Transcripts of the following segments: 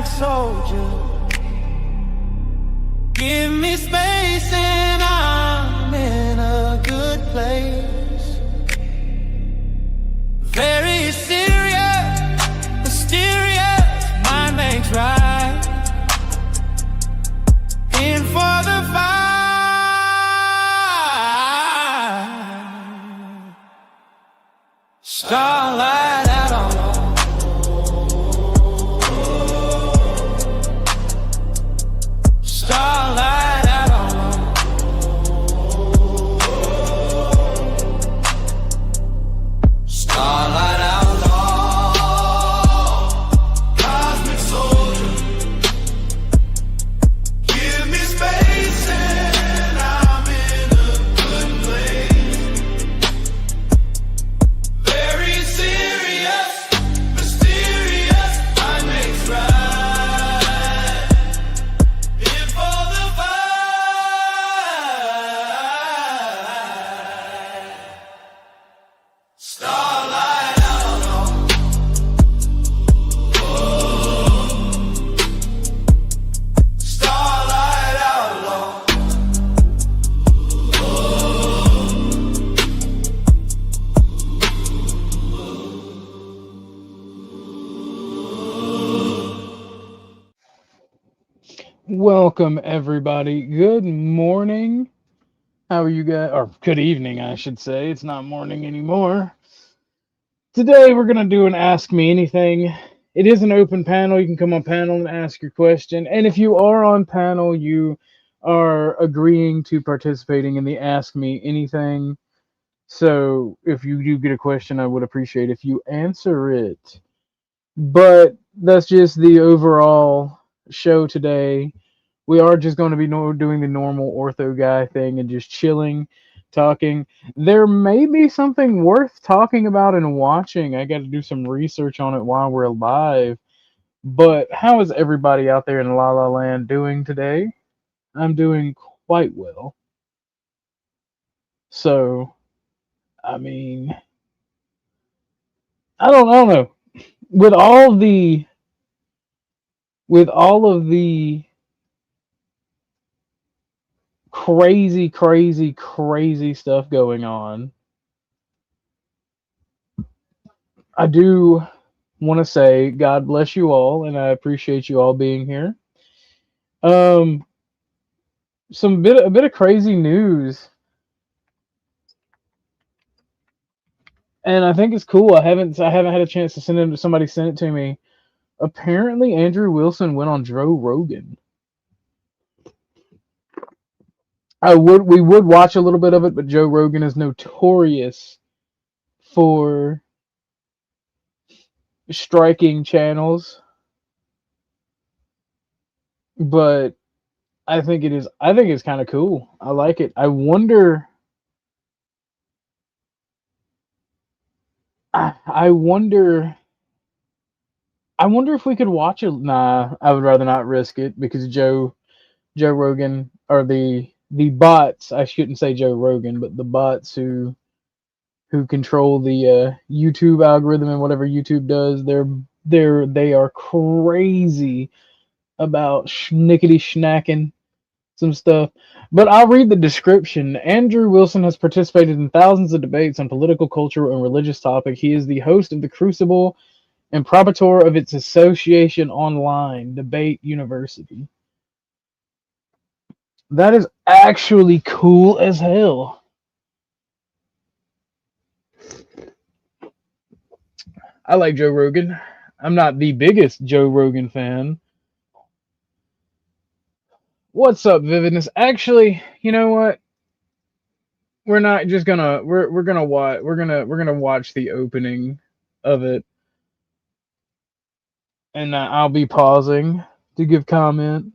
cosmic soldier. Give me space and I'm in a good place. Very serious, mysterious, mind makes right. In for the fight. Starlight out on starlight out on starlight out long, cosmic soldier. Give me space and I'm in a good place. Very serious, mysterious, mind makes right. In for the fight. Starlight out on starlight out long. Welcome, everybody. Good morning. How are you guys? Or good evening, I should say. It's not morning anymore. Today, we're going to do an Ask Me Anything. It is an open panel. You can come on panel and ask your question. And if you are on panel, you are agreeing to participating in the Ask Me Anything. So if you do get a question, I would appreciate if you answer it. But that's just the overall show today. We are just going to be doing the normal ortho guy thing and just chilling, talking. There may be something worth talking about and watching. I got to do some research on it while we're live. But how is everybody out there in La La Land doing today? I'm doing quite well. So, I mean, I don't know. With all of the crazy stuff going on, I do want to say God bless you all, and I appreciate you all being here. A bit of crazy news, and I think it's cool. I haven't had a chance to send it. Somebody sent it to me. Apparently, Andrew Wilson went on Joe Rogan. We would watch a little bit of it, but Joe Rogan is notorious for striking channels. But I think it's kind of cool. I like it. I wonder if we could watch it. Nah, I would rather not risk it because Joe Rogan, or the bots, I shouldn't say Joe Rogan, but the bots who control the YouTube algorithm and whatever YouTube does, they are crazy about schnickety snacking some stuff. But I'll read the description. Andrew Wilson has participated in thousands of debates on political, cultural, and religious topics. He is the host of The Crucible and proprietor of its association online, Debate University. That is actually cool as hell. I like Joe Rogan. I'm not the biggest Joe Rogan fan. What's up, Vividness? Actually, you know what? We're not just gonna we're gonna watch the opening of it, and I'll be pausing to give comment.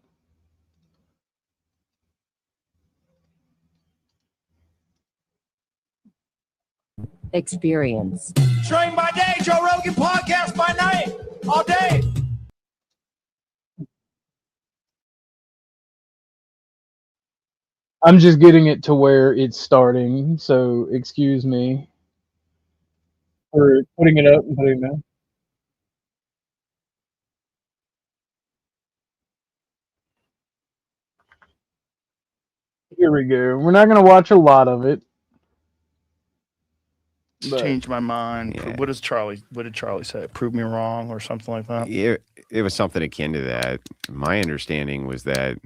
Experience. Train by day, Joe Rogan podcast by night, all day. I'm just getting it to where it's starting, so excuse me for putting it up and putting it down. Here we go. We're not gonna watch a lot of it. But Changed my mind. Yeah. What did Charlie say? Prove me wrong or something like that? It was something akin to that. My understanding was that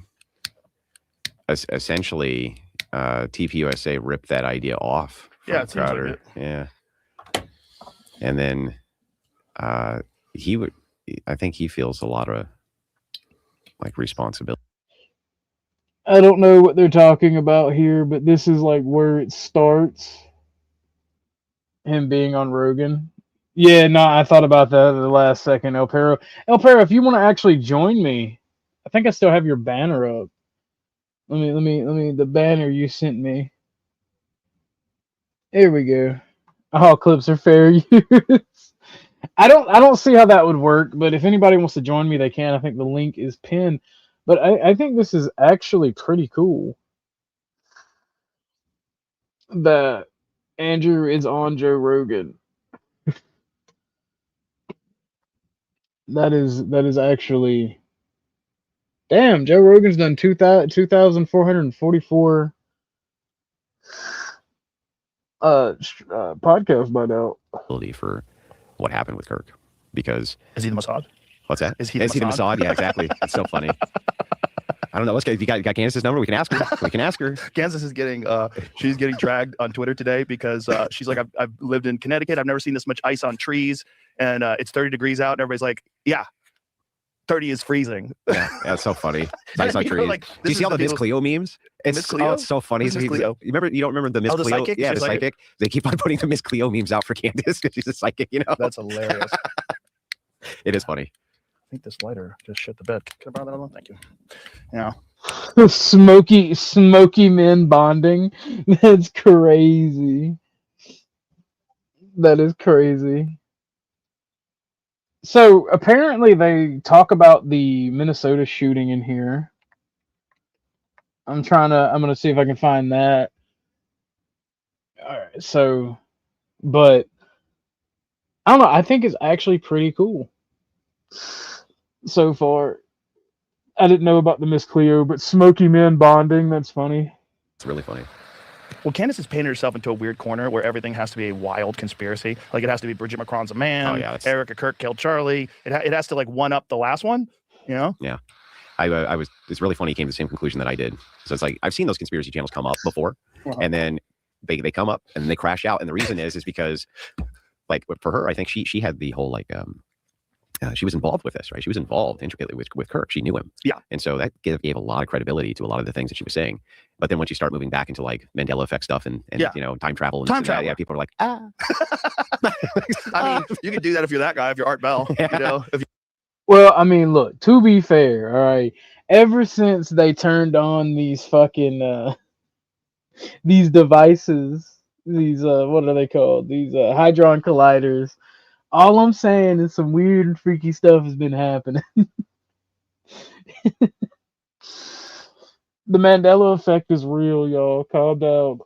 essentially TPUSA ripped that idea off from Yeah, it seems like Crowder. it. Yeah. And then I think he feels a lot of like responsibility. I don't know what they're talking about here, but this is like where it starts. Him being on Rogan. Yeah, no, I thought about that at the last second, El Perro. El Perro, if you want to actually join me, I think I still have your banner up. Let me the banner you sent me. Here we go. All clips are fair use. I don't see how that would work, but if anybody wants to join me, they can. I think the link is pinned. But I think this is actually pretty cool. That Andrew is on Joe Rogan. That is actually, damn. Joe Rogan's done 2,444 podcasts by now. For what happened with Kirk, because Is he the Mossad? what's that? Is he the Mossad? Yeah, exactly. It's so funny. I don't know. Let's get. If you got Candace's number, we can ask her. Kansas is getting she's getting dragged on Twitter today because she's like, I've lived in Connecticut. I've never seen this much ice on trees, and it's 30 degrees out, and everybody's like, yeah, 30 is freezing. Yeah, it's so funny. Ice on trees. Like, do you see all the Miss Cleo memes? Miss Cleo? It's so funny. Who's Miss Cleo? You don't remember the Miss the Cleo? psychic? Yeah, She's the psychic. They keep on putting the Miss Cleo memes out for Candace because she's a psychic. You know, That's hilarious. it is funny. I think this lighter just shit the bed. Can I borrow that one? Thank you. Yeah. Smoky men bonding. That's crazy. That is crazy. So apparently they talk about the Minnesota shooting in here. I'm gonna see if I can find that. All right, so, but I don't know. I think it's actually pretty cool so far. I didn't know about the Miss Cleo, but smoky men bonding, that's funny. It's really funny. Well, Candace has painted herself into a weird corner where everything has to be a wild conspiracy. Like, it has to be Bridget Macron's a man. Oh, yeah, Erica Kirk killed Charlie. It has to like one up the last one, you know? Yeah. It's really funny. He came to the same conclusion that I did. So it's like, I've seen those conspiracy channels come up before, and then they come up and they crash out. And the reason is because, like, for her, I think she had the whole like she was involved with this, right? She was involved intricately with Kirk. She knew him. Yeah. And so that gave a lot of credibility to a lot of the things that she was saying. But then once you start moving back into like Mandela effect stuff and you know, time travel and yeah, people are like, ah. I mean, you could do that if you're that guy, if you're Art Bell, you know. Well, I mean, look, to be fair, all right, ever since they turned on these fucking these devices, these what are they called? These hadron colliders. All I'm saying is some weird and freaky stuff has been happening. The Mandela effect is real, y'all. Calm down.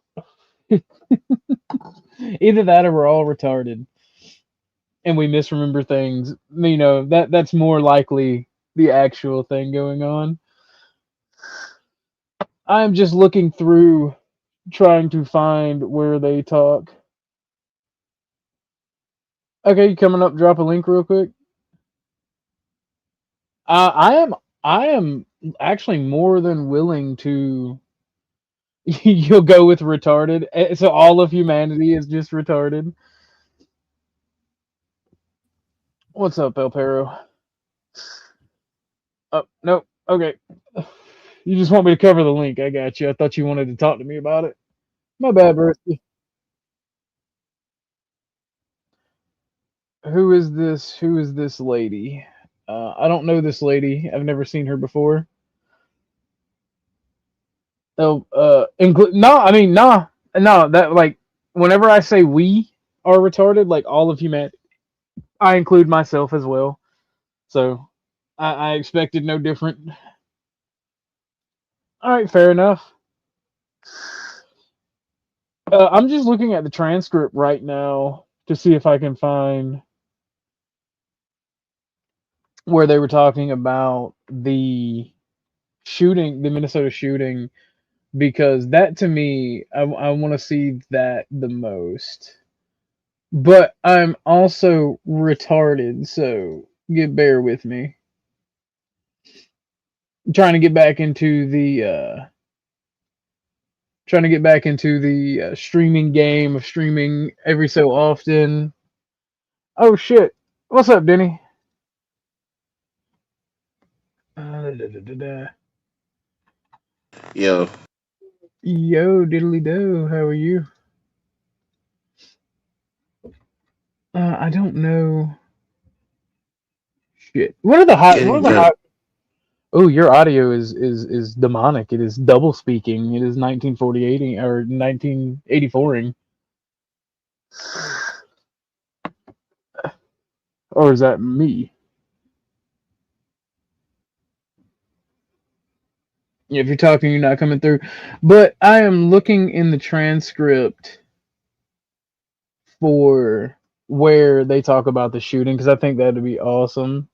Either that or we're all retarded and we misremember things. You know, that's more likely the actual thing going on. I'm just looking through trying to find where they talk. Okay, you coming up? Drop a link real quick. I am actually more than willing to. You'll go with retarded. So all of humanity is just retarded. What's up, El Perro? Oh no. Okay. You just want me to cover the link. I got you. I thought you wanted to talk to me about it. My bad, Rusty. Who is this? Who is this lady? I don't know this lady. I've never seen her before. Oh, no. I mean, no. That like, whenever I say we are retarded, like all of humanity, I include myself as well. So, I expected no different. All right, fair enough. I'm just looking at the transcript right now to see if I can find where they were talking about the shooting, the Minnesota shooting because that to me, I want to see that the most. But I'm also retarded, so bear with me. I'm trying to get back into the streaming game of streaming every so often. Oh shit! What's up, Denny? Yo, Yo, diddly do. How are you? I don't know. Shit. What are the hot? What getting are the good. hot? Oh, your audio is demonic. It is double speaking. It is 1948 or 1984ing. Or is that me? If you're talking, you're not coming through. But I am looking in the transcript for where they talk about the shooting because I think that'd be awesome.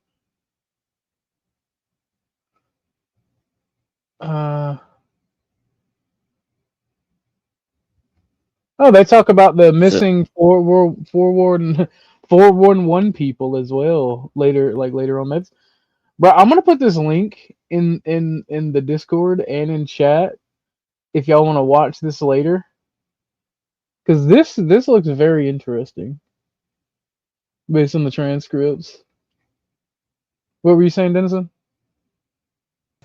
Oh, they talk about the So, missing 411 people as well later on. That's, bro. I'm gonna put this link in the Discord and in chat if y'all want to watch this later, because this looks very interesting based on the transcripts. What were you saying, Denison?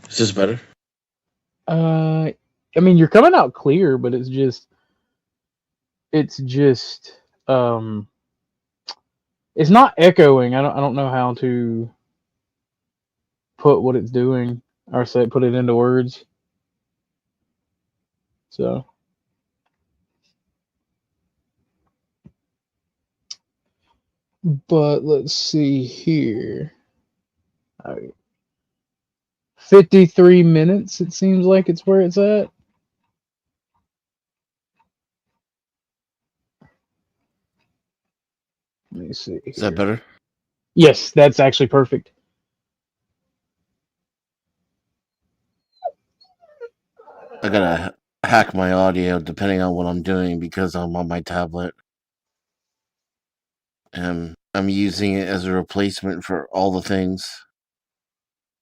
is this better? I mean, you're coming out clear, but it's just it's not echoing. I don't know how to put what it's doing or put it into words. So but let's see here. All right. 53 minutes, it seems like it's where it's at. Let me see. Is that better? Yes, that's actually perfect. I gotta hack my audio depending on what I'm doing because I'm on my tablet. And I'm using it as a replacement for all the things.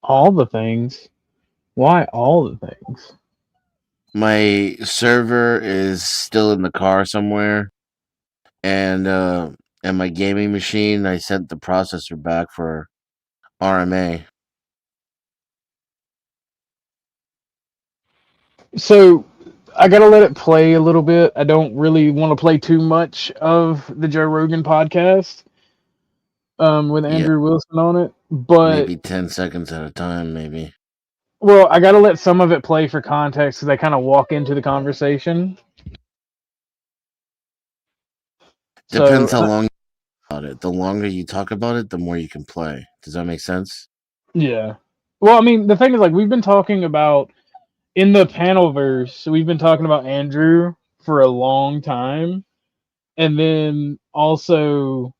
All the things. Why all the things? My server is still in the car somewhere. And my gaming machine, I sent the processor back for RMA. So I gotta let it play a little bit. I don't really want to play too much of the Joe Rogan podcast with Andrew Wilson on it, but Maybe 10 seconds at a time, maybe. well, I gotta let some of it play for context because I kind of walk into the conversation. Depends So how long you talk about it. The longer you talk about it, the more you can play. Does that make sense? yeah. Well, I mean, the thing is, like, we've been talking about in the panelverse, we've been talking about Andrew for a long time, and then also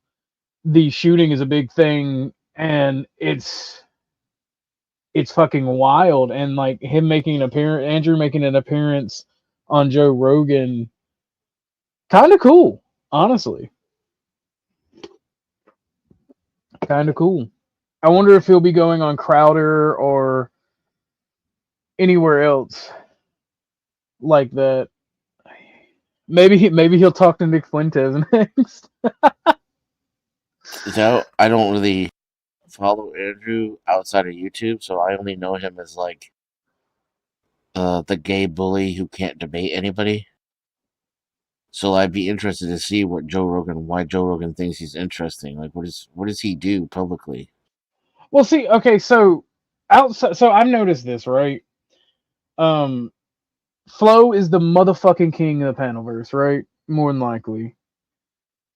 the shooting is a big thing, and it's fucking wild. And like him making an appearance, Andrew making an appearance on Joe Rogan, kind of cool, honestly. Kind of cool. I wonder if he'll be going on Crowder or anywhere else like that. Maybe he'll talk to Nick Fuentes next. So I don't really follow Andrew outside of YouTube, so I only know him as like the gay bully who can't debate anybody. So I'd be interested to see why Joe Rogan thinks he's interesting. Like, what does he do publicly? Well, see, okay, so outside, so I've noticed this, right? Flo is the motherfucking king of the panelverse, right? More than likely.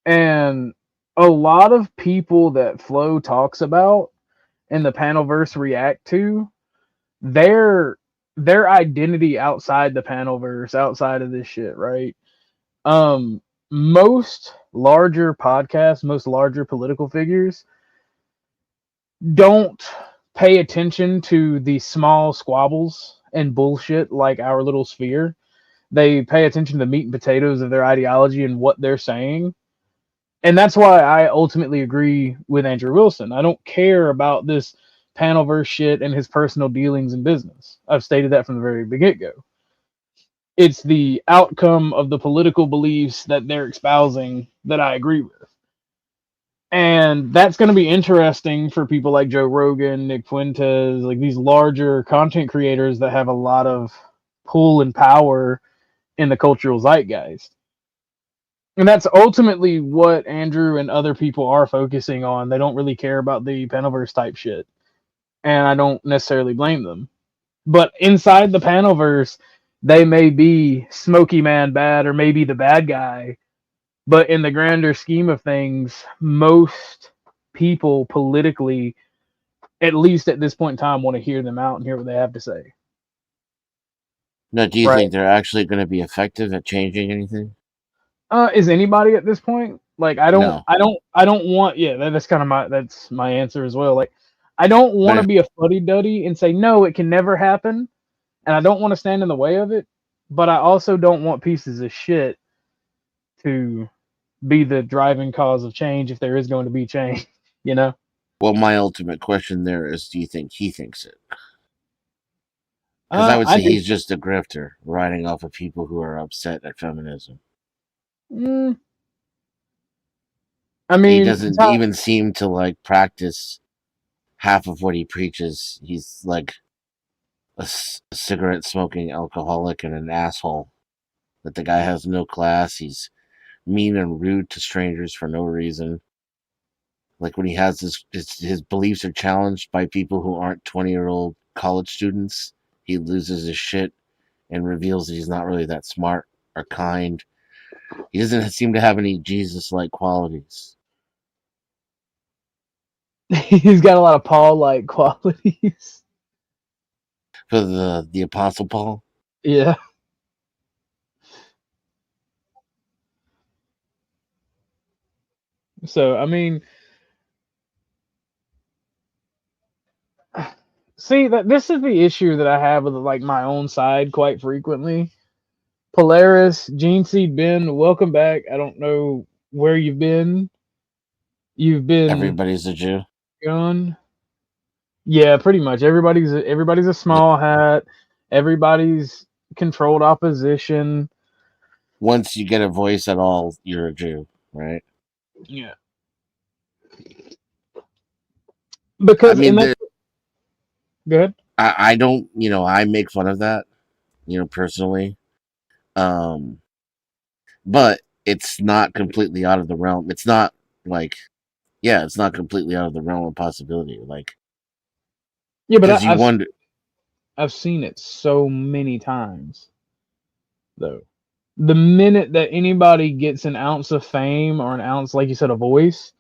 And a lot of people that Flo talks about and the panelverse react to, their identity outside the panelverse, outside of this shit, right? Most larger podcasts, most larger political figures don't pay attention to the small squabbles and bullshit like our little sphere. They pay attention to the meat and potatoes of their ideology and what they're saying. And that's why I ultimately agree with Andrew Wilson. I don't care about this panelverse shit and his personal dealings in business. I've stated that from the very get-go. It's the outcome of the political beliefs that they're espousing that I agree with. And that's going to be interesting for people like Joe Rogan, Nick Fuentes, like these larger content creators that have a lot of pull and power in the cultural zeitgeist. And that's ultimately what Andrew and other people are focusing on. They don't really care about the panelverse type shit. And I don't necessarily blame them. But inside the panelverse, they may be Smoky Man bad or maybe the bad guy. But in the grander scheme of things, most people politically, at least at this point in time, want to hear them out and hear what they have to say. Now, do you Right. think they're actually going to be effective at changing anything? Is anybody at this point? Like, I don't want. Yeah, that's my answer as well. Like, I don't want to if- be a fuddy-duddy and say no, it can never happen, and I don't want to stand in the way of it. But I also don't want pieces of shit to be the driving cause of change if there is going to be change. You know. Well, my ultimate question there is, do you think he thinks it? Because I would say he's just a grifter, riding off of people who are upset at feminism. I mean, he doesn't even seem to like practice half of what he preaches. He's like a cigarette smoking alcoholic and an asshole. That the guy has no class. He's mean and rude to strangers for no reason. Like when he has his beliefs are challenged by people who aren't 20-year-old college students, he loses his shit and reveals that he's not really that smart or kind. He doesn't seem to have any Jesus-like qualities. He's got a lot of Paul-like qualities. For the Apostle Paul? Yeah. So, I mean, see, that this is the issue that I have with like my own side quite frequently. Polaris, Gene Seed Ben, welcome back. I don't know where you've been. You've been Everybody's a Jew. gone. Yeah, pretty much. Everybody's a small hat. Everybody's controlled opposition. Once you get a voice at all, you're a Jew, right? Yeah. Because I mean, good. I don't, I make fun of that, personally. But it's not completely out of the realm. It's not like, it's not completely out of the realm of possibility. Like, yeah, but I've seen it so many times, though. The minute that anybody gets an ounce of fame or an ounce, like you said, a voice,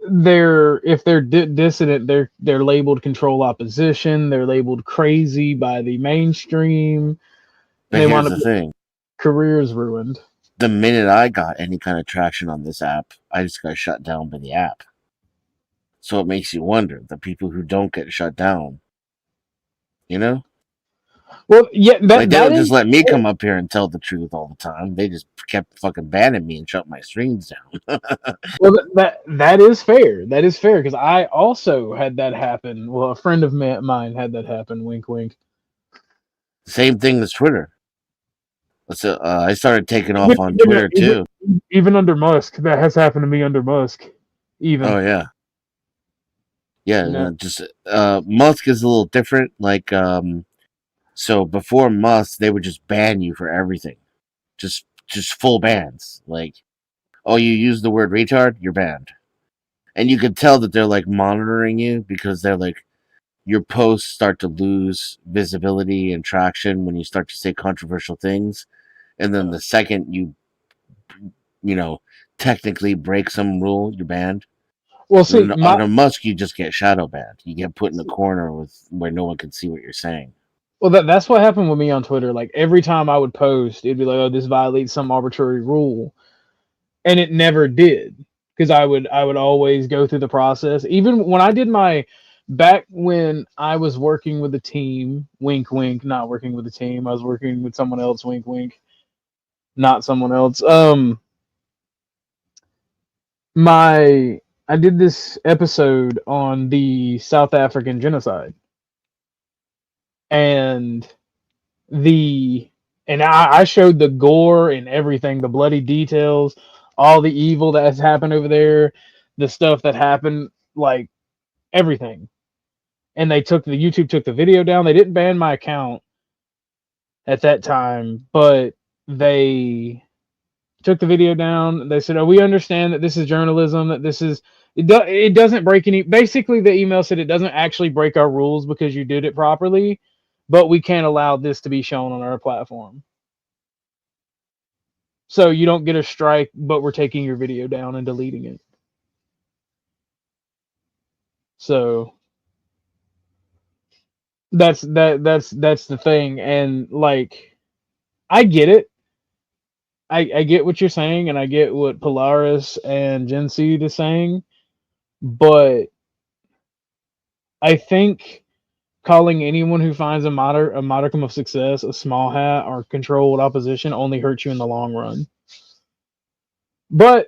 if they're dissident, they're labeled control opposition. They're labeled crazy by the mainstream. But they here's the thing: careers ruined. The minute I got any kind of traction on this app, I just got shut down by the app. So it makes you wonder the people who don't get shut down, Well, yeah, they don't just let me come up here and tell the truth all the time. They just kept fucking banning me and shut my streams down. Well, that is fair. That is fair because I also had that happen. Well, a friend of mine had that happen. Wink, wink. Same thing as Twitter. So I started taking off on Twitter too. Even under Musk, that has happened to me under Musk. Even. Oh yeah. Yeah, just Musk is a little different. Like, so before Musk, they would just ban you for everything, just full bans. Like, oh, you use the word retard, you're banned, and you could tell that they're like monitoring you because they're like, your posts start to lose visibility and traction when you start to say controversial things, and then the second you technically break some rule, you're banned. Well, see, under Musk, you just get shadow banned. You get put in a corner where no one can see what you're saying. Well, that's what happened with me on Twitter. Like every time I would post, it'd be like, "Oh, this violates some arbitrary rule," and it never did because I would always go through the process. Even when I did my back when I was working with a team, wink, wink, not working with a team. I was working with someone else, wink, wink, not someone else. I did this episode on the South African genocide, and I showed the gore and everything, the bloody details, all the evil that has happened over there, the stuff that happened, like everything. And YouTube took the video down. They didn't ban my account at that time, but they took the video down. They said, "Oh, we understand that this is journalism. That this is it doesn't break any." Basically, the email said it doesn't actually break our rules because you did it properly, but we can't allow this to be shown on our platform. So you don't get a strike, but we're taking your video down and deleting it. So that's the thing, and like I get it. I get what you're saying, and I get what Polaris and Gen Seed is saying, but I think calling anyone who finds a modicum of success a small hat or controlled opposition only hurts you in the long run. But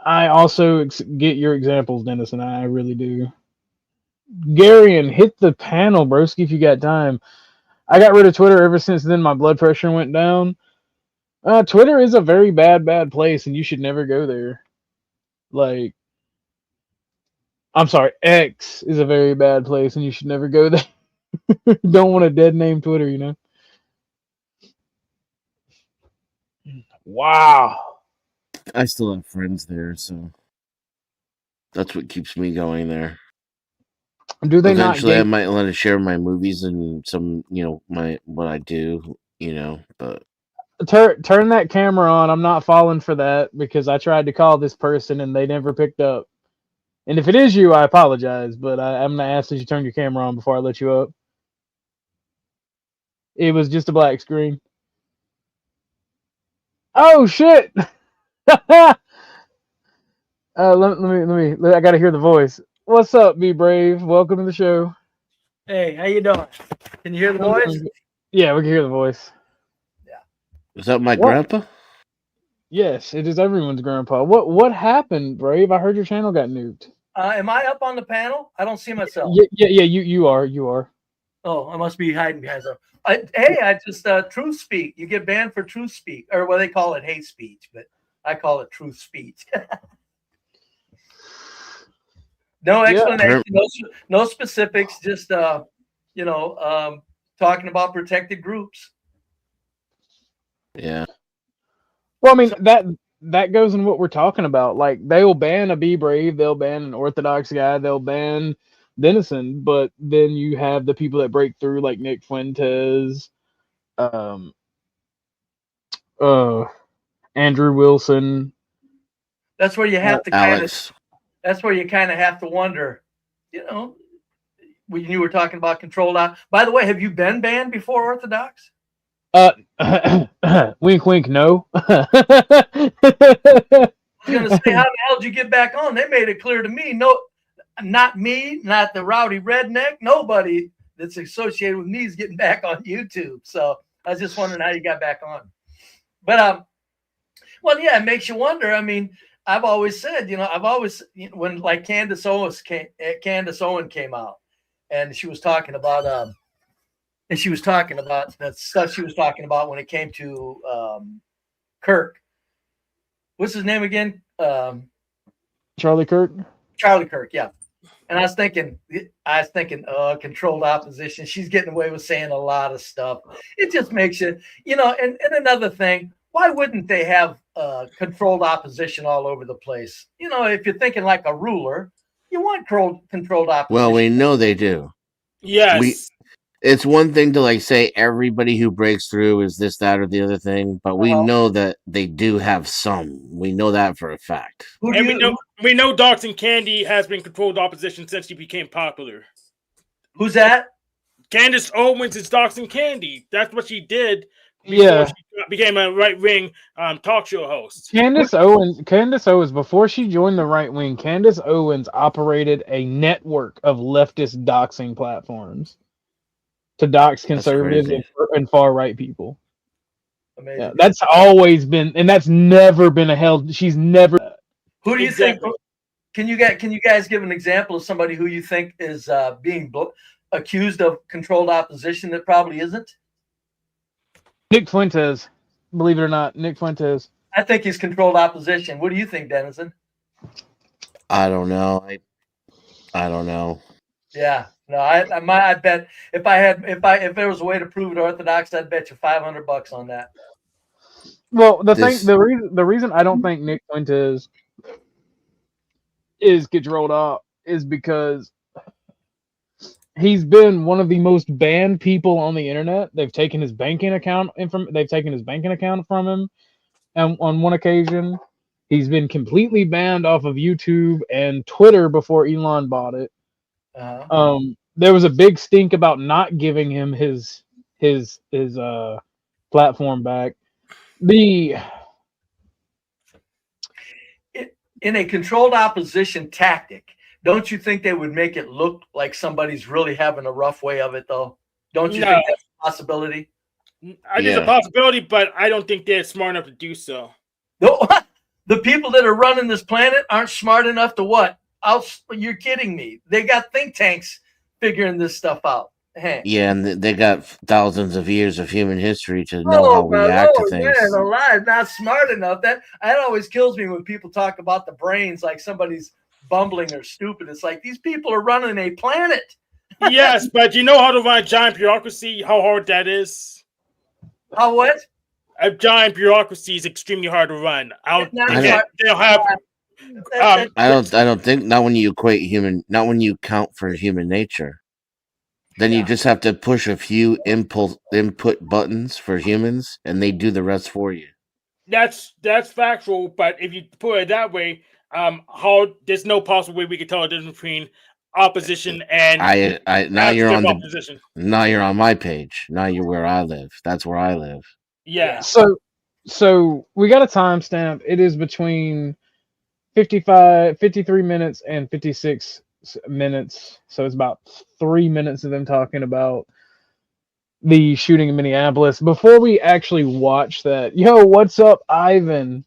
I also get your examples, Dennis, and I really do. Garion, hit the panel, broski, if you got time. I got rid of Twitter ever since then. My blood pressure went down. Twitter is a very bad place, and you should never go there. Like, I'm sorry, X is a very bad place, and you should never go there. Don't want a dead name Twitter, you know? Wow. I still have friends there, so that's what keeps me going there. Do they Eventually, not? I might want to share my movies and some, what I do, but. Turn that camera on. I'm not falling for that because I tried to call this person and they never picked up. And if it is you, I apologize, but I'm going to ask that you turn your camera on before I let you up. It was just a black screen. Oh, shit! let me. I got to hear the voice. What's up, Be Brave? Welcome to the show. Hey, how you doing? Can you hear the voice? Yeah, we can hear the voice. Is that my grandpa? Yes, it is everyone's grandpa. What happened, Brave? I heard your channel got nuked. Am I up on the panel? I don't see myself. Yeah. You are. Oh, I must be hiding behind something. I just truth speak. You get banned for truth speak, or what they call it, hate speech, but I call it truth speech. No explanation, no specifics. Just talking about protected groups. Yeah. Well, I mean that goes in what we're talking about. Like they will ban a Be Brave, they'll ban an Orthodox guy, they'll ban Denison, but then you have the people that break through, like Nick Fuentes, Andrew Wilson. That's where you have to Alex. That's where you kind of have to wonder, when you were talking about controlled out. By the way, have you been banned before, Orthodox? Wink, wink, no. I was going to say, how the hell did you get back on? They made it clear to me, no, not me, not the rowdy redneck, nobody that's associated with me is getting back on YouTube. So I was just wondering how you got back on. But, well, yeah, it makes you wonder. I mean, I've always said, when like Candace Owen came out, and she was talking about the stuff she was talking about when it came to Kirk. What's his name again? Charlie Kirk. Charlie Kirk, yeah. And I was thinking, controlled opposition. She's getting away with saying a lot of stuff. It just makes you, and another thing, why wouldn't they have controlled opposition all over the place? If you're thinking like a ruler, you want controlled opposition. Well, we know they do. Yes. It's one thing to say everybody who breaks through is this, that, or the other thing, but we know that they do have some. We know that for a fact. And we know Doxing Candy has been controlled opposition since she became popular. Who's that? Candace Owens is Doxing Candy. That's what she did before she became a right-wing talk show host. Candace Owens, before she joined the right wing, Candace Owens operated a network of leftist doxing platforms to dox conservatives crazy. and far right people. Amazing. Yeah, that's always been, and that's never been a held. She's never. Who do you Exactly. think? Can you guys give an example of somebody who you think is being accused of controlled opposition that probably isn't? Nick Fuentes, believe it or not, Nick Fuentes. I think he's controlled opposition. What do you think, Dennison? I don't know. I don't know. Yeah, no, I bet if there was a way to prove it orthodox, I'd bet you $500 on that. Well, the reason I don't think Nick Fuentes gets rolled up is because he's been one of the most banned people on the internet. They've taken his banking account from him, and on one occasion, he's been completely banned off of YouTube and Twitter before Elon bought it. There was a big stink about not giving him his platform back. In a controlled opposition tactic, don't you think they would make it look like somebody's really having a rough way of it, though? Don't you think that's a possibility? It's a possibility, but I don't think they're smart enough to do so. No, the people that are running this planet aren't smart enough to what? You're kidding me. They got think tanks figuring this stuff out. Hey. Yeah, and they got thousands of years of human history to know how we react to things. Man, alive, not smart enough. That always kills me when people talk about the brains like somebody's bumbling or stupid. It's like these people are running a planet. Yes, but you know how to run a giant bureaucracy? How hard that is? How what? A giant bureaucracy is extremely hard to run. I don't think not when you count for human nature. Then you just have to push a few input buttons for humans, and they do the rest for you. That's factual, but if you put it that way, how there's no possible way we could tell the difference between opposition and now you're on opposition. Now you're on my page. Now you're where I live. That's where I live. Yeah. So we got a timestamp. It is between 53 minutes and 56 minutes. So it's about 3 minutes of them talking about the shooting in Minneapolis. Before we actually watch that, yo, what's up, Ivan?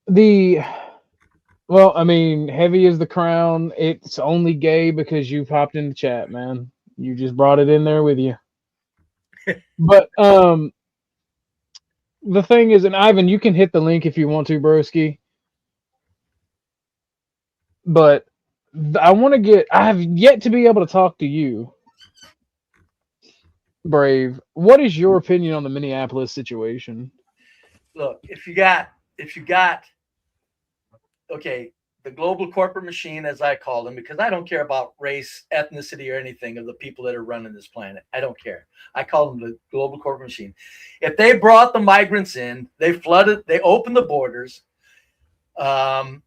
Well, I mean, heavy is the crown. It's only gay because you popped in the chat, man. You just brought it in there with you. But the thing is, and Ivan, you can hit the link if you want to, broski. But I have yet to be able to talk to you, Brave. What is your opinion on the Minneapolis situation? Look, if you got okay, the global corporate machine, as I call them, because I don't care about race, ethnicity, or anything of the people that are running this planet. I don't care. I call them the global corporate machine. If they brought the migrants in, they opened the borders, and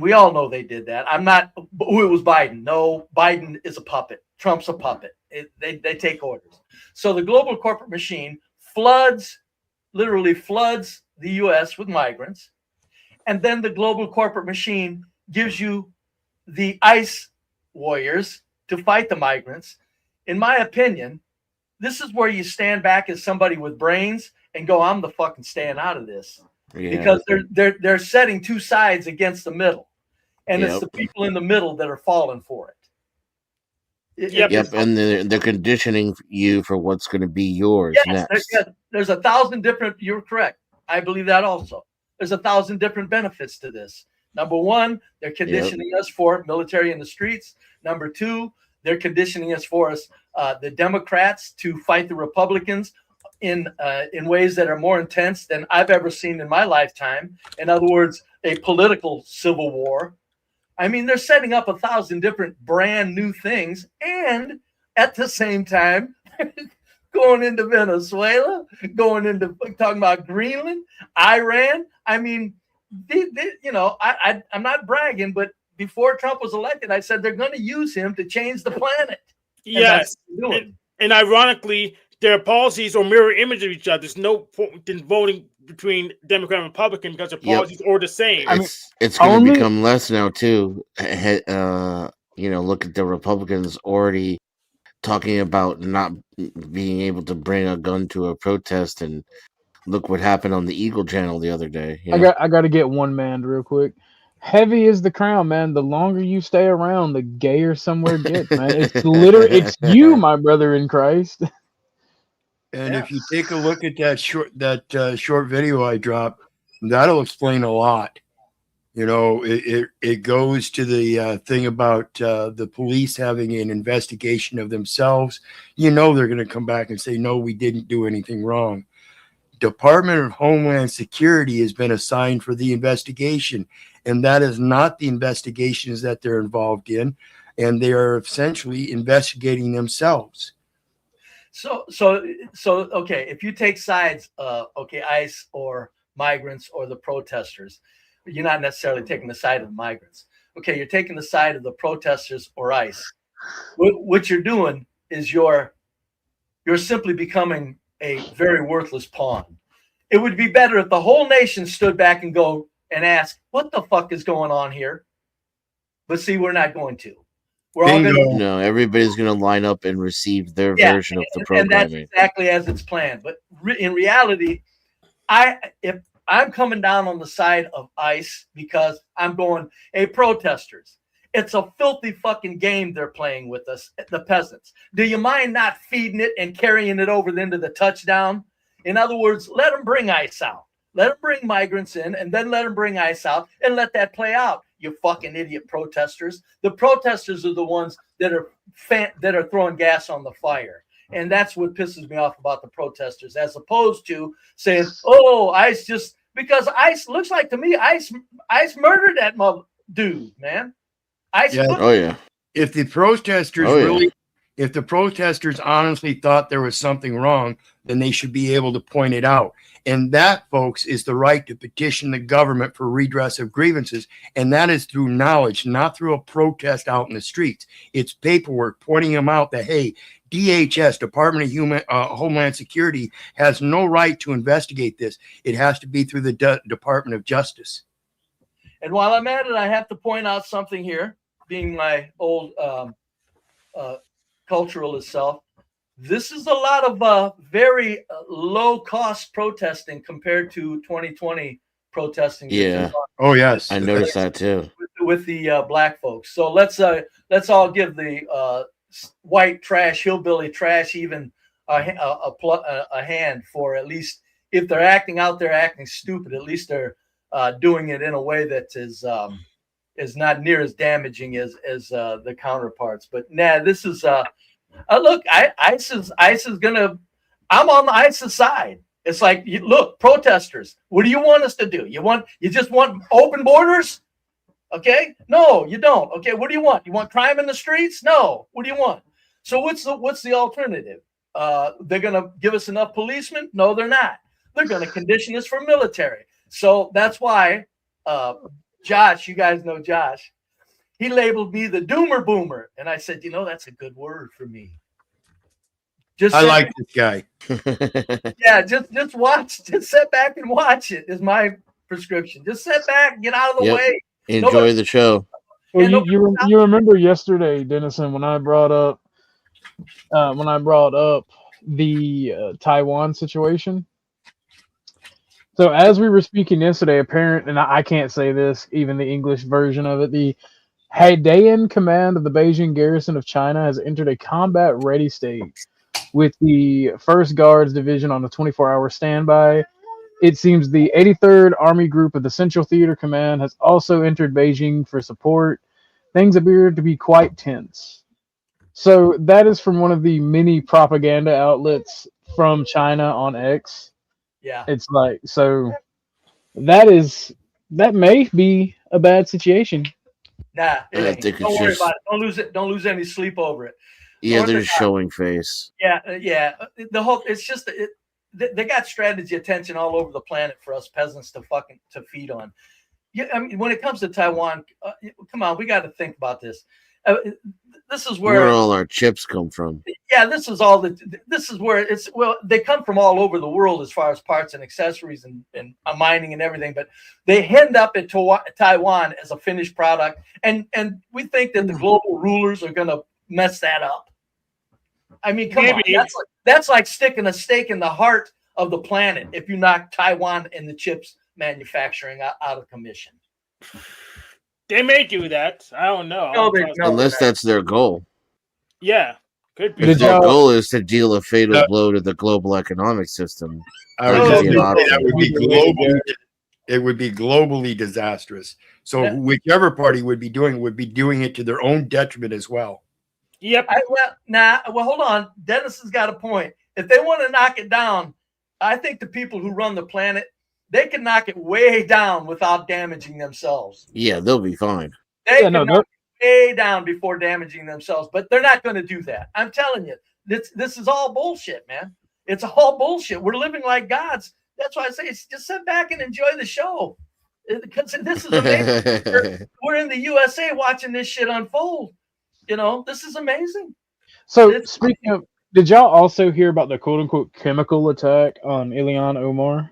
we all know they did that. It was Biden. No, Biden is a puppet. Trump's a puppet. They take orders. So the global corporate machine literally floods the U.S. with migrants. And then the global corporate machine gives you the ICE warriors to fight the migrants. In my opinion, this is where you stand back as somebody with brains and go, I'm the fucking staying out of this. Yeah. Because they're setting two sides against the middle. And it's the people in the middle that are falling for it. And they're conditioning you for what's going to be yours next. There's 1,000 different, you're correct. I believe that also. There's 1,000 different benefits to this. Number one, they're conditioning us for military in the streets. Number two, they're conditioning us for the Democrats to fight the Republicans in ways that are more intense than I've ever seen in my lifetime. In other words, a political civil war. I mean, they're setting up 1,000 different brand new things, and at the same time, going into Venezuela, going into talking about Greenland, Iran. I mean, I'm not bragging, but before Trump was elected, I said they're going to use him to change the planet. Yes. And ironically, their policies or mirror image of each other. There's no point in voting between Democrat and Republican because their policies are the same. It's going to only- become less now too. Look at the Republicans already talking about not being able to bring a gun to a protest, and look what happened on the Eagle Channel the other day. You know? I got to get one man real quick. Heavy is the crown, man. The longer you stay around, the gayer somewhere gets, man. It's literally, it's you, my brother in Christ. And if you take a look at that short video I dropped, that'll explain a lot. You know, it goes to the thing about the police having an investigation of themselves. You know, they're going to come back and say, no, we didn't do anything wrong. Department of Homeland Security has been assigned for the investigation, and that is not the investigations that they're involved in, and they are essentially investigating themselves. So okay, if you take sides, ICE or migrants or the protesters, you're not necessarily taking the side of the migrants. Okay, you're taking the side of the protesters or ICE. What you're doing is you're simply becoming a very worthless pawn. It would be better if the whole nation stood back and go and ask, what the fuck is going on here? But see, we're not going to. We're all going to. No, everybody's going to line up and receive their version of the programming. And that's exactly as it's planned. But in reality, if I'm coming down on the side of ICE because I'm going, hey, protesters, it's a filthy fucking game they're playing with us, the peasants. Do you mind not feeding it and carrying it over into the touchdown? In other words, let them bring ICE out. Let them bring migrants in, and then let them bring ICE out, and let that play out, you fucking idiot protesters. The protesters are the ones that are throwing gas on the fire. And that's what pisses me off about the protesters, as opposed to saying, oh, ICE just, because ICE looks like to me, ICE murdered that dude, man. If the protesters if the protesters honestly thought there was something wrong, then they should be able to point it out. And that, folks, is the right to petition the government for redress of grievances. And that is through knowledge, not through a protest out in the streets. It's paperwork pointing them out that, hey, DHS, Department of Homeland Security, has no right to investigate this. It has to be through the Department of Justice. And while I'm at it, I have to point out something here, being my old culturalist self. This is a lot of very low-cost protesting compared to 2020 protesting. Yeah. Oh, yes. I noticed that too. With the black folks. So let's all give the white trash, hillbilly trash, even a hand for, at least if they're acting out there acting stupid, at least they're doing it in a way that is not near as damaging as the counterparts. But this is look, ICE is gonna. I'm on the ICE's side. It's like, look, protesters, what do you want us to do? You just want open borders? Okay, no, you don't. Okay, what do you want? You want crime in the streets? No. What do you want? So what's the alternative? They're gonna give us enough policemen? No, they're not. They're gonna condition us for military. So that's why Josh, you guys know Josh, he labeled me the doomer boomer. And I said, that's a good word for me. I like this guy. Yeah, just watch, just sit back and watch it is my prescription. Just sit back, get out of the way. Enjoy the show. Well, you remember yesterday, Dennison, when I brought up the Taiwan situation. So as we were speaking yesterday, and I can't say this, even the English version of it, the Haidian command of the Beijing garrison of China has entered a combat-ready state with the 1st Guards Division on a 24-hour standby. It seems the 83rd Army Group of the Central Theater Command has also entered Beijing for support. Things appear to be quite tense. So that is from one of the many propaganda outlets from China on X. Yeah. It's like, so that may be a bad situation. Nah, I think don't worry about it. Don't lose any sleep over it. Yeah, they're showing face. Yeah. It's just they got strategy attention all over the planet for us peasants to feed on. Yeah, I mean, when it comes to Taiwan, come on, we got to think about this. this is Where where all our chips come from. yeah, this is where it's they come from all over the world as far as parts and accessories and mining and everything, but they end up at Taiwan as a finished product, and we think that the global rulers are going to mess that up. I mean, come on, that's like sticking a stake in the heart of the planet if you knock Taiwan and the chips manufacturing out of commission. They may do that. I don't know. Unless that's their goal. Yeah, could be. If their goal is to deal a fatal blow to the global economic system, I was just gonna say that would be globally. It would be globally disastrous. So whichever party would be doing it to their own detriment as well. Yep. Well, hold on. Dennis has got a point. If they want to knock it down, I think the people who run the planet, they can knock it way down without damaging themselves. Yeah, they'll be fine. They can knock it way down before damaging themselves, but they're not going to do that. I'm telling you, this is all bullshit, man. It's all bullshit. We're living like gods. That's why I say just sit back and enjoy the show. Because this is amazing. We're in the USA watching this shit unfold. You know, this is amazing. So speaking of, did y'all also hear about the quote unquote chemical attack on Ilhan Omar?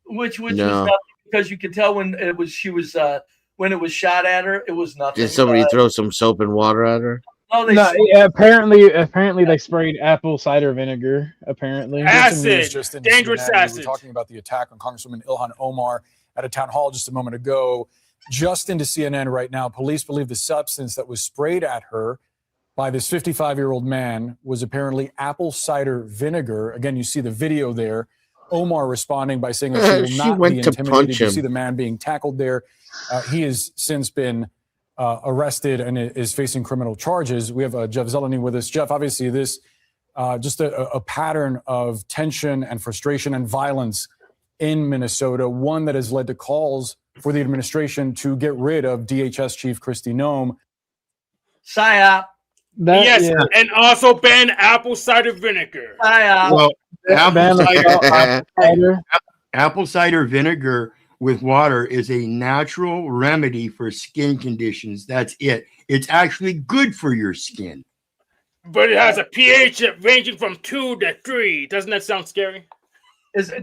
Which was nothing, because you could tell when it was shot at her, it was nothing. Did somebody throw some soap and water at her? Apparently they sprayed apple cider vinegar. Apparently, acid, dangerous acid. We were talking about the attack on Congresswoman Ilhan Omar at a town hall just a moment ago. Just into CNN right now, police believe the substance that was sprayed at her by this 55-year-old man was apparently apple cider vinegar. Again, you see the video there. Omar responding by saying that she will not be intimidated. You see the man being tackled there. He has since been arrested and is facing criminal charges. We have Jeff Zeleny with us. Jeff, obviously this just a pattern of tension and frustration and violence in Minnesota, one that has led to calls for the administration to get rid of DHS Chief Kristi Noem. PSYOP. And also ban apple cider vinegar. Well, apple cider vinegar with water is a natural remedy for skin conditions. That's it. It's actually good for your skin. But it has a pH ranging from 2 to 3. Doesn't that sound scary?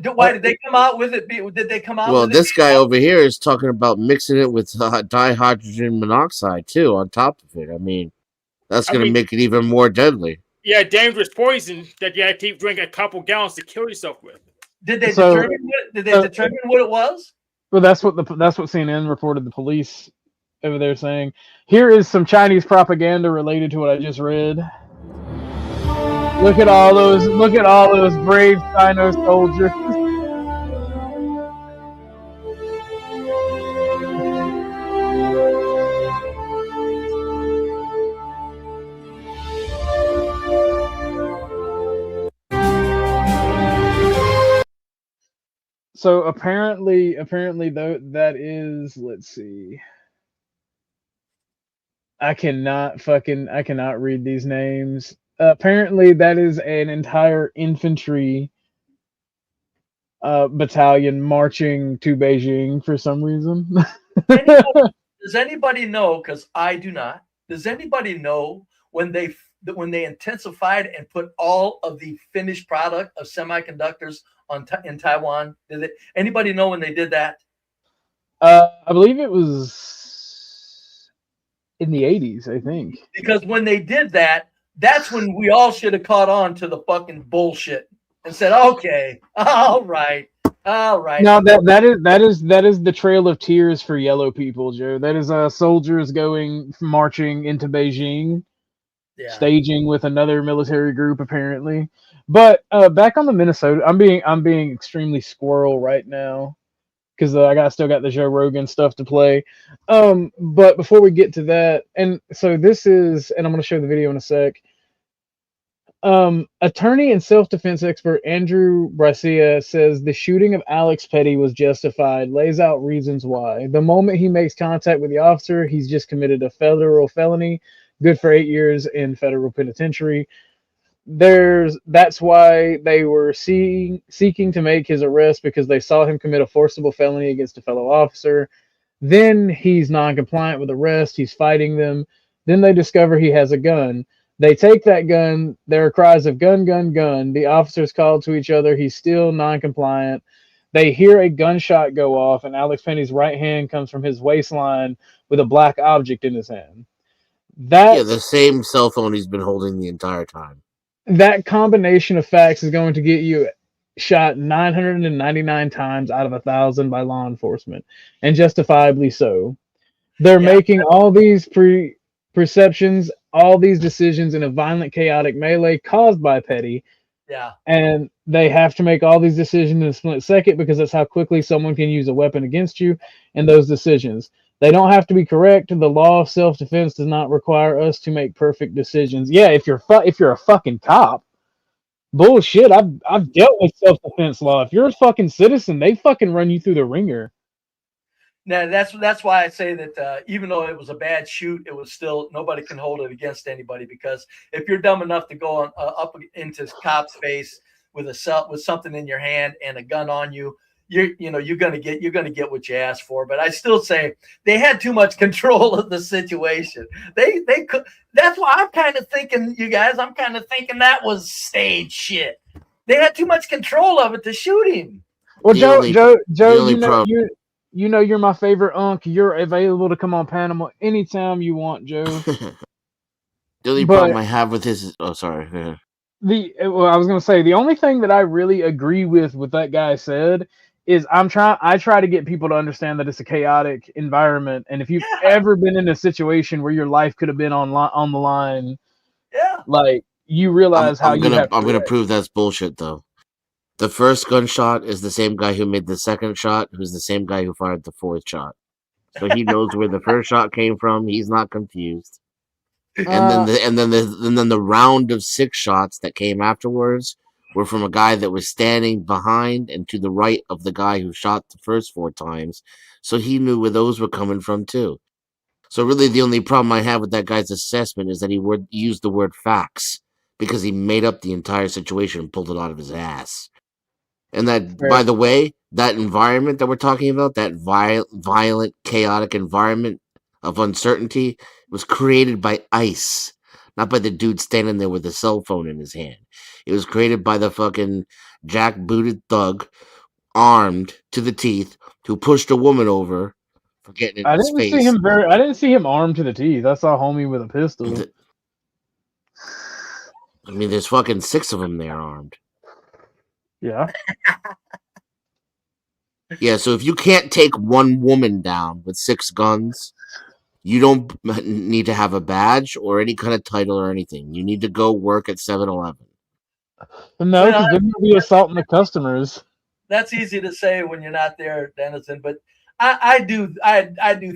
Why did they come out with it? Did they come out with it? Well, this guy over here is talking about mixing it with dihydrogen monoxide, too, on top of it. I mean, that's going to make it even more deadly. Yeah, dangerous poison that you had to drink a couple gallons to kill yourself with. Did they determine what it was? Well, that's what CNN reported the police over there saying. Here is some Chinese propaganda related to what I just read. Look at all those brave Sino soldiers. So apparently though that is, let's see. I cannot read these names. Apparently that is an entire infantry battalion marching to Beijing for some reason. Does anybody know, because I do not, does anybody know when they intensified and put all of the finished product of semiconductors in Taiwan? Anybody know when they did that? I believe it was in the 80s, I think. Because when they did that, that's when we all should have caught on to the fucking bullshit and said, okay, all right. Now that is the trail of tears for yellow people, Joe. That is soldiers marching into Beijing, staging with another military group apparently. But back on the Minnesota, I'm being extremely squirrel right now because I still got the Joe Rogan stuff to play. But before we get to that, and so this is, and I'm going to show the video in a sec. Attorney and self-defense expert Andrew Bracia says the shooting of Alex Petty was justified, lays out reasons why. The moment he makes contact with the officer, he's just committed a federal felony, good for 8 years in federal penitentiary. That's why they were seeking to make his arrest, because they saw him commit a forcible felony against a fellow officer. Then he's non-compliant with arrest. He's fighting them. Then they discover he has a gun. They take that gun. There are cries of gun, gun, gun. The officers call to each other. He's still non-compliant. They hear a gunshot go off, and Alex Penny's right hand comes from his waistline with a black object in his hand. Yeah, the same cell phone he's been holding the entire time. That combination of facts is going to get you shot 999 times out of 1,000 by law enforcement, and justifiably so. They're making all these perceptions, all these decisions in a violent, chaotic melee caused by Petty. Yeah. And they have to make all these decisions in a split second because that's how quickly someone can use a weapon against you and those decisions. They don't have to be correct. The law of self-defense does not require us to make perfect decisions. Yeah, if you're a fucking cop, bullshit. I've dealt with self-defense law. If you're a fucking citizen, they fucking run you through the ringer. Now that's why I say that even though it was a bad shoot, it was still nobody can hold it against anybody, because if you're dumb enough to go up into cop's face with something in your hand and a gun on you, you're gonna get what you asked for. But I still say they had too much control of the situation. They could. That's why I'm kind of thinking, you guys. I'm kind of thinking that was stage shit. They had too much control of it to shoot him. Well, Joe, you know you're my favorite unk. You're available to come on Panama anytime you want, Joe. The only problem I have with this is, sorry. I was gonna say the only thing that I really agree with what that guy said is I try to get people to understand that it's a chaotic environment, and if you've ever been in a situation where your life could have been on the line, like you realize I'm gonna prove that's bullshit though. The first gunshot is the same guy who made the second shot, who's the same guy who fired the fourth shot. So he knows where the first shot came from. He's not confused. And then the round of 6 shots that came afterwards were from a guy that was standing behind and to the right of the guy who shot the first 4 times. So he knew where those were coming from too. So really the only problem I have with that guy's assessment is that he used the word facts because he made up the entire situation and pulled it out of his ass. And that, by the way, that environment that we're talking about, that violent, chaotic environment of uncertainty, was created by ICE, not by the dude standing there with a cell phone in his hand. It was created by the fucking jackbooted thug, armed to the teeth, who pushed a woman over for getting in his face. I didn't see him armed to the teeth. I saw homie with a pistol. I mean, there's fucking 6 of them there armed. Yeah. Yeah, so if you can't take one woman down with 6 guns, you don't need to have a badge or any kind of title or anything. You need to go work at 7-Eleven. No, because then you'll be assaulting the customers. That's easy to say when you're not there, Dennison, but I do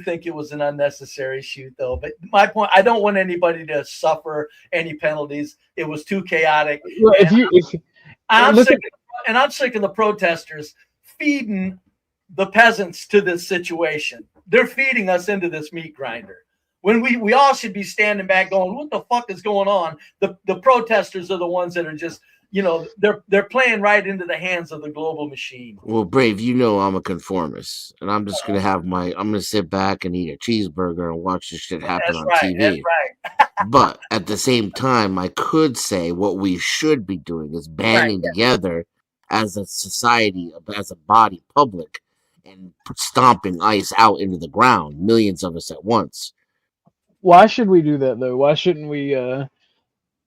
think it was an unnecessary shoot, though. But my point, I don't want anybody to suffer any penalties. It was too chaotic. Well, I'm sick of the protesters feeding the peasants to this situation. They're feeding us into this meat grinder. When we all should be standing back going, what the fuck is going on? The protesters are the ones that are just, they're playing right into the hands of the global machine. Well, Brave, I'm a conformist, and I'm just gonna I'm gonna sit back and eat a cheeseburger and watch this shit happen on TV. That's right. But at the same time, I could say what we should be doing is banding together as a society, as a body public, and stomping ICE out into the ground, millions of us at once. Why should we do that, though? Why shouldn't we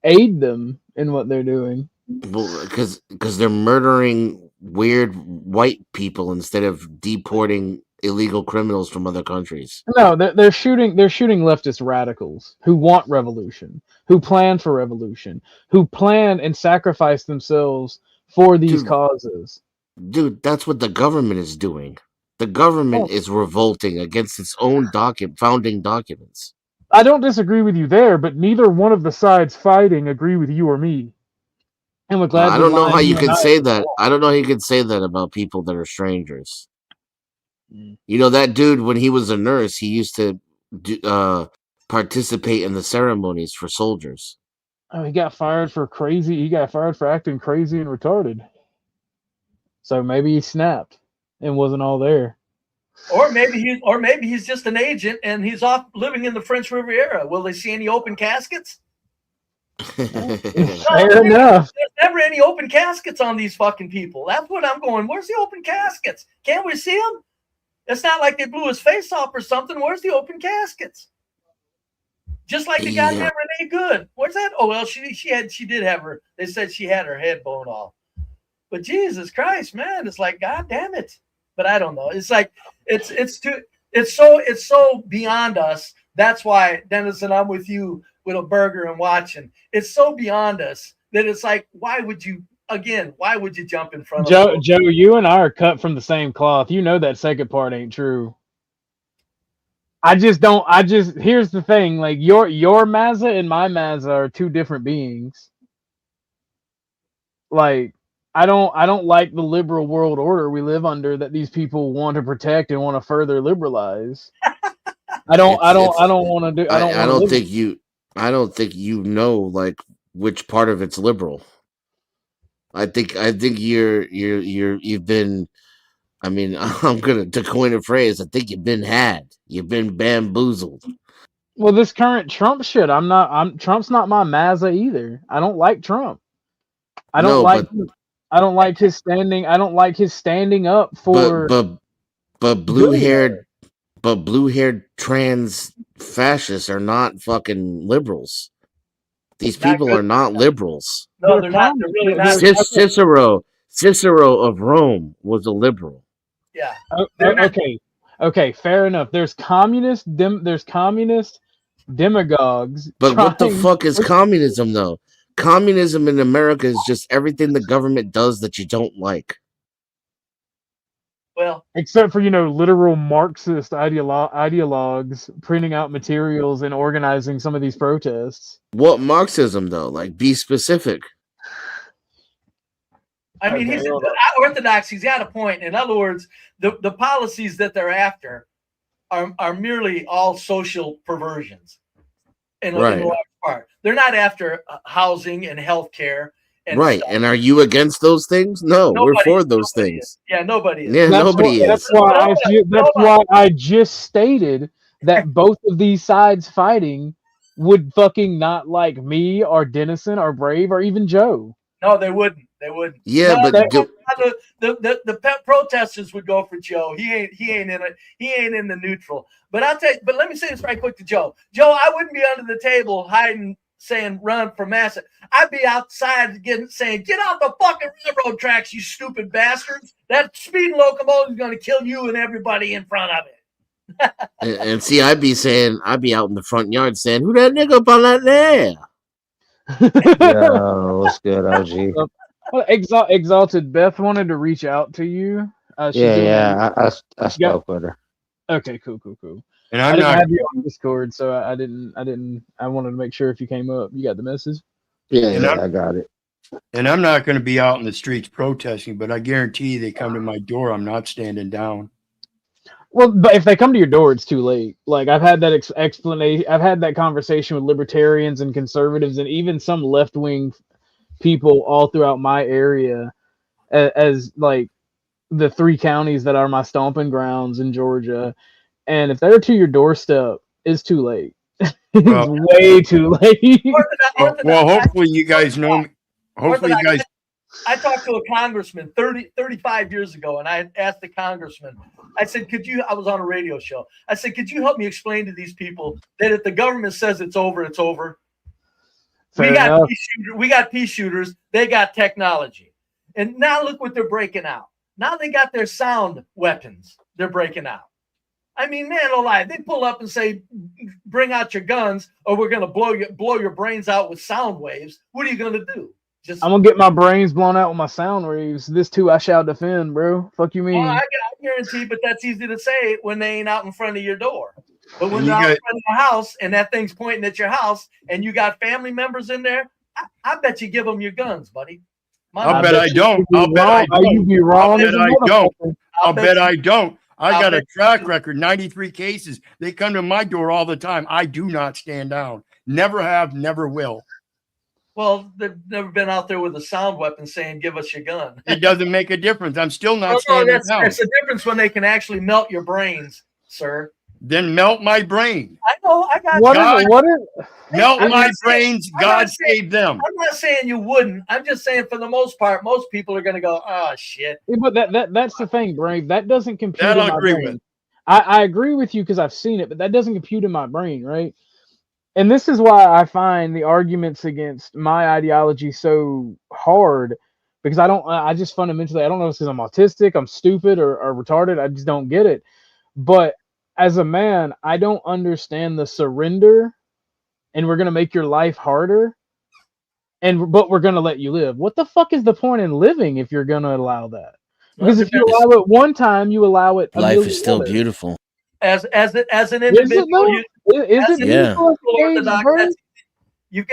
aid them in what they're doing? Well, because they're murdering weird white people instead of deporting illegal criminals from other countries. No, they're shooting leftist radicals who want revolution, who plan for revolution, who plan and sacrifice themselves for these causes. Dude, that's what the government is doing. The government is revolting against its own founding documents. I don't disagree with you there, but neither one of the sides fighting agree with you or me. And we're glad. I don't know how you can say that. I don't know how you can say that about people that are strangers. That dude, when he was a nurse, he used to participate in the ceremonies for soldiers. Oh, he got fired for crazy. He got fired for acting crazy and retarded. So maybe he snapped and wasn't all there. Or maybe he's just an agent and he's off living in the French Riviera. Will they see any open caskets? Fair enough. There's never any open caskets on these fucking people. That's what I'm going. Where's the open caskets? Can't we see them? It's not like they blew his face off or something. Where's the open caskets? Just like the goddamn Renee Good. Where's that? Oh well, she did have her. They said she had her head blown off. But Jesus Christ, man, it's like God damn it. But I don't know. It's like it's so beyond us. That's why, Dennis, and I'm with you with a burger and watching. It's so beyond us that it's like, why would you jump in front of Joe, you and I are cut from the same cloth. You know that second part ain't true. Here's the thing, like your Mazza and my Mazza are two different beings. Like, I don't like the liberal world order we live under that these people want to protect and want to further liberalize. I don't think you know like which part of it's liberal. I think you've been, I mean, I'm gonna to coin a phrase, I think you've been had. You've been bamboozled. Well, this current Trump shit, Trump's not my Mazza either. I don't like Trump. I don't like his standing up for but blue-haired trans fascists are not fucking liberals. These people are not liberals. No, they're not. They're really not. Cicero of Rome was a liberal. Yeah. Okay, fair enough. There's communist demagogues. But what the fuck is communism though? Communism in America is just everything the government does that you don't like. Well, except for, literal Marxist ideologues printing out materials and organizing some of these protests. What Marxism though? Like, be specific. I mean, he's orthodox. He's got a point. In other words, the policies that they're after are merely all social perversions. In large part, they're not after housing and health care. Right, and are you against those things? No, we're for those things. Yeah, nobody is. Yeah, nobody is. That's why I just stated that both of these sides fighting would fucking not like me or Dennison or Brave or even Joe. No, they wouldn't. They wouldn't. Yeah, no, but the protesters would go for Joe. He ain't in it. He ain't in the neutral. But But let me say this right quick to Joe. Joe, I wouldn't be under the table hiding, saying run for massive. I'd be outside saying, get off the fucking railroad tracks, you stupid bastards. That speeding locomotive is going to kill you and everybody in front of it. and see, I'd be out in the front yard saying, who that nigga up on that there? Yo, what's good, OG? Well, Exalted Beth wanted to reach out to you. I spoke with her. Okay, cool. And I didn't have you on Discord, so I didn't. I wanted to make sure if you came up, you got the message. Yeah, I got it. And I'm not going to be out in the streets protesting, but I guarantee you they come to my door, I'm not standing down. Well, but if they come to your door, it's too late. Like, I've had that explanation. I've had that conversation with libertarians and conservatives and even some left-wing people all throughout my area as like the 3 counties that are my stomping grounds in Georgia. And if they're to your doorstep, it's too late. It's way too late. Well, hopefully you guys know me. Hopefully you guys. I talked to a congressman 35 years ago, and I asked the congressman, I said, I was on a radio show. I said, could you help me explain to these people that if the government says it's over, it's over? We got pea shooters. They got technology. And now look what they're breaking out. Now they got their sound weapons. They're breaking out. I mean, man, no lie. They pull up and say, bring out your guns or we're going to blow your brains out with sound waves. What are you going to do? I'm going to get my brains blown out with my sound waves. This too I shall defend, bro. Fuck you mean? Well, I guarantee, but that's easy to say when they ain't out in front of your door. But when they're out in front of your house and that thing's pointing at your house and you got family members in there, I bet you give them your guns, buddy. I'll bet I don't. I'll bet I don't. I got a track record, 93 cases. They come to my door all the time. I do not stand down. Never have, never will. Well, they've never been out there with a sound weapon saying, "Give us your gun." It doesn't make a difference. I'm still not No, standing down. that's the difference when they can actually melt your brains, sir. Then melt my brain. I know. I got What you. is it? What is? Melt I'm my not saying- brains. I'm not God saying- save them. I'm not saying you wouldn't. I'm just saying for the most part, most people are going to go, "Oh shit." Yeah, but that's the thing, Brave. That doesn't compute That in I'll my agree brain. with. I agree with you because I've seen it, but that doesn't compute in my brain, right? And this is why I find the arguments against my ideology so hard, because I just fundamentally, I don't know if it's because I'm autistic, I'm stupid, or retarded. I just don't get it. But as a man, I don't understand the surrender, and we're gonna make your life harder, but we're gonna let you live. What the fuck is the point in living if you're gonna allow that? Because if you allow it one time, you allow it. Life is still others. beautiful. As an Is it individual, though? Is as it an Yeah. beautiful? Orthodox, Brave?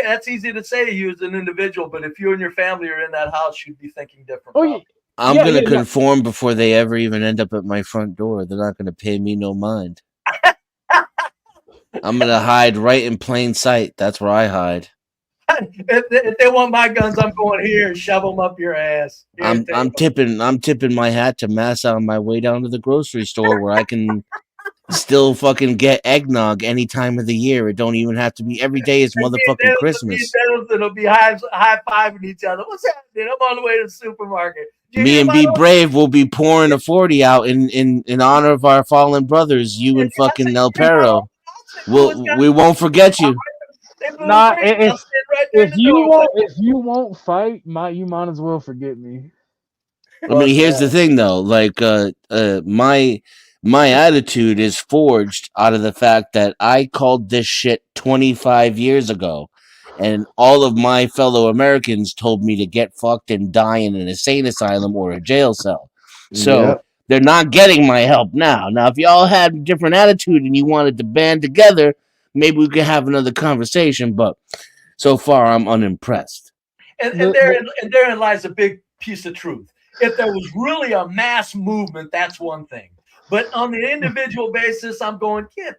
that's easy to say to you as an individual, but if you and your family are in that house, you'd be thinking different. Oh, probably. I'm Yeah, gonna yeah, no. conform before they ever even end up at my front door. They're not gonna pay me no mind. I'm gonna hide right in plain sight. That's where I hide. If they want my guns, I'm going here and shove them up your ass. Here, I'm tipping my hat to Massa on my way down to the grocery store where I can still fucking get eggnog any time of the year. It don't even have to be every day is motherfucking Christmas. It'll be high fiving each other. What's happening? I'm on the way to the supermarket. Me and Be Brave will be pouring a 40 out in honor of our fallen brothers, you and fucking El Perro. We won't forget you. Nah, if you won't fight, you might as well forget me. I mean, here's the thing though, like my attitude is forged out of the fact that I called this shit 25 years ago, and all of my fellow Americans told me to get fucked and die in an insane asylum or a jail cell. So Yep. they're not getting my help now. Now, if y'all had a different attitude and you wanted to band together, maybe we could have another conversation. But so far, I'm unimpressed. And therein lies a big piece of truth. If there was really a mass movement, that's one thing. But on the individual basis, I'm going, take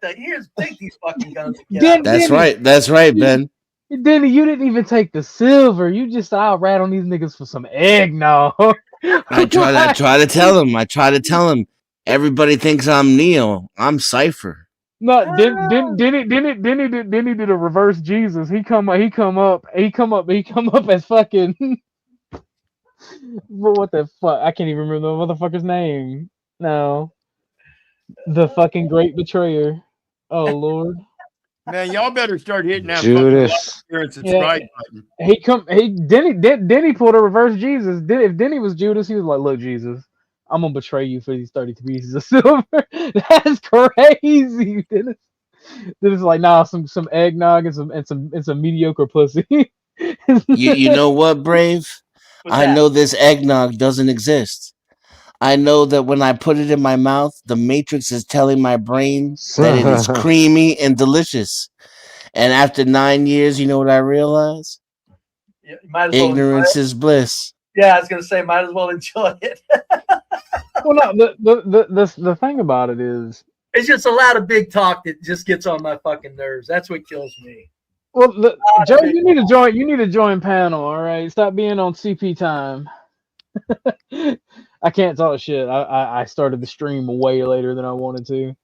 these fucking guns. And get out. That's right, Ben. Denny, you didn't even take the silver. You just rat on these niggas for some eggnog. I try to tell him. Everybody thinks I'm Neo. I'm Cypher. No, Denny did a reverse Jesus. He come up as fucking. What the fuck? I can't even remember the motherfucker's name. No, the fucking great betrayer. Oh Lord. Man, y'all better start hitting that Judas. fucking like and subscribe button. Denny pulled a reverse Jesus. If Denny was Judas, he was like, "Look, Jesus, I'm gonna betray you for these 32 pieces of silver." That's crazy. Dennis like, nah, some eggnog and some mediocre pussy. You know what, Brave? I know this eggnog doesn't exist. I know that when I put it in my mouth, the Matrix is telling my brain that it is creamy and delicious. And after 9 years, you know what I realize? Ignorance is bliss. Yeah, I was gonna say, might as well enjoy it. Well, no, the thing about it is, it's just a lot of big talk that just gets on my fucking nerves. That's what kills me. Well, Joe, you need to join. You need to join panel. All right, stop being on CP time. I can't talk shit. I started the stream way later than I wanted to.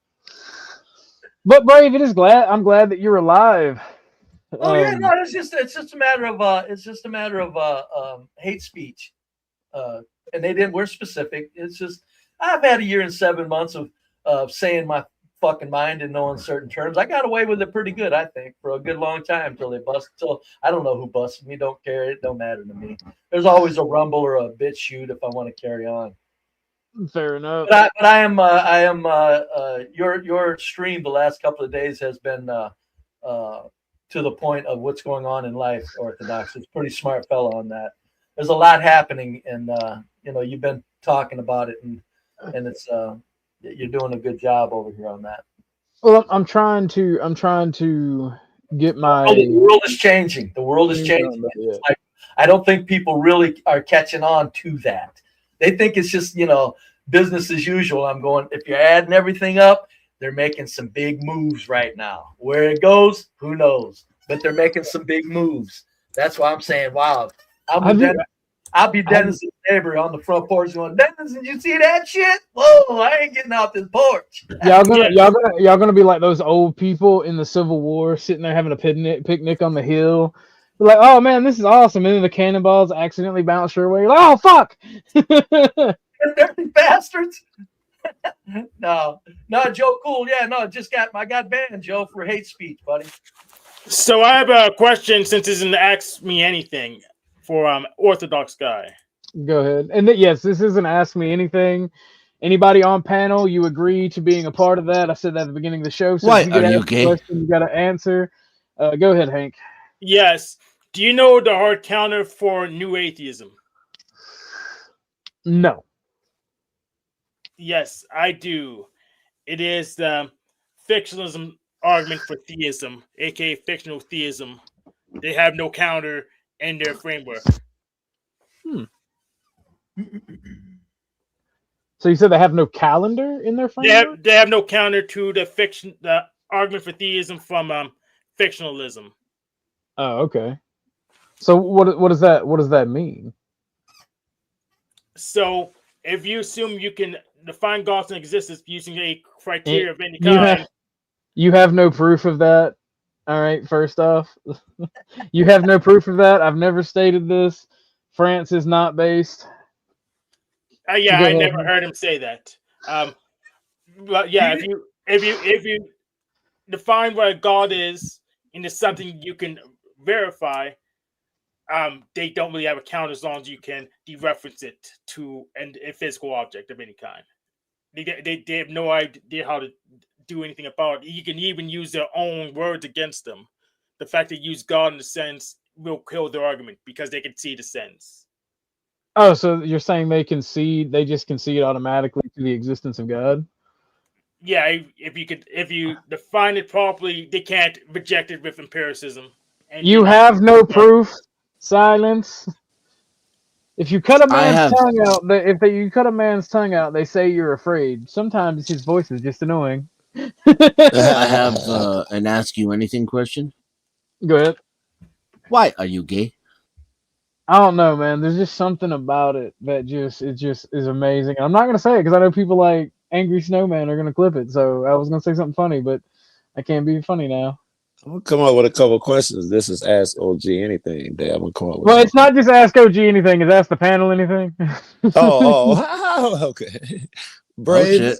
But Brave, I'm glad that you're alive. Oh yeah, no, it's just a matter of hate speech, and they didn't. We're specific. It's just I've had a year and 7 months of saying my fucking mind in no uncertain terms. I got away with it pretty good, I think, for a good long time till they bust. Till I don't know who busted me. Don't care. It don't matter to me. There's always a rumble or a bitch shoot if I want to carry on. Fair enough. But I am. Your stream the last couple of days has been to the point of what's going on in life. Orthodox is pretty smart fellow on that. There's a lot happening, and you've been talking about it, and it's you're doing a good job over here on that. Well, I'm trying to get my. The world is changing. The world is changing. Like, I don't think people really are catching on to that. They think it's just business as usual. I'm going. If you're adding everything up, they're making some big moves right now. Where it goes, who knows? But they're making some big moves. That's why I'm saying, wow. Have you- I'll be Dennis's neighbor on the front porch going, Dennis, did you see that shit? Whoa, I ain't getting off this porch. y'all gonna be like those old people in the Civil War sitting there having a picnic on the hill. They're like, oh man, this is awesome. And then the cannonballs accidentally bounce your way. You're like, oh fuck. Dirty bastards. No, Joe Cool. Yeah, no, I got banned, Joe, for hate speech, buddy. So I have a question since it's an Ask Me Anything for Orthodox Guy. Go ahead. And yes, this isn't Ask Me Anything. Anybody on panel, you agree to being a part of that? I said that at the beginning of the show. So What? if you get Are you asked a gay? question, you got to answer. Go ahead, Hank. Yes. Do you know the hard counter for new atheism? No. Yes, I do. It is the fictionalism argument for theism, aka fictional theism. They have no counter in their framework. So you said they have no calendar in their framework? They have no counter to the argument for theism from fictionalism. Oh, okay. So what does that mean? So if you assume you can define God's existence using a criteria of any kind, you have no proof of that. All right, first off, you have no proof of that. I've never stated this. France is not based. yeah, I never heard him say that. But yeah, if you define what a God is into something you can verify, they don't really have a count as long as you can dereference it to a physical object of any kind. They have no idea how to do anything about it. You can even use their own words against them. The fact they use God in a sense will kill their argument because they can see the sense. Oh, so you're saying they just concede automatically to the existence of God? Yeah, if you define it properly, they can't reject it with empiricism. And you have no proof. Silence. If you cut a man's tongue out, you cut a man's tongue out, they say you're afraid. Sometimes his voice is just annoying. I have an Ask You Anything question. Go ahead. Why are you gay? I don't know, man. There's just something about it that just is amazing. I'm not gonna say it because I know people like Angry Snowman are gonna clip it. So I was gonna say something funny, but I can't be funny now. I'm gonna come up with a couple of questions. This is Ask OG Anything. I'm gonna come up with. Well, it's not just Ask OG Anything. It's Ask the Panel Anything. Okay. Brave.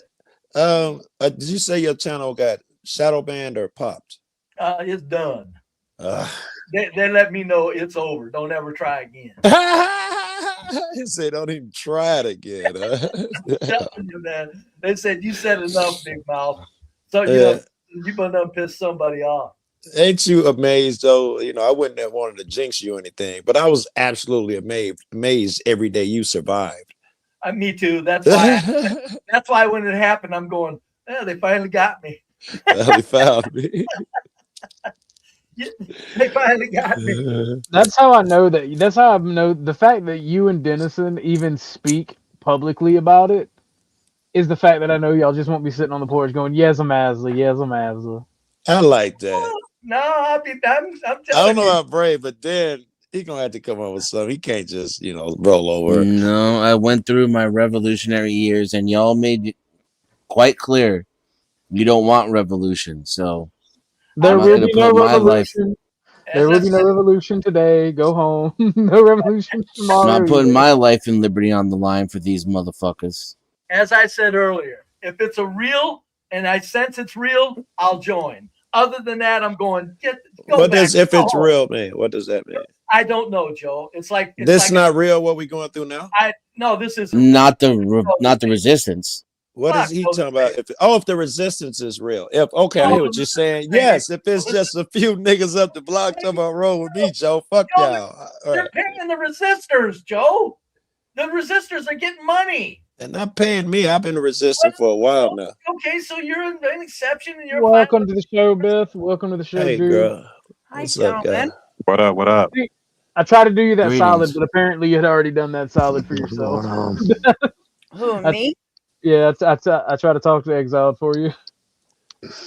Did you say your channel got shadow banned or popped? It's done. They let me know it's over. Don't ever try again. He said, "Don't even try it again." Telling you, man. They said you said enough, big mouth. So you better piss somebody off. Ain't you amazed though? You know, I wouldn't have wanted to jinx you or anything, but I was absolutely amazed every day you survived. Me too. That's why. That's why when it happened, I'm going. They finally got me. They found me. They finally got me. That's how I know that. That's how I know the fact that you and Dennison even speak publicly about it is the fact that I know y'all just won't be sitting on the porch going, "Yes, I'm Asla. Yes, I'm Asla." I like that. No, I'm telling I don't know about Brave, but then he's gonna have to come up with something. He can't just, roll over. No, I went through my revolutionary years, and y'all made it quite clear you don't want revolution. So there will be no revolution. There will be no revolution today. Go home. No revolution tomorrow. I'm not putting my life and liberty on the line for these motherfuckers. As I said earlier, if it's a real and I sense it's real, I'll join. Other than that, I'm going. What does if it's real mean? What does that mean? I don't know, Joe. It's like this not real. What we going through now? No, this is not the resistance. What is he talking about? If the resistance is real. I hear what you're saying. Yes, if it's just a few niggas up the block talking about roll with me, Joe. Fuck y'all. They're paying the resistors, Joe. The resistors are getting money. They're not paying me. I've been resisting for a while now. Okay, so you're an exception, and you're welcome to the show, Beth. Welcome to the show, hey, dude. Girl. What's up, guy? What up? What up? I tried to do you that solid, but apparently you had already done that solid for yourself. Who, me? Yeah, I try to talk to Exiled for you.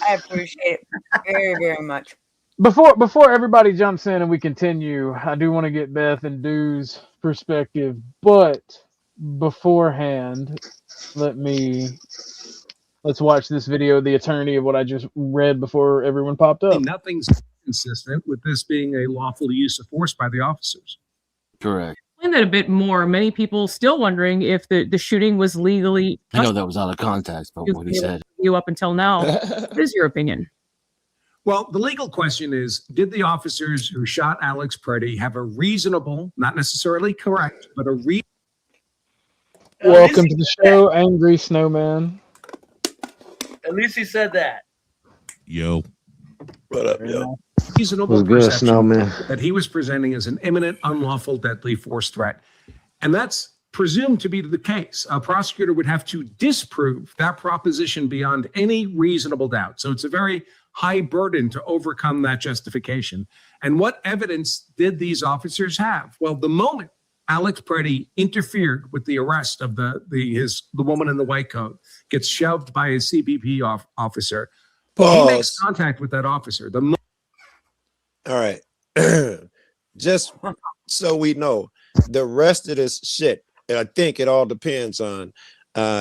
I appreciate it very, very much. Before everybody jumps in and we continue, I do want to get Beth and Du's perspective, but beforehand, let's watch this video of the attorney of what I just read before everyone popped up. Nothing's consistent with this being a lawful use of force by the officers. Correct. Explain that a bit more. Many people still wondering if the shooting was legally. I know that was out of context, but what he said. You up until now. What is your opinion? Well, the legal question is, did the officers who shot Alex Preddy have a reasonable, not necessarily correct, but a reasonable... Welcome to the show, Angry Snowman. At least he said that. Yo. What up, yo? Reasonable Good, perception Snowman. that he was presenting as an imminent, unlawful, deadly force threat. And that's presumed to be the case. A prosecutor would have to disprove that proposition beyond any reasonable doubt. So it's a very high burden to overcome that justification. And what evidence did these officers have? Well, the moment Alex Preddy interfered with the arrest of the woman in the white coat, gets shoved by a CBP officer, he makes contact with that officer. All right. Just so we know, the rest of this shit, I think it all depends on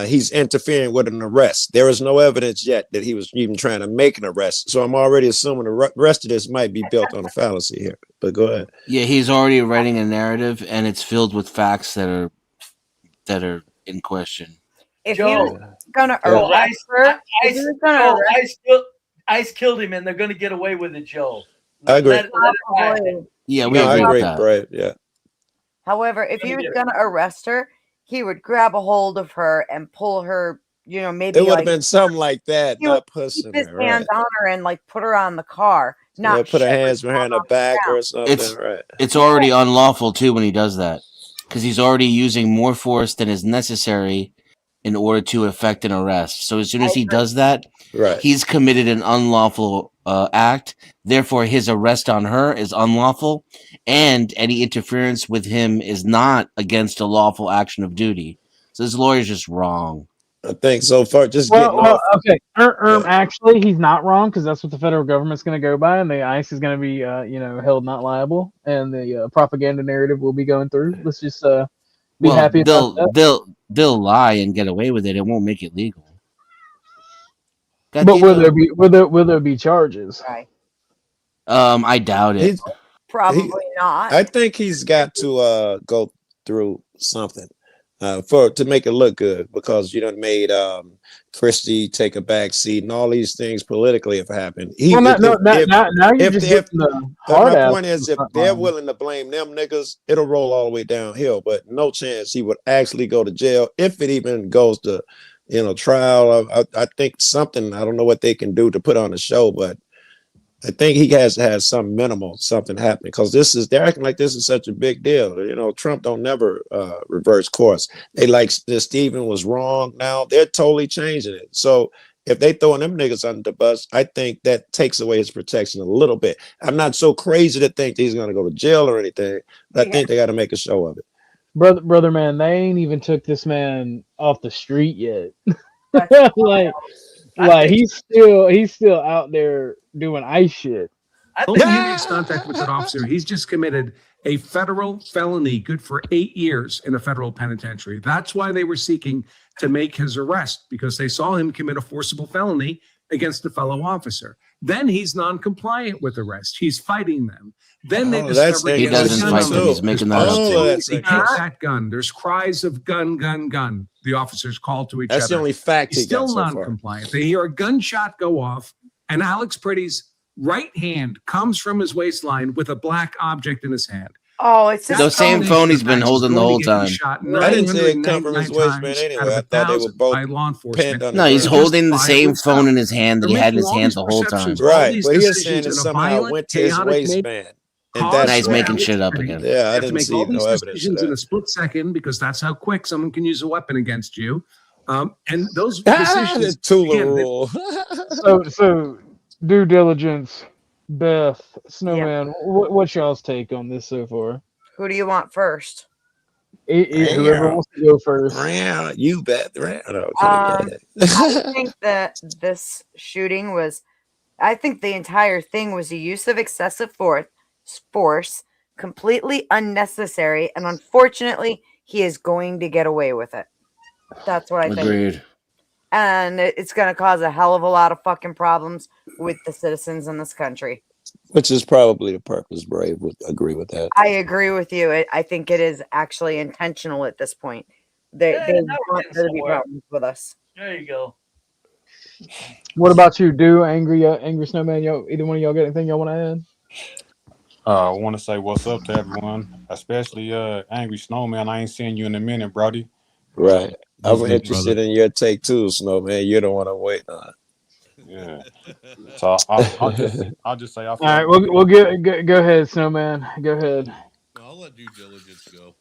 he's interfering with an arrest. There is no evidence yet that he was even trying to make an arrest. So I'm already assuming the rest of this might be built on a fallacy here. But go ahead. Yeah, he's already writing a narrative, and it's filled with facts that are in question. If he was gonna arrest her, Ice killed him, and they're gonna get away with it, Joe. I agree. Yeah, we agree with that. Right, yeah. However, if he was gonna arrest her, he would grab a hold of her and pull her, maybe It would have been something like that, not pushing keep his her. hands on her and put her on the car, not Put her hands behind her back or something. It's already unlawful too when he does that, because he's already using more force than is necessary in order to effect an arrest. So as soon as he does that, he's committed an unlawful act. Therefore, his arrest on her is unlawful, and any interference with him is not against a lawful action of duty. So this lawyer's just wrong. I think so far. Just okay. Actually, he's not wrong, because that's what the federal government's going to go by, and the ICE is going to be, held not liable, and the propaganda narrative will be going through. Let's just be happy about that. They'll lie and get away with it. It won't make it legal. But will there be charges? Right. I doubt it. Probably not. I think he's got to go through something to make it look good, because you done made Christie take a back seat and all these things politically have happened. Now you're just getting the hard my ass point is, if they're willing to blame them niggas, it'll roll all the way downhill. But no chance he would actually go to jail if it even goes to trial. I think something, I don't know what they can do to put on a show, but I think he has some minimal something happening, because they're acting like this is such a big deal. Trump don't never reverse course. They like Stephen was wrong. Now they're totally changing it. So if they throwing them niggas under the bus, I think that takes away his protection a little bit. I'm not so crazy to think he's going to go to jail or anything, but I think they got to make a show of it. Brother man, they ain't even took this man off the street yet. like he's still out there doing ice shit. Only he makes contact with that officer, he's just committed a federal felony good for 8 years in a federal penitentiary. That's why they were seeking to make his arrest, because they saw him commit a forcible felony against a fellow officer. Then he's non-compliant with arrest. He's fighting them. Then they discover he doesn't fight them. He's making that up. He takes that gun. There's cries of gun, gun, gun. The officers call to each other. That's the only fact he's still non-compliant. They hear a gunshot go off, and Alex Preddy's right hand comes from his waistline with a black object in his hand. Oh, it's the same phone he's been holding the whole time. I didn't say it come from his waistband anyway. I thought they were both pinned on. No, he's holding the same phone in his hand that he had in his hand the whole time. Right, but he's saying it somehow went to his waistband. And that's he's making shit up again. Yeah, I didn't see no evidence of that. In a split second, because that's how quick someone can use a weapon against you. And those decisions. Tula rule. So due diligence. Beth, Snowman, what's y'all's take on this so far? Who do you want first? Whoever wants to go first. You bet. I think that this shooting was I think the entire thing was a use of excessive force, completely unnecessary, and unfortunately, he is going to get away with it. That's what I think. Agreed. And it's going to cause a hell of a lot of fucking problems with the citizens in this country. Which is probably the purpose. Brave would agree with that. I agree with you. I think it is actually intentional at this point. They want there to be problems with us. There you go. What about you, Angry Snowman? Either one of y'all got anything y'all want to add? I want to say what's up to everyone, especially Angry Snowman. I ain't seen you in a minute, Brody. Right. I'm interested in your take too, Snowman. You don't want to wait on. Yeah. So I'll just say I feel. All right, we'll go ahead, Snowman. Go ahead. I'll let due diligence go.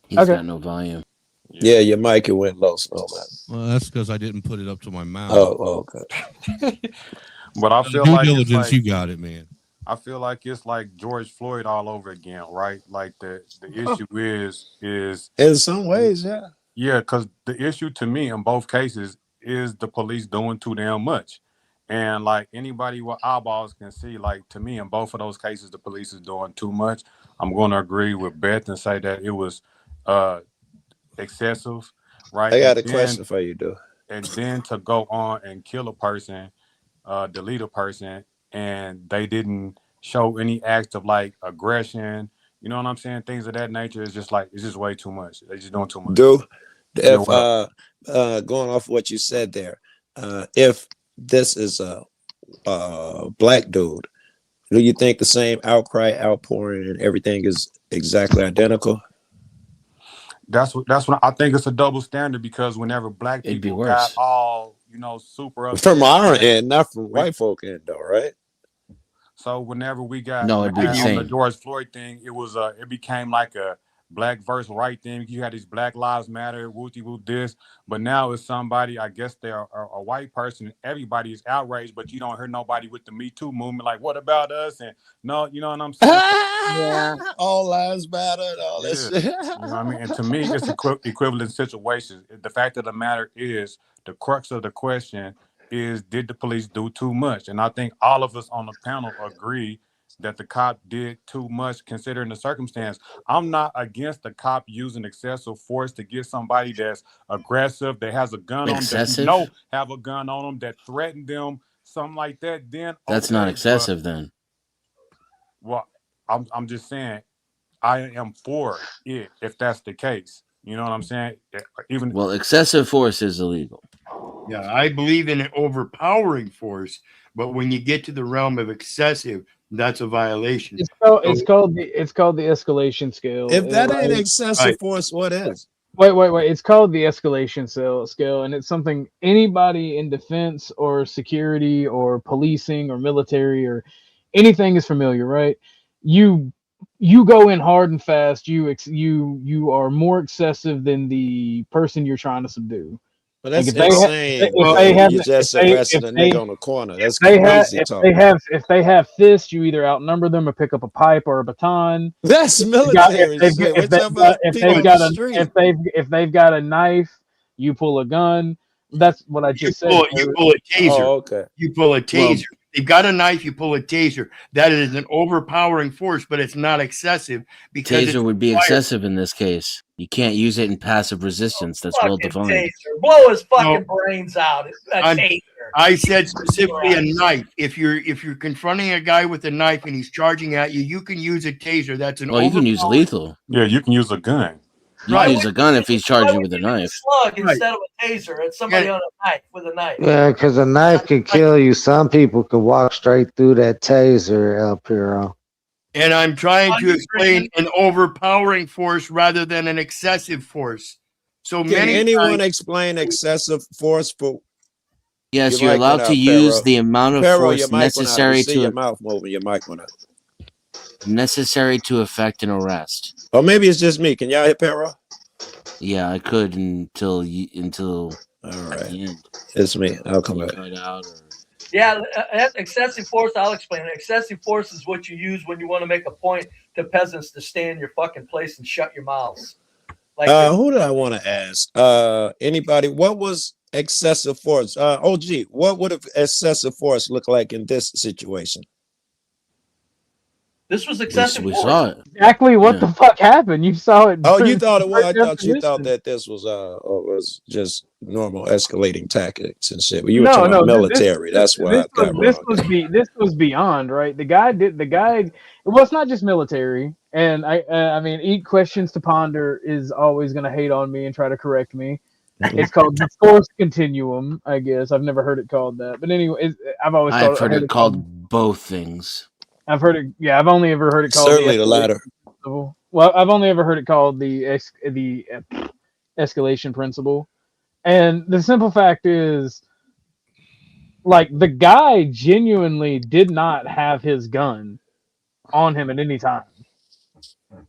He's got no volume. Yeah, your mic went low, Snowman. Well, that's because I didn't put it up to my mouth. Oh, okay. But I feel due like diligence, you got it, man. I feel like it's like George Floyd all over again, right? Like the issue is in some ways, yeah. Yeah, because the issue to me in both cases is the police doing too damn much. And like anybody with eyeballs can see, like to me in both of those cases, the police is doing too much. I'm going to agree with Beth and say that it was excessive, right? I got a question for you, dude. And then to go on and kill a person, delete a person, and they didn't show any acts of like aggression, you know what I'm saying? Things of that nature is just like, it's just way too much. They're just doing too much. Dude, if going off what you said there, if this is a black dude, do you think the same outcry, outpouring, and everything is exactly identical? That's what I think. It's a double standard because whenever black people got all, super up from our end, not from white folk end, though, right? So whenever we got on the George Floyd thing, it became like a black versus white thing. You had these Black Lives Matter, wooty woot this, but now it's somebody, I guess they're a white person. Everybody is outraged, but you don't hear nobody with the Me Too movement. Like, what about us? And no, you know what I'm saying? Yeah, all lives matter and all this. You know what I mean? And to me, it's equivalent situations. The fact of the matter is, the crux of the question is, did the police do too much? And I think all of us on the panel agree that the cop did too much considering the circumstance. I'm not against the cop using excessive force to get somebody that's aggressive, that has a gun on them, that have a gun on them, that threatened them, something like that. Then that's not excessive then. Well, I'm just saying I am for it if that's the case. You know what I'm saying? Well, excessive force is illegal. Yeah, I believe in an overpowering force, but when you get to the realm of excessive, that's a violation. It's called the escalation scale. If that ain't excessive force, what is? Wait. It's called the escalation scale, and it's something anybody in defense or security or policing or military or anything is familiar, right? You go in hard and fast. You are more excessive than the person you're trying to subdue. But that's insane. You just arrested a nigga on the corner. That's crazy talk. If they have fists, you either outnumber them or pick up a pipe or a baton. That's military. If they've got a knife, you pull a gun. That's what I just said. You pull a taser. Oh, okay. You pull a taser. You've got a knife, you pull a taser. That is an overpowering force, but it's not excessive. Because taser would be excessive in this case. You can't use it in passive resistance. That's well defined. Taser. Blow his fucking brains out. Taser. I said specifically a knife. If you're confronting a guy with a knife and he's charging at you, you can use a taser. That's an you can use lethal. Yeah, you can use a gun. You can use a gun if he's charging with a knife. Slug instead of a taser. It's somebody on a knife with a knife. Yeah, because a knife could kill you. Some people could walk straight through that taser, El Piro. And I'm trying to explain an overpowering force rather than an excessive force. So can anyone explain excessive force for? Yes, you're allowed to use the amount of force necessary to your mouth moving. Your mic went up. Necessary to effect an arrest. Or maybe it's just me. Can y'all hit Pero? Yeah, I could until all right. The end. It's me. I'll come back. Yeah, excessive force. I'll explain it. Excessive force is what you use when you want to make a point to peasants to stay in your fucking place and shut your mouths. Like who did I want to ask? Anybody? What was Excessive force. OG, what would excessive force look like in this situation? This was excessive. We saw it. Exactly what the fuck happened? You saw it. Oh, you thought it was? I Right thought you thought definition. that this was just normal escalating tactics and shit. You were talking about this- military. That's why I got wrong. This was beyond, right? The guy. Well, it's not just military, and I mean, eat questions to ponder is always going to hate on me and try to correct me. It's called the force continuum, I guess. I've never heard it called that, but anyway, I've always I've heard it called both things. I've heard it. Yeah, I've only ever heard it called Certainly the latter. principle. Well, I've only ever heard it called the escalation principle. And the simple fact is, like, the guy genuinely did not have his gun on him at any time.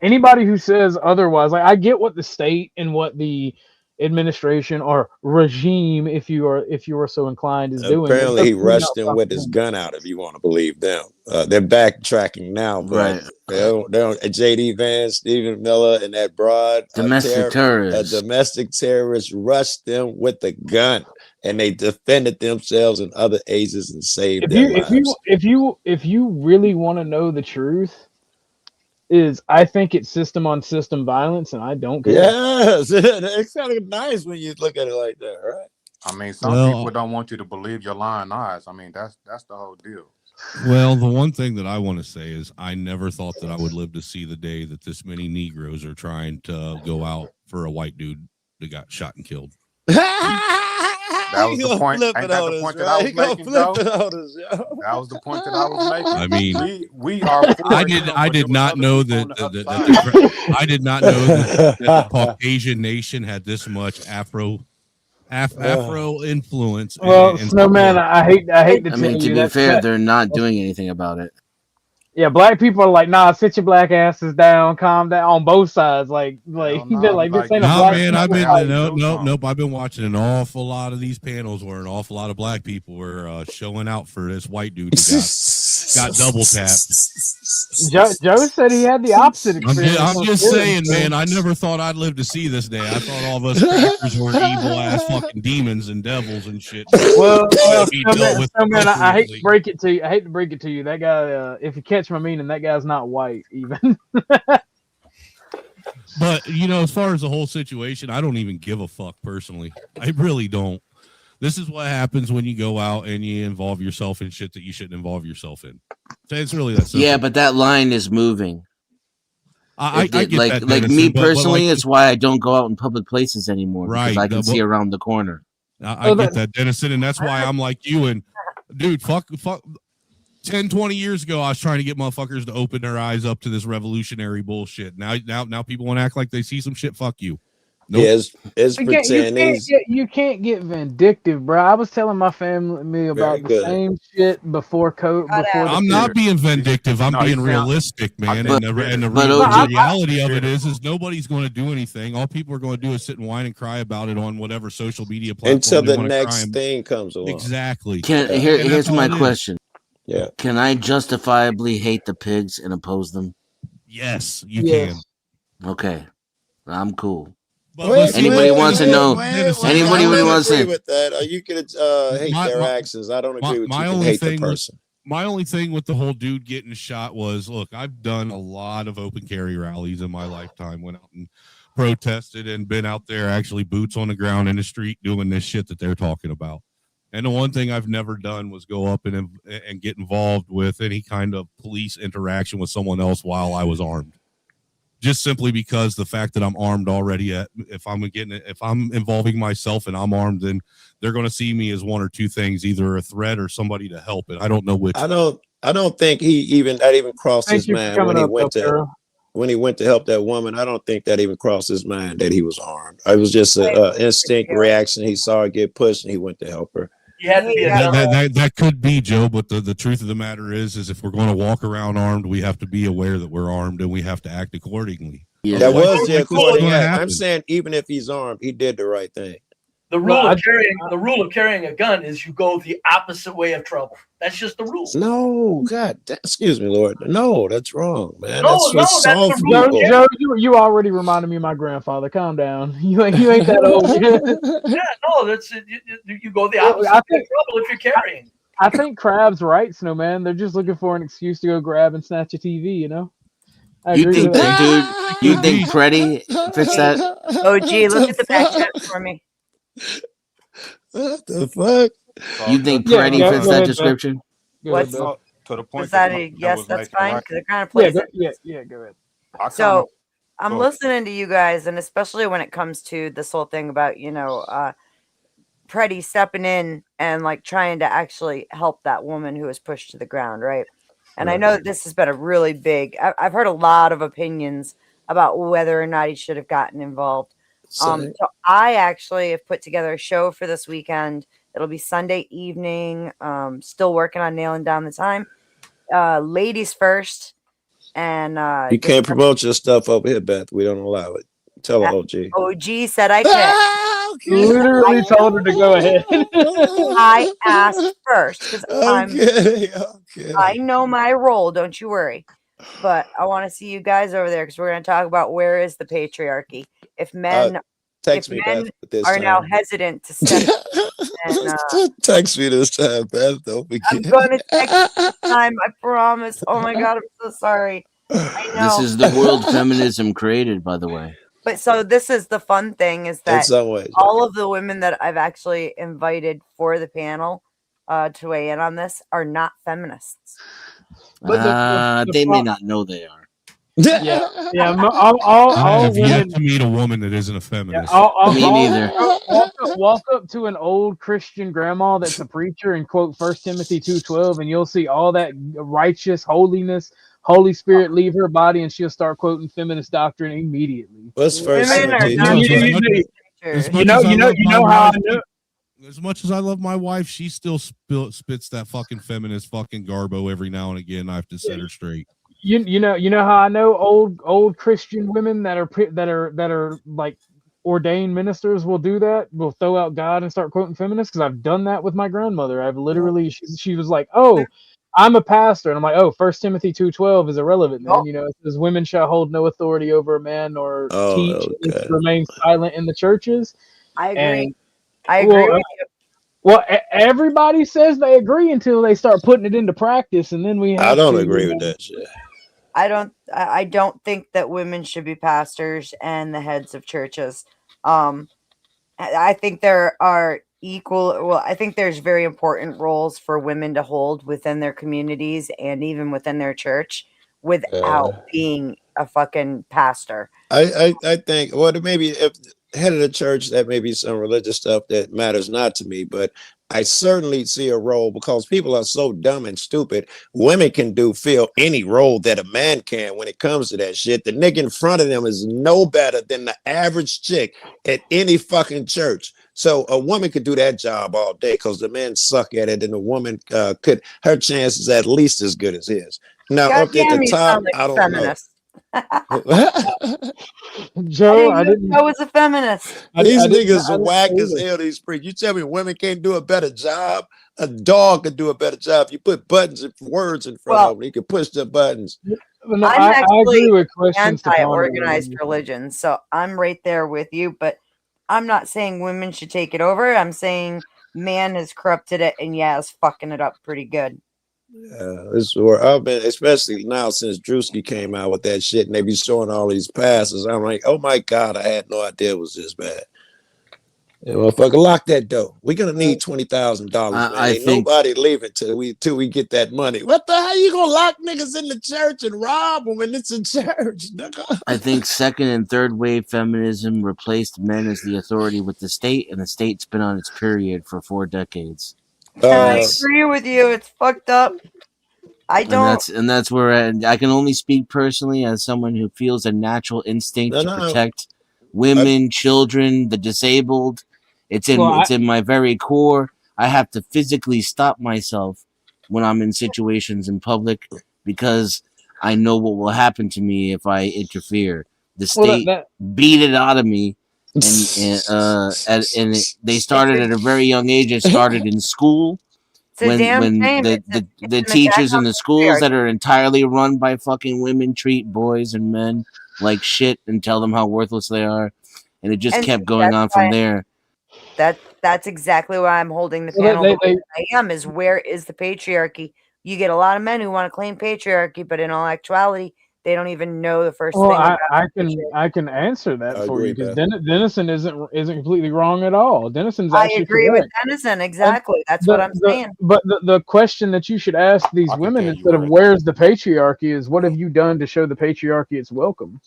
Anybody who says otherwise, like, I get what the state and what the administration or regime, if you are so inclined, is doing. Apparently, he rushed him with his gun out. If you want to believe them, they're backtracking now. But they don't, JD Vance, Stephen Miller, and that broad Domestic terrorist. A domestic terrorist rushed them with a gun, and they defended themselves and other agents and saved their lives. If you really want to know the truth, I think it's system on system violence, and I don't care. Yes, it's kind of nice when you look at it like that, right? I mean, some people don't want you to believe your lying eyes. I mean, that's the whole deal. Well, the one thing that I want to say is I never thought that I would live to see the day that this many Negroes are trying to go out for a white dude that got shot and killed. That was the point. Ain't that the point that I was making, though? That was the point that I was making. I mean, we are. I did not know that I did not know that the Caucasian nation had this much Afro influence. Well, Snowman, I hate to tell you. To be fair, they're not doing anything about it. Yeah, black people are like, nah, sit your black asses down, calm down on both sides. Like this ain't a black. Nope. I've been watching an awful lot of these panels where an awful lot of black people were showing out for this white dude who got double tapped. Joe said he had the opposite experience. I'm just saying, man. I never thought I'd live to see this day. I thought all of us crackers were evil ass fucking demons and devils and shit. Well, Snowman, I hate to break it to you. That guy, if you catch my meaning, that guy's not white even. But as far as the whole situation, I don't even give a fuck personally. I really don't. This is what happens when you go out and you involve yourself in shit that you shouldn't involve yourself in. So it's really that simple. Yeah, but that line is moving. I get that, like me personally, it's why I don't go out in public places anymore. Right, because I can see around the corner. I get that, Dennison, and that's why I'm like you. And dude, fuck. 10, 20 years ago, I was trying to get motherfuckers to open their eyes up to this revolutionary bullshit. Now people want to act like they see some shit. Fuck you. Nope. Yeah, it's pretending. You can't get vindictive, bro. I was telling my family about the same shit before COVID. I'm not being vindictive. I'm being realistic, man. And the reality of it is nobody's going to do anything. All people are going to do is sit and whine and cry about it on whatever social media platform until the next thing comes along. Exactly. Here's my question. Yeah. Can I justifiably hate the pigs and oppose them? Yes, you can. Okay. I'm cool. But anybody wants to know? Anybody really wants to with that? You can hate their actions. I don't agree with you. Can hate the person. My only thing with the whole dude getting shot was, look, I've done a lot of open carry rallies in my lifetime. Went out and protested and been out there actually boots on the ground in the street doing this shit that they're talking about. And the one thing I've never done was go up and get involved with any kind of police interaction with someone else while I was armed. Just simply because the fact that I'm armed already, if I'm involving myself and I'm armed, then they're going to see me as one or two things, either a threat or somebody to help. And I don't know which. I don't think that even crossed his mind when he went to help that woman. I don't think that even crossed his mind that he was armed. It was just an instinct reaction. He saw her get pushed and he went to help her. That could be, Joe, but the truth of the matter is if we're going to walk around armed, we have to be aware that we're armed and we have to act accordingly. Yeah. That was the according act. I'm saying even if he's armed, he did the right thing. The rule of carrying a gun is you go the opposite way of trouble. That's just the rule. No, God, excuse me, Lord. No, that's wrong, man. No, that's for that's the soft rule. people. Joe, you already reminded me of my grandfather. Calm down. You ain't that old. Yeah, no, that's you go the opposite way of trouble if you're carrying. I think Crab's right, Snowman. They're just looking for an excuse to go grab and snatch a TV. You know. You think, dude? You think Preddy fits that? OG, look at the back chat for me. What the fuck? You think Preddy fits that description? What's to the point? Was that a yes? That's fine because it kind of plays it. Yeah, go ahead. So I'm listening to you guys, and especially when it comes to this whole thing about Preddy stepping in and like trying to actually help that woman who was pushed to the ground, right? And I know that this has been a really big. I've heard a lot of opinions about whether or not he should have gotten involved. So I actually have put together a show for this weekend. It'll be Sunday evening. Still working on nailing down the time. Ladies first, and you can't promote your stuff over here, Beth. We don't allow it. Tell her, OG. OG said I can. Literally told her to go ahead. I asked first because I know my role. Don't you worry. But I want to see you guys over there because we're going to talk about where is the patriarchy. If men, are now hesitant to step in, text me this time, Beth. Don't forget. I'm going to text this time. I promise. Oh my God, I'm so sorry. I know. This is the world feminism created, by the way. But so this is the fun thing is that all of the women that I've actually invited for the panel to weigh in on this are not feminists. They may not know they are. Yeah. I have yet to meet a woman that isn't a feminist. Me neither. Walk up to an old Christian grandma that's a preacher and quote 1 Timothy 2:12, and you'll see all that righteous holiness, Holy Spirit leave her body, and she'll start quoting feminist doctrine immediately. What's 1 Timothy? You know how I know. As much as I love my wife, she still spits that fucking feminist fucking garbo every now and again. I have to set her straight. You know how I know old Christian women that are like ordained ministers will do that. Will throw out God and start quoting feminists because I've done that with my grandmother. I've literally she was like, "Oh, I'm a pastor," and I'm like, "Oh, 1 Timothy 2:12 is irrelevant, man. It says women shall hold no authority over a man or teach, remain silent in the churches." I agree. I agree with you. Well, everybody says they agree until they start putting it into practice, and then we. I don't agree with that shit. I don't think that women should be pastors and the heads of churches. I think there are I think there's very important roles for women to hold within their communities and even within their church without being a fucking pastor. I think, well, maybe if head of the church, that may be some religious stuff that matters not to me, but I certainly see a role because people are so dumb and stupid. Women can fill any role that a man can when it comes to that shit. The nigga in front of them is no better than the average chick at any fucking church. So a woman could do that job all day because the men suck at it, and the woman her chances at least as good as his. Now up at the top, I don't know. Joe, I didn't know I was a feminist. These niggas are whack as hell. These priests. You tell me women can't do a better job? A dog could do a better job. You put buttons and words in front of them. You can push the buttons. No, I'm actually anti-organized religion, so I'm right there with you. But I'm not saying women should take it over. I'm saying man has corrupted it, and is fucking it up pretty good. This is where I've been, especially now since Drewski came out with that shit, and they be showing all these passes. I'm like, oh my God, I had no idea it was this bad. Yeah, motherfucker, lock that door. We're gonna need $20,000, man. Ain't nobody leaving till we get that money. What the hell? You gonna lock niggas in the church and rob them when it's a church? I think second and third wave feminism replaced men as the authority with the state, and the state's been on its period for 4 decades. I agree with you. It's fucked up. And that's where I can only speak personally as someone who feels a natural instinct to protect women, children, the disabled. It's in my very core. I have to physically stop myself when I'm in situations in public because I know what will happen to me if I interfere. The state beat it out of me and they started at a very young age. It started in school. It's a damn shame. the It's an teachers attack in on the schools patriarchy. that are entirely run by fucking women treat boys and men like shit and tell them how worthless they are, and it just And kept see, going that's on from why- there. That's exactly why I'm holding the Well, panel they- the way I am. Is where is the patriarchy? You get a lot of men who want to claim patriarchy, but in all actuality, they don't even know the first Well, thing about I can answer that I for agree, you because Beth. Dennison isn't completely wrong at all. Dennison's I actually agree correct. with Dennison. Exactly. That's what I'm saying. But the question that you should ask these women instead of where's the patriarchy is what have you done to show the patriarchy it's welcome?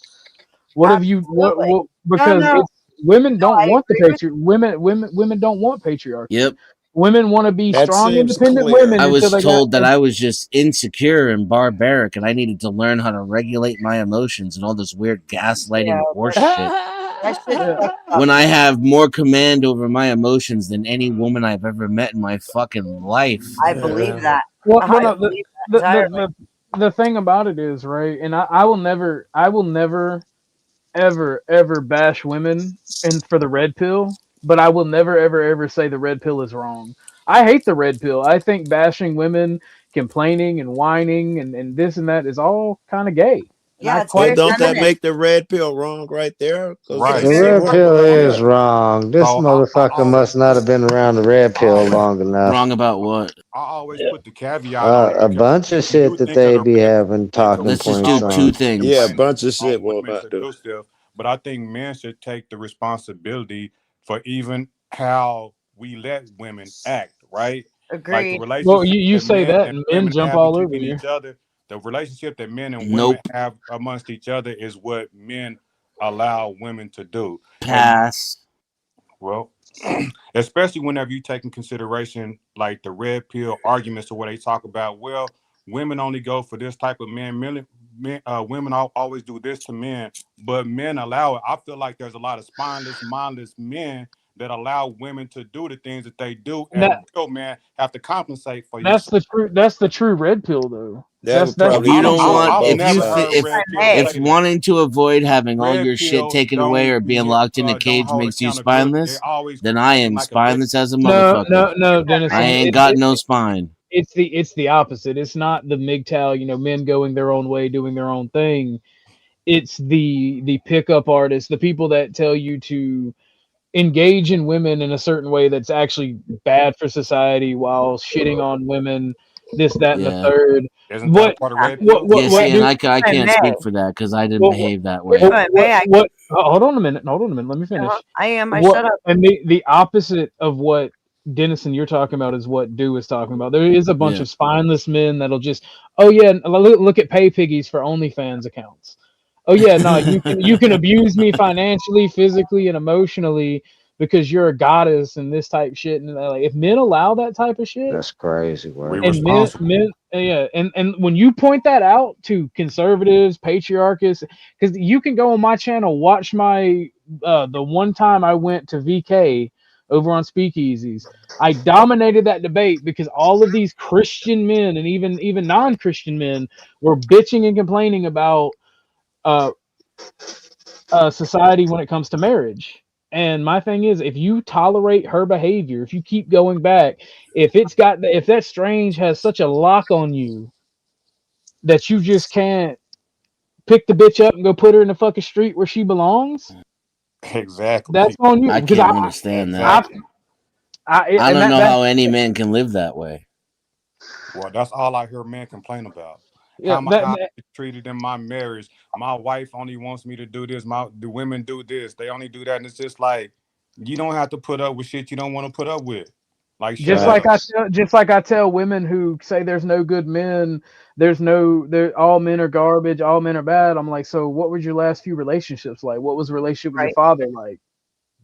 What have you what because no. it's women don't want the agree with patriarchy. Women don't want patriarchy. Yep. Women want to be That strong, seems independent clear. women. I was until they told got, that I was just insecure and barbaric, and I needed to learn how to regulate my emotions and all this weird gaslighting horse shit. That shit's fucked up. When I have more command over my emotions than any woman I've ever met in my fucking life. I believe that. Well, I no, believe that entirely. the thing about it is, right, and I will never ever bash women and for the red pill, but I will never ever say the red pill is wrong. I hate the red pill. I think bashing women, complaining and whining and this and that is all kind of gay. Yeah, it's Well, very don't that feminine. make the red pill wrong right there? 'Cause Right. The that's red what- pill is wrong. This So motherfucker must not have been around the red pill long enough. Wrong about what? I always put the caveat on it A because bunch of shit that they be having talking Let's just points do on. two things. Yeah, a bunch of shit will women not to do. do stuff, but I think men should take the responsibility for even how we let women act, right? Like the Agreed. relationship Well, you say men that and and men women jump have all over between you. each other, the relationship that men and Nope. women have amongst each other is what men allow women to do. Pass. Well, especially whenever you take in consideration like the red pill arguments or where they talk about, well, women only go for this type of men. Women always do this to men, but men allow it. I feel like there's a lot of spineless, mindless men that allow women to do the things that they do, and real men have to compensate for you. That's the true red pill though. That would If probably you don't use want, on if both you sides. if wanting to avoid having all Red your shit pill taken away or being locked in a don't cage hold makes you accountability. They spineless, always then I am like a spineless as a No, motherfucker. Dennison. I ain't got no spine. It's the opposite. It's not the MGTOW, men going their own way, doing their own thing. It's the pickup artists, the people that tell you to engage in women in a certain way that's actually bad for society while shitting on women, this, that, and the Yeah. third. Isn't that part of red pill? Yeah, see, and do- I can't speak for that because I didn't behave that way. Hold on a minute. Let me finish. I am. I shut up. And the opposite of what Dennison you're talking about is what Dew is talking about. There is a bunch Yeah. of spineless men that'll just, oh yeah, look at pay piggies for OnlyFans accounts. Oh yeah, no, you can abuse me financially, physically, and emotionally because you're a goddess and this type shit. And like, if men allow that type of shit, That's crazy, work. and men, and when you point that out to conservatives, patriarchists, because you can go on my channel, watch my the one time I went to VK over on Speakeasies, I dominated that debate because all of these Christian men and even non-Christian men were bitching and complaining about society when it comes to marriage. And my thing is, if you tolerate her behavior, if you keep going back, if that strange has such a lock on you that you just can't pick the bitch up and go put her in the fucking street where she belongs, Exactly. that's on you. I Because can't understand that. I don't know how any man can live that way. Well, that's all I hear men complain about. Yeah, How I get treated in my marriage. My wife only wants me to do this. The women do this. They only do that. And it's just like, you don't have to put up with shit you don't want to put up with. Like, just like I tell women who say there's no good men, all men are garbage, all men are bad. I'm like, so what were your last few relationships like? What was the relationship with your father like?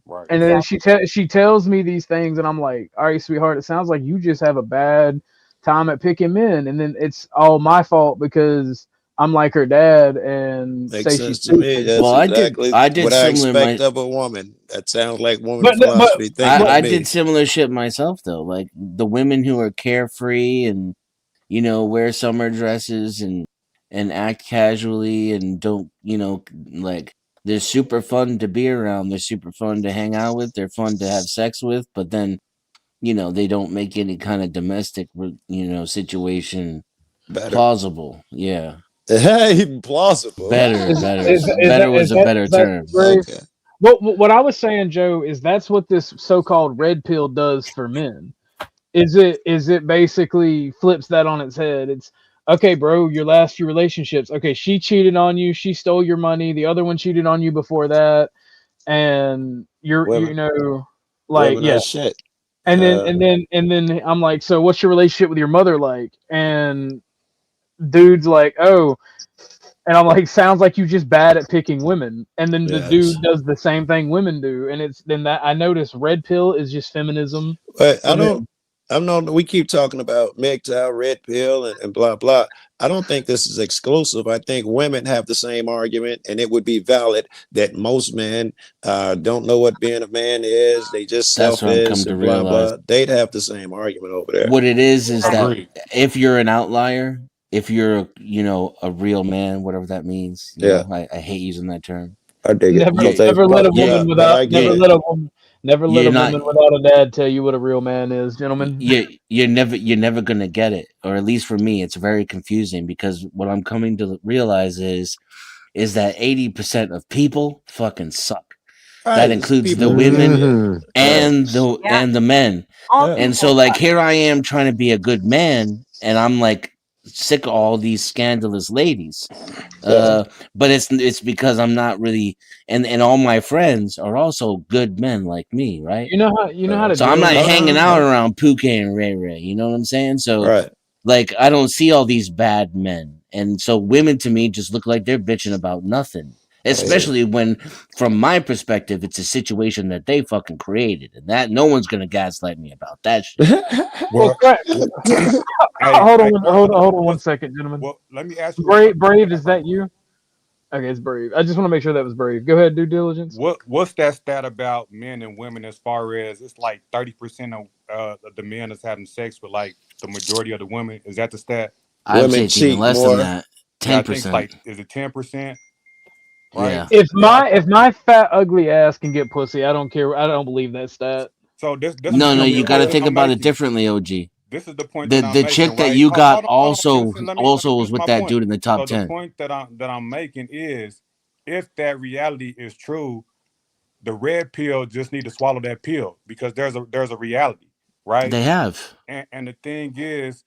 Right. And then she tells me these things, and I'm like, all right, sweetheart, it sounds like you just have a bad time at picking men, and then it's all my fault because I'm like her dad and Makes say sense she's to me. That's exactly I did what I similar expect of a woman. That sounds like woman But philosophy. I me. did similar shit myself though. Like the women who are carefree and wear summer dresses and act casually and don't like They're super fun to be around. They're super fun to hang out with. They're fun to have sex with. But then, they don't make any kind of domestic, situation plausible. Yeah. Even plausible. Better was a that, better is that term. brave? Okay. What I was saying, Joe, is that's what this so-called red pill does for men. Is it basically flips that on its head? It's okay, bro. Your last few relationships. Okay, she cheated on you. She stole your money. The other one cheated on you before that, and Women, like are yeah. shit. And then I'm like, so what's your relationship with your mother like? And dude's like, oh, and I'm like, sounds like you just bad at picking women. And then the Yes. dude does the same thing women do, and it's then that I notice red pill is just feminism. But I know we keep talking about MGTOW, red pill, and blah blah. I don't think this is exclusive. I think women have the same argument, and it would be valid that most men don't know what being a man is. They just That's what I'm selfish coming to and blah realize. blah. They'd have the same argument over there. What it is Agreed. that if you're an outlier, if you're a real man, whatever that means, Yeah. I hate using that term. I dig it. Never let a woman without never let a You're woman without a dad tell you what a real man is, gentlemen. You're never gonna get it, or at least for me, it's very confusing because what I'm coming to realize is that 80% of people fucking suck. Right, That it's includes people the who women really- and Yeah. the men. All And people so like suck. here I am trying to be a good man, and I'm like sick of all these scandalous ladies. But it's because I'm not really, and all my friends are also good men like me, right? You know how to So deal I'm not with hanging out around Puke and Ray Ray. You know what I'm saying? So Right. like I don't see all these bad men, and so women to me just look like they're bitching about nothing. Especially when, from my perspective, it's a situation that they fucking created, and that no one's gonna gaslight me about that shit. Well, hold on one second, gentlemen. Well, let me ask you. Brave, is that you? Okay, it's Brave. I just want to make sure that was Brave. Go ahead, due diligence. What's that stat about men and women as far as it's like 30% of the men is having sex with like the majority of the women? Is that the stat? I would say it's even less than that. 10%. Like, is it 10%? Right. Yeah. If my fat ugly ass can get pussy, I don't care. I don't believe that stat. So this No, you got to think about it differently, OG. This is the point. The chick that you got also was with that dude in the top 10. The point that I'm making is, if that reality is true, the red pill just need to swallow that pill because there's a reality, right? They have. And the thing is,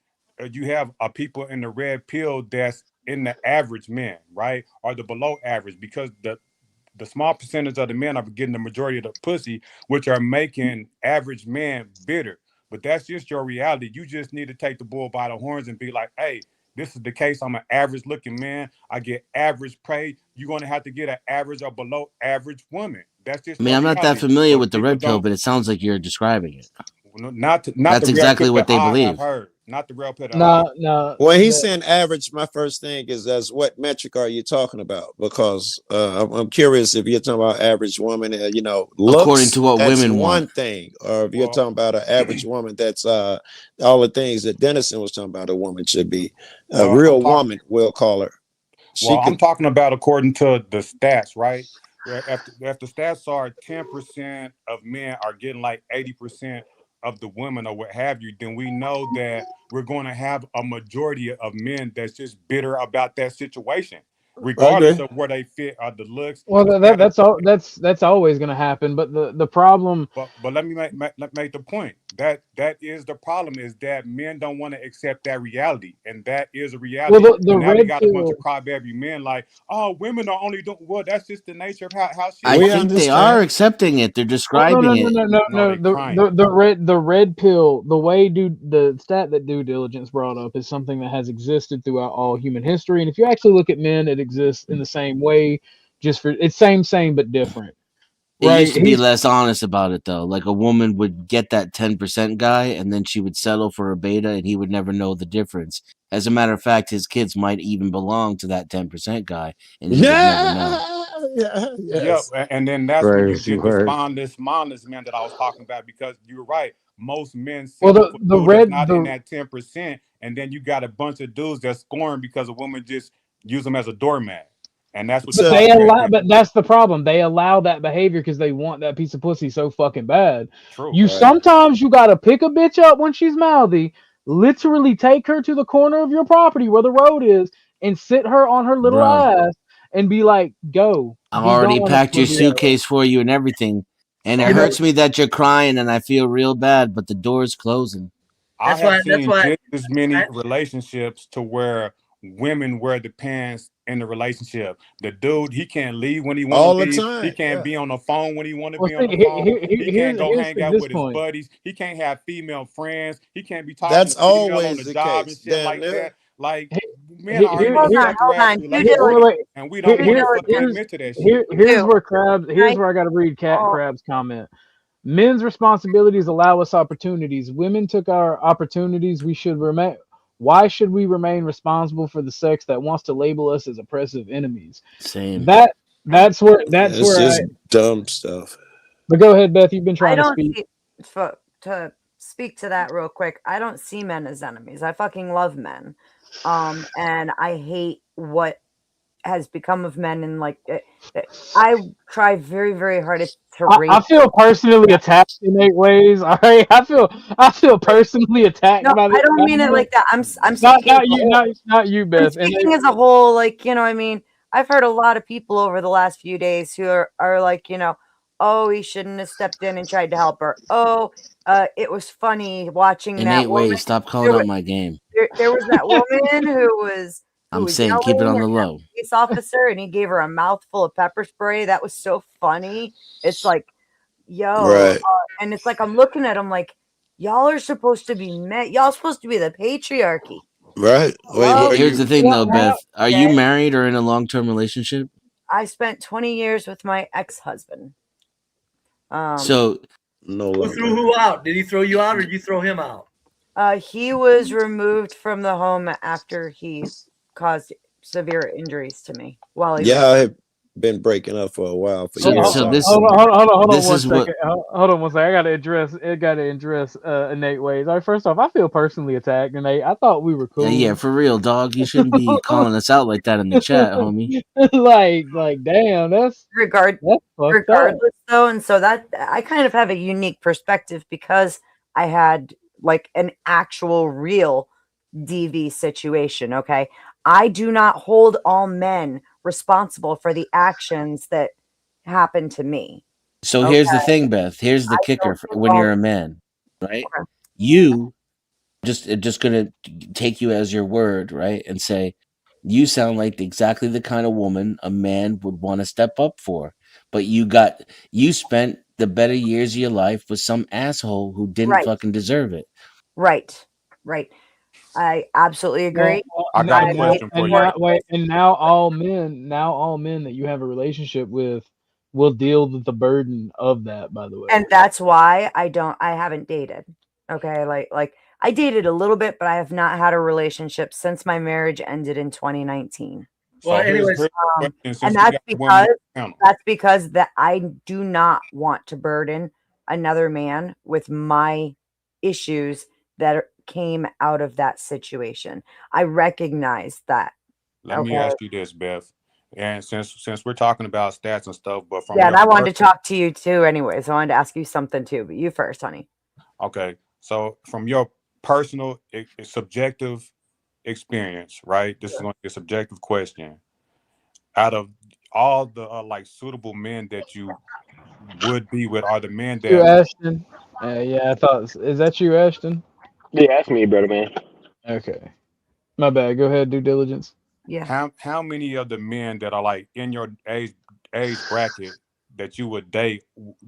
you have people in the red pill that's in the average men, right, or the below average, because the small percentage of the men are getting the majority of the pussy, which are making average men bitter. But that's just your reality. You just need to take the bull by the horns and be like, hey, this is the case. I'm an average looking man. I get average pay. You're going to have to get an average or below average woman. That's just. I mean, I'm not that familiar with the red pill, but it sounds like you're describing it. That's exactly what they believe. Not the real pill. No. When he's saying average, my first thing is what metric are you talking about? Because I'm curious if you're talking about average woman, looks, according to what that's women one want. thing, or if you're talking about an average woman, that's all the things that Dennison was talking about. A woman should be a real woman. We'll call her. I'm talking about according to the stats, right? If the stats are 10% of men are getting like 80% of the women or what have you, then we know that we're going to have a majority of men that's just bitter about that situation, regardless of where they fit or the looks. Well, that's always going to happen. But the problem. But let me make the point that is the problem, is that men don't want to accept that reality, and that is a reality. Well, now we got a bunch of crybaby men like, oh, women are only doing well. That's just the nature of how shit. I think they are accepting it. They're describing it. No. The red pill, the way the stat that due diligence brought up is something that has existed throughout all human history. And if you actually look at men, it exists in the same way. Just for it's same but different. It used to be less honest about it though. Like a woman would get that 10% guy, and then she would settle for a beta, and he would never know the difference. As a matter of fact, his kids might even belong to that 10% guy, and he would never know. Yes. And then that's when you get the spineless man that I was talking about, because you're right. Most men settle for dudes not in that 10%, and then you got a bunch of dudes that's scoring because a woman just use them as a doormat. And that's what But you they look allow, at. but that's the problem. They allow that behavior because they want that piece of pussy so fucking bad. True. You sometimes you gotta pick a bitch up when she's mouthy, literally take her to the corner of your property where the road is, and sit her on her little Bro, ass and be like, "Go, I be already gone." If packed you your wanna be that way. suitcase for you and everything. And it You know, hurts me that you're crying and I feel real bad, but the door is closing. I That's have why. That's seen why. just as many relationships to where women wear the pants in the relationship. The dude, he can't leave when he want All to the leave. He time. can't Yeah. be on the phone when he want to well, be on see, the phone. He can't go here's hang out this with his point. buddies. He can't have female friends. He can't be talking That's to female on always the the job and case. shit Damn like near. that. Like, men Here, are here, already in here, Hold on. such Due wait, relationships, wait, and we here, don't want to fucking here's commit to that shit. here's where Crabs. Can Here's I? where I got to read Oh, Crab's comment. Men's responsibilities allow us opportunities. Women took our opportunities. We should remain. Why should we remain responsible for the sex that wants to label us as oppressive enemies? Same. That's where It's I. just dumb stuff. But go ahead, Beth. You've been I trying to don't speak. see to speak to that real quick. I don't see men as enemies. I fucking love men, and I hate what has become of men. And like, I try very, very hard to raise. I feel personally attacked in 8 ways. All right, I feel personally attacked No, by this I don't mean it comment. like that. I'm Not speaking as a you, whole. not you, I'm Beth. speaking as a whole. Like, I mean, I've heard a lot of people over the last few days who are like, oh, he shouldn't have stepped in and tried to help her. Oh, it was funny watching In that 8 woman. ways, stop calling out my game. There was that woman who I'm was saying keep it yelling on the at that low. police officer, and he gave her a mouthful of pepper spray. That was so funny. It's like, yo, Right. and it's like I'm looking at him like, y'all are supposed to be men. Y'all supposed to be the patriarchy. Right. Wait, Love, were Here's the you? thing though, Beth. Are you okay? married or in a long-term relationship? I spent 20 years with my ex-husband. So No Who threw who out? Did he throw you out, or did you throw him out? He was removed from the home after he caused severe injuries to me while he Yeah, was. I have been breaking up for a while for So, years. so So this Hold on this one is what second. Hold on one second. I gotta address in 8 ways. All right, first off, I feel personally attacked, and I thought we were cool. yeah, for real, dog. You shouldn't be calling us out like that in the chat, homie. like, damn, that's fucked up. Regardless though, and so that I kind of have a unique perspective because I had like an actual real DV situation. Okay, I do not hold all men responsible for the actions that happen to me. So here's the thing, Beth. Here's the kicker when you're a man, right? You just gonna take you as your word, right? And say you sound like exactly the kind of woman a man would want to step up for. But you spent the better years of your life with some asshole who didn't Right. fucking deserve it. Right. I absolutely agree. I got a question for you. Now all men that you have a relationship with will deal with the burden of that. By the way, And that's why I haven't dated. Okay, like I dated a little bit, but I have not had a relationship since my marriage ended in 2019. So here's the question, since And we got women on the panel. that's because that I do not want to burden another man with my issues that came out of that situation. I recognize that. Let me ask you this, Beth. And since we're talking about stats and stuff, but from Yeah, and your I wanted to personal- talk to you too anyways. I wanted to ask you something too, but you first, honey. Okay, so from your personal subjective experience, right? This is going to be a subjective question. Out of all the like suitable men that you would be with, are the men you, that Ashton. Yeah, I thought. Is that you, Ashton? Yeah, that's me, brother man. Okay, my bad. Go ahead, due diligence. Yeah. how many of the men that are like in your age bracket that you would date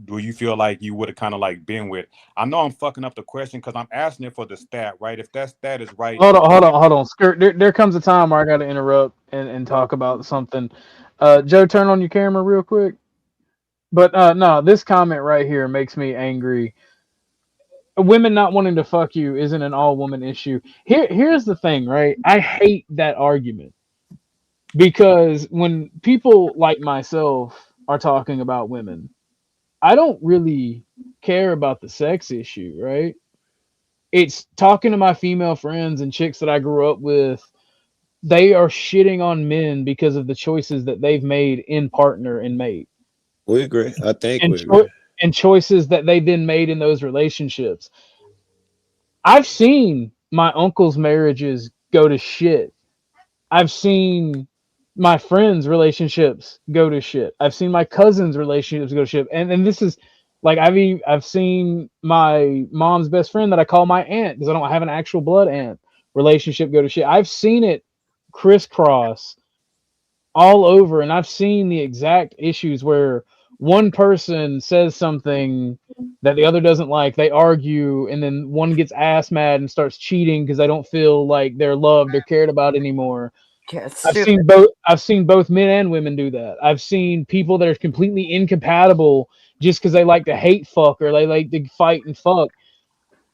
do you feel like you would have kind of like been with? I know I'm fucking up the question because I'm asking it for the stat, right? If that stat is right, Hold on. Skirt. There comes a time where I got to interrupt and talk about something. Joe, turn on your camera real quick. But no, this comment right here makes me angry. Women not wanting to fuck you isn't an all woman issue. Here's the thing, right? I hate that argument because when people like myself are talking about women, I don't really care about the sex issue, right? It's talking to my female friends and chicks that I grew up with they are shitting on men because of the choices that they've made in partner and mate, We agree. I think and we agree. and choices that they then made in those relationships. I've seen my uncle's marriages go to shit. I've seen my friends' relationships go to shit. I've seen my cousins' relationships go to shit. And this is like I've seen my mom's best friend that I call my aunt because I don't have an actual blood aunt relationship go to shit. I've seen it crisscross all over, and I've seen the exact issues where one person says something that the other doesn't like, they argue, and then one gets ass mad and starts cheating because they don't feel like they're loved or cared about anymore. Yeah, it's I've stupid. seen both men and women do that. I've seen people that are completely incompatible just because they like to hate fuck or they like to fight and fuck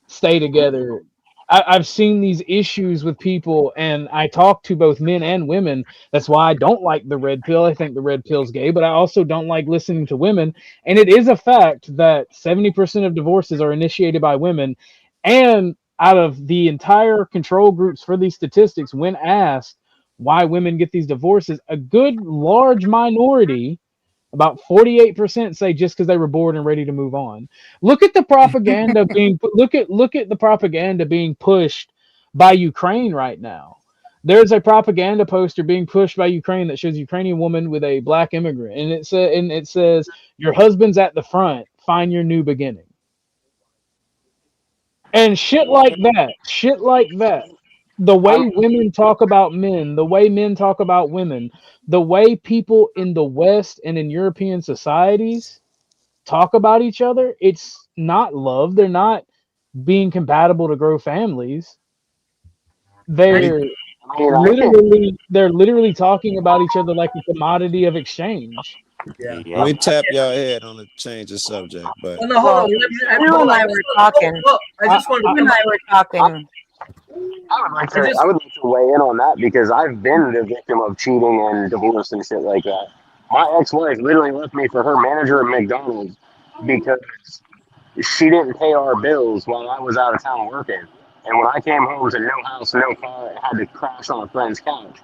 stay together. I've seen these issues with people, and I talk to both men and women. That's why I don't like the red pill. I think the red pill's gay, but I also don't like listening to women. And it is a fact that 70% of divorces are initiated by women. And out of the entire control groups for these statistics, when asked why women get these divorces, a good large minority, about 48%, say just because they were bored and ready to move on. Look at the propaganda being look at the propaganda being pushed by Ukraine right now. There's a propaganda poster being pushed by Ukraine that shows a Ukrainian woman with a black immigrant, and it says your husband's at the front, find your new beginning. And shit like that. The way women talk about men, the way men talk about women, the way people in the West and in European societies talk about each other, it's not love. They're not being compatible to grow families. They're literally talking about each other like a commodity of exchange. Yeah. We tap your head on the change of subject, but Well, no, hold on. You and I were talking. I just wanted to You and I were talking. I would like to weigh in on that because I've been the victim of cheating and divorce and shit like that. My ex-wife literally left me for her manager at McDonald's because she didn't pay our bills while I was out of town working. And when I came home to no house, no car, and had to crash on a friend's couch,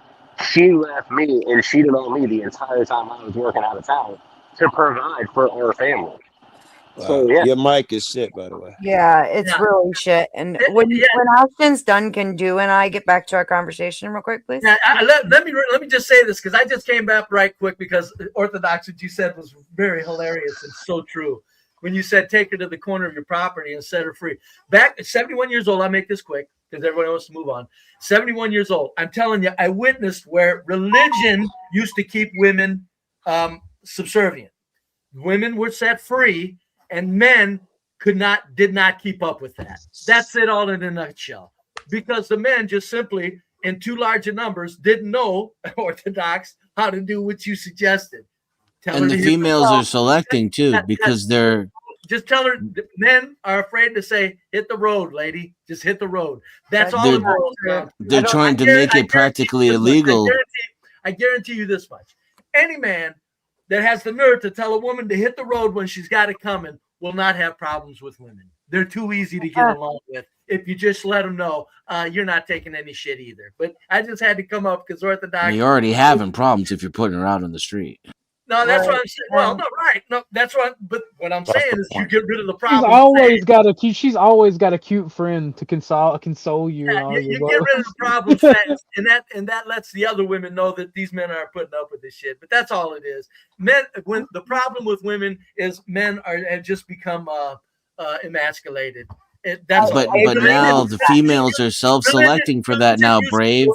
she left me and cheated on me the entire time I was working out of town to provide for our family. wow. So yeah, Your mic is shit, by the way. Yeah, it's really shit. And when Ashton's done, can you and I get back to our conversation real quick, please? Yeah, let me just say this because I just came back right quick because Orthodox, what you said was very hilarious and so true. When you said take her to the corner of your property and set her free. Back at 71 years old, I'll make this quick because everyone wants to move on. 71 years old. I'm telling you, I witnessed where religion used to keep women subservient. Women were set free and men did not keep up with that. That's it all in a nutshell. Because the men just simply, in too large of numbers, didn't know, Orthodox, how to do what you suggested. And the females are selecting too because they're just tell her men are afraid to say hit the road, lady. Just hit the road. That's all it boils down to. They're trying to make it practically illegal. I guarantee you this much. Any man that has the nerve to tell a woman to hit the road when she's got it coming will not have problems with women. They're too easy to get along with if you just let them know you're not taking any shit either. But I just had to come up because Orthodox. You're already having problems if you're putting her out on the street. No, that's what I'm saying. Well, no, right. No, that's what. But what I'm saying is, you get rid of the problem. She's always got a cute friend to console you. Yeah, you get rid of the problem fast, and that lets the other women know that these men aren't putting up with this shit. But that's all it is. Men, when the problem with women is men have just become emasculated. But now the females are self-selecting for that now, Brave.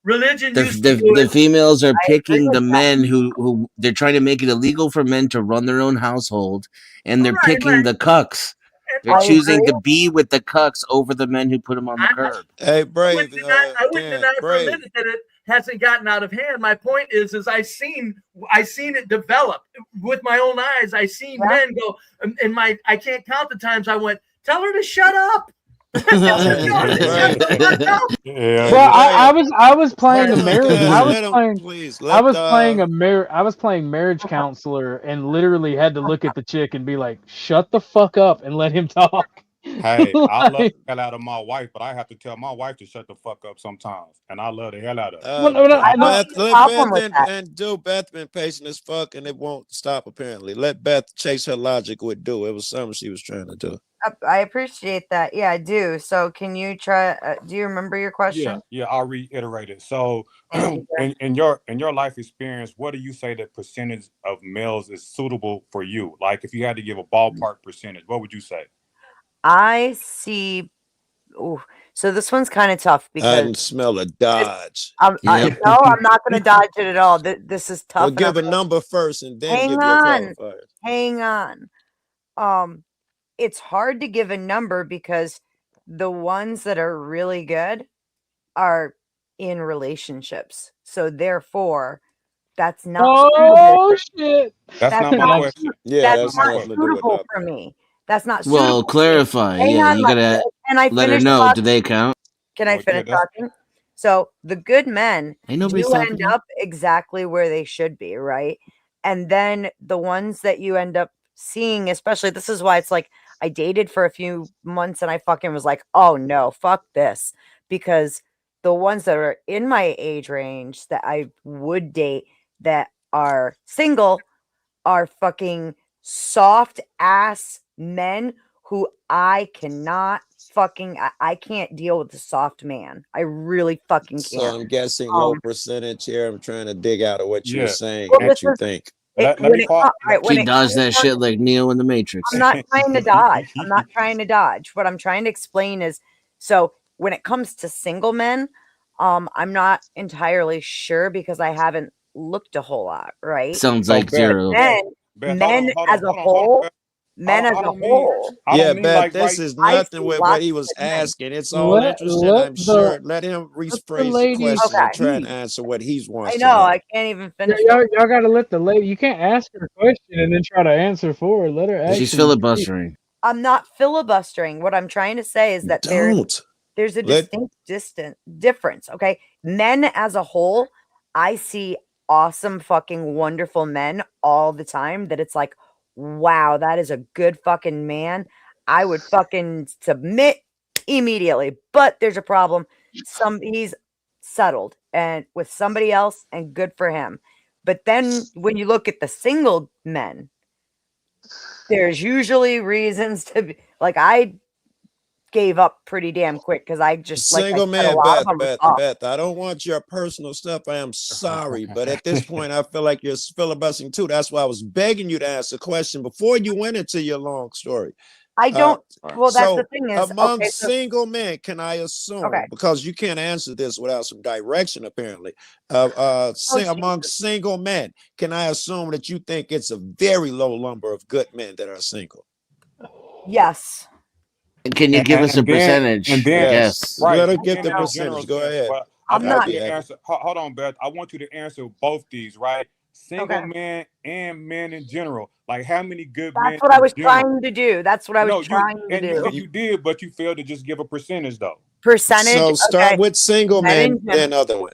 Religion. The females are picking the men who they're trying to make it illegal for men to run their own household, and they're picking the cucks. They're choosing to be with the cucks over the men who put them on the curb. Hey, Brave. I wouldn't deny for a minute that it hasn't gotten out of hand. My point is I seen it develop with my own eyes. I seen men go, and I can't count the times I went, tell her to shut up. Well, I was playing a marriage. I was playing marriage counselor, and literally had to look at the chick and be like, "Shut the fuck up and let him talk." Hey, I love the Like, hell out of my wife, but I have to tell my wife to shut the fuck up sometimes, and I love the hell out of her. well, no, no, I don't no. see a problem with that. And do Beth been patient as fuck, and it won't stop. Apparently, let Beth chase her logic with do. It was something she was trying to do. I appreciate that. Yeah, I do. So, can you try? Do you remember your question? Yeah, I'll reiterate it. So, Thank you, sir. in your life experience, what do you say the percentage of males is suitable for you? Like, if you had to give a ballpark percentage, what would you say? I see. Ooh, so this one's kind of tough I because didn't smell a dodge. no, I'm not going to dodge it at all. This is tough. Well, and give a I'm- number first, and then hang give your on, qualifier. hang on. It's hard to give a number because the ones that are really good are in relationships. So therefore, that's not Oh suitable. shit! That's not my not question. Yeah, that's that's not nothing to do with suitable nothing. for me. That's not Well, suitable. clarify. Hang Yeah, on, you gotta can I let her finish know. Do talking? they count? Can I Well, finish yeah, that's talking? So the good men Ain't nobody do stopping end you. up exactly where they should be, right? And then the ones that you end up seeing, especially this is why it's like I dated for a few months and I fucking was like, oh no, fuck this. Because the ones that are in my age range that I would date that are single are fucking soft ass men who I cannot fucking I can't deal with the soft man. I really fucking So can't. I'm guessing low percentage here. I'm trying to dig out of what you were Yeah. saying, Well, what this you is think. Let when me it call. all right, when He it dodged comes that down, shit like Neo in the Matrix. I'm not trying to dodge. I'm not trying to dodge. What I'm trying to explain is so when it comes to single men, I'm not entirely sure because I haven't looked a whole lot, right? Sounds So, like Beth, zero. Then Beth, men as a whole, men as I a don't mean. whole, I Yeah, don't mean Beth, like this right. is I nothing see with what lots he of was good men. asking. It's all interesting. I'm sure. Let him rephrase the lady question and try and speak. answer what he I wants to know know. I can't even Yeah, finish what y'all gotta let the lady. You can't ask her a question and then try to answer for her. Let her actually. She's filibustering. I'm not filibustering. What I'm trying to say is that Don't. there's a Let distinct difference. Okay. Men as a whole, I see awesome fucking wonderful men all the time that it's like, wow, that is a good fucking man. I would fucking submit immediately. But there's a problem. He's settled and with somebody else and good for him. But then when you look at the single men, there's usually reasons to be like I gave up pretty damn quick because I just like I single said, a man, lot of Beth, them were Beth, soft. Beth. I don't want your personal stuff. I am sorry, but at this point, I feel like you're filibustering too. That's why I was begging you to ask a question before you went into your long story. I don't. Well, that's the So thing is, among okay, so single men, can I assume, okay. because you can't answer this without some direction, apparently, Oh, among single men, can I assume that you think it's a very low number of good men that are single? Yes. Can you give us a percentage? And then, Yes. right. Let her And get then the in a general percentage. Go sense, ahead. but I'm I want not. you to answer. Hold on, Beth. I want you to answer both these, right? Single Okay. men and men in general. Like, how many good That's men what I in was general? trying to do. That's what I was No, trying to and do. you did, but you failed to just give a percentage though. Percentage. So start Okay. with single Men in men, general. then other one.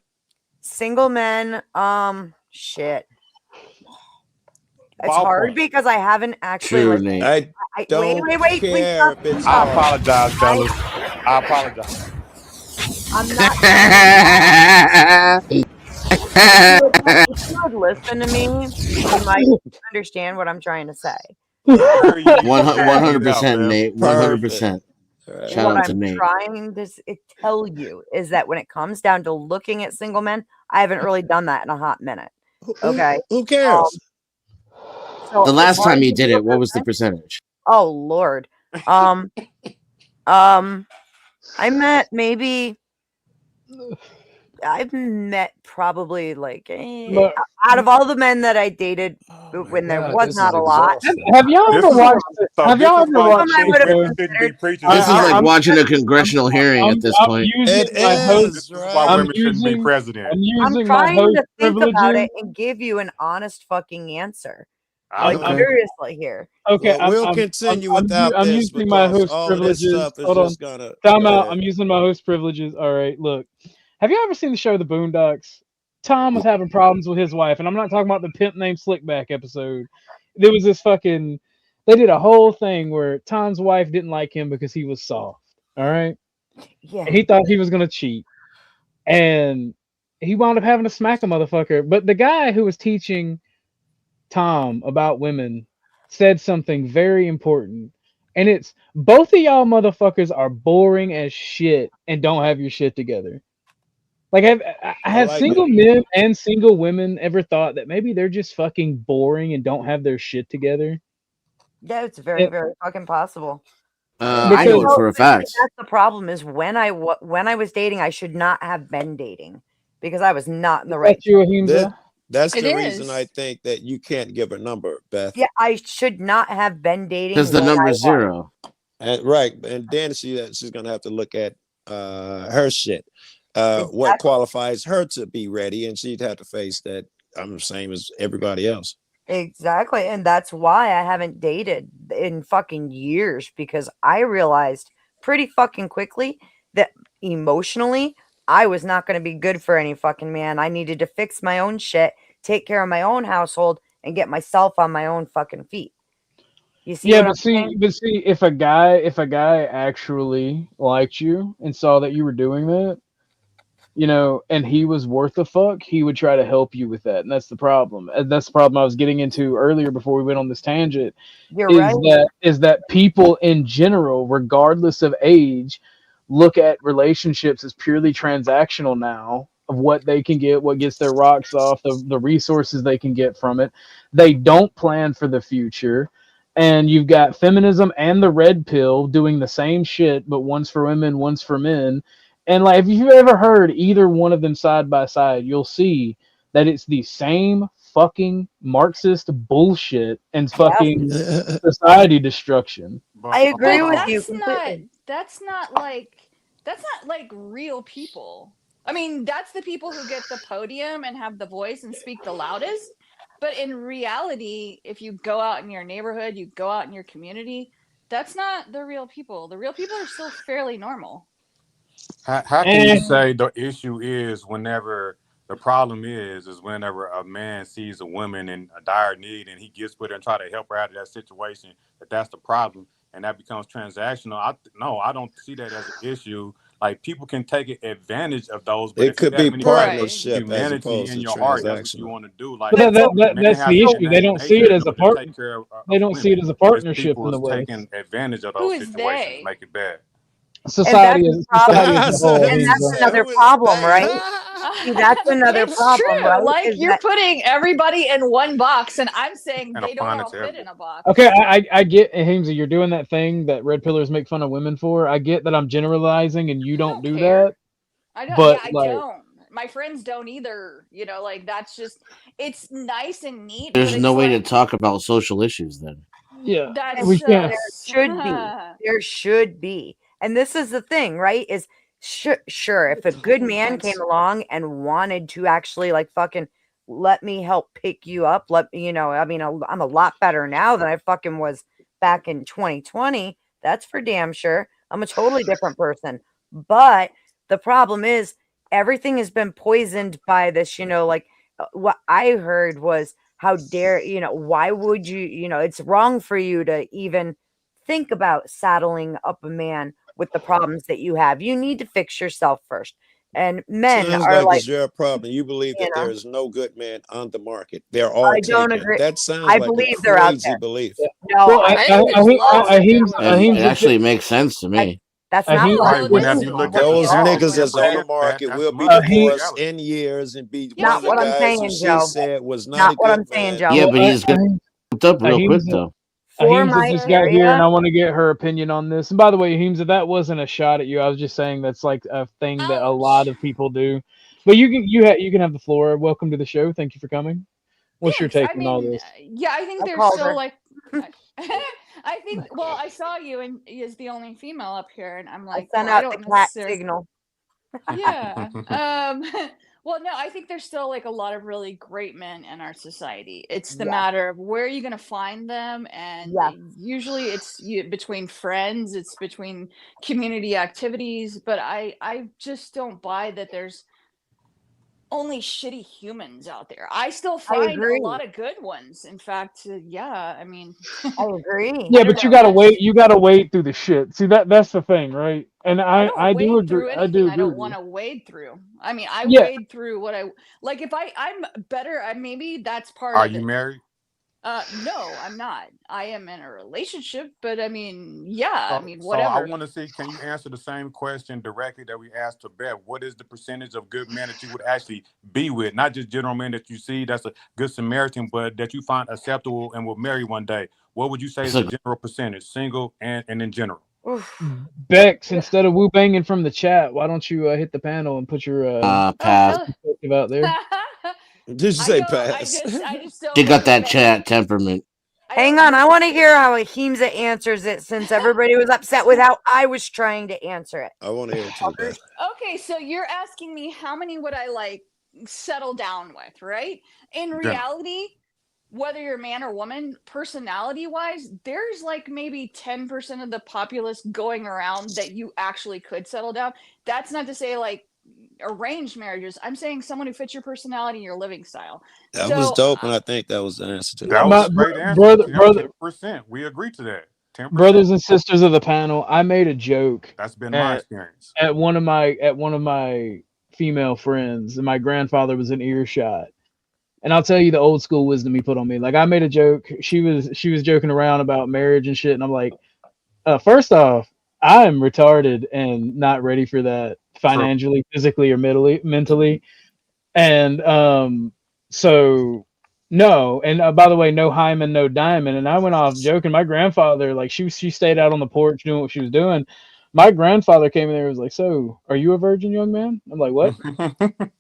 Single men. Shit. It's Ballpark. hard because I haven't actually True, like. Nate. I Wait, don't please care stop. if Please it's I stop. apologize, fellas. I apologize. I'm not. If you would listen to me, you might understand what I'm trying to say. Hear you. 100%, Nate. 100%. Perfect. Shout What out to I'm Nate. trying to tell you is that when it comes down to looking at single men, I haven't really done that in a hot minute. Okay. Who cares? So The it's last hard time you to did look it, what at was the men. percentage? Oh Lord. I met maybe I've met probably like out of all the men that I dated when there was not a lot. Have y'all ever watched? Have y'all ever watched? I would have this, shouldn't be preaching. This is like I'm- watching a congressional hearing at this I'm point. using It my host. is, This is why right? women shouldn't be president. I'm I'm using my trying host to think about privileges. it and give you an honest fucking answer. I Like know. seriously here. Okay, Well, we'll continue without I'm this using my because host all of this privileges. stuff is Hold on, just gonna time go out. ahead. I'm using my host privileges. All right, look. Have you ever seen the show The Boondocks? Tom was having problems with his wife, and I'm not talking about the pimp named Slickback episode. There was this fucking They did a whole thing where Tom's wife didn't like him because he was soft. All right. Yeah. And he thought he was gonna cheat, and he wound up having to smack a motherfucker. But the guy who was teaching Tom about women said something very important. And it's both of y'all motherfuckers are boring as shit and don't have your shit together. Like have like single that. men and single women ever thought that maybe they're just fucking boring and don't have their shit together? Yeah, it's very, very fucking possible. I know it for a fact. That's the problem. Is when I was dating, I should not have been dating because I was not in the right. That's It the reason is. I think that you can't give a number, Beth. Yeah, I should not have been dating. Because the when I number was. 0. And, right, and then she's gonna have to look at her shit. What qualifies her to be ready, and she'd have to face that I'm the same as everybody else. Exactly. And that's why I haven't dated in fucking years, because I realized pretty fucking quickly that emotionally I was not going to be good for any fucking man. I needed to fix my own shit, take care of my own household, and get myself on my own fucking feet. You see Yeah, what I'm but see, saying? if a guy actually liked you and saw that you were doing that, you know, and he was worth a fuck, he would try to help you with that. And that's the problem. And that's the problem I was getting into earlier before we went on this tangent. You're right. Is that people in general, regardless of age, look at relationships as purely transactional now, of what they can get, what gets their rocks off, the resources they can get from it. They don't plan for the future. And you've got feminism and the red pill doing the same shit, but one's for women, one's for men. And like, if you've ever heard either one of them side by side, you'll see that it's the same fucking Marxist bullshit and fucking society destruction. I agree But with you that's completely. that's not like real people. I mean, that's the people who get the podium and have the voice and speak the loudest. But in reality, if you go out in your neighborhood, you go out in your community, that's not the real people. The real people are still fairly normal. How can you say the issue is whenever the problem is whenever a man sees a woman in a dire need and he gets with her and try to help her out of that situation, that's the problem, and that becomes transactional? I don't see that as an issue. Like, people can take advantage of those, but It could be partnership as humanity opposed in to your heart, that's what you transactional. want to do. But Like, that's the issue. They don't see it as a part. They don't see it as a partnership in people the is West. taking advantage of Who those is situations, they? make it bad. Society is a whole. And that's another problem, right? See, that's another It's problem, true. right? Like, Is you're that putting everybody in one box, and I'm saying And they don't applying it all to fit everyone. in a box. Okay, I get, Hamza, you're doing that thing that red pillars make fun of women for. I get that I'm generalizing and you don't do care. that. I don't. But Yeah, I like, don't. My friends don't either. You know, like, that's just. It's nice and neat. There's but no it's way like, to talk about social issues then. yeah, that's we can't. there should be. There should be. And this is the thing, right? Is sure, if a good man came along and wanted to actually like fucking let me help pick you up, I mean, I'm a lot better now than I fucking was back in 2020. That's for damn sure. I'm a totally different person. But the problem is everything has been poisoned by this, like what I heard was, how dare, why would you, it's wrong for you to even think about saddling up a man with the problems that you have. You need to fix yourself first. And men Sounds are like like, it's your problem. You believe that there know, is no good man on the market. They're all I don't taken. agree. That sounds I like a believe they're out crazy there. belief. No, Well, I think there's lots of good ones. It actually makes sense to me. That's not Right, whenever you look at Those the niggas that's on the that, market that's will be most divorced reality. in years and be Not one what of the I'm guys who saying, she Joe. said was not Not a what good I'm saying, man. Joe. Yeah, but he just got hooked up real quick though. For Ahimsa my just got here, and area, I want to get her opinion on this. And by the way, Ahimsa, that wasn't a shot at you. I was just saying that's like a thing that a lot of people do. But you can have the floor. Welcome to the show. Thank you for coming. What's your Thanks. take I on all mean, this? yeah, I think I there's called still her. like. I think. Well, I saw you and is the only female up here, and I'm I like, sent well, I out the don't cat necessarily. signal. Yeah. Well, no, I think there's still like a lot of really great men in our society. It's the Yeah. matter of where are you going to find them, and Yeah. usually it's between friends, it's between community activities. But I just don't buy that there's only shitty humans out there. I still I find agree. a lot of good ones. In fact, yeah, I mean, I agree. Yeah, I don't but you know. gotta That's wait. You gotta wade through the shit. See that's the thing, right? And I I don't do wade agree. through I do anything I agree don't with want you. to wade through. I mean, I Yeah. wade through what I like. If I'm better, maybe that's part Are of you it. married? No, I'm not. I am in a relationship, but I mean, yeah, I mean, So I whatever. want to see, can you answer the same question directly that we asked to Beth? What is the percentage of good men that you would actually be with? Not just general men that you see that's a good Samaritan, but that you find acceptable and will marry one day. What would you say is the general percentage, single and in general? Bex, instead of woo banging from the chat, why don't you hit the panel and put your Pass. perspective out there? Did you say pass? I just don't She got like that chat temperament. Hang on, I want to hear how Ahimsa answers it since everybody was upset with how I was trying to answer it. I want to hear it too, Beth. Okay, so you're asking me how many would I like settle down with, right? In Yeah. reality, whether you're man or woman, personality wise, there's like maybe 10% of the populace going around that you actually could settle down. That's not to say like arranged marriages. I'm saying someone who fits your personality and your living style. That So was dope, and I think that was the answer to That that. was a great answer. brother, 10%. We agree to that. 10%. brothers and sisters of the panel, I made a joke. That's been my experience. At one of my female friends, and my grandfather was in earshot. And I'll tell you the old school wisdom he put on me. Like I made a joke. She was joking around about marriage and shit, and I'm like, first off, I am retarded and not ready for that financially, physically, or mentally. And so no. And by the way, no hymen, no diamond. And I went off joking. My grandfather, like she stayed out on the porch doing what she was doing. My grandfather came in there and was like, "So, are you a virgin, young man?" I'm like, "What?"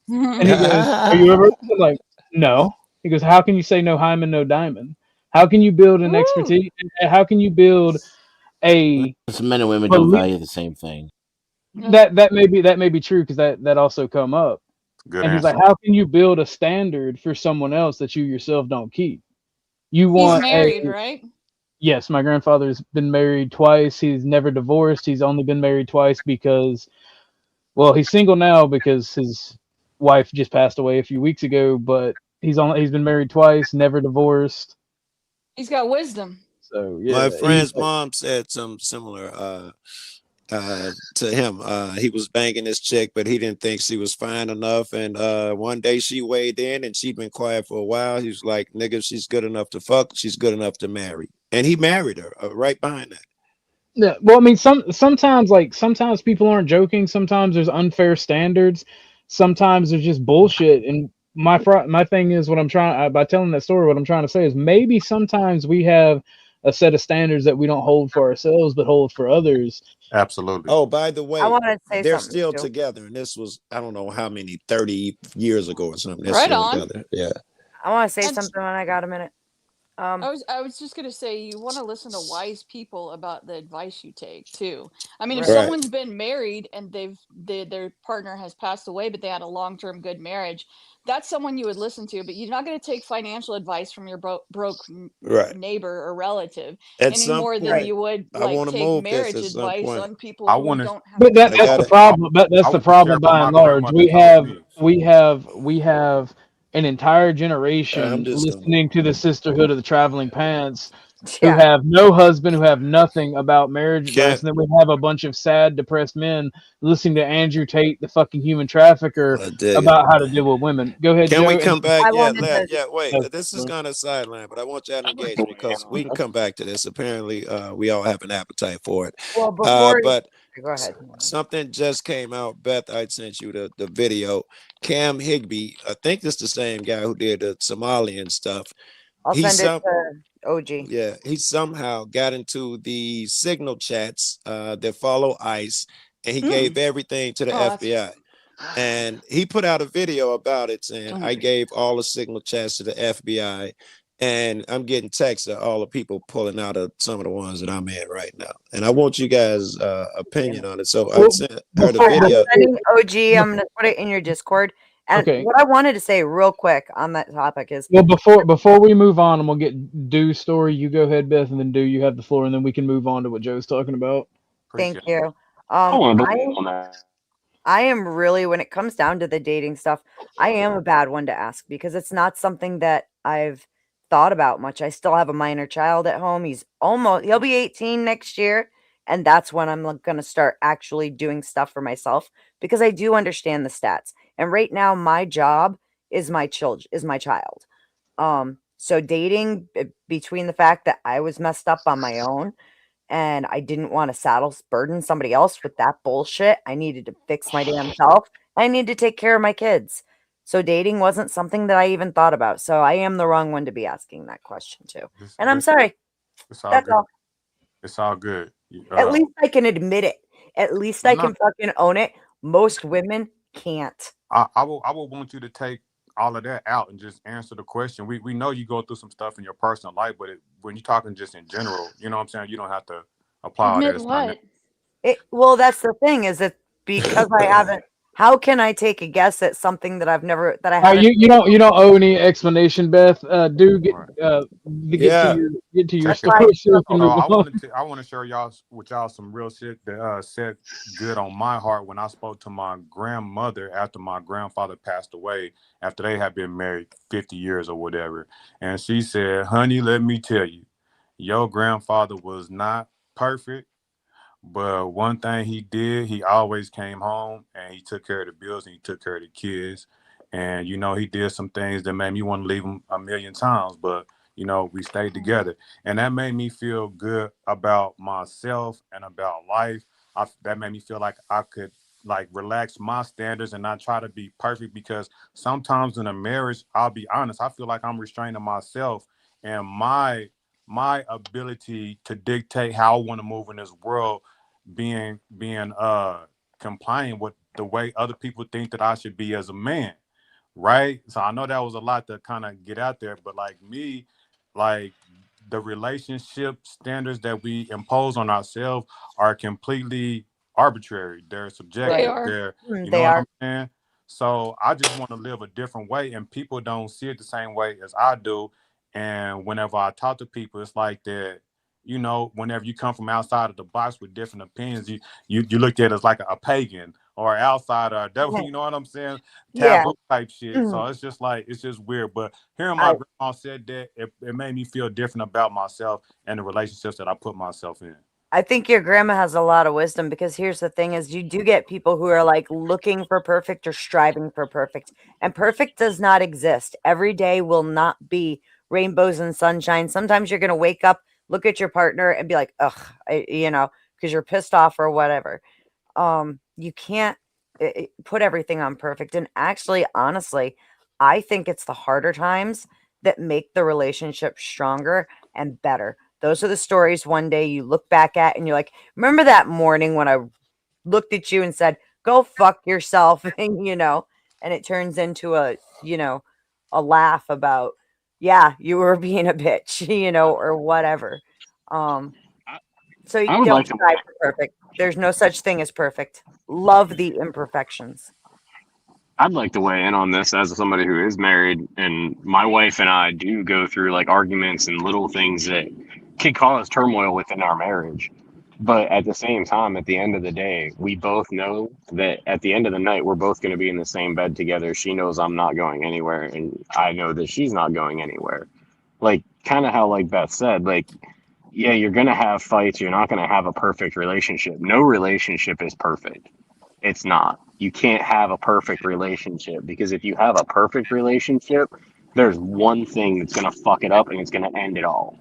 And he goes, "Are you a virgin?" I'm like, "No." He goes, "How can you say no hymen, no diamond? How can you build an expertise? How can you build a Men and women don't value the same thing. that may be true because that also come up." Good and he's answer. like, "How can you build a standard for someone else that you yourself don't keep? You he's want married, right? Yes, my grandfather's been married twice. He's never divorced. He's only been married twice because, well, he's single now because his wife just passed away a few weeks ago. But he's been married twice, never divorced. He's got wisdom. So yeah, My friend's mom said something similar to him. He was banging his chick, but he didn't think she was fine enough. And one day she weighed in, and she'd been quiet for a while. He was like, "Nigga, she's good enough to fuck. She's good enough to marry." And he married her right behind that. Yeah, well, I mean, sometimes people aren't joking. Sometimes there's unfair standards. Sometimes there's just bullshit. And my thing is, what I'm trying by telling that story, what I'm trying to say is maybe sometimes we have a set of standards that we don't hold for ourselves, but hold for others. Absolutely. Oh, by the way, I want to say they're something still too. together, and this was I don't know how many 30 years ago or something. They're Right still on. together. Yeah. I want to say something when I got a minute. I was just gonna say you want to listen to wise people about the advice you take too. I mean, if Right. someone's been married and their partner has passed away, but they had a long-term good marriage, that's someone you would listen to. But you're not going to take financial advice from your broke Right. neighbor or relative At any some more than point, you would I like want to take move this marriage at some advice point. on people I who want to. don't have. But I that's gotta- the problem. That's I the want to problem share by what my and large. grandmother told me. We have an entire generation I'm just gonna. listening to the Sisterhood of the Traveling Pants who Yeah. have no husband, who have nothing about marriage advice, Can't. and then we have a bunch of sad, depressed men listening to Andrew Tate, the fucking human trafficker, I dig it. about how to deal with women. Go ahead, Can Joe. we and come then- back? I Yeah, wanted to. yeah. Wait, Yes, this is sir. kind of sideline, but I want y'all to engage because we can come back to this. Apparently, we all have an appetite for it. Well, before But go ahead. something just came out. Beth, I sent you the video. Cam Higby, I think it's the same guy who did the Somalian stuff. I'll He send some- it to OG. Yeah, he somehow got into the signal chats that follow ICE, and he gave everything to the FBI. And he put out a video about it saying, "I gave all the signal chats to the FBI." And I'm getting texts of all the people pulling out of some of the ones that I'm in right now. And I want you guys' opinion on it. So I Well, sent her the before- video. I'm sending OG. I'm gonna put it in your Discord. And Okay. what I wanted to say real quick on that topic is, Well, before we move on, and we'll get Dew's story. You go ahead, Beth, and then Dew, you have the floor, and then we can move on to what Joe's talking about. thank you. I want to I believe on that. I am really, when it comes down to the dating stuff, I am a bad one to ask because it's not something that I've thought about much. I still have a minor child at home. He'll be 18 next year. And that's when I'm going to start actually doing stuff for myself because I do understand the stats. And right now, my job is my child. So dating between the fact that I was messed up on my own and I didn't want to burden somebody else with that bullshit. I needed to fix my damn self. I need to take care of my kids. So dating wasn't something that I even thought about. So I am the wrong one to be asking that question too. And I'm sorry. It's all That's good. all. It's all good. At least I can admit it. At least I can fucking own it. Most women can't. I will want you to take all of that out and just answer the question. We know you go through some stuff in your personal life, but when you're talking just in general, you know what I'm saying? You don't have to apply all that. Admit It's not what? Well, that's the thing is that because I haven't, how can I take a guess at something that I haven't? You don't owe any explanation, Beth. Get to your story. So I want to share with y'all some real shit that said good on my heart when I spoke to my grandmother after my grandfather passed away, after they had been married 50 years or whatever. And she said, honey, let me tell you, your grandfather was not perfect. But one thing he did, he always came home and he took care of the bills and he took care of the kids. And, he did some things that made me want to leave him a million times. But, we stayed together. And that made me feel good about myself and about life. That made me feel like I could, relax my standards and not try to be perfect. Because sometimes in a marriage, I'll be honest, I feel like I'm restraining myself and my ability to dictate how I want to move in this world being compliant with the way other people think that I should be as a man, right? So I know that was a lot to kind of get out there, but the relationship standards that we impose on ourselves are completely arbitrary. They're subjective. They are. They're, They are. what I'm saying? So I just want to live a different way, and people don't see it the same way as I do. And whenever I talk to people, it's like that. Whenever you come from outside of the box with different opinions, you looked at as like a pagan or outsider, or devil, you know what I'm saying? Taboo type shit. So it's just weird. But hearing my grandma said that, it made me feel different about myself and the relationships that I put myself in. I think your grandma has a lot of wisdom because here's the thing is you do get people who are looking for perfect or striving for perfect, and perfect does not exist. Every day will not be rainbows and sunshine. Sometimes you're going to wake up, look at your partner and be like, ugh, because you're pissed off or whatever. You can't put everything on perfect. And actually, honestly, I think it's the harder times that make the relationship stronger and better. Those are the stories one day you look back at and you're like, remember that morning when I looked at you and said, go fuck yourself, and it turns into a laugh about, yeah, you were being a bitch, or whatever. So you don't strive for perfect. There's no such thing as perfect. Love the imperfections. I'd like to weigh in on this as somebody who is married, and my wife and I do go through arguments and little things that can cause turmoil within our marriage. But at the same time, at the end of the day, we both know that at the end of the night, we're both going to be in the same bed together. She knows I'm not going anywhere, and I know that she's not going anywhere. Kind of how, Beth said, yeah, you're going to have fights. You're not going to have a perfect relationship. No relationship is perfect. It's not. You can't have a perfect relationship, because if you have a perfect relationship, there's one thing that's going to fuck it up and it's going to end it all.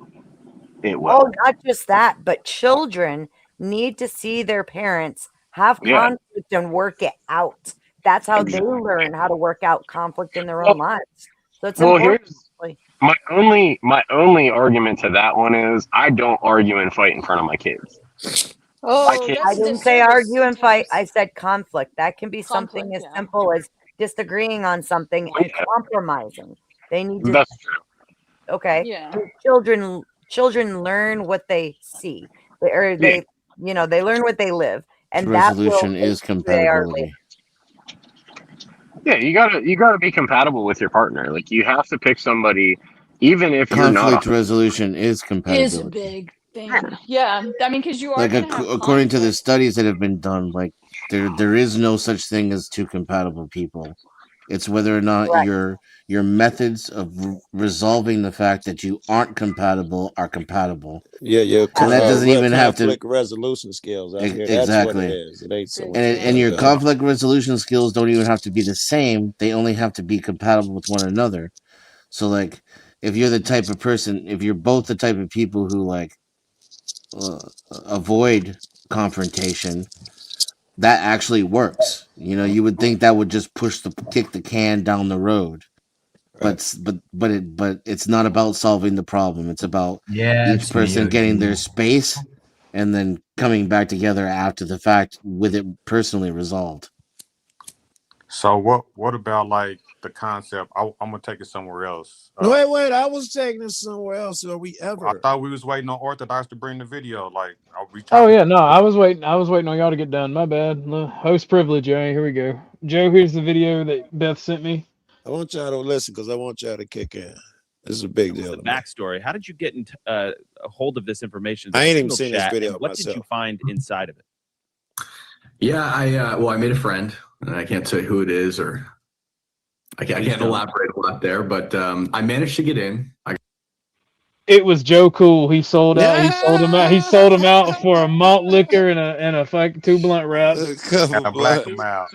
It will. Oh, not just that, but children need to see their parents have conflict and work it out. That's how they learn how to work out conflict in their own lives. So it's important. My only argument to that one is I don't argue and fight in front of my kids. Oh, I didn't say argue and fight. I said conflict. That can be something as simple as disagreeing on something and compromising. They need to. That's true. Okay. Yeah. Children learn what they see, they learn what they live, and resolution is compatibility. Yeah, you gotta be compatible with your partner. You have to pick somebody, even if you're not. Conflict resolution is compatibility. Is a big thing. Yeah, I mean, because you are according to the studies that have been done, There is no such thing as two compatible people. It's whether or not Right. your methods of resolving the fact that you aren't compatible are compatible. Yeah, your And that doesn't even have to conflict resolution skills. That's what it exactly. is. It ain't so much. And your conflict resolution skills don't even have to be the same. They only have to be compatible with one another. So, like, if you're the type of person, if you're both the type of people who like avoid confrontation, that actually works. You know, you would think that would just kick the can down the road. But it's not about solving the problem. It's about each person getting their space and then coming back together after the fact with it personally resolved. So what about like the concept? I'm gonna take it somewhere else. Wait! I was taking this somewhere else. Are we ever? I thought we was waiting on Orthodox to bring the video. Like, are we? Oh yeah, no, I was waiting on y'all to get done. My bad. Host privilege, Joe. Here we go. Joe, here's the video that Beth sent me. I want y'all to listen because I want y'all to kick in. This is a big deal. The backstory. How did you get a hold of this information? I ain't even seen this video What myself. did you find inside of it? Yeah, I made a friend, and I can't say who it is, or I can't elaborate a lot there, but I managed to get in. It was Joe Cool. He sold out. He sold him out. He sold him out for a malt liquor and a fucking 2 blunt wrap. And a black and mild.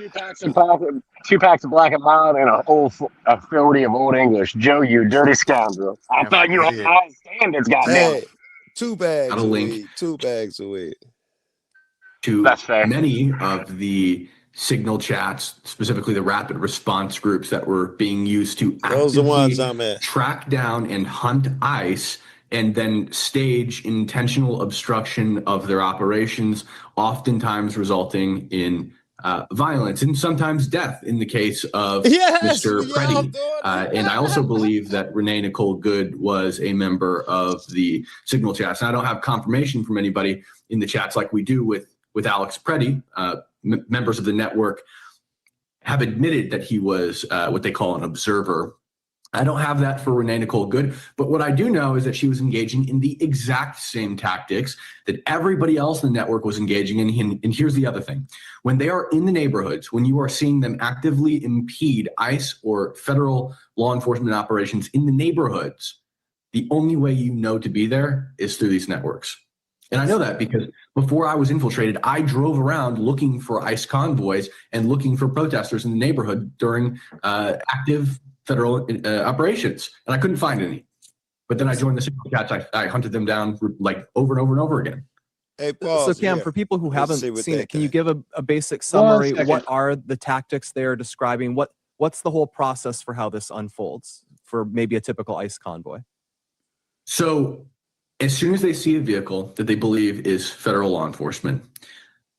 Two packs of black and mild and a 40 of Old English. Joe, you dirty scoundrel! I thought you were high standards, goddamn. Hey, 2 bags Got a of link. weed. 2 bags of weed. To many of the signal chats, specifically the rapid response groups that were being used to Those are the ones actively I'm at. track down and hunt ICE and then stage intentional obstruction of their operations, oftentimes resulting in violence and sometimes death in the case of Mr. Preddy. And I also believe that Renee Nicole Good was a member of the signal chats. And I don't have confirmation from anybody in the chats like we do with Alex Preddy. Members of the network have admitted that he was what they call an observer. I don't have that for Renee Nicole Good, but what I do know is that she was engaging in the exact same tactics that everybody else in the network was engaging in. And here's the other thing. When they are in the neighborhoods, when you are seeing them actively impede ICE or federal law enforcement operations in the neighborhoods, the only way you know to be there is through these networks. And I know that because before I was infiltrated, I drove around looking for ICE convoys and looking for protesters in the neighborhood during active federal operations, and I couldn't find any. But then I joined the signal chats. I hunted them down like over and over and over again. Hey, Paul. So Cam, for people who haven't seen it, can you give a basic summary? What are the tactics they are describing? What's the whole process for how this unfolds for maybe a typical ICE convoy? So as soon as they see a vehicle that they believe is federal law enforcement,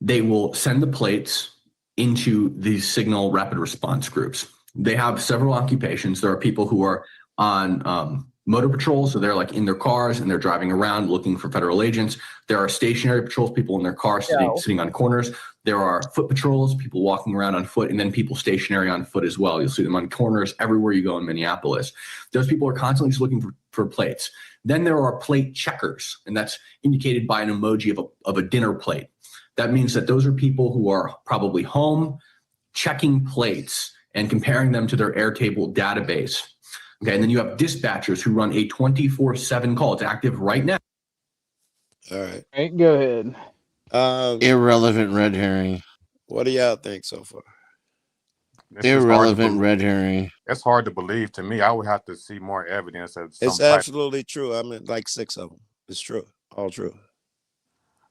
they will send the plates into these signal rapid response groups. They have several occupations. There are people who are on motor patrols, so they're like in their cars and they're driving around looking for federal agents. There are stationary patrols, people in their cars sitting on corners. There are foot patrols, people walking around on foot, and then people stationary on foot as well. You'll see them on corners everywhere you go in Minneapolis. Those people are constantly just looking for plates. Then there are plate checkers, and that's indicated by an emoji of a dinner plate. That means that those are people who are probably home checking plates and comparing them to their Airtable database. Okay, and then you have dispatchers who run a 24/7 call. It's active right now. All right. Hey, go ahead. Irrelevant red herring. What do y'all think so far? Irrelevant red herring. It's hard to believe to me. I would have to see more evidence of some It's type. absolutely true. I mean, like 6 of them. It's true. All true.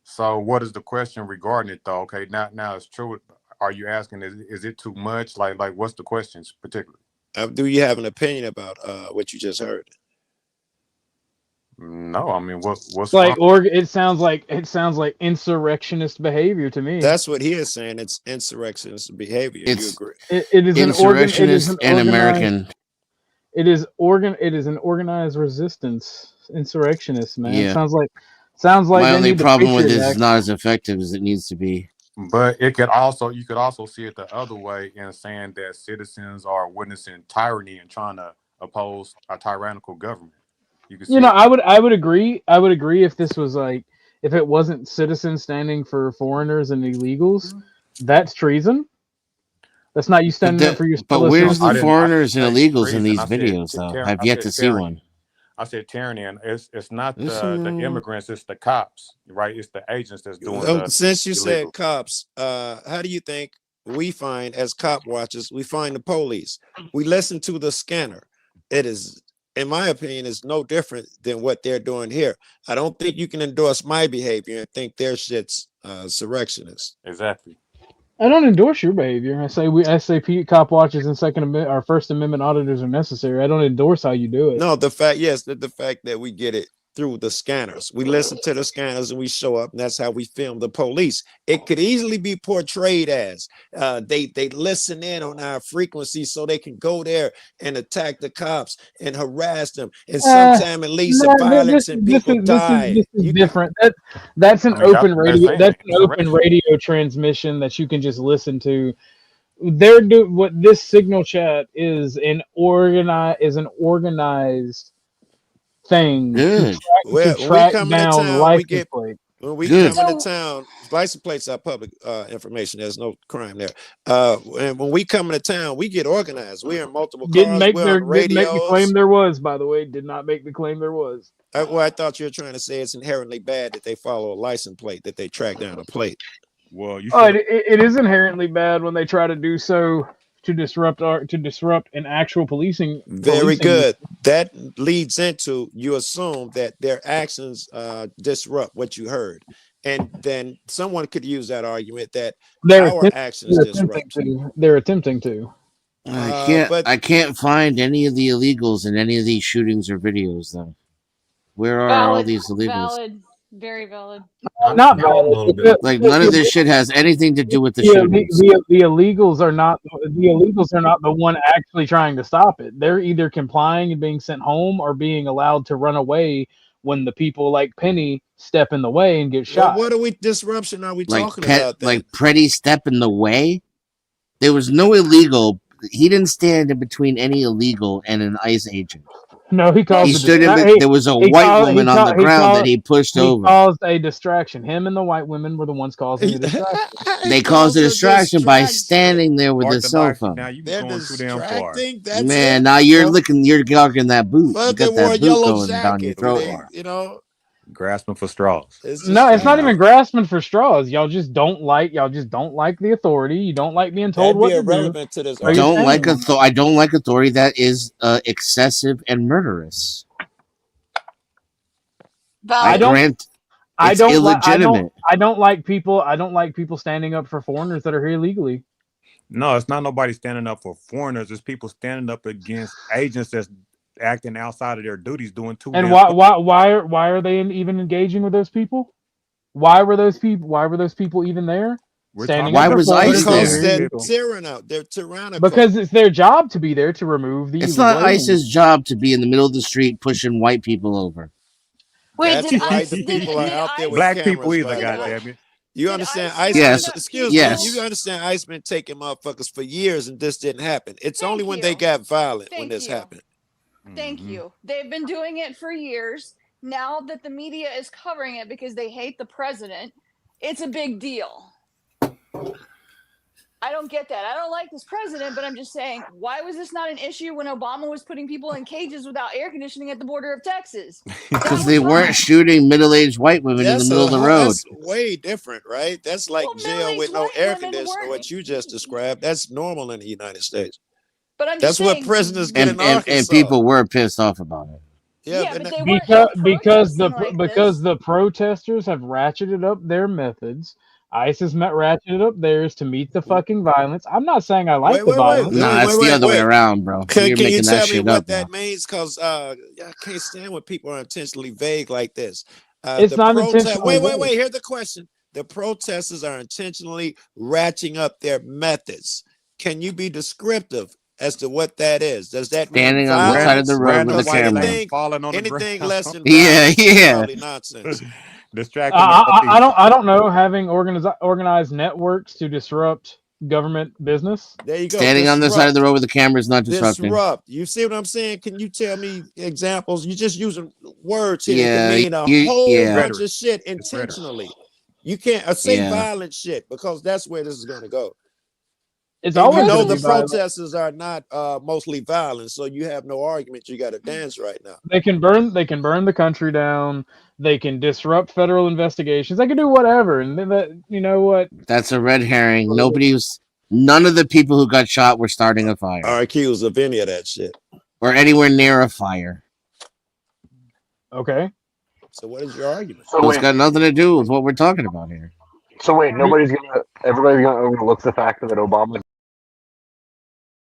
So what is the question regarding it though? Okay, now it's true. Are you asking is it too much? Like what's the questions particularly? Do you have an opinion about what you just heard? No, I mean what's like wrong? it sounds like insurrectionist behavior to me. That's what he is saying. It's insurrectionist behavior. You agree? It is insurrectionist and American. It is an organized resistance. Insurrectionist, man. Yeah. Sounds like My they only need the problem with Patriot this is Act. not as effective as it needs to be. But you could also see it the other way in saying that citizens are witnessing tyranny and trying to oppose a tyrannical government. You can see I would agree. I would agree if this was if it wasn't citizens standing for foreigners and illegals. That's treason. That's not you standing up for your. But fellow where's the citizens? foreigners and illegals in treason. these I said videos, though? tyranny. I've yet to see one. I said tyranny, and it's not There's the some- immigrants, it's the cops, right? It's the agents that's doing the Since you said illegal. cops, how do you think we find as cop watchers, we find the police? We listen to the scanner. It is, in my opinion, is no different than what they're doing here. I don't think you can endorse my behavior and think their shit's surrectionist. Exactly. I don't endorse your behavior. I say cop watches and our First Amendment auditors are necessary. I don't endorse how you do it. No, the fact that we get it through the scanners. We listen to the scanners and we show up, and that's how we film the police. It could easily be portrayed as they listen in on our frequency so they can go there and attack the cops and harass them, and sometimes it leads to violence and people die. This is different. That's an open radio. That's an open radio transmission that you can just listen to. They're what this signal chat is an organized thing to track down license plates. When we come into town, license plates are public information. There's no crime there. And when we come into town, we get organized. We're in multiple cars. Didn't make we're on radios. the claim there was, by the way. Did not make the claim there was. I thought you were trying to say it's inherently bad that they follow a license plate, that they track down a plate. Well, it is inherently bad when they try to do so to disrupt an actual policing. Very good. That leads into, you assume that their actions disrupt what you heard, and then someone could use that argument that our actions disrupt. They're attempting to. I can't find any of the illegals in any of these shootings or videos, though. Where are all these illegals? Valid. Very valid. Not valid. Like none of this shit has anything to do with the The shootings. illegals are not the one actually trying to stop it. They're either complying and being sent home or being allowed to run away when the people like Penny step in the way and get shot. What disruption are we talking about? Like Pretty step in the way? There was no illegal. He didn't stand in between any illegal and an ICE agent. No, he caused. He stood in. There was a white woman on the ground that he pushed over. He caused a distraction. Him and the white women were the ones causing the distraction. They caused a distraction by standing there with his cell phone. Now you going too damn far. Man, now you're jogging that boot. But You they got wore a that boot yellow going down your jacket. throat. Grasping for straws. It's not even grasping for straws. Y'all just don't like the authority. You don't like being told what to do. To this. I don't like authority that is excessive and murderous. I don't like people standing up for foreigners that are here illegally. No, it's not nobody standing up for foreigners. It's people standing up against agents that's acting outside of their duties, doing too. And why are they even engaging with those people? Why were those people even there? Why was ICE there? They're tyrannical. Because it's their job to be there to remove the. It's not ICE's job to be in the middle of the street pushing white people over. Wait, that's why the people are out there with black cameras, people either? by the way. Goddamn it! You understand? ICE, Yes. Excuse Yes. me. You understand? ICE been taking motherfuckers for years, and this didn't happen. It's only when they got violent when this happened. Thank you. They've been doing it for years. Now that the media is covering it because they hate the president, it's a big deal. I don't get that. I don't like this president, but I'm just saying, why was this not an issue when Obama was putting people in cages without air conditioning at the border of Texas? Because they weren't shooting middle-aged white women in the middle of the road. That's way different, right? That's like jail with no air conditioner. What you just described, that's normal in the United States. But I'm that's just what saying, prisoners get in Arkansas. And people were pissed off about it. Yeah, but they weren't because the protesters have ratcheted up their methods. ICE has ratcheted up theirs to meet the fucking violence. I'm not saying I like the violence. No, it's the other way around, bro. Can You're you tell me what up, that means? Because I can't stand when people are intentionally vague like this. It's not intentionally Wait. Here's the question. The protesters are intentionally ratcheting up their methods. Can you be descriptive as to what that is? Does that standing mean on the side of the road with the camera, falling on anything less than yeah, nonsense. Distracting. I don't know. Having organized networks to disrupt government business. There you go. Standing on the side of the road with the camera is not disrupting. Disrupt. You see what I'm saying? Can you tell me examples? You're just using words here that can mean a whole bunch of shit intentionally. You can't say Yeah. violent shit because that's where this is going to go. It's And always you know gonna the be violent. protesters are not mostly violent, so you have no argument. You got to dance right now. They can burn the country down. They can disrupt federal investigations. They can do whatever. And then you know what? That's a red herring. None of the people who got shot were starting a fire. Are accused of any of that shit. Or anywhere near a fire. Okay. So what is your argument? So it's got nothing to do with what we're talking about here. So wait, everybody's gonna overlook the fact that Obama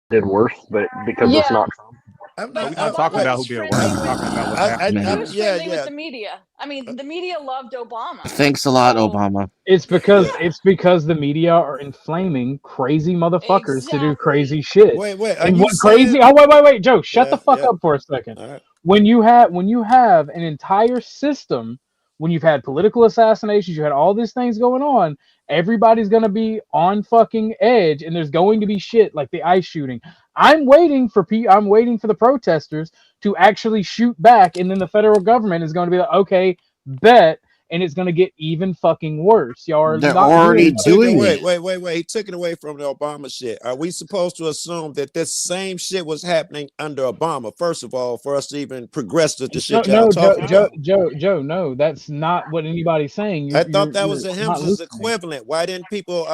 did worse, but because it's not Trump. We're not talking about who did worse. We're talking about what happened. He was friendly with the media. I mean, the media loved Obama. Thanks a lot, Obama. It's because the media are inflaming crazy motherfuckers to do crazy shit. Wait, are and you what crazy? saying- Oh, wait, Joe, shut Yeah, the fuck yeah. up for a second. All right. When you have an entire system, when you've had political assassinations, you had all these things going on, everybody's gonna be on fucking edge, and there's going to be shit like the ICE shooting. I'm waiting for the protesters to actually shoot back, and then the federal government is going to be like, okay, bet, and it's going to get even fucking worse. Y'all are They're not already doing Wait, it. wait. He took it away from the Obama shit. Are we supposed to assume that this same shit was happening under Obama, first of all, for us to even progress with the shit y'all talking about? Joe, no, that's not what anybody's saying. I thought that was the you're not Hems's listening. equivalent. Why didn't people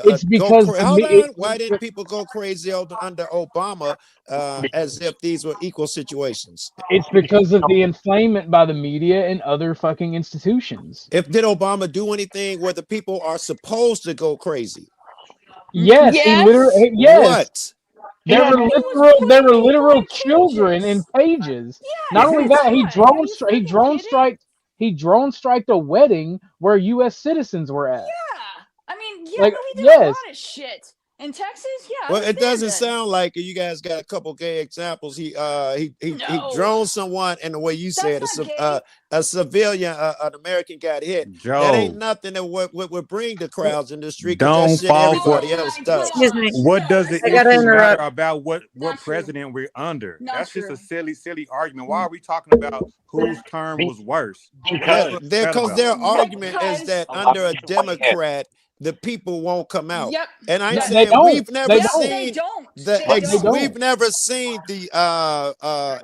It's because why didn't people go crazy under Obama as if these were equal situations? It's because of the inflamement by the media and other fucking institutions. Did Obama do anything where the people are supposed to go crazy? Yes, he literally. Yes. What? There were literal children in cages. Not only that, he drone striked a wedding where U.S. citizens were at. I mean, Like, no, he did yes. a lot of shit. In Texas, I Well, it understand doesn't that. sound like it. You guys got a couple gay examples. He droned someone, and the way you said a civilian, an American got hit. That ain't Joe. nothing that would bring the crowds in the street. Don't That shit fall everybody for- else does. Excuse me. What does the I gotta issue interrupt. matter about what president we're under? Not That's true. just a silly argument. Why are we talking about whose term was worse? Because their argument is Because- that under a Democrat, the people won't come out. Yep. And I'm They saying don't. we've never They seen don't. we've never seen the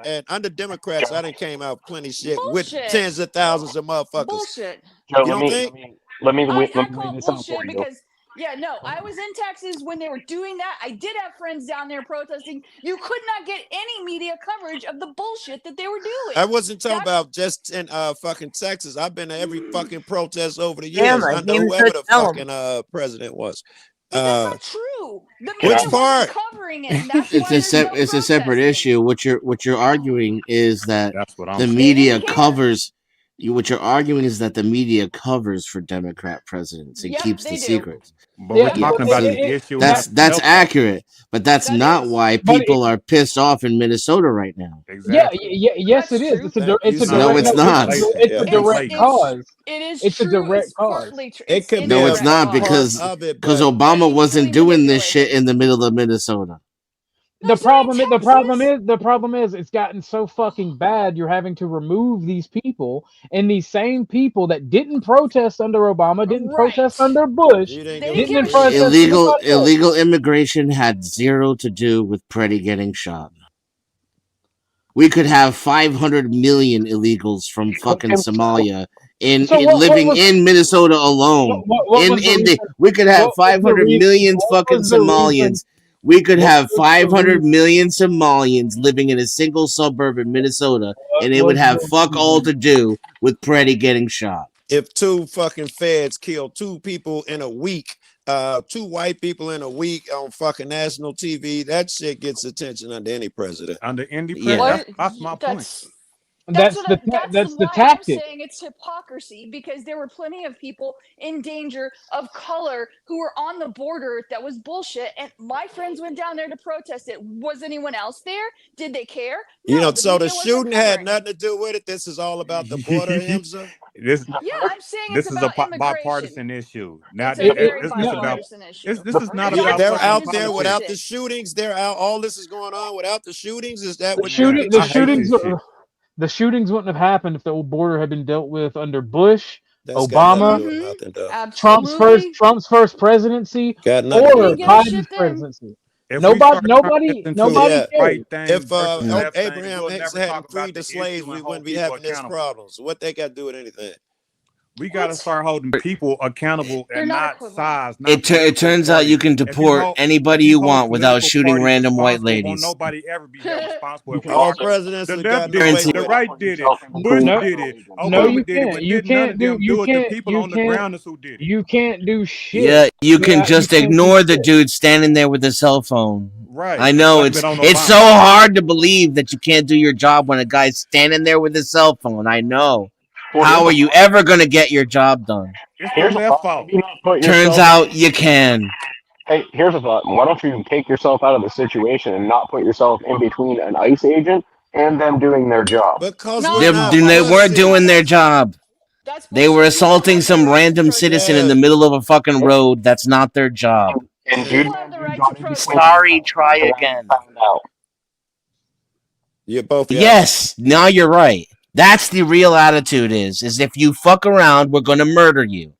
and under Democrats I done came out plenty shit with Bullshit. tens of thousands of motherfuckers. Bullshit. Joe, You don't think? let me I lay call this out bullshit for you. because I was in Texas when they were doing that. I did have friends down there protesting. You could not get any media coverage of the bullshit that they were doing. I wasn't talking about just in fucking Texas. I've been to every fucking protest over the Damn, years I under didn't whoever the tell 'em. fucking president was. True. The Which media part? wasn't covering it. And that's It's a separate issue. What you're arguing is that the media covers. What you're arguing is that the media covers for Democrat presidents and Yep, keeps they the do. secrets. But we're talking about the issue. That's accurate, but that's not why people are pissed off in Minnesota right now. Yes, it is. It's a No, it's direct not. It's a direct cause. It is It's a true. direct It's cause. partly true. It could No, be it's a not part because of it, Obama wasn't doing this shit in the middle of Minnesota. The problem is it's gotten so fucking bad you're having to remove these people, and these same people that didn't protest under Obama, didn't protest under Bush, didn't protest Illegal immigration had zero to do with Preddy getting shot. We could have 500 million illegals from fucking Somalia living in Minnesota alone. We could have 500 million fucking Somalians. We could have 500 million Somalians living in a single suburb in Minnesota, and it would have fuck all to do with Preddy getting shot. If two fucking feds kill two people in a week, two white people in a week on fucking national TV, that shit gets attention under any president. Under any Yeah. president, that's my point. That's why the tactic. I'm saying it's hypocrisy, because there were plenty of people in danger of color who were on the border. That was bullshit. And my friends went down there to protest it. Was anyone else there? Did they care? You know, the so the media wasn't shooting had covering it. nothing to do with it. This is all about the border, Himza. Yeah, I'm saying This it's is a about immigration. bipartisan issue. Now, It's a very this is about. bipartisan issue. This is not about. They're fucking out there politics. without the shootings. They're out. All this is going on without the shootings. Is that what The shootings wouldn't have happened if the old border had been dealt with under Bush, That's got nothing to Obama, do with nothing, though. Trump's first presidency, Got nothing to do or with nothing. Biden's presidency. If we start turning Nobody this into cares. right thing If versus left thing, Abraham we'll X never hadn't talk about freed the the slaves, issue we and wouldn't hold be people having this accountable. problems. What they got to do with anything? We got to start holding people accountable They're and not not equivalent. size. Not It political turns out party. you can If you deport hold- anybody if you hold want without political shooting parties random white responsible, won't ladies. nobody ever be held responsible. If we All are presidents the have left gotten away did it, with the it. right did it, Bush did it, No, Obama you did it, can't. but You did none can't of do. them You do it? The can't. people You on the can't. ground is who did it. You can't do shit. Yeah, you can You just can't do ignore the shit. dude standing there with his cell phone. Right. I know Blame it's it on so Obama. hard to believe that you can't do your job when a guy's standing there with his cell phone. I know. Well, How here's are the you thought. ever going to get your job done? It's the Here's the left thought. fault. Maybe not put Turns yourself. out you can. Hey, here's a thought. Why don't you take yourself out of the situation and not put yourself in between an ICE agent and them doing their job? Because No, we're not They weren't pussy. doing their job. That's They were bullshit. People have assaulting the some right to random protest. citizen in the Yeah. middle of a fucking road. That's not their job. And People dude, have the dude right got to in protest. between Sorry, try after that again. found out. You're both yes. Yes, now you're right. That's the real attitude is if you fuck around, we're going to murder you.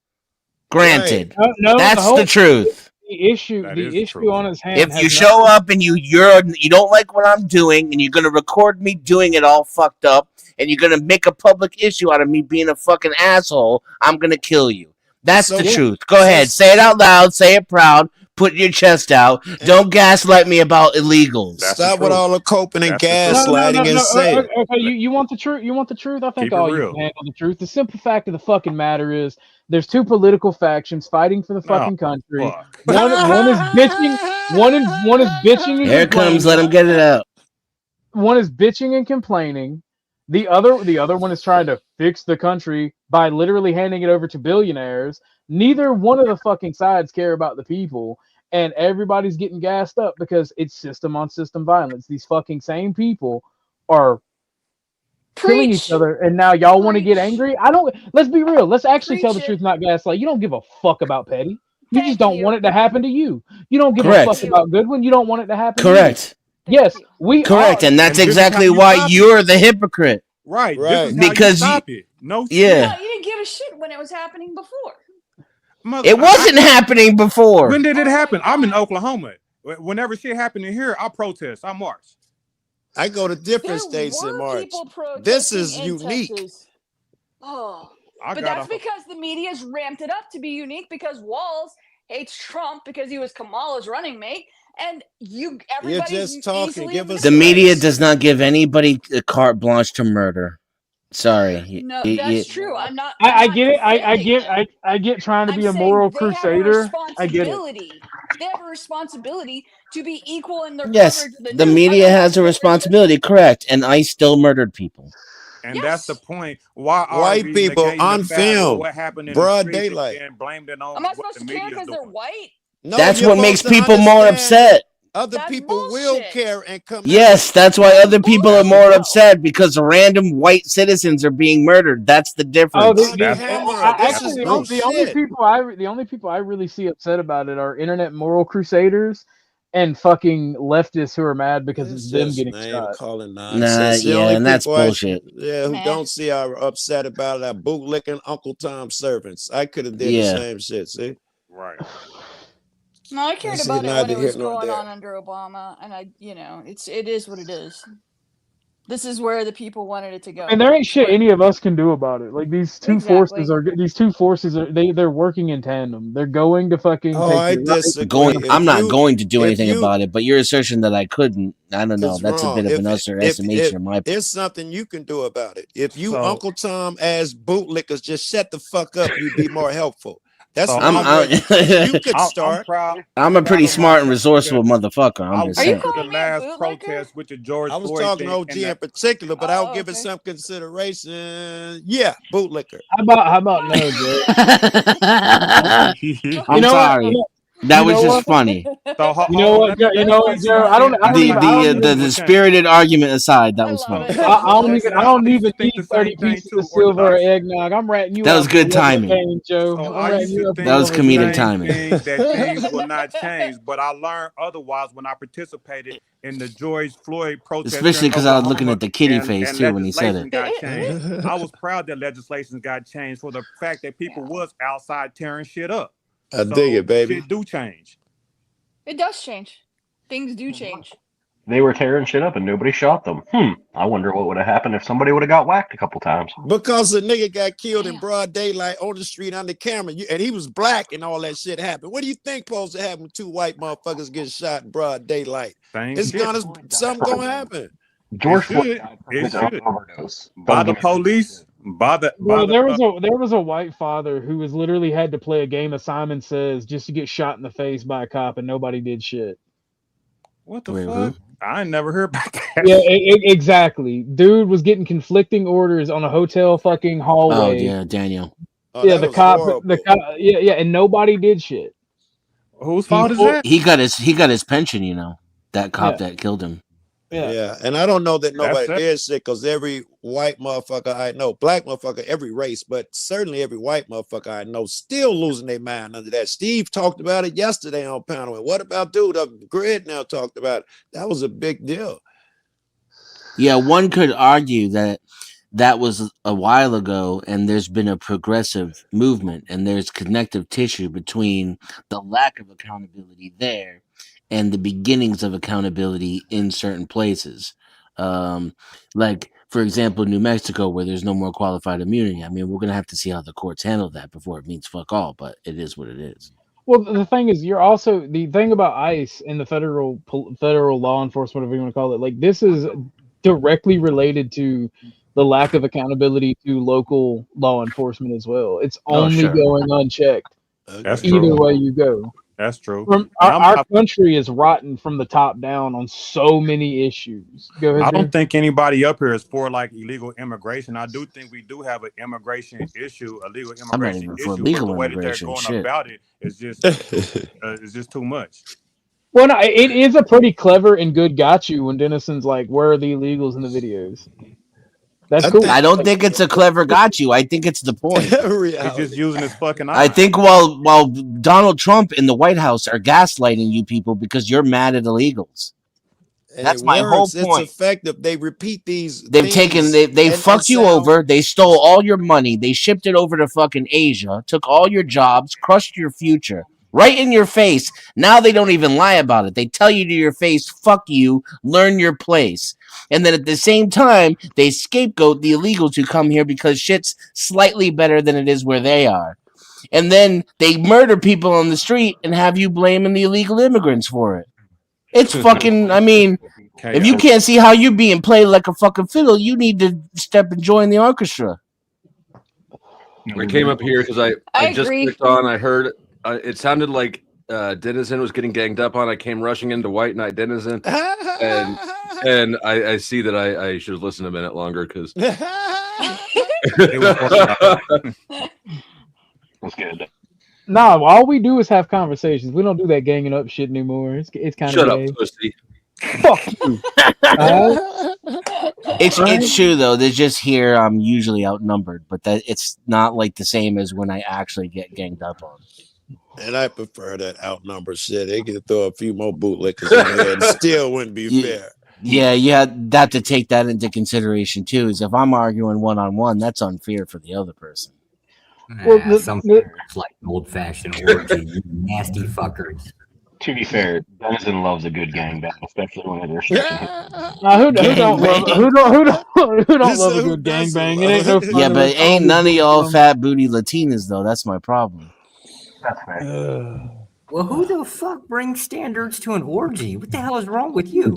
Granted. No, That's the truth. The issue. That The is the issue truth. on his hand. If has you nothing- show up and you don't like what I'm doing and you're going to record me doing it all fucked up and you're going to make a public issue out of me being a fucking asshole, I'm going to kill you. That's So- the truth. Go ahead. Say it out loud. Say it proud. Put your chest out. Don't gaslight me about illegals. That's the Stop with truth. all the coping and That's the truth. gaslighting and say it. Okay, you want the truth? You want the truth? I think Keep it all you real. can handle the truth. The simple fact of the fucking matter is, there's two political factions fighting for the fucking country. fuck. One is bitching. One is bitching. And Here it comes. complaining. Let him get it out. One is bitching and complaining. The other one is trying to fix the country by literally handing it over to billionaires. Neither one of the fucking sides care about the people, and everybody's getting gassed up because it's system on system violence. These fucking same people are killing each other, and now y'all want to get angry. Let's be real. Let's actually tell the truth, not gaslight. You don't give a fuck about petty. You just don't want it to happen to you. You don't give a fuck about Goodwin. You don't want it to happen to you. Correct. Yes, we Correct, are. and that's And this is exactly how you why stop it. you're the hypocrite. Right. Right. This is how Because you stop it. No Yeah. No, you didn't give a shit when it was happening before. It wasn't happening before. When did it happen? I'm in Oklahoma. Whenever shit happened in here, I protest. I march. I go to different states in March. This is unique. Texas. Oh, I but got that's because the media's ramped it up to be unique because Walls hates Trump because he was Kamala's running mate, and everybody's just talking. easily Give us The media does not give anybody a carte blanche to murder. Sorry. No, that's true. I'm not. I get it. I get trying to be a moral crusader. I get it. They have a responsibility to be equal in their Yes, coverage of the news. media has a responsibility, correct, and I still murdered people. And that's the point. Why are White we people negating on the fact of film, what happened in broad the streets daylight. and blamed it on Am I what supposed the to care media's because they're doing? white? No, That's you're what makes supposed to people more understand upset. Other people will care and come. Yes, that's why other people are more upset because random white citizens are being murdered. That's the difference. Oh, This is the bullshit. only people I really see upset about it are internet moral crusaders and fucking leftists who are mad because it's them Just getting name shot. calling nonsense. The yeah, only and that's people bullshit. who don't see are upset about it are bootlicking Uncle Tom servants. I could have did Yeah. the same shit. See, right. No, I cared That's about it neither when it here was nor going there. on under Obama, and it is what it is. This is where the people wanted it to go. And there ain't shit any of us can do about it. Like these two Exactly. forces are they're working in tandem. They're going to fucking Oh, take I your right. disagree. I'm not going to do if anything you- about it, but your assertion that I couldn't, I don't know. It's That's wrong. a bit of If- an underestimation of my It's something you can do about it. If you So- Uncle Tom ass bootlickers just shut the fuck up, you'd be more helpful. That's So one way you could I'm start. proud. I'm a pretty proud of smart and myself resourceful motherfucker. I I'm was just there saying. for the last protest with the George I was Floyd talking thing, OG and in particular, but I'll give it okay. some consideration. Yeah, bootlicker. How about no, Joe? I'm sorry. That You was know just what? funny. So, You know what, you know what, Joe? I don't The spirited argument aside, that was funny. I don't even think need the same 30 thing pieces too, of silver or Orthodox. eggnog. I'm ratting you That out was for good the love of timing. pain, Joe. So I'm I ratting used you to up for think That was the love of comedic the same timing. thing, that things will not change, but I learned otherwise when I participated in the George Floyd protest here Especially in because I was looking Oklahoma, at the kitty and face too when he said legislation it. got changed. I was proud that legislation got changed for the fact that people was outside tearing shit up. I dig it, baby. Shit do change. It does change. Things do change. They were tearing shit up and nobody shot them. I wonder what would have happened if somebody would have got whacked a couple times. Because the nigga got killed in broad daylight on the street on the camera, and he was black and all that shit happened. What do you think supposed to happen when two white motherfuckers get shot in broad daylight? Something gonna happen. George Floyd died from his own overdose. By the police, Well, there was a white father who was literally had to play a game of Simon Says just to get shot in the face by a cop, and nobody did shit. What the fuck? I ain't never heard about that. Yeah, exactly. Dude was getting conflicting orders on a hotel fucking hallway. Oh yeah, Daniel. Yeah, the cop, yeah, and nobody did shit. Whose fault is that? He got his pension, you know. That cop that killed him. Yeah, and I don't know that nobody That's it. did shit because every white motherfucker I know, black motherfucker, every race, but certainly every white motherfucker I know still losing their mind under that. Steve talked about it yesterday on panel. And what about dude up the grid now talked about it? That was a big deal. Yeah, one could argue that that was a while ago, and there's been a progressive movement, and there's connective tissue between the lack of accountability there and the beginnings of accountability in certain places. Like, for example, New Mexico, where there's no more qualified immunity. I mean, we're going to have to see how the courts handle that before it means fuck all, but it is what it is. Well, the thing is, you're also the thing about ICE and the federal law enforcement, whatever you want to call it. Like, this is directly related to the lack of accountability to local law enforcement as well. It's only going unchecked. That's either true. way you go. That's true. Our country is rotten from the top down on so many issues. Go ahead. I don't Jay. think anybody up here is for like illegal immigration. I do think we do have an immigration issue, a legal I'm not immigration even for issue, legal but the way that they're immigration, going shit. about it is just too much. Well, no, it is a pretty clever and good got you when Dennison's like, "Where are the illegals in the videos?" That's cool. I don't think it's a clever got you. I think it's the point. He's just using his fucking I eye. think while Donald Trump and the White House are gaslighting you people because you're mad at illegals. And That's it my whole works. point. It's effective. They repeat these. They've taken they fucked you over. They stole all your money. They shipped it over to fucking Asia. Took all your jobs. Crushed your future. Right in your face. Now they don't even lie about it. They tell you to your face, fuck you, learn your place. And then at the same time, they scapegoat the illegals who come here because shit's slightly better than it is where they are. And then they murder people on the street and have you blaming the illegal immigrants for it. It's fucking, I mean, if you can't see how you're being played like a fucking fiddle, you need to step and join the orchestra. I came up here because I just agree. clicked on. I heard it sounded like Denizen was getting ganged up on. I came rushing into White Knight Denizen, and I see that I should have listened a minute longer because That's good. Nah, all we do is have conversations. We don't do that ganging up shit anymore. It's kind shut of up, gay. pussy. Fuck you. It's true though. They're just here. I'm usually outnumbered, but that it's not like the same as when I actually get ganged up on. And I prefer that outnumbered shit. They could throw a few more bootlickers in there and still wouldn't be fair. Yeah, you have to take that into consideration too. Is if I'm arguing one-on-one, that's unfair for the other person. Well, Some it's like old-fashioned orgy, you nasty fuckers. To be fair, Denizen loves a good gangbang, especially when they're stretching his. Who don't love a good gangbang? It ain't no fun. Yeah, to but look ain't on none of the y'all bottom. fat booty Latinas though. That's my problem. That's fair. Well, who the fuck brings standards to an orgy? What the hell is wrong with you?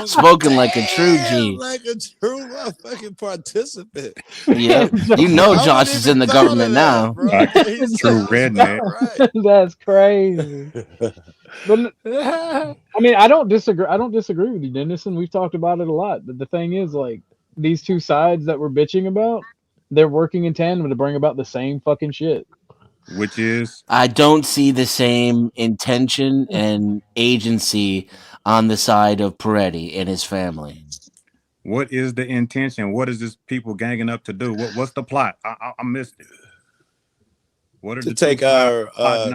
Spoken like a true G. Like a true motherfucking participant. Yeah, you know Josh is in the government now. True redneck. That's crazy. But I mean, I don't disagree. I don't disagree with you, Dennison. We've talked about it a lot. But the thing is, like, these two sides that we're bitching about, they're working in tandem to bring about the same fucking shit. Which is? I don't see the same intention and agency on the side of Peretti and his family. What is the intention? What is this people ganging up to do? What's the plot? I missed it. What are To the take two sides our plotting?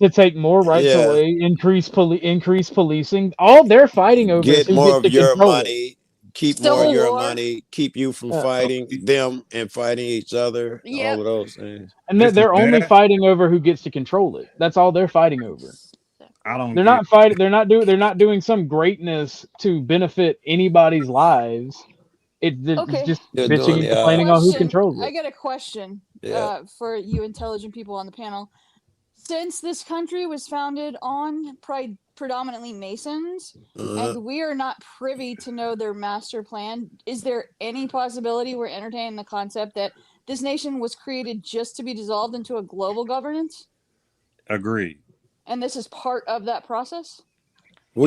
to take more rights Yeah. away, increase policing. All they're fighting over is get who more gets of to your control it. money, keep more Civil of your War. money, keep you from Yeah. fighting them and fighting each other. All of those things. And they're only fighting over who gets to control it. That's all they're fighting over. I don't. They're not fighting. They're not doing some greatness to benefit anybody's lives. It's Okay. just They're bitching doing and the complaining on who Question. controls I it. got a question Yeah. for you intelligent people on the panel. Since this country was founded on predominantly Masons, and we are not privy to know their master plan, is there any possibility we're entertaining the concept that this nation was created just to be dissolved into a global governance? Agreed. And this is part of that process?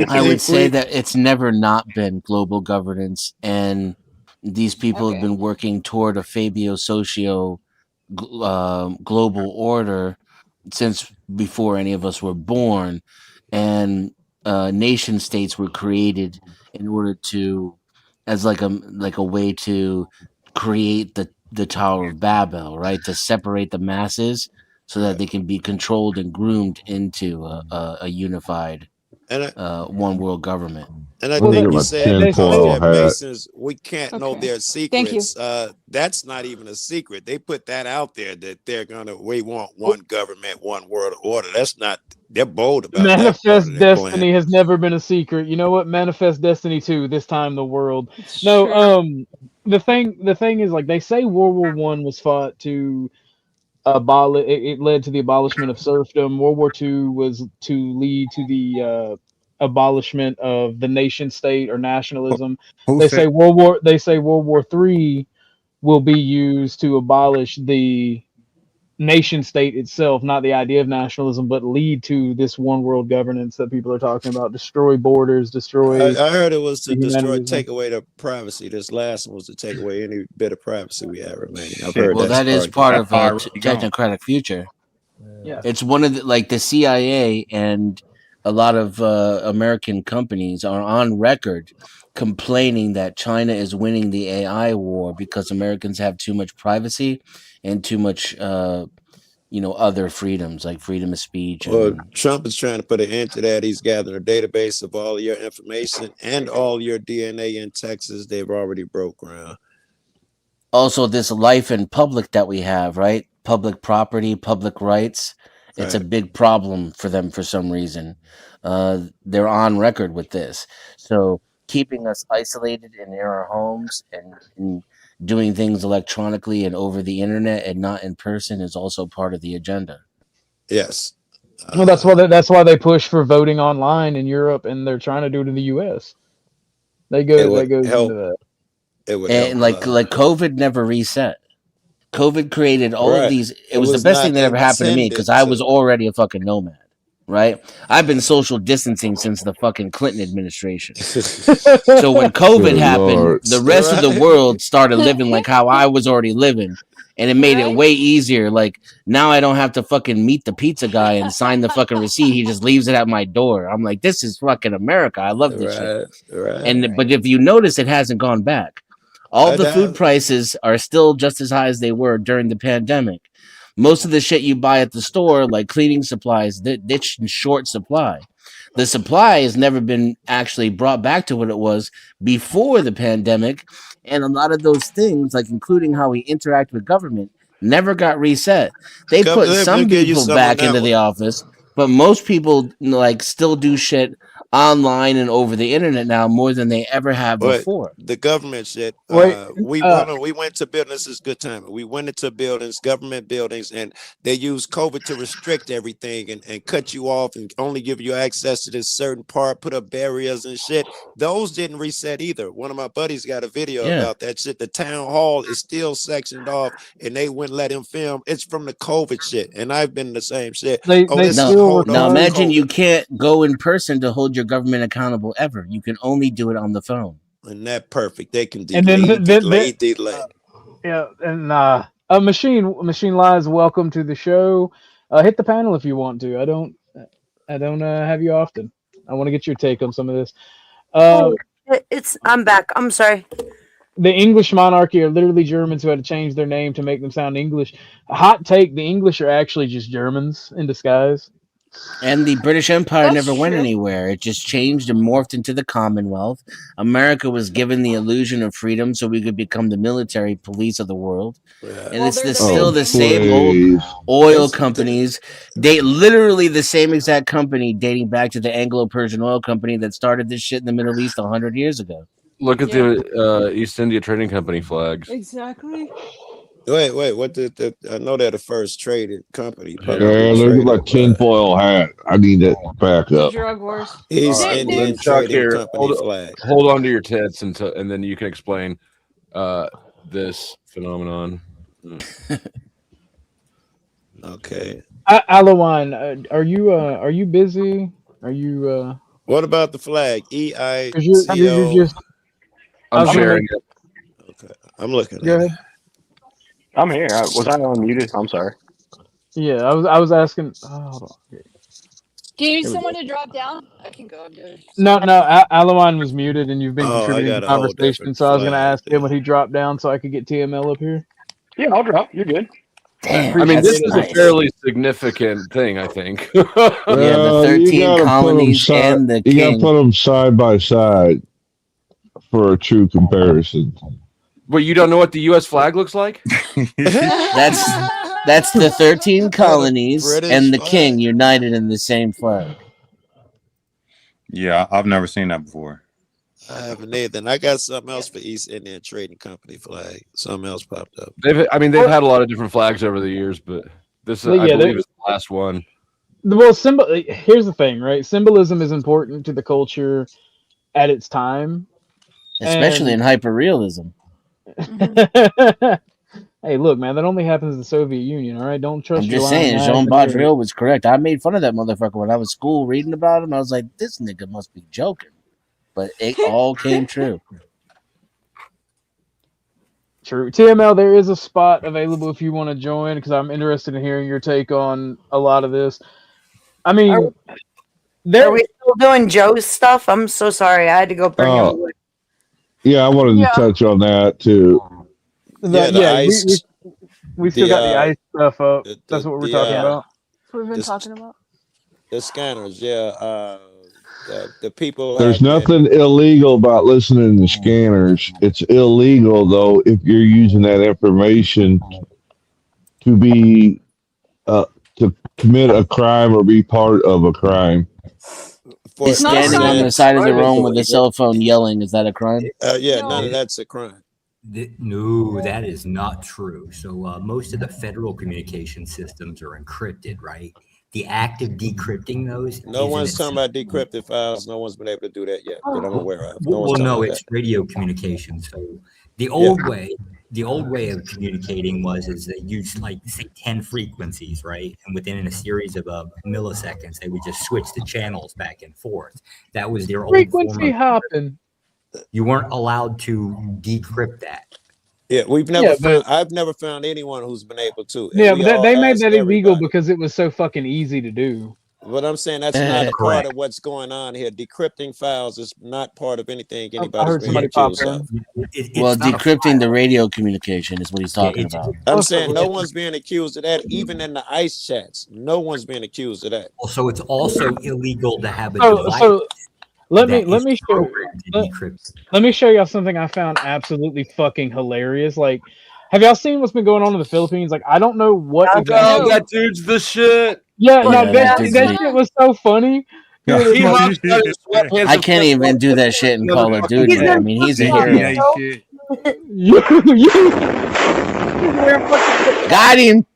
I would say that it's never not been global governance, and these people have been working toward a Fabio Socio global order since before any of us were born, and nation states were created in order to, as like a way to create the Tower of Babel, right? To separate the masses so that they can be controlled and groomed into a unified one world government. And I Let me think get you my said tinfoil that hat. Masons, we can't know Okay. their Thank you. secrets. That's not even a secret. They put that out there that we want one government, one world order. That's not, they're bold about that part Manifest of their plan. Destiny has never been a secret. You know what? Manifest Destiny 2, this time the world. It's No, true. the thing is, like, they say World War One was fought to abolish. It led to the abolishment of serfdom. World War Two was to lead to the abolishment of the nation state or nationalism. Who They said? say World War Three will be used to abolish the nation state itself, not the idea of nationalism, but lead to this one world governance that people are talking about. Destroy borders, destroy I heard it was to destroy, humanism. take away the privacy. This last one was to take away any bit of privacy we have remaining. I've Shit. heard Well, that's that is argument. part of Already gone. technocratic future. Yeah. It's one of the CIA and a lot of American companies are on record complaining that China is winning the AI war because Americans have too much privacy and too much other freedoms like freedom of speech. Well, And Trump is trying to put an end to that. He's gathering a database of all your information and all your DNA in Texas. They've already broke ground. also this life in public that we have, right? Public property, public rights. It's a Right. big problem for them for some reason. They're on record with this. So keeping us isolated in our homes and doing things electronically and over the internet and not in person is also part of the agenda. Yes. Well, that's why they push for voting online in Europe, and they're trying to do it in the U.S. That It goes would into help. that. It would And help. like COVID never reset. COVID created all of Right. these. It It was the was best thing not that ever happened to me intended because I was to. already a fucking nomad, right? I've been social distancing since the fucking Clinton administration. So when COVID Good happened, Lord. the rest of the Right. world started living like how I was already living. And it made it Right? way easier. Like now I don't have to fucking meet the pizza guy and sign the fucking receipt. He just leaves it at my door. I'm like, this is fucking America. I love this shit. Right. But if you notice, it hasn't gone back. All I the food doubt. prices are still just as high as they were during the pandemic. Most of the shit you buy at the store, like cleaning supplies, that's in short supply. The supply has never been actually brought back to what it was before the pandemic. And a lot of those things, like including how we interact with government, never got reset. They put Let me some give you people some on back that into one. the office, but most people like still do shit online and over the internet now more than they ever have But before. the government shit. Wait, We went to buildings. This is good time. We went into buildings, government buildings, and they used COVID to restrict everything and cut you off and only give you access to this certain part, put up barriers and shit. Those didn't reset either. One of my buddies got a video Yeah. about that shit. The town hall is still sectioned off, and they wouldn't let him film. It's from the COVID shit, and I've been the same shit. they This is Now, still hold now on, require. imagine you COVID, can't go in person to hold your government accountable ever. You can only do it on the phone. and that perfect. They can And then delay. yeah, and Machine Lies, welcome to the show. Hit the panel if you want to. I don't have you often. I want to get your take on some of this. I'm back. I'm sorry. The English monarchy are literally Germans who had to change their name to make them sound English. Hot take: the English are actually just Germans in disguise. And the British Empire That's never went true. anywhere. It just changed and morphed into the Commonwealth. America was given the illusion of freedom so we could become the military police of the world. And Well, it's they're the still the same same old oil companies. They literally the same exact company dating back to the Anglo-Persian oil company that started this shit in the Middle East 100 years ago. Look at the East India Trading Company flags. Exactly. Wait. What did I know they're the first traded company? Yeah, look at my tinfoil hat. I need that back The up. drug wars. East All right, Indian then Chuck Trading here, Company flag. hold on to your tits and then you can explain this phenomenon. Okay. Alawan, are you busy? Are you What about the flag? you're EICO. just I'm sharing it. Okay, I'm looking Go at ahead. it. I'm here. Was I unmuted? I'm sorry. Yeah, I was asking. Hold on. Do you need Here we someone go. to drop down? I can go do it. No, Alawan was muted, and you've been Oh, I contributing to got the a whole conversation. different So I was going to flag. ask him when he dropped down, so I could get TML up here. Yeah, I'll drop. You're good. Damn, I mean, this Appreciate is it. a fairly significant thing, I think. Yeah, the 13 colonies and the You gotta king. put them side by side for a true comparison. But you don't know what the U.S. flag looks like? That's the 13 colonies British and the flag. king united in the same flag. Yeah, I've never seen that before. I haven't either. And I got something else for East Indian Trading Company flag. Something else popped up. They've had a lot of different flags over the years, but this I believe is the last one. Well, here's the thing, right? Symbolism is important to the culture at its time, Especially in hyperrealism. Hey, look, man, that only happens in the Soviet Union, all right? Don't trust I'm your just lying saying, eyes Jean and ears. Baudrillard was correct. I made fun of that motherfucker when I was in school reading about him. I was like, this nigga must be joking. But it all came true. True. TML, there is a spot available if you want to join, because I'm interested in hearing your take on a lot of this. I mean, Are we still doing Joe's stuff? I'm so sorry. I had to go bring him. Yeah, I wanted to touch on that too. We still got the ice stuff up. That's what we're talking about. We've been talking about the scanners. Yeah, the people. There's nothing illegal about listening to scanners. It's illegal though if you're using that information to be to commit a crime or be part of a crime. Is standing on the side of the room with a cell phone yelling, is that a crime? None of that's a crime. No, that is not true. So most of the federal communication systems are encrypted, right? The act of decrypting those. No one's talking about decrypted files. No one's been able to do that yet that I'm aware of. No, it's radio communication. So the old way of communicating is they used like say 10 frequencies, right? And within a series of milliseconds, they would just switch the channels back and forth. That was their old Frequency hopping. You weren't allowed to decrypt that. Yeah, I've never found anyone who's been able to. Yeah, but they made that illegal because it was so fucking easy to do. But I'm saying that's not a part of what's going on here. Decrypting files is not part of anything anybody's being accused of. Well, decrypting the radio communication is what he's talking about. I'm saying no one's being accused of that, even in the ICE chats. No one's being accused of that. So it's also illegal to have a device. So let me show y'all something I found absolutely fucking hilarious. Like, have y'all seen what's been going on in the Philippines? Like, I don't know what exactly. That dude's the shit. Yeah, no, that shit was so funny. I can't even do that shit in Call of Duty. I mean, he's a hero. Got him.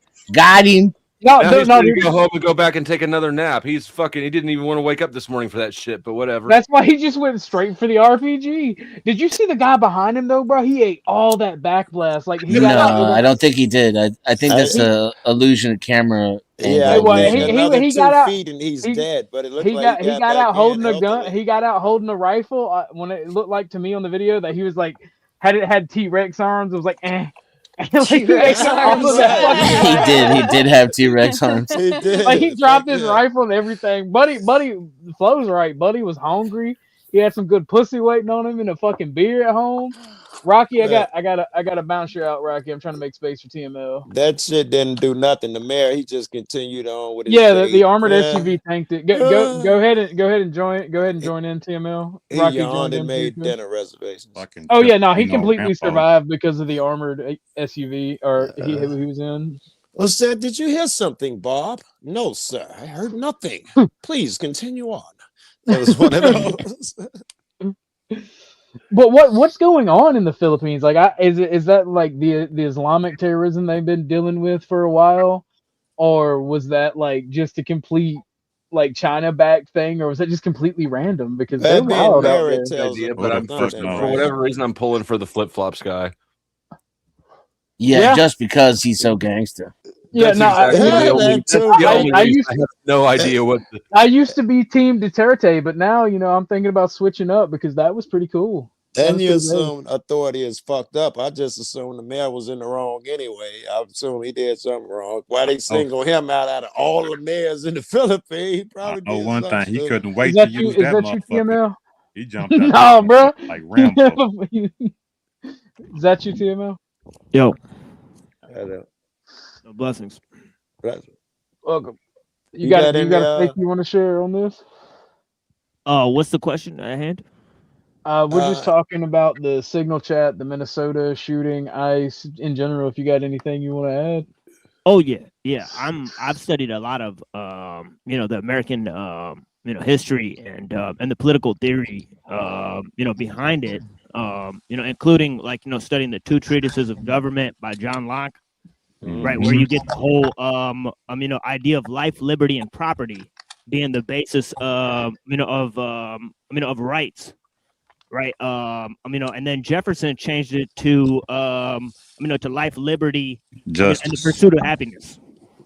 No, he's gonna go home and go back and take another nap. He didn't even want to wake up this morning for that shit, but whatever. That's why he just went straight for the RPG. Did you see the guy behind him though, bro? He ate all that backblast. Like I don't think he did. I think that's an illusion of camera. Yeah, he got out. Feet and he's dead. But it looked he like got out holding a gun. He got out holding a rifle. When it looked like to me on the video that he was like had T-Rex arms. It was like Like, T-Rex off of that arms. fucking He did have T-Rex arms. He did. like he dropped his Yeah. rifle and everything. Buddy Flo's right. Buddy was hungry. He had some good pussy waiting on him and a fucking beer at home. Rocky, I gotta bounce you out, Rocky. I'm trying to make space for TML. That shit didn't do nothing. The mayor, he just continued on with his Yeah, date. the armored Yeah. SUV tanked it. Go ahead and join in TML. He Rocky yawned joined and in. made too. dinner reservations. Oh yeah, no, he completely survived because of the armored SUV or he was in. Well, said, did you hear something, Bob? No, sir. I heard nothing. Please continue on. That was one of those. But what's going on in the Philippines? Like, is that like the Islamic terrorism they've been dealing with for a while, or was that like just a complete like China backed thing, or was that just completely random? Because they're wild out there. Idea, but I'm for whatever reason I'm pulling for the flip flops guy. Yeah, just because he's so gangster. Yeah, no, that's the only I reason. I have no idea what. I used to be Team Duterte, but now I'm thinking about switching up because that was pretty cool. And you assume authority is fucked up. I just assume the mayor was in the wrong anyway. I assume he did something wrong. Why they single him out of all the mayors in the Philippines? He probably did one thing, he something couldn't stupid. wait Is to that you? use Is that that you, motherfucker. TML? He jumped out No, bro. like Rambo. Is that you, TML? Yo. Hello. No blessings. Welcome. You You got got any, a take you want to share on this? What's the question at hand? We're just talking about the signal chat, the Minnesota shooting, ICE in general. If you got anything you want to add. Oh yeah. I've studied a lot of the American history and the political theory behind it. Including studying the two treatises of government by John Locke, right, where you get the whole idea of life, liberty, and property being the basis of rights. Right. And then Jefferson changed it to to life, liberty, and the pursuit of happiness.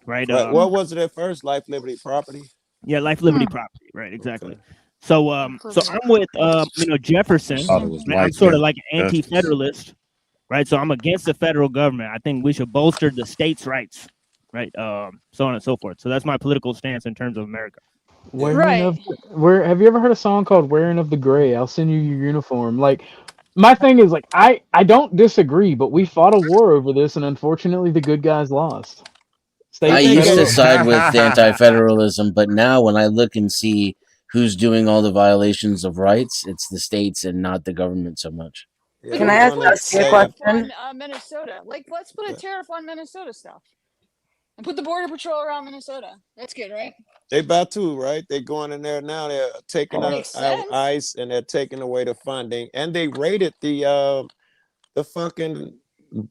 Right. What was it at first? Life, liberty, property? Yeah, life, liberty, property. Right, exactly. So I'm with Jefferson. Right? I'm sort of like an anti-federalist, right? So I'm against the federal government. I think we should bolster the states' rights, right? So on and so forth. So that's my political stance in terms of America. Where have you ever heard a song called "Wearing of the Gray"? I'll send you your uniform. Like, my thing is like I don't disagree, but we fought a war over this, and unfortunately, the good guys lost. I used to side with anti-federalism, but now when I look and see who's doing all the violations of rights, it's the states and not the government so much. Can I ask you a question? On Minnesota, like let's put a tariff on Minnesota stuff, and put the border patrol around Minnesota. That's good, right? They about to, right? They're going in there now. They're taking out Makes sense. ICE and they're taking away the funding. And they raided the fucking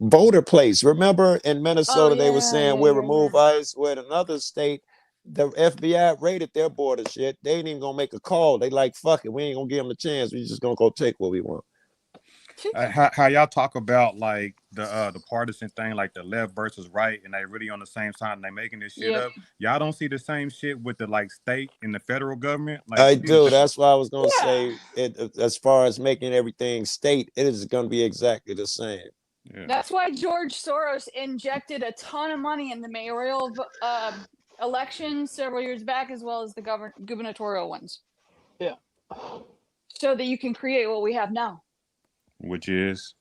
voter place. Remember in Minnesota they were saying we'll remove ICE. With another state, the FBI raided their border shit. They ain't even gonna make a call. They like, fuck it, we ain't gonna give them a chance. We just gonna go take what we want. How y'all talk about like the partisan thing, like the left versus right, and they really on the same side and they making this shit up. Y'all don't see the same shit with the like state and the federal government. Like, I do. That's why I was gonna say it. As far as making everything state, it is gonna be exactly the same. Yeah. That's why George Soros injected a ton of money in the mayoral elections several years back, as well as the gubernatorial ones. Yeah. So that you can create what we have now. Which is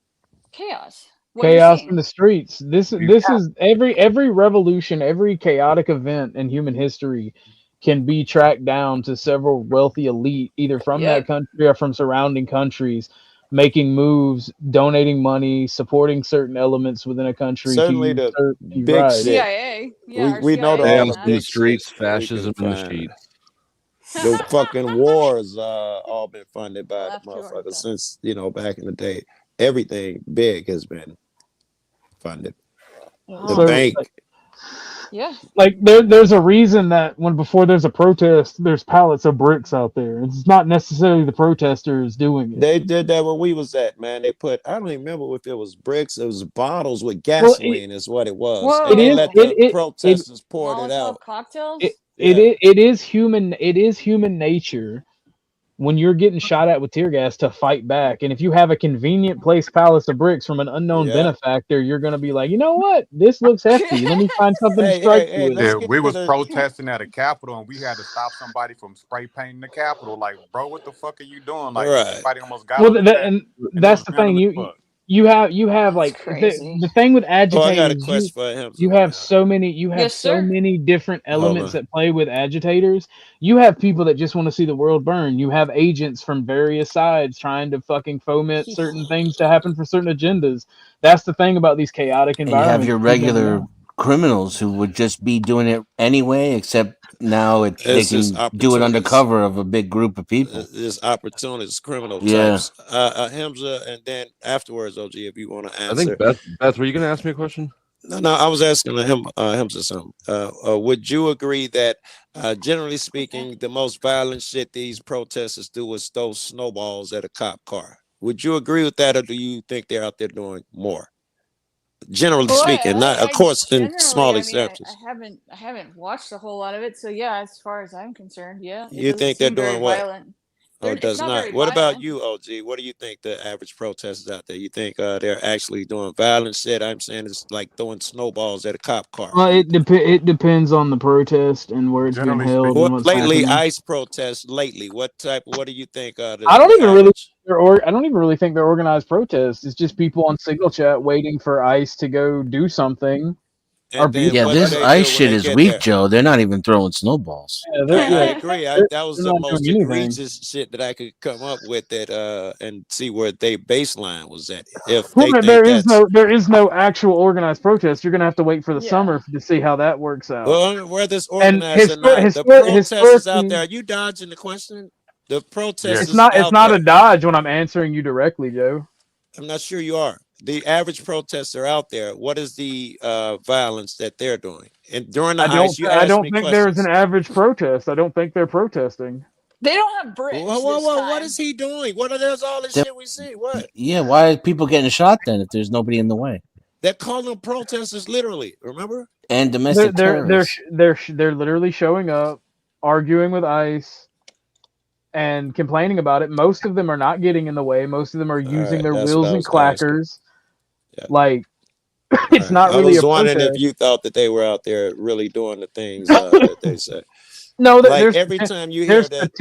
chaos. Chaos in the streets. This is every revolution, every chaotic event in human history can be tracked down to several wealthy elite, either from that country or from surrounding countries, making moves, donating money, supporting certain elements within a country. Certainly the big CIA. We know the chaos in the streets, fascism in the streets. The fucking wars all been funded by the motherfuckers since back in the day. Everything big has been funded. The bank. Yeah. Like there's a reason that before there's a protest, there's pallets of bricks out there. It's not necessarily the protesters doing it. They did that when we was at, man. They put, I don't even remember if it was bricks, it was bottles with gasoline is what it was. Whoa. And they let the protesters pour it out. Cocktails. It is human nature when you're getting shot at with tear gas to fight back. And if you have a convenient placed palace of bricks from an unknown benefactor, you're going to be like, you know what? This looks hefty. Let me find something to strike you with. Yeah, we was protesting at a Capitol and we had to stop somebody from spray painting the Capitol. Like, bro, what the fuck are you doing? Like, somebody almost got Well, on and that's the thing. You have like the thing with agitators. I got a question for him. You have so many different elements that play with agitators. You have people that just want to see the world burn. You have agents from various sides trying to fucking foment certain things to happen for certain agendas. That's the thing about these chaotic And you environments. have your regular criminals who would just be doing it anyway, except now they can do it under cover of a big group of people. There's opportunities, criminal Yeah. types. Hamza, and then afterwards, OG, if you want to answer. I think Beth, were you going to ask me a question? No, I was asking him, Hamza something. Would you agree that, generally speaking, the most violent shit these protesters do is throw snowballs at a cop car? Would you agree with that, or do you think they're out there doing more? Generally speaking, not of course in small examples. I haven't watched a whole lot of it, so yeah, as far as I'm concerned, yeah. You think they're doing what? Violent. Oh, it does not. What about you, OG? What do you think the average protesters out there? You think they're actually doing violent shit? I'm saying it's like throwing snowballs at a cop car. Well, it depends on the protest and where it's being held. And what's Lately, happening. ICE protests. Lately, what do you think? I don't even really think they're organized protests. It's just people on Signal Chat waiting for ICE to go do something. Yeah, this ICE shit is weak, Joe. They're not even throwing snowballs. I agree. That was the most egregious shit that I could come up with. That and see where they baseline was at. If they think there is no actual organized protest. You're gonna have to wait for the summer to see how that works out. Well, whether it's organized or not, the protesters out there. Are you dodging the question? The protesters. It's not a dodge when I'm answering you directly, Joe. I'm not sure you are. The average protester out there, what is the violence that they're doing? And during the ICE, I don't think there's an average protest. I don't think they're protesting. They don't have bricks. Whoa, what is he doing? What are there's all this shit we see? What? Yeah, why are people getting shot then if there's nobody in the way? They're calling protesters literally, remember? And domestic terrorists. They're literally showing up, arguing with ICE, and complaining about it. Most of them are not getting in the way. Most of them are using their wheels and clackers. Yeah. Like, it's not really a protest. I was wondering if you thought that they were out there really doing the things that they said. No, like every time you hear that,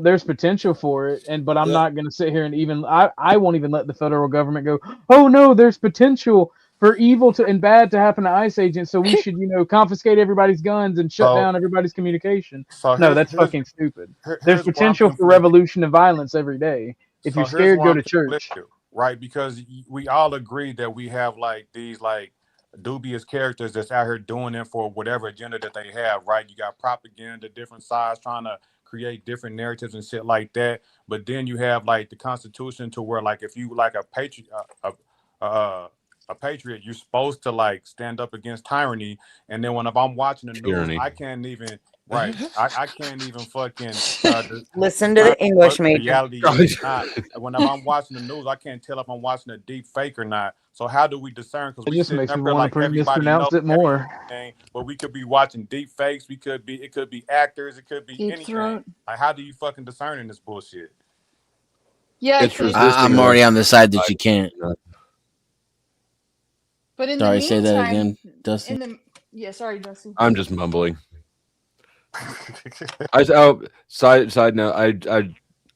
there's potential for it, but I'm not going to sit here and even I won't even let the federal government go, oh no, there's potential for evil and bad to happen to ICE agents, so we should confiscate everybody's guns and shut down everybody's communication. No, that's fucking stupid. There's potential for revolution and violence every day. If you're scared, go to church. Right, because we all agree that we have like these like dubious characters that's out here doing it for whatever agenda that they have, right? You got propaganda, different sides trying to create different narratives and shit like that. But then you have like the Constitution to where like if you like a patriot, you're supposed to like stand up against tyranny. And then if I'm watching the news, I can't even. Right, I can't even fucking listen to the English major. Reality when I'm watching the news, I can't tell if I'm watching a deep fake or not. So how do we discern? Because it just makes me want to mispronounce it more. But we could be watching deep fakes. It could be actors. It could be anything. Like, how do you fucking discern in this bullshit? Yeah, I'm already on the side that you can't. But in sorry, the say that again, Dusty. Sorry, Dusty. I'm just mumbling. Side note,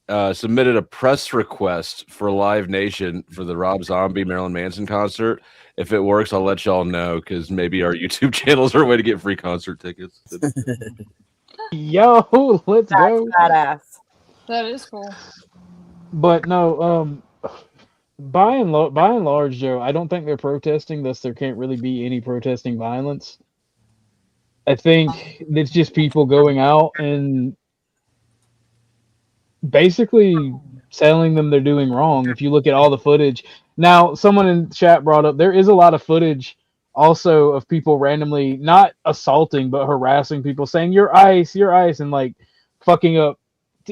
I submitted a press request for Live Nation for the Rob Zombie Marilyn Manson concert. If it works, I'll let y'all know because maybe our YouTube channels are a way to get free concert tickets. Yo, let's go. Badass. That is cool. But no, by and large, Joe, I don't think they're protesting. Thus, there can't really be any protesting violence. I think it's just people going out and basically telling them they're doing wrong. If you look at all the footage. Now, someone in chat brought up, there is a lot of footage also of people randomly, not assaulting, but harassing people, saying, you're ICE, and like fucking up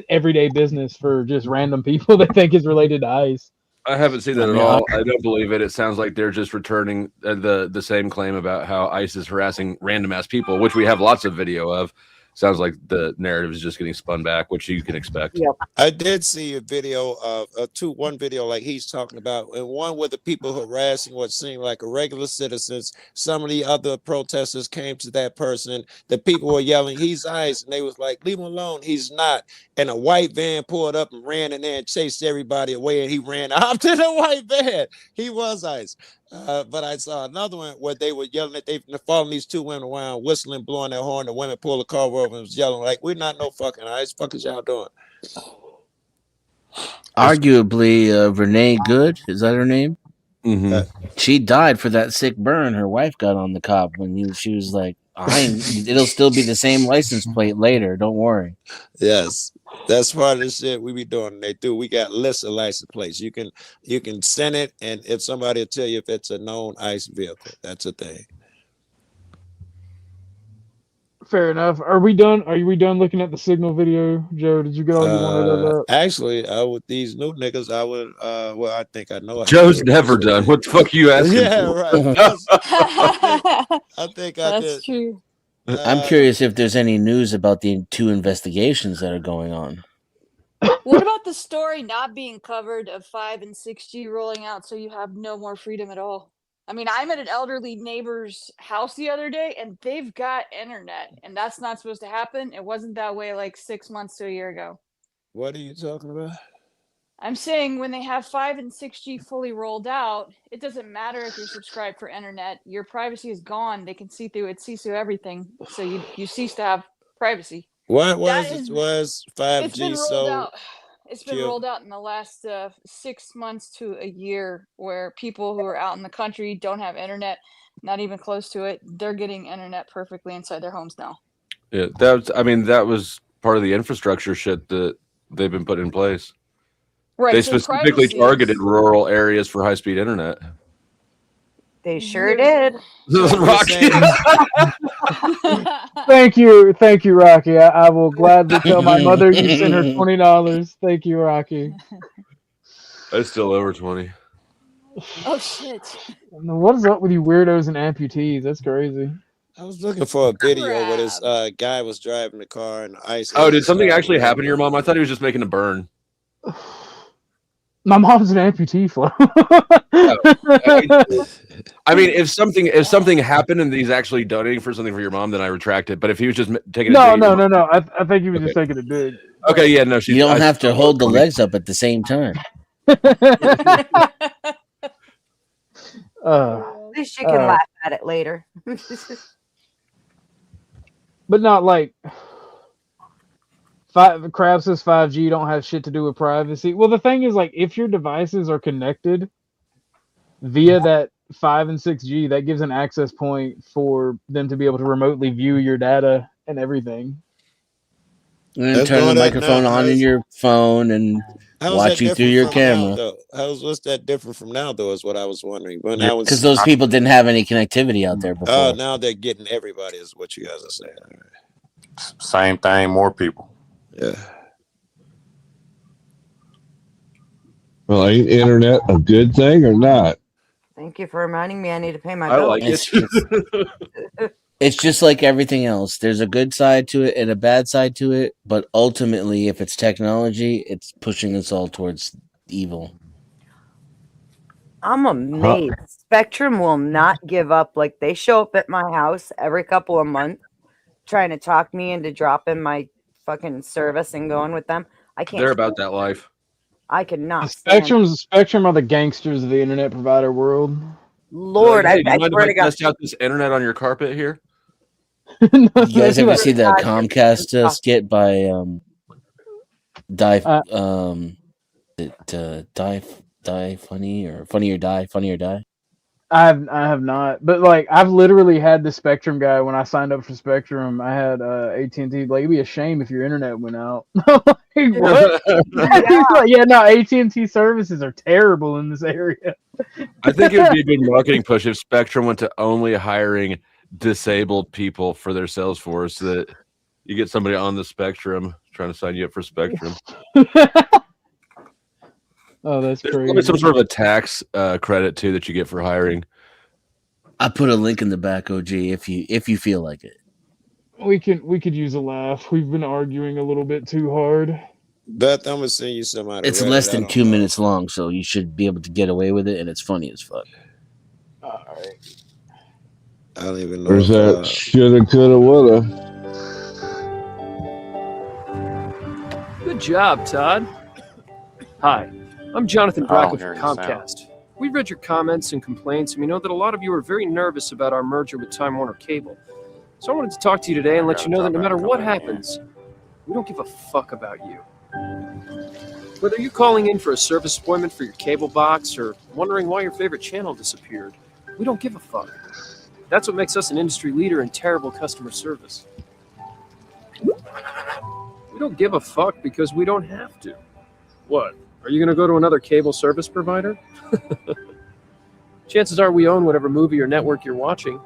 everyday business for just random people they think is related to ICE. I haven't seen that at all. I don't believe it. It sounds like they're just returning the same claim about how ICE is harassing random ass people, which we have lots of video of. sounds like the narrative is just getting spun back, which you can expect. Yep. I did see a video of one video like he's talking about, and one where the people harassing what seemed like a regular citizens. Some of the other protesters came to that person. The people were yelling, "He's ICE," and they was like, "Leave him alone, he's not." And a white van pulled up and ran in there and chased everybody away, and he ran out to the white van. He was ICE. But I saw another one where they were yelling that they're following these two women around, whistling, blowing their horn. The women pulled the car over and was yelling like, "We're not no fucking ICE. Fuck is y'all doing?" Arguably, Renee Good, is that her name? Mm-hmm. She died for that sick burn her wife got on the cop when she was like, it'll still be the same license plate later. Don't worry. Yes, that's part of the shit we be doing. They do. We got lists of license plates. You can send it, and if somebody will tell you if it's a known ICE vehicle, that's a thing. Fair enough. Are we done? Are we done looking at the signal video, Joe? Did you get all you wanted up? Actually, with these new niggas, I would. Well, I think I know. Joe's never done. What the fuck are you asking? Yeah, right. I think I That's did. true. I'm curious if there's any news about the 2 investigations that are going on. What about the story not being covered of 5 and 6G rolling out so you have no more freedom at all? I mean, I'm at an elderly neighbor's house the other day and they've got internet, and that's not supposed to happen. It wasn't that way like 6 months to a year ago. What are you talking about? I'm saying when they have 5 and 6G fully rolled out, it doesn't matter if you're subscribed for internet. Your privacy is gone. They can see through it, see through everything. So you cease to have privacy. What was 5G It's been rolled so? out. It's been rolled out in the last 6 months to a year, where people who are out in the country don't have internet, not even close to it. They're getting internet perfectly inside their homes now. Yeah, that was part of the infrastructure shit that they've been put in place. Right. They so specifically privacy targeted is- rural areas for high-speed internet. They sure did. Rocky. Thank you, Rocky. I will gladly tell my mother you sent her $20. Thank you, Rocky. I still owe her 20. Oh shit! What is up with you weirdos and amputees? That's crazy. I was looking for a video where this guy was driving the car and the ICE. Oh, did something actually happen to your mom? I thought he was just making a burn. My mom's an amputee, Flo. I mean, if something happened and he's actually donating for something for your mom, then I retract it. But if he was just taking No. I think he was just taking a dig. Okay, yeah, no, You don't have to hold the legs up at the same time. At least you can laugh at it later. But not like Crab says 5G don't have shit to do with privacy. Well, the thing is, like, if your devices are connected via that 5 and 6G, that gives an access point for them to be able to remotely view your data and everything. And then turn the microphone on in your phone and watch you through your camera. What's that different from now, though, is what I was wondering. Because those people didn't have any connectivity out there before. Oh, now they're getting everybody, is what you guys are saying. Same thing, more people. Yeah. Well, ain't internet a good thing or not? Thank you for reminding me I need to pay my I bill. like it. It's just like everything else. There's a good side to it and a bad side to it, but ultimately, if it's technology, it's pushing us all towards evil. I'm amazed. Spectrum will not give up. Like, they show up at my house every couple of months trying to talk me into dropping my fucking service and going with them. I can't. They're about that life. I could not. Spectrum are the gangsters of the internet provider world. Lord, Hey, I mind swear if to God. test out this internet on your carpet here? You guys ever see that Comcast skit by Die Funny or Funny or Die? I have not, but like I've literally had the Spectrum guy when I signed up for Spectrum. I had AT&T. Like, it'd be a shame if your internet went out. Like, what? He's like, yeah, no, AT&T services are terrible in this area. I think it would be a good marketing push if Spectrum went to only hiring disabled people for their sales force, so that you get somebody on the Spectrum trying to sign you up for Spectrum. Oh, that's There's crazy. probably some sort of a tax credit too that you get for hiring. I put a link in the back, OG, if you feel like it. We could use a laugh. We've been arguing a little bit too hard. Beth, I'm gonna send you somebody. It's less than 2 minutes long, so you should be able to get away with it, and it's funny as fuck. All right. I don't even know. There's that shoulda, coulda, woulda. Good job, Todd. Hi, I'm Jonathan Bracken from Comcast. We read your comments and complaints, and we know that a lot of you are very nervous about our merger with Time Warner Cable. So I wanted to talk to you today and let you know that no matter what happens, we don't give a fuck about you. Whether you're calling in for a service appointment for your cable box or wondering why your favorite channel disappeared, we don't give a fuck. That's what makes us an industry leader in terrible customer service. We don't give a fuck because we don't have to. What? Are you going to go to another cable service provider? Chances are we own whatever movie or network you're watching,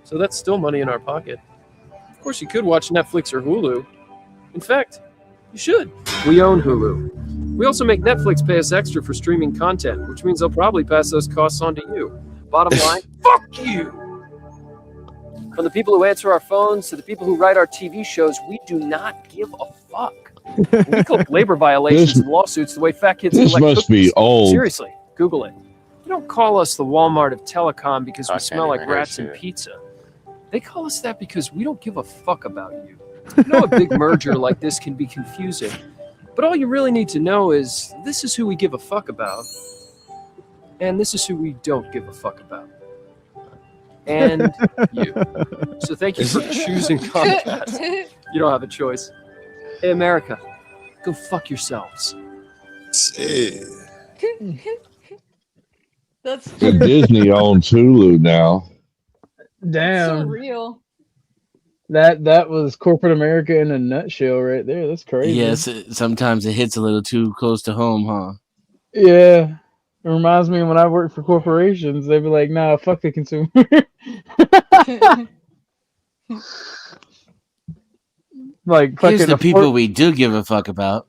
so that's still money in our pocket. Of course, you could watch Netflix or Hulu. In fact, you should. We own Hulu. We also make Netflix pay us extra for streaming content, which means they'll probably pass those costs on to you. Bottom line, fuck you! From the people who answer our phones to the people who write our TV shows, we do not give a fuck. We collect labor violations and lawsuits the way fat kids This collect must be cookies. old. Seriously, Google it. They don't call us the Walmart of telecom because we can't smell like even hear rats and shit. pizza. They call us that because we don't give a fuck about you. I know a big merger like this can be confusing, but all you really need to know is this is who we give a fuck about, and this is who we don't give a fuck about. And you. So thank you for choosing Comcast. You don't have a choice. Hey, America, go fuck yourselves. That's So Disney owns Hulu now. Damn. so real. That was corporate America in a nutshell right there. That's crazy. Yes, sometimes it hits a little too close to home, huh? Yeah. It reminds me of when I worked for corporations, they'd be like, nah, fuck the consumer. Like Here's fucking the people we do give a fuck about,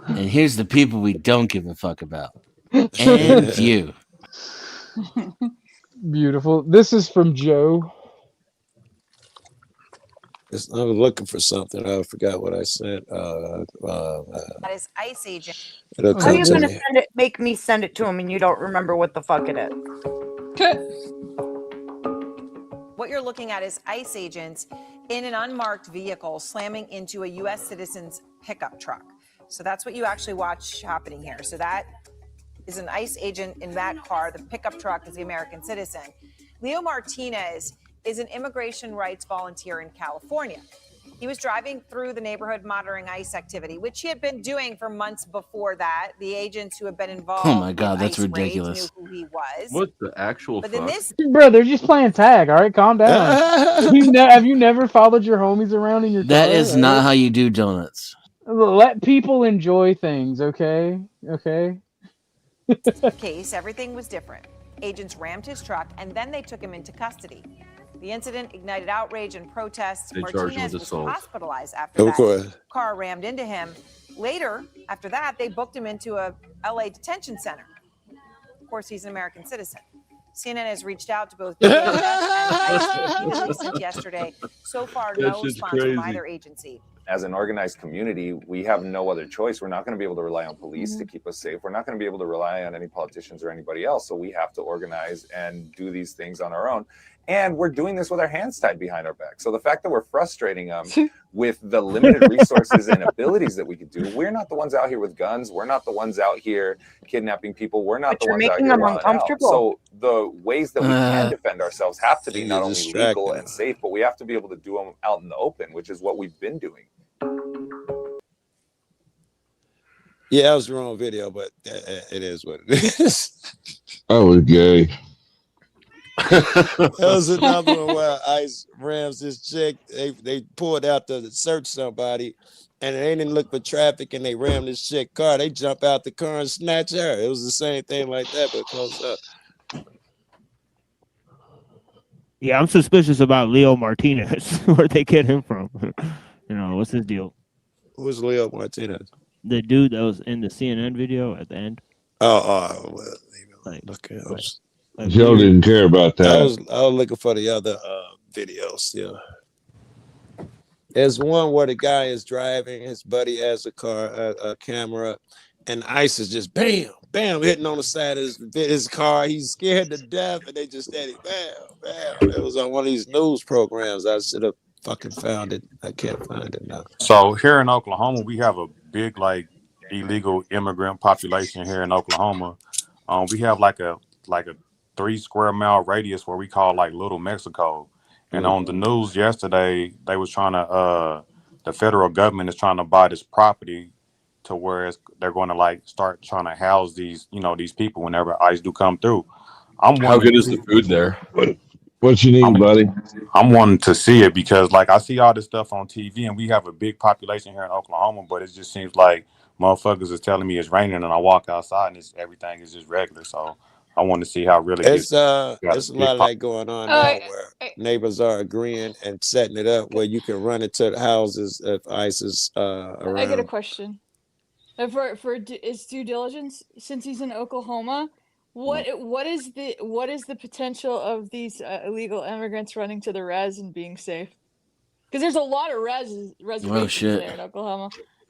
and here's the people we don't give a fuck about. And you. Beautiful. This is from Joe. I was looking for something. I forgot what I said. That is ICE agent. It'll How are come you to going to me. send it? Make me send it to him, and you don't remember what the fuck it is. What you're looking at is ICE agents in an unmarked vehicle slamming into a U.S. citizen's pickup truck. So that's what you actually watch happening here. So that is an ICE agent in that car. The pickup truck is the American citizen. Leo Martinez is an immigration rights volunteer in California. He was driving through the neighborhood monitoring ICE activity, which he had been doing for months before that. The agents who have been involved Oh my God, with that's ICE raids ridiculous. knew who he was. What the actual But then fuck? this Bro, they're just playing tag, all right? Calm down. Have you never followed your homies around in your That car? is not how you do donuts. Let people enjoy things, okay? Okay? case, everything was different. Agents rammed his truck and then they took him into custody. The incident ignited outrage and protests. They charged him Martinez with was assault. hospitalized after Of that course. car rammed into him. Later, after that, they booked him into a LA detention center. Of course, he's an American citizen. CNN has reached out to both DHS and ICE repeatedly since yesterday. So far, That no shit's response from crazy. either agency. As an organized community, we have no other choice. We're not going to be able to rely on police to keep us safe. We're not going to be able to rely on any politicians or anybody else. So we have to organize and do these things on our own. And we're doing this with our hands tied behind our back. So the fact that we're frustrating them with the limited resources and abilities that we could do, we're not the ones out here with guns. We're not the ones out here kidnapping people. We're not But the you're ones out making here them wilding out. uncomfortable. So the ways that we can defend ourselves have to be You're not only distracting legal and safe, but we have to be able to do them out in the open, which is what we've been doing. Yeah, that was the wrong video, but it is what it is. I was gay. That was another one where ICE rams this chick. They pulled out to search somebody, and they didn't look for traffic, and they rammed this chick car. They jump out the car and snatch her. It was the same thing like that, but close up. Yeah, I'm suspicious about Leo Martinez. Where'd they get him from? You know, what's his deal? Who's Leo Martinez? The dude that was in the CNN video at the end. Well, Like, okay. like Joe weird. didn't care about I that. was looking for the other videos. Yeah. There's one where the guy is driving, his buddy has a camera, and ICE is just bam, bam, hitting on the side of his car. He's scared to death, and they just steady bam, bam. It was on one of these news programs. I should have fucking found it. I can't find it now. So here in Oklahoma, we have a big illegal immigrant population here in Oklahoma. We have like a 3 square mile radius where we call like Little Mexico. And on the news yesterday, they was trying to the federal government is trying to buy this property to where they're going to like start trying to house these people whenever ICE do come through. How good is the food there? What you need, buddy? I'm wanting to see it because like I see all this stuff on TV and we have a big population here in Oklahoma, but it just seems like motherfuckers is telling me it's raining and I walk outside and everything is just regular. So I want to see how really it's a lot of that going on now where neighbors are agreeing and setting it up where you can run into the houses if ICE is around. I get a question. For is due diligence, since he's in Oklahoma, what is the potential of these illegal immigrants running to the res and being safe? Because there's a lot of reservations there in Oklahoma.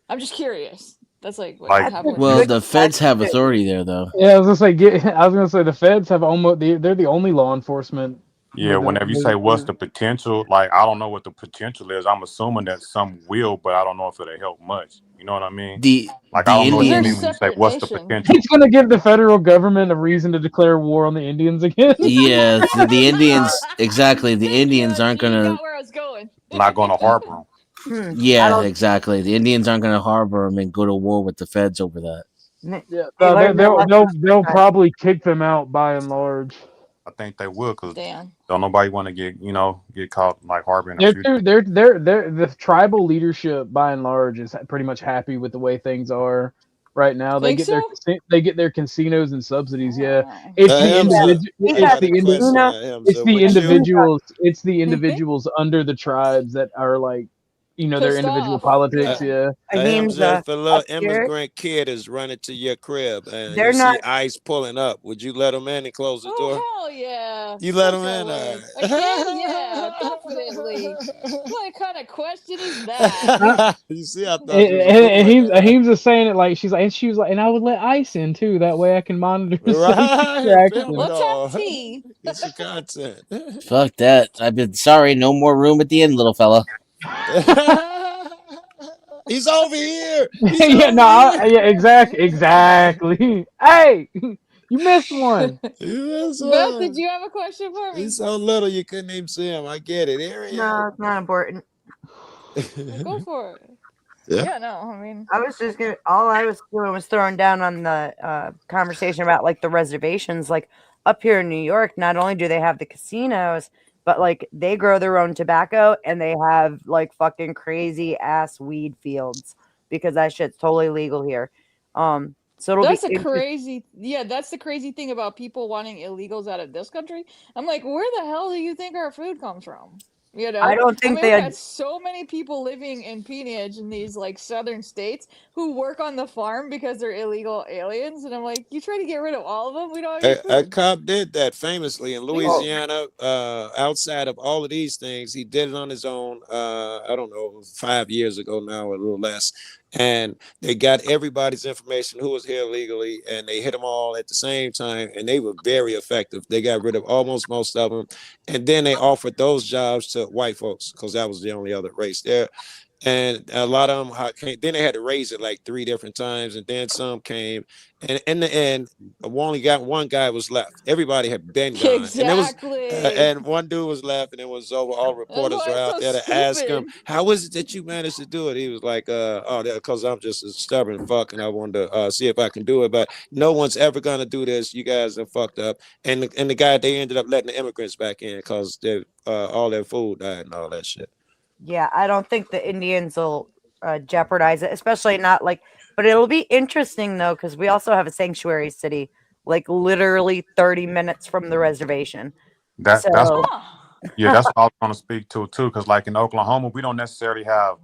I'm just curious. That's like what happened. Well, the feds have authority there, though. Yeah, I was gonna say the feds have they're the only law enforcement. Yeah, whenever you say what's the potential, like I don't know what the potential is. I'm assuming that some will, but I don't know if it'll help much. You know what I mean? I don't know what you mean when you say what's the potential. It's gonna give the federal government a reason to declare war on the Indians again. Yeah, the Indians exactly. The Indians aren't gonna. Where I was going. Not going to harbor them. Yeah, exactly. The Indians aren't going to harbor them and go to war with the feds over that. Yeah, they'll probably kick them out by and large. I think they will because don't nobody want to get caught like harboring. The tribal leadership by and large is pretty much happy with the way things are right now. They get their casinos and subsidies. Yeah, it's the individuals under the tribes that are like. Their individual politics, yeah. If a little immigrant kid is running to your crib and you see ICE pulling up, would you let them in and close the door? Hell yeah. You let them in? Yeah, definitely. What kind of question is that? You see, I thought he's just saying it like she was like, and I would let ICE in too. That way I can monitor. Right. Let's have tea. Get some content. Fuck that. I've been sorry. No more room at the inn, little fella. He's over here. Exactly. Hey, you missed one. Beth, did you have a question for me? He's so little you couldn't even see him. I get it. No, it's not important. Go for it. Yeah, no, I mean, I was just gonna. All I was doing was throwing down on the conversation about like the reservations. Like up here in New York, not only do they have the casinos, but like they grow their own tobacco and they have like fucking crazy ass weed fields because that shit's totally legal here. So that's the crazy thing about people wanting illegals out of this country. I'm like, where the hell do you think our food comes from? I don't think they had so many people living in Peonage in these like southern states who work on the farm because they're illegal aliens, and I'm like, you try to get rid of all of them? We don't have a cop did that famously in Louisiana. Outside of all of these things, he did it on his own. I don't know, 5 years ago now, or a little less. And they got everybody's information who was here illegally, and they hit them all at the same time, and they were very effective. They got rid of almost most of them, and then they offered those jobs to white folks because that was the only other race there. And a lot of them came, then they had to raise it like 3 different times, and then some came. And in the end, only got one guy was left. Everybody had been gone. Exactly. And one dude was left, and it was over. All reporters were out there to ask him, "How is it that you managed to do it?" He was like, because I'm just a stubborn fuck, and I wanted to see if I can do it. But no one's ever gonna do this. You guys are fucked up. And the guy, they ended up letting the immigrants back in because all their food died and all that shit. Yeah, I don't think the Indians will jeopardize it, especially not like. But it'll be interesting though, because we also have a sanctuary city, like literally 30 minutes from the reservation. That's what I was going to speak to too, because like in Oklahoma, we don't necessarily have,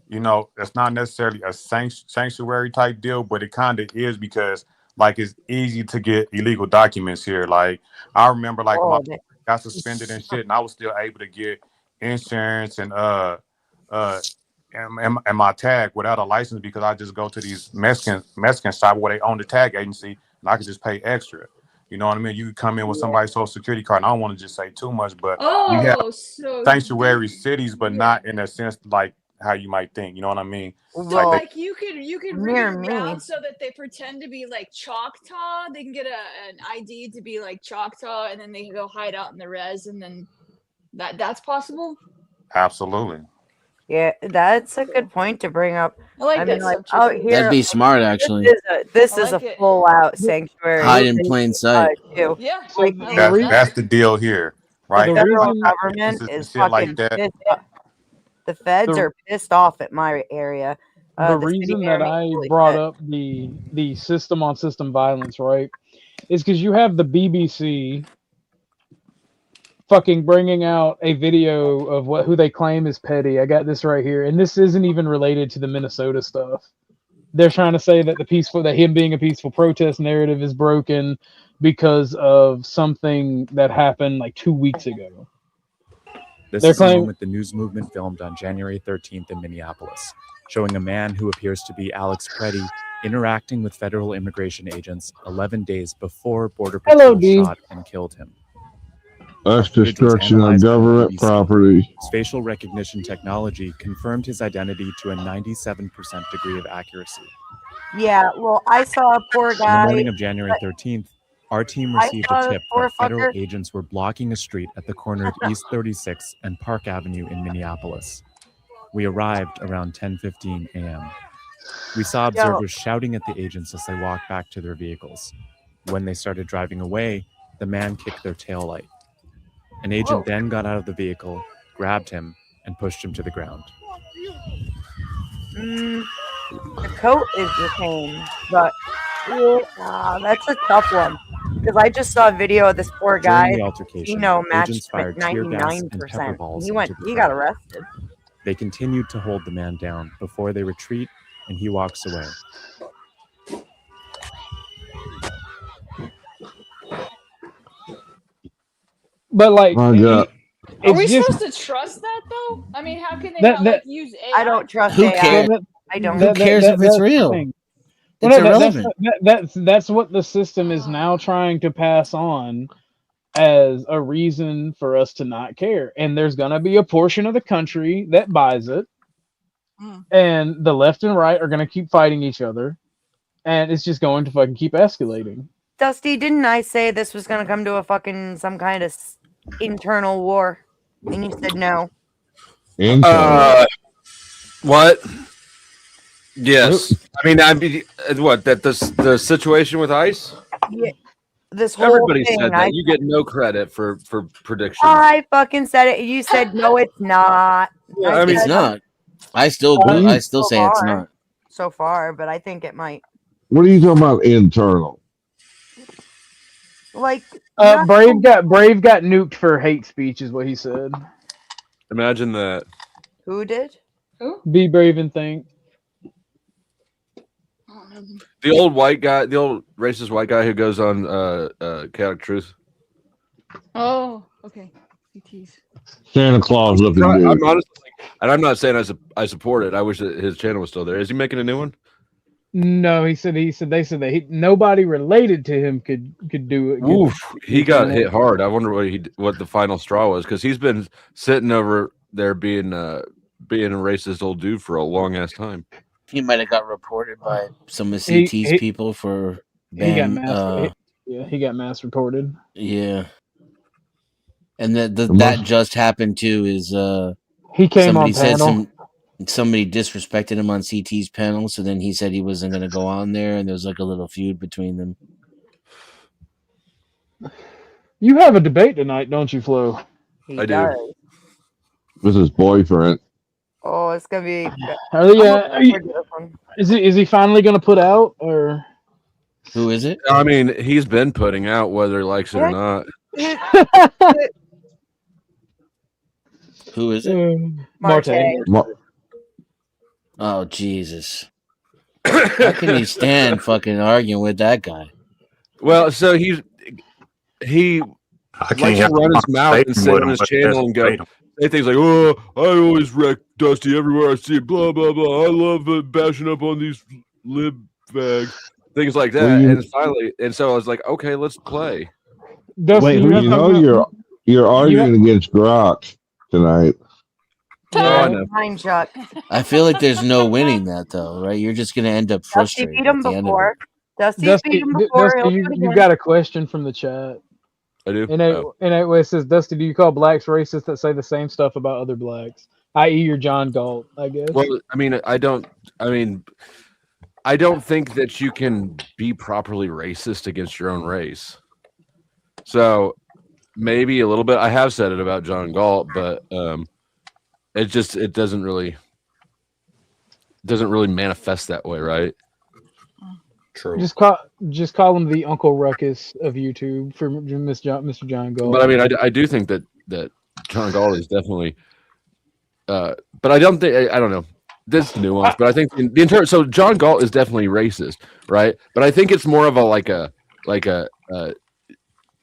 it's not necessarily a sanctuary type deal, but it kind of is because like it's easy to get illegal documents here. Like I remember, like my got suspended and shit, and I was still able to get insurance and am I tagged without a license because I just go to these Mexican shop where they own the tag agency and I can just pay extra. You know what I mean? You can come in with somebody's social security card, and I don't want to just say too much, but we have so sanctuary cities, but not in a sense like how you might think. You know what I mean? So like you could rig near it me. around so that they pretend to be like Choctaw. They can get an ID to be like Choctaw, and then they can go hide out in the res, and then that's possible. Absolutely. Yeah, that's a good point to bring up. I like I that mean, like subject. out here, That'd be smart, actually. This I is like a it. full out sanctuary. Hide in plain sight. Too. Yeah, Like I love that. That's the deal here, right? the federal Like, government and is shit like fucking that. pissed off. The feds The- are pissed off at my area. The city reason near that me, I holy brought shit. up the system on system violence, right, is because you have the BBC fucking bringing out a video of who they claim is petty. I got this right here, and this isn't even related to the Minnesota stuff. They're trying to say that that him being a peaceful protest narrative is broken because of something that happened like 2 weeks ago. This They're is a claiming- moment the news movement filmed on January 13th in Minneapolis, showing a man who appears to be Alex Preddy interacting with federal immigration agents 11 days before Border Hello, Patrol D. shot and killed him. That's Footage was destruction of analyzed by the government BBC. property. Facial recognition technology confirmed his identity to a 97% degree of accuracy. Yeah, well, I saw a poor On the guy. morning of January 13th, our team I received saw a this tip poor that federal fucker. agents were blocking a street at the corner of East 36 and Park Avenue in Minneapolis. We arrived around 10:15 a.m. We saw observers shouting at the agents as they walked back to their vehicles. When they started driving away, the man kicked their taillight. An agent then got out of the vehicle, grabbed him, and pushed him to the ground. The coat is the same, but that's a tough one. Because I just saw a video of this poor guy. During the altercation, Matched agents like fired tear gas and 99%. pepper balls He into the got crowd. arrested. They continued to hold the man down before they retreat, and he walks away. But like, My God. Are we it's just supposed to trust that though? I mean, how can they That- not that- like use AI? I don't trust Who AI. cares? I don't. Who cares if it's that's the real? thing. It's Well, irrelevant. That's what the system is now trying to pass on as a reason for us to not care. And there's gonna be a portion of the country that buys it, and the left and right are gonna keep fighting each other, and it's just going to fucking keep escalating. Dusty, didn't I say this was gonna come to a fucking some kind of internal war? And you said no. What? Yes. I mean, what? That the situation with ICE? Yeah. This whole Everybody thing, said that. You get no credit for predictions. I fucking said it. You said no, it's not. I mean, It's not. I still say it's not. So far, but I think it might. What are you talking about internal? Like Brave got nuked for hate speech, is what he said. Imagine that. Who did? Be brave and think. The old white guy, the old racist white guy who goes on Chaotic Truth. Oh, okay. CTs. Santa Claus looking I'm dude. honestly, and I'm not saying I support it. I wish that his channel was still there. Is he making a new one? No, they said that nobody related to him could do it. Oof, he got hit hard. I wonder what the final straw was, because he's been sitting over there being a racist old dude for a long ass time. He might have got reported by some of CT's people for He got ban. he got mass reported. Yeah, and that just happened too. Is he came somebody on said panel. somebody disrespected him on CT's panel, so then he said he wasn't going to go on there, and there was like a little feud between them. You have a debate tonight, don't you, Flo? I do. With his boyfriend. Oh, it's gonna be. Is he finally gonna put out, or who is it? I mean, he's been putting out whether he likes it or not. Who is it? Marte. Oh Jesus! How can you stand fucking arguing with that guy? Well, so he I likes to run his mouth and sit on his channel and go say things like, "Oh, I always wreck Dusty everywhere I see it, blah blah blah. I love bashing up on these lib bags." Things like that. Well, and so I was like, okay, let's play. Dusty, you know you're arguing against Grok tonight. Mine, Chuck. I feel like there's no winning that though, right? You're just gonna end up Dusty frustrated beat at him the end of before. it. Dusty's beat him before. Dusty, you got a question from the chat. I do. And it says, Dusty, do you call blacks racist that say the same stuff about other blacks? I.e., you're John Galt, I guess. Well, I don't think that you can be properly racist against your own race. So maybe a little bit. I have said it about John Galt, but it doesn't really manifest that way, right? True. Just call him the Uncle Ruckus of YouTube for Mr. John Galt. But I mean, I do think that John Galt is definitely. But I don't think I don't know. This nuance, but I think so John Galt is definitely racist, right? But I think it's more of a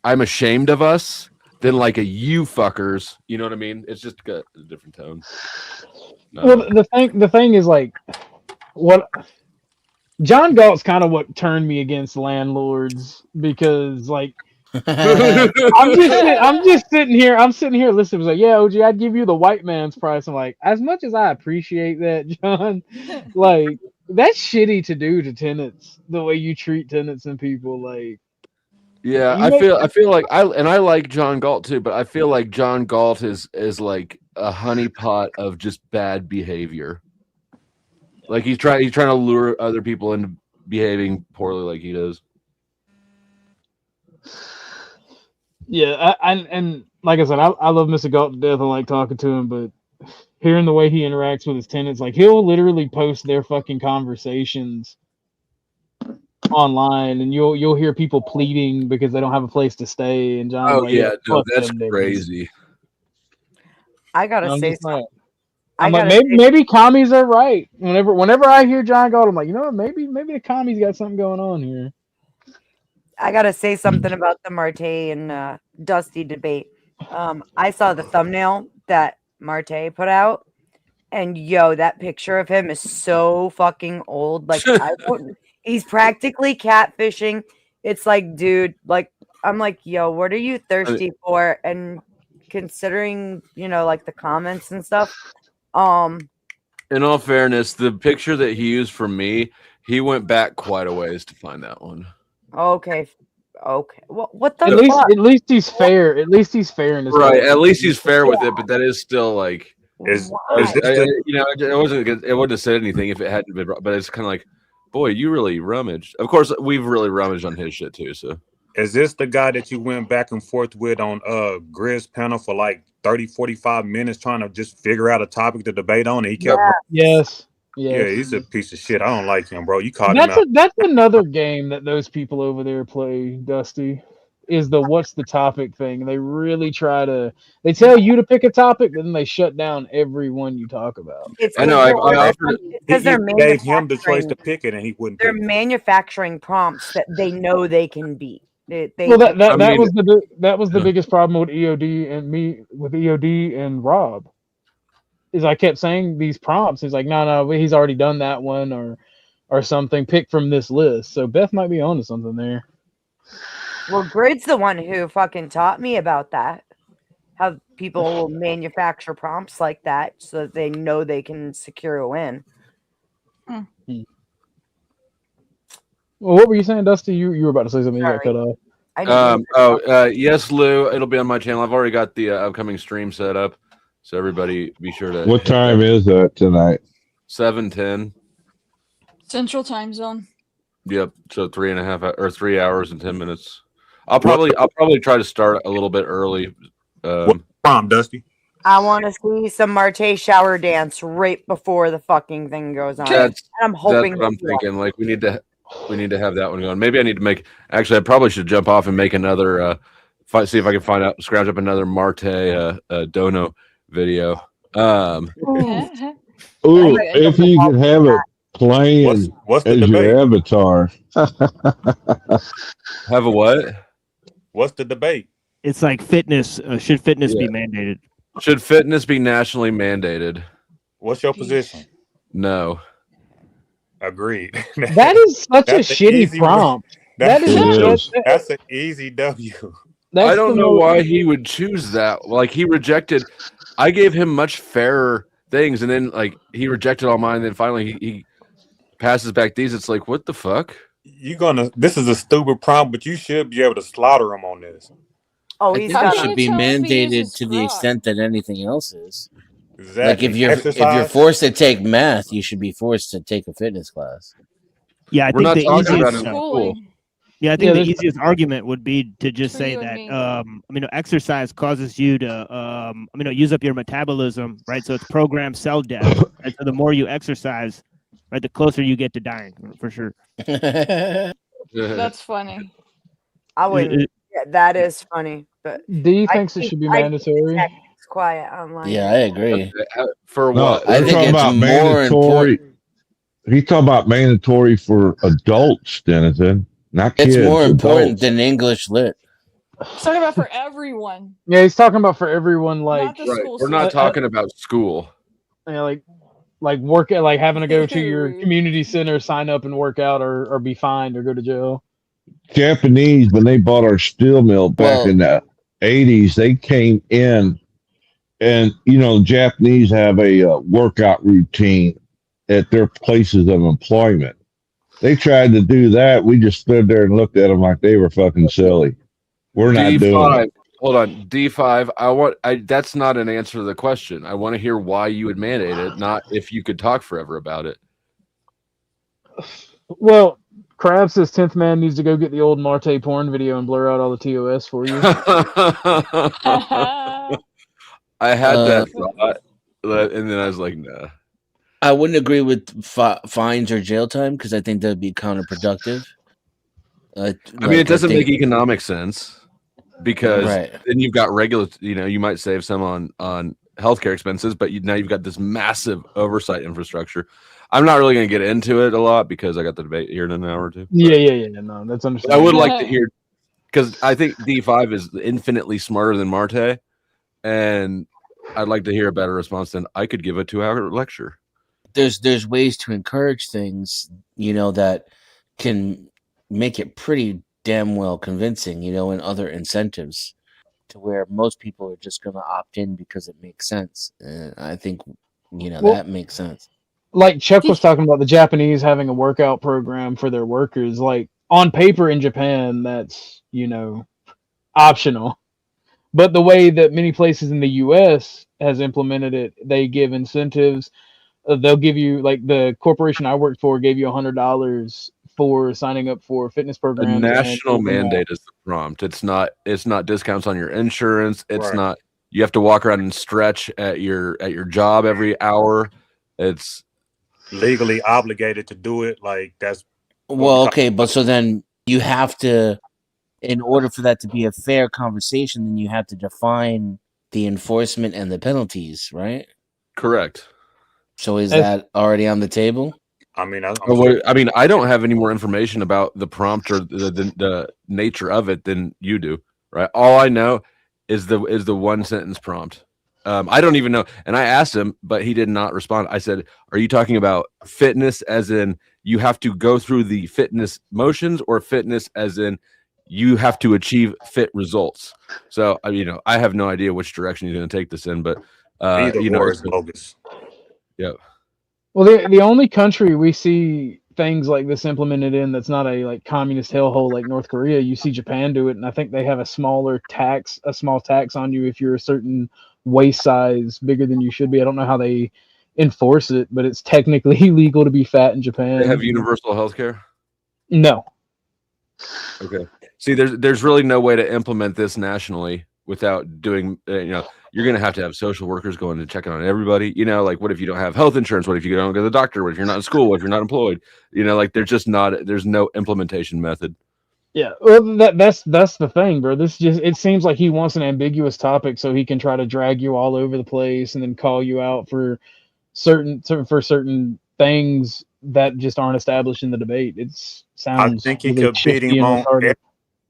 I'm ashamed of us than like a you fuckers. You know what I mean? It's just a different tone. Well, the thing is like what John Galt's kind of what turned me against landlords because like I'm just sitting here listening. It's like, yeah, OG, I'd give you the white man's price. I'm like, as much as I appreciate that, John, like that's shitty to do to tenants the way you treat tenants and people. Like, yeah, I feel like I like John Galt too, but I feel like John Galt is like a honeypot of just bad behavior. Like he's trying to lure other people into behaving poorly, like he does. Yeah, and like I said, I love Mr. Galt to death. I like talking to him, but hearing the way he interacts with his tenants, like he'll literally post their fucking conversations online, and you'll hear people pleading because they don't have a place to stay. And John's like, yeah, no, fuck that's them niggas. crazy. I gotta say something. I'm like, maybe commies are right. Whenever I hear John Galt, I'm like, you know what? Maybe the commies got something going on here. I gotta say something about the Marte and Dusty debate. I saw the thumbnail that Marte put out, and yo, that picture of him is so fucking old. Like, he's practically catfishing. It's like, dude, like, I'm like, yo, what are you thirsty for? And considering, like the comments and stuff. In all fairness, the picture that he used for me, he went back quite a ways to find that one. Okay. What the fuck? At least he's fair. At least he's fair in his right. At least he's fair with it, but that is still like it wouldn't have said anything if it hadn't been. But it's kind of like, boy, you really rummaged. Of course, we've really rummaged on his shit too. So is this the guy that you went back and forth with on Grizz panel for like 30-45 minutes trying to just figure out a topic to debate on? And he kept Yes. Yeah, he's a piece of shit. I don't like him, bro. You caught him out. That's another game that those people over there play, Dusty, is the what's the topic thing. They really they tell you to pick a topic, but then they shut down every one you talk about. I know. I offered because they're gave him the choice to pick it, and he wouldn't. They're manufacturing prompts that they know they can beat. That was the biggest problem with EOD and Rob. Is I kept saying these prompts. He's like, no, he's already done that one or something. Pick from this list. So Beth might be onto something there. Well, Grid's the one who fucking taught me about that. How people will manufacture prompts like that so that they know they can secure a win. Well, what were you saying, Dusty? You were about to say something. You got cut off. Yes, Lou. It'll be on my channel. I've already got the upcoming stream set up. So everybody, be sure to. What time is that tonight? 7:10 Central Time Zone. Yep. So 3 hours and 10 minutes. I'll probably try to start a little bit early. What prompt, Dusty? I want to see some Marte shower dance right before the fucking thing goes on. I'm hoping. That's what I'm thinking. Like we need to have that one going. Maybe I need to make. Actually, I probably should jump off and make another. See if I can scrounge up another Marte Dono video. If you could have it playing what's the as debate? your avatar. Have a what? What's the debate? It's like fitness. Should fitness be Yeah. mandated? Should fitness be nationally mandated? What's your position? No. Agreed. That is such a That's an shitty easy prompt. That's, That's an easy W. I don't the know most. why he would choose that. Like he rejected. I gave him much fairer things, and then like he rejected all mine. And then finally he passes back these. It's like, what the fuck? This is a stupid prompt, but you should be able to slaughter him on this. Oh, I he's think got it should be mandated to the extent that anything else is. Like Exactly. if you're forced to take math, you should be forced to take a fitness class. Yeah, I We're think not the talking about easiest. it in school. Yeah, I think the there's- easiest argument would be to just say you and that me. exercise causes you to use up your metabolism, right? So it's programmed cell death. And so the more you exercise, right, the closer you get to dying, for sure. That's funny. I wouldn't. Yeah, that is funny. But D thinks it should be mandatory. It's quiet online. Yeah, I agree. For No, what? I we're think talking it's about more mandatory. important. He's talking about mandatory for adults, Denison, not kids. It's more important adults. than English lit. It's talking about for everyone. Yeah, he's talking about for everyone. Like, Not the school We're not system. talking about school. yeah, like work, like having to go to your community center, sign up and work out, or be fined or go to jail. Japanese, when they bought our steel mill back in the 80s, they came in, and Japanese have a workout routine at their places of employment. They tried to do that. We just stood there and looked at them like they were fucking silly. We're not doing it. Hold on, D5. That's not an answer to the question. I want to hear why you would mandate it, not if you could talk forever about it. Well, Crab says 10th man needs to go get the old Marte porn video and blur out all the TOS for you. I had that thought, and then I was like, nah. I wouldn't agree with fines or jail time because I think that'd be counterproductive. I mean, it doesn't make economic sense because Right. then you've got regular. You might save some on healthcare expenses, but now you've got this massive oversight infrastructure. I'm not really going to get into it a lot because I got the debate here in an hour or two. Yeah. No, that's I understandable. would like to hear because I think D5 is infinitely smarter than Marte, and I'd like to hear a better response than I could give a 2-hour lecture. There's ways to encourage things, that can make it pretty damn well convincing, and other incentives to where most people are just going to opt in because it makes sense. And I think, that makes sense. Like Chuck was talking about the Japanese having a workout program for their workers. Like on paper in Japan, that's, optional. But the way that many places in the US has implemented it, they give incentives. They'll give you, like the corporation I worked for gave you $100 for signing up for fitness The programs. national mandate is the prompt. It's not discounts on your insurance. It's Right. not you have to walk around and stretch at your job every hour. It's Legally obligated to do it. Like that's Well, okay, but so then you have to, in order for that to be a fair conversation, then you have to define the enforcement and the penalties, right? correct. So is that already on the table? I mean, I don't have any more information about the prompt or the nature of it than you do, right? All I know is the 1-sentence prompt. I don't even know. And I asked him, but he did not respond. I said, are you talking about fitness as in you have to go through the fitness motions, or fitness as in you have to achieve fit results? So, I have no idea which direction he's going to take this in, but either or is bogus. Yeah. Well, the only country we see things like this implemented in that's not a communist hellhole like North Korea, you see Japan do it, and I think they have a small tax on you if you're a certain waist size bigger than you should be. I don't know how they enforce it, but it's technically illegal to be fat in Japan. They have universal health care? No. Okay. See, there's really no way to implement this nationally without doing, you're going to have social workers going to check on everybody. Like, what if you don't have health insurance? What if you don't go to the doctor? What if you're not in school? What if you're not employed? There's no implementation method. Yeah, well, that's the thing, bro. It seems like he wants an ambiguous topic so he can try to drag you all over the place and then call you out for certain things that just aren't established in the debate. It sounds. I think he could beat him on.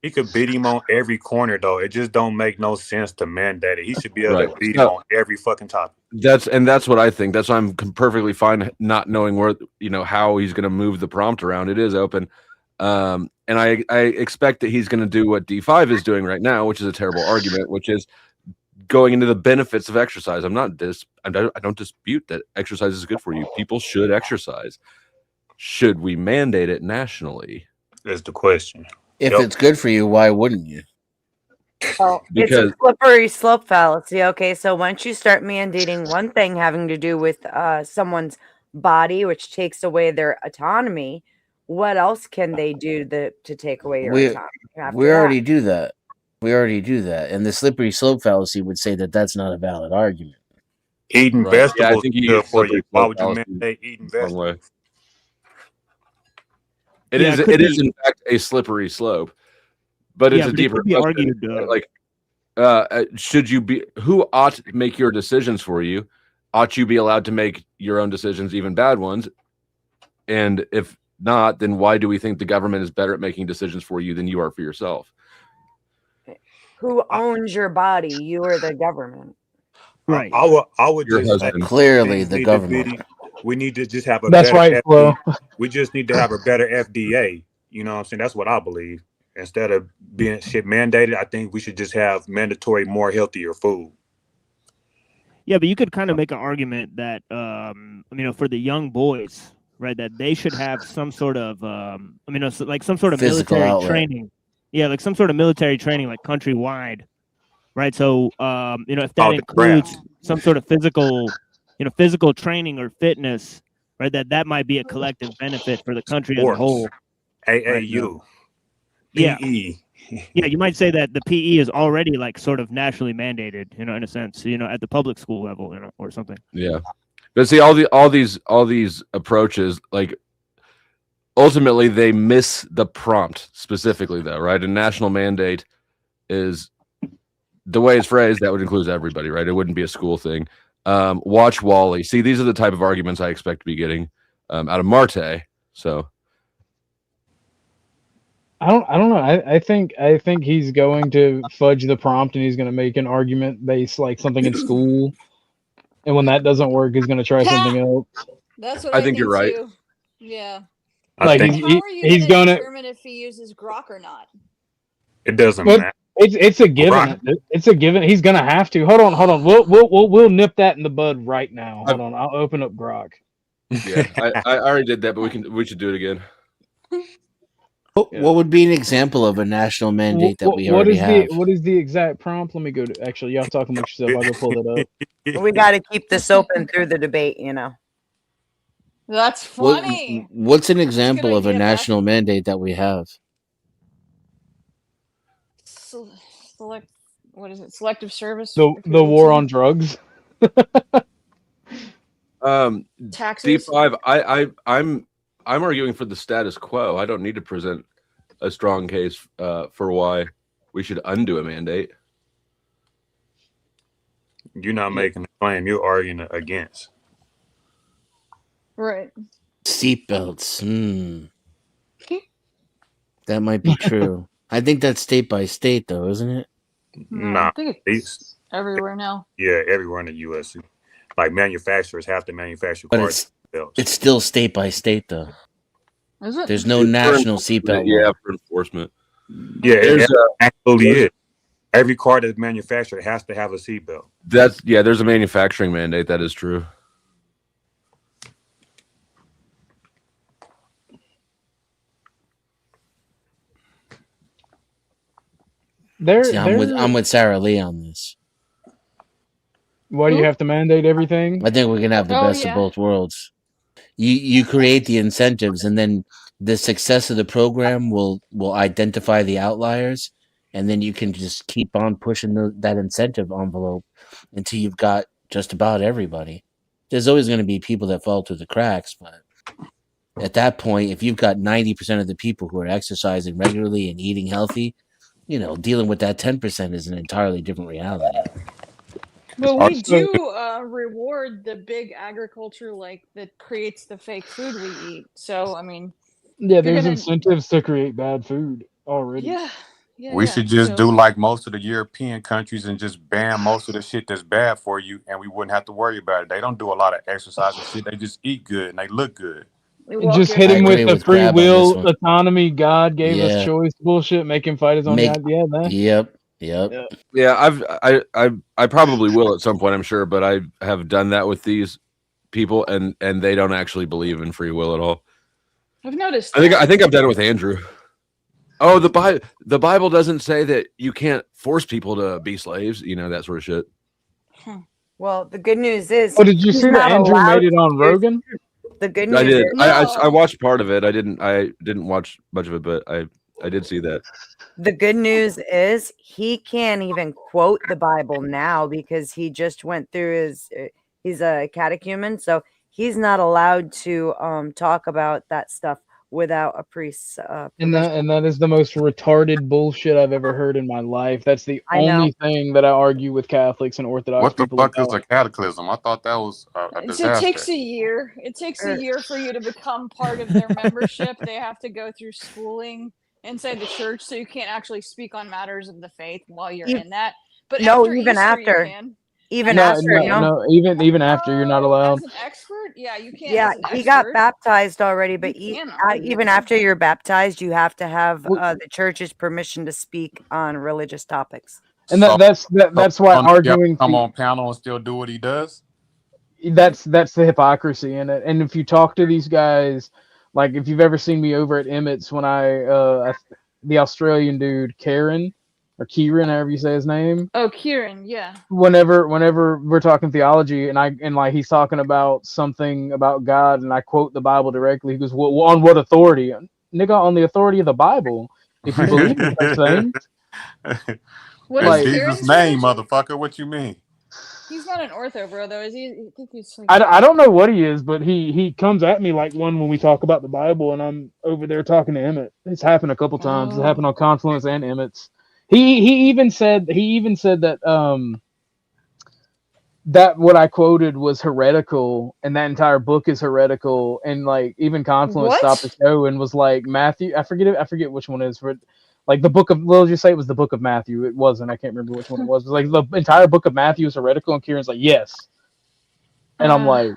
He could beat him on every corner, though. It just don't make no sense to mandate it. He should be able Right. to beat him on every fucking topic. That's what I think. That's why I'm perfectly fine not knowing where how he's going to move the prompt around. It is open, and I expect that he's going to do what D5 is doing right now, which is a terrible argument, which is going into the benefits of exercise. I don't dispute that exercise is good for you. People should exercise. Should we mandate it nationally? That's the question. If it's good for you, why wouldn't you? Well, it's a slippery slope fallacy. Okay, so once you start mandating one thing having to do with someone's body, which takes away their autonomy, what else can they do to take away your autonomy? We already do that. We already do that. And the slippery slope fallacy would say that that's not a valid argument. Eating Right. vegetables Yeah, I think is you good use for slippery you. Why slope would you fallacy mandate eating Wrong way. vegetables? It is in fact a slippery slope, but it's a deeper question. Should you be? Who ought to make your decisions for you? Ought you be allowed to make your own decisions, even bad ones? And if not, then why do we think the government is better at making decisions for you than you are for yourself? Who owns your body? You or the government? Right. I would Your just say husband. Clearly, things the need to government. be- we need to just have a That's better right, Flo. We just need to have a better FDA. You know what I'm saying? That's what I believe. Instead of being shit mandated, I think we should just have mandatory, more healthier food. Yeah, but you could kind of make an argument that for the young boys, right, that they should have some sort of like some sort of Physical military outlet. training. Yeah, like some sort of military training, like countrywide, right? So if that Oh, the includes craft. some sort of physical training or fitness, right, that might be a collective benefit for the country as a Sports. whole. AAU. Yeah. PE. Yeah, you might say that the PE is already like sort of nationally mandated, in a sense, at the public school level, or something. Yeah, but see, all these approaches, like ultimately they miss the prompt specifically, though, right? A national mandate is the way it's phrased. That would include everybody, right? It wouldn't be a school thing. Watch Wall-E. See, these are the type of arguments I expect to be getting out of Marte. So. I don't know. I think he's going to fudge the prompt and he's going to make an argument based like something in school, and when that doesn't work, he's going to try something else. That's what I think you're right. too. Yeah. Like How are you he's going to gonna. determine if he uses Grok or not? It doesn't But matter. it's a given. It's a given. He's going to have to. Hold on. We'll nip that in the bud right now. Hold on. I'll open up Grok. Yeah, I already did that, but we should do it again. What would be an example of a national mandate that we already have? What is the exact prompt? Let me go to. Actually, y'all talk amongst yourself. I'll go pull it up. We got to keep this open through the debate, That's funny. What's an example of a national mandate that we have? Select. What is it? Selective service. The war on drugs. Taxes. D5. I'm arguing for the status quo. I don't need to present a strong case for why we should undo a mandate. You're not making a claim. You're arguing against. Right. Seatbelts. That might be true. I think that's state by state, though, isn't it? Nah. I think it's everywhere now. Yeah, everywhere in the U.S. Like manufacturers have to manufacture But cars. it's still state by state, though. Is it? There's no national seatbelt Yeah, law. for enforcement. Yeah, it absolutely is. Every car that's manufactured has to have a seatbelt. There's a manufacturing mandate. That is true. I'm with Sarah Lee on this. Why do you have to mandate everything? I think we can have the best of both worlds. You create the incentives, and then the success of the program will identify the outliers, and then you can just keep on pushing that incentive envelope until you've got just about everybody. There's always going to be people that fall through the cracks, but at that point, if you've got 90% of the people who are exercising regularly and eating healthy, dealing with that 10% is an entirely different reality. But we do reward the big agriculture that creates the fake food we eat. So I mean, yeah, there's incentives to create bad food already. We should just do like most of the European countries and just ban most of the shit that's bad for you, and we wouldn't have to worry about it. They don't do a lot of exercise and shit. They just eat good and they look good. Just hit him with the free will autonomy. God gave us choice bullshit. Make him fight his own God. Yeah, man. Yep. Yeah, I probably will at some point, I'm sure, but I have done that with these people, and they don't actually believe in free will at all. I've noticed. I think I've done it with Andrew. Oh, the Bible doesn't say that you can't force people to be slaves, that sort of shit. Well, the good news is. Oh, did you see that Andrew made it on Rogan? The good news. I did. Is, I watched part of it. I didn't watch much of it, but I did see that. The good news is he can't even quote the Bible now because he just went through he's a catechumen, so he's not allowed to talk about that stuff without a priest's and that is the most retarded bullshit I've ever heard in my life. That's the only thing that I argue with Catholics and Orthodox What the people fuck about. is a cataclysm? I thought that was a disaster. It takes a year. It takes a year for you to become part of their membership. They have to go through schooling inside the church, so you can't actually speak on matters of the faith while you're in that. But no, after even Easter, after. you can. Even after, even after you're not allowed. As an expert, yeah, you can't. Yeah, he got baptized already, but even after you're baptized, you have to have the church's permission to speak on religious topics. And that's why arguing. Come on panel and still do what he does. That's the hypocrisy in it. And if you talk to these guys, like if you've ever seen me over at Emmett's when the Australian dude Kieran, however you say his name. Oh, Kieran, yeah. Whenever we're talking theology and like he's talking about something about God and I quote the Bible directly, he goes, well, on what authority? Nigga, on the authority of the Bible. If you believe in such things. What in Jesus' name, motherfucker. What you mean? He's not an ortho, bro, though. Is he? I think he's like, I don't know what he is, but he comes at me like one when we talk about the Bible and I'm over there talking to Emmett. It's happened a couple times. It happened on Confluence and Emmett's. He even said that that what I quoted was heretical and that entire book is heretical, and like even Confluence stopped the show and was like, Matthew, I forget which one it is, but like the book of, we'll just say it was the book of Matthew. It wasn't, I can't remember which one it was. It was like the entire book of Matthew is heretical, and Kieran's like, yes. And I'm like,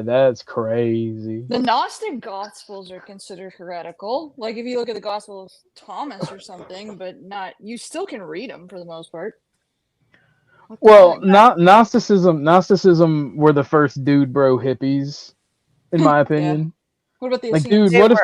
that's crazy. The Gnostic Gospels are considered heretical. Like if you look at the Gospel of Thomas or something, but you still can read them for the most part. Well, Gnosticism were the first dude bro hippies, in my opinion. What about the like, dude? What if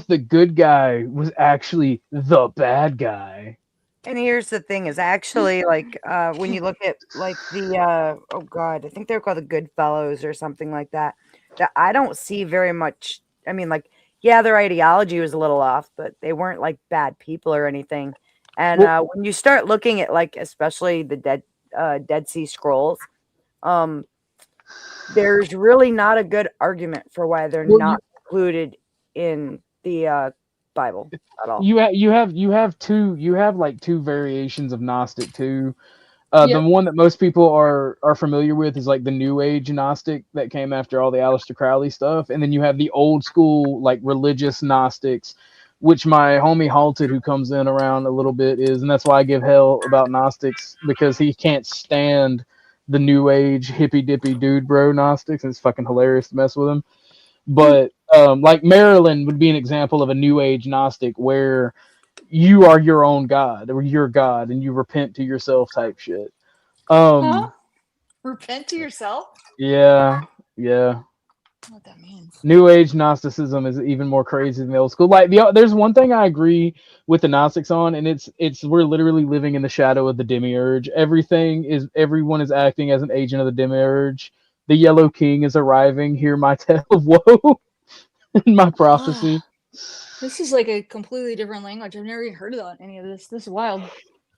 the good guy was actually the bad guy? And here's the thing: is actually like when you look at like the oh god, I think they're called the Good Fellows or something like that. That I don't see very much. I mean, like, yeah, their ideology was a little off, but they weren't like bad people or anything. And when you start looking at like, especially the Dead Sea Scrolls, there's really not a good argument for why they're not included in the Bible at all. You have two variations of Gnostic too. The one that most people are familiar with is like the New Age Gnostic that came after all the Aleister Crowley stuff, and then you have the old school like religious Gnostics, which my homie Halted, who comes in around a little bit, is, and that's why I give hell about Gnostics, because he can't stand the New Age hippy dippy dude bro Gnostics. It's fucking hilarious to mess with him. But like Maryland would be an example of a New Age Gnostic where you are your own God, or your God, and you repent to yourself type shit. Repent to yourself? Yeah. What that means. New Age Gnosticism is even more crazy than the old school. Like there's one thing I agree with the Gnostics on, and it's we're literally living in the shadow of the demiurge. Everyone is acting as an agent of the demiurge. The Yellow King is arriving. Hear my tale of woe in my prophecy. This is like a completely different language. I've never even heard about any of this. This is wild.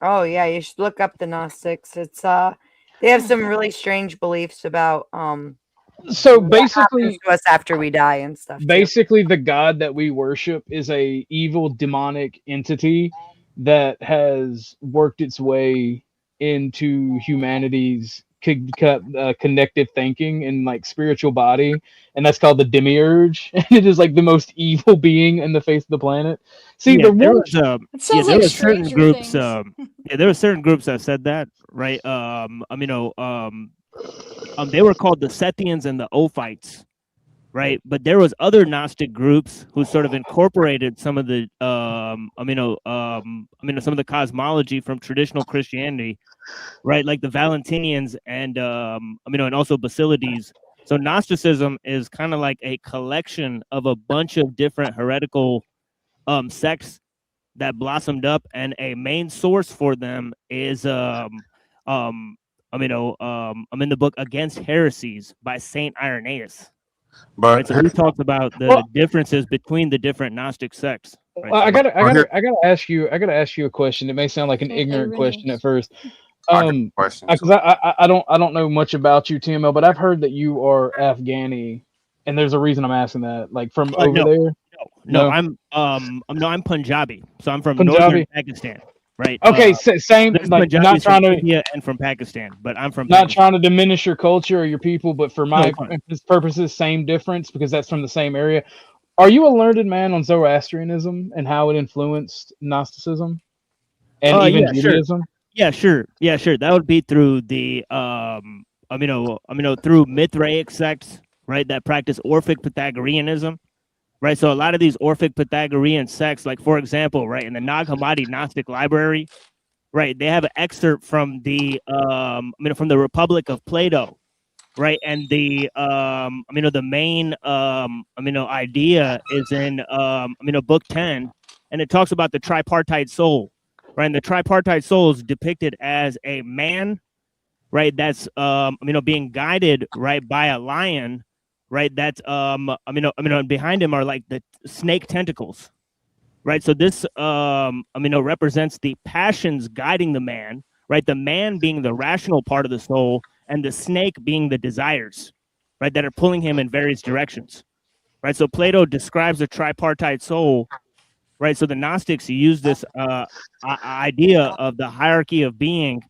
Oh yeah, you should look up the Gnostics. It's they have some really strange beliefs about so basically to us after we die and stuff. Basically, the God that we worship is a evil demonic entity that has worked its way into humanity's connective thinking and like spiritual body, and that's called the demiurge. And it is like the most evil being in the face of the planet. See, Yeah, the there one. was there were certain groups. There were certain groups that said that, right? They were called the Sethians and the Ophites, right? But there was other Gnostic groups who sort of incorporated some of the some of the cosmology from traditional Christianity, right? Like the Valentinians and and also Basilides. So Gnosticism is kind of like a collection of a bunch of different heretical sects that blossomed up, and a main source for them is I'm in the book Against Heresies by Saint Irenaeus. But right, so he talks about the differences between the different Gnostic sects. Right? Well, So, I gotta ask you a question. It may sound like an ignorant question at first. questions. Because I don't know much about you, TML, but I've heard that you are Afghani, and there's a reason I'm asking that. Like from over there. No, I'm Punjabi, so I'm from Punjabi? northern Pakistan, right? Okay, same. There's Like not Punjabis trying from to India and from Pakistan, but I'm from not Pakistan. trying to diminish your culture or your people, but for my No. purposes, same difference because that's from the same area. Are you a learned man on Zoroastrianism and how it influenced Gnosticism and even Yeah, Judaism? sure. That would be through the through Mithraic sects, right? That practice Orphic Pythagoreanism, right? So a lot of these Orphic Pythagorean sects, like for example, right, in the Nag Hammadi Gnostic Library, right, they have an excerpt from the from the Republic of Plato, right, and the the main idea is in book 10, and it talks about the tripartite soul, right, and the tripartite soul is depicted as a man, right, that's being guided, right, by a lion, right, that's behind him are like the snake tentacles, right, so this represents the passions guiding the man, right, the man being the rational part of the soul and the snake being the desires, right, that are pulling him in various directions, right. So Plato describes a tripartite soul, right. So the Gnostics use this idea of the hierarchy of being,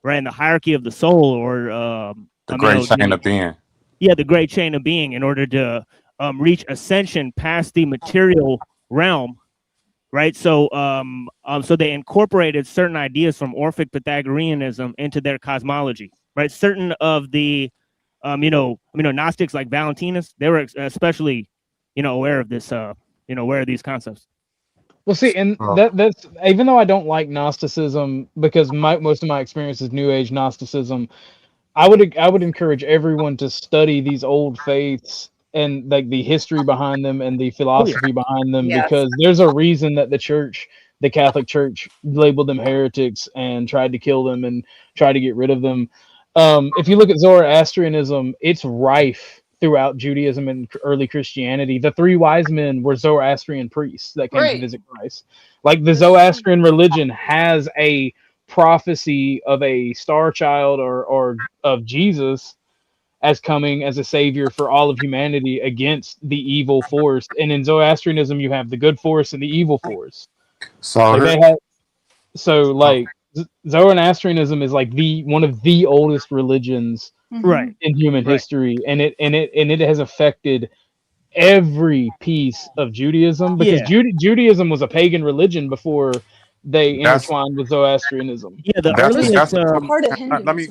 right, and the hierarchy of the soul, or the great chain of being. Yeah, the great chain of being, in order to reach ascension past the material realm, right. So so they incorporated certain ideas from Orphic Pythagoreanism into their cosmology, right. Certain of the Gnostics like Valentinus, they were especially aware of this aware of these concepts. Well, see, and that's even though I don't like Gnosticism because most of my experience is New Age Gnosticism, I would encourage everyone to study these old faiths and like the history behind them and the philosophy behind them, Yes. because there's a reason that the Catholic Church labeled them heretics and tried to kill them and tried to get rid of them. If you look at Zoroastrianism, it's rife throughout Judaism and early Christianity. The three wise men were Zoroastrian priests that came to visit Christ. Like the Zoroastrian religion has a prophecy of a star child or of Jesus as coming as a savior for all of humanity against the evil force. And in Zoroastrianism, you have the good force and the evil force. So like they have, Zoroastrianism is like one of the oldest religions right in human history, and it has affected every piece of Judaism, because Judaism was a pagan religion before they intertwined with Zoroastrianism. Yeah, the that's earliest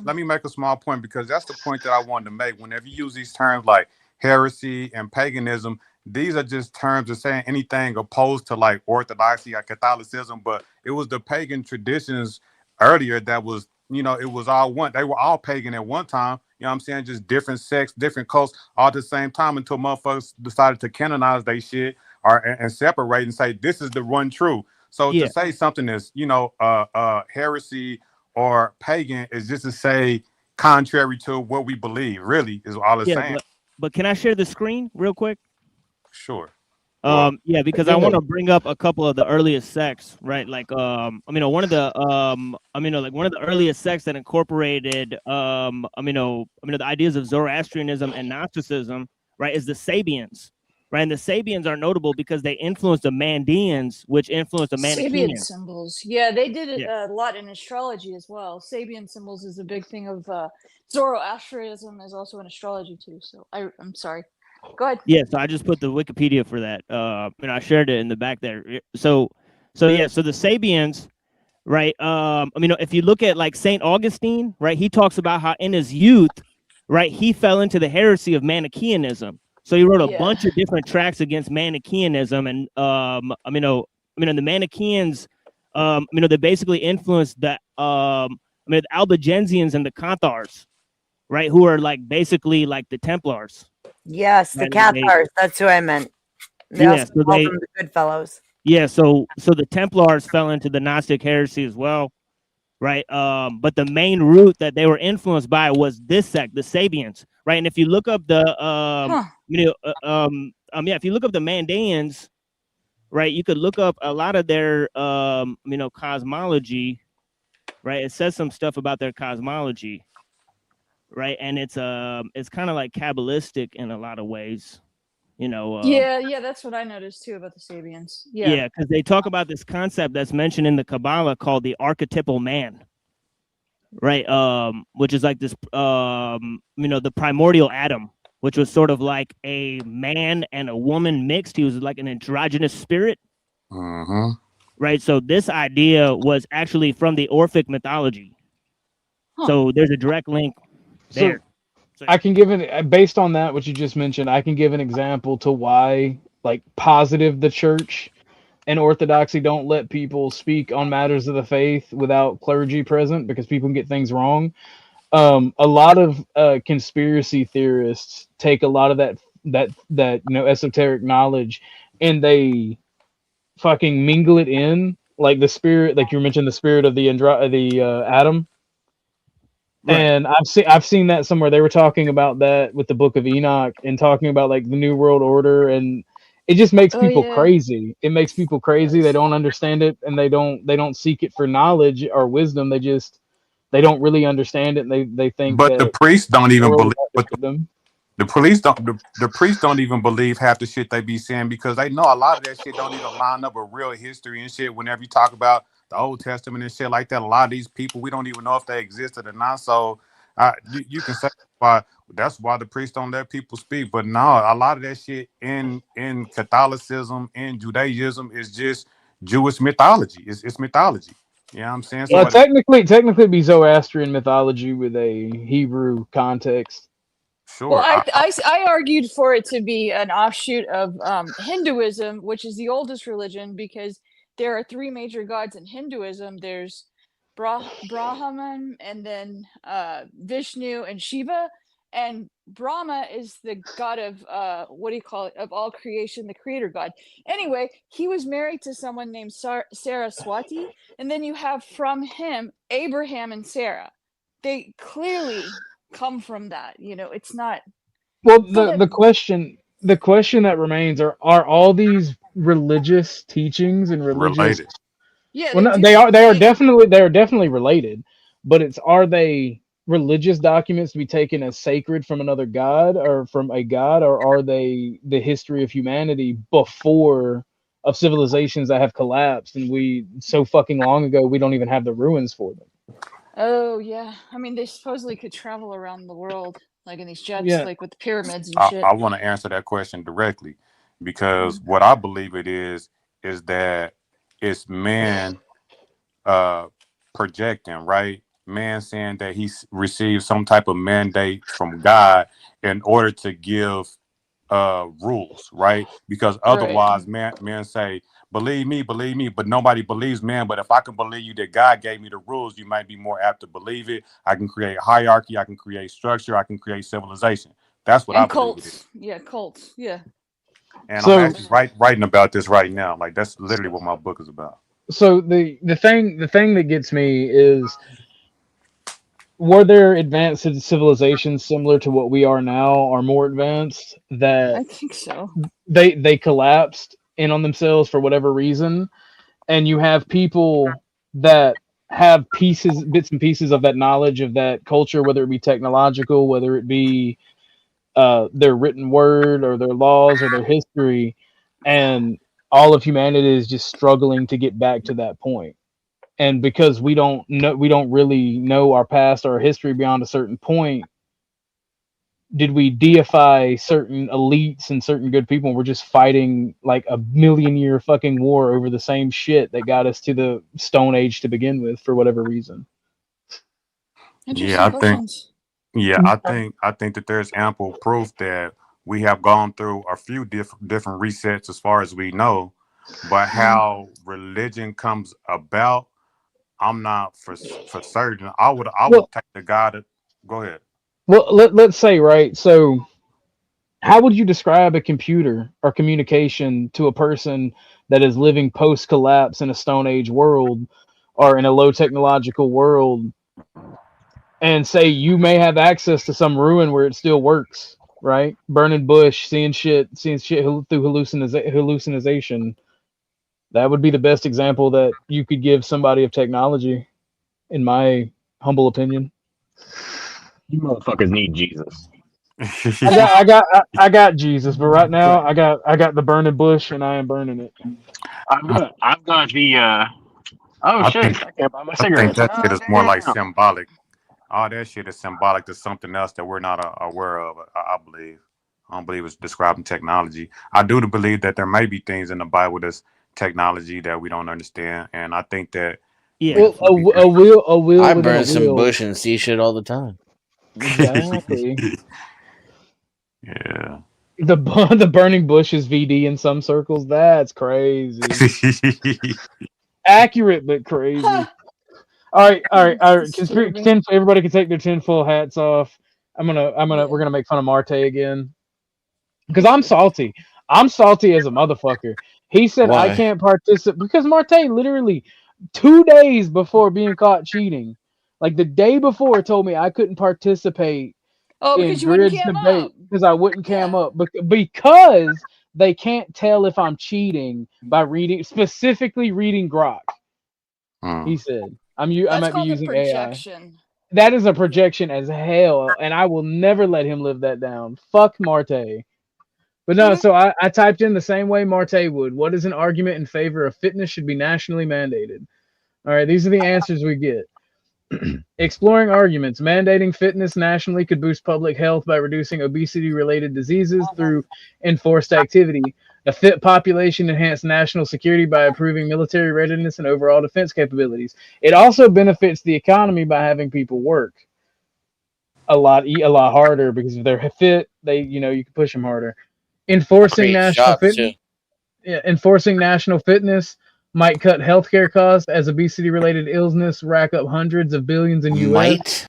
let me make a small point, because that's the point that I wanted to make. Whenever you use these terms like heresy and paganism, these are just terms of saying anything opposed to like orthodoxy or Catholicism, but it was the pagan traditions earlier that was, it was all one. They were all pagan at one time. You know what I'm saying? Just different sects, different cults, all at the same time, until motherfuckers decided to canonize their shit and separate and say this is the one true. So to say something is, heresy or pagan is just to say contrary to what we believe. Really, is all it's saying. But can I share the screen real quick? Sure. Because I want to bring up a couple of the earliest sects, right? Like, one of the, one of the earliest sects that incorporated, the ideas of Zoroastrianism and Gnosticism, right, is the Sabians, right? And the Sabians are notable because they influenced the Mandeans, which influenced the Sabian Manichaeans. symbols. Yeah, they did it Yeah. a lot in astrology as well. Sabian symbols is a big thing of Zoroastrianism is also in astrology too. So I'm sorry. Go ahead. Yeah, so I just put the Wikipedia for that. And I shared it in the back there. So the Sabians, right? If you look at like Saint Augustine, right, he talks about how in his youth, right, he fell into the heresy of Manichaeanism. So he wrote a bunch of different tracts against Manichaeanism, and the Manichaeans, they basically influenced the the Albigensians and the Cathars, right, who are like basically like the Templars. Yes, the Right, Cathars. That's who I meant. They Yeah, also so called they- them the good fellows. Yeah, so the Templars fell into the Gnostic heresy as well, right? But the main root that they were influenced by was this sect, the Sabians, right? And if you look up the if you look up the Mandeans, right, you could look up a lot of their cosmology, right? It says some stuff about their cosmology, right? And it's kind of like Kabbalistic in a lot of ways, Yeah, that's what I noticed too about the Sabians. Yeah, because they talk about this concept that's mentioned in the Kabbalah called the archetypal man, right? Which is like this, the primordial Adam, which was sort of like a man and a woman mixed. He was like an androgynous spirit, right? So this idea was actually from the Orphic mythology. So there's a direct link there. I can give it based on that what you just mentioned. I can give an example to why, like, positive the church and orthodoxy don't let people speak on matters of the faith without clergy present because people can get things wrong. A lot of conspiracy theorists take a lot of that esoteric knowledge and they fucking mingle it in, like the spirit, like you mentioned, the spirit of the Adam. Right. And I've seen that somewhere. They were talking about that with the Book of Enoch and talking about like the New World Order, and it just makes people crazy. It makes people crazy. They don't understand it, and they don't seek it for knowledge or wisdom. They don't really understand it, and they think. But the priests don't even believe. But them. the police don't. The priests don't even believe half the shit they be saying because they know a lot of that shit don't even line up with real history and shit. Whenever you talk about the Old Testament and shit like that, a lot of these people we don't even know if they existed or not. So you can say why that's why the priests don't let people speak. But no, a lot of that shit in Catholicism and Judaism is just Jewish mythology. It's mythology. You know what I'm saying? Well, technically, it'd be Zoroastrian mythology with a Hebrew context. Sure. Well, I argued for it to be an offshoot of Hinduism, which is the oldest religion, because there are three major gods in Hinduism. There's Brahman, and then Vishnu and Shiva. And Brahma is the god of of all creation, the creator god. Anyway, he was married to someone named Saraswati, and then you have from him Abraham and Sarah. They clearly come from that. It's not. Well, the question that remains are all these religious teachings and religious related? Yeah, well, no, they are definitely related, but are they religious documents to be taken as sacred from another god or from a god, or are they the history of humanity of civilizations that have collapsed and we so fucking long ago we don't even have the ruins for them? Oh yeah, I mean they supposedly could travel around the world like in these jets, Yeah. like with the pyramids and shit. I want to answer that question directly because what I believe it is that it's man projecting, right? Man saying that he received some type of mandate from God in order to give rules, right? Because otherwise men say, believe me, but nobody believes man. But if I can believe you that God gave me the rules, you might be more apt to believe it. I can create hierarchy, I can create structure, I can create civilization. That's what I believe it is. Yeah, cults. Yeah. And I'm actually writing about this right now. Like that's literally what my book is about. So the thing that gets me is, were there advanced civilizations similar to what we are now, or more advanced, that I think so. They collapsed in on themselves for whatever reason, and you have people that have bits and pieces of that knowledge of that culture, whether it be technological, whether it be their written word or their laws or their history, and all of humanity is just struggling to get back to that point. And because we don't really know our past or our history beyond a certain point, did we deify certain elites and certain good people? And we're just fighting like a million-year fucking war over the same shit that got us to the Stone Age to begin with for whatever reason. Yeah, I think that there's ample proof that we have gone through a few different resets as far as we know, but how religion comes about, I'm not for certain. I would take the guy to go ahead. Well, let's say, right, so how would you describe a computer or communication to a person that is living post-collapse in a Stone Age world or in a low technological world, and say you may have access to some ruin where it still works, right? Burning bush, seeing shit through hallucination. That would be the best example that you could give somebody of technology, in my humble opinion. You motherfuckers need Jesus. I got Jesus, but right now I got the burning bush and I am burning it. I've got the oh shit! I can't buy my I think cigarettes. that shit is more like symbolic. All that shit is symbolic to something else that we're not aware of. I believe. I don't believe it's describing technology. I do believe that there may be things in the Bible that's technology that we don't understand, and I think that Well, a wheel. I within burn a some wheel. bush and see shit all the time. Exactly. Yeah. The burning bush is VD in some circles. That's crazy. Accurate but crazy. All right. Everybody can take their tinfoil hats off. We're gonna make fun of Marte again because I'm salty. I'm salty as a motherfucker. He said Why? I can't participate because Marte literally 2 days before being caught cheating, like the day before, told me I couldn't participate in because you wouldn't Grid's cam debate up. because I wouldn't cam up because they can't tell if I'm cheating by specifically reading Grok. He said I That's might be called a using AI. projection. That is a projection as hell, and I will never let him live that down. Fuck Marte. But no, so I typed in the same way Marte would. What is an argument in favor of fitness should be nationally mandated? All right, these are the answers we get. Exploring arguments. Mandating fitness nationally could boost public health by reducing obesity-related diseases through enforced activity. A fit population enhance national security by improving military readiness and overall defense capabilities. It also benefits the economy by having people work a lot harder because if they're fit, you can push them harder. Enforcing national fitness. Yeah, enforcing national fitness might cut healthcare costs as obesity-related illness rack up hundreds of billions in U.S.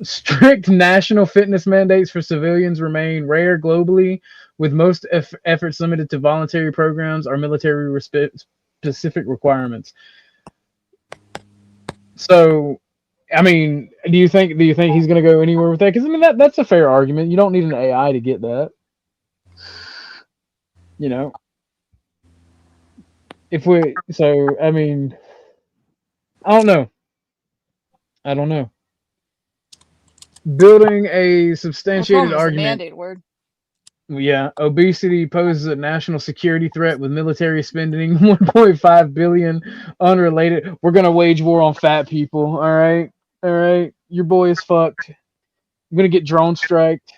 Strict national fitness mandates for civilians remain rare globally, with most efforts limited to voluntary programs or military specific requirements. So, I mean, do you think he's going to go anywhere with that? Because I mean, that's a fair argument. You don't need an AI to get that. You know. I mean, I don't know. Building a substantiated argument. Mandate word. Yeah, obesity poses a national security threat with military spending 1.5 billion unrelated. We're gonna wage war on fat people. All right. Your boy is fucked. I'm gonna get drone striked.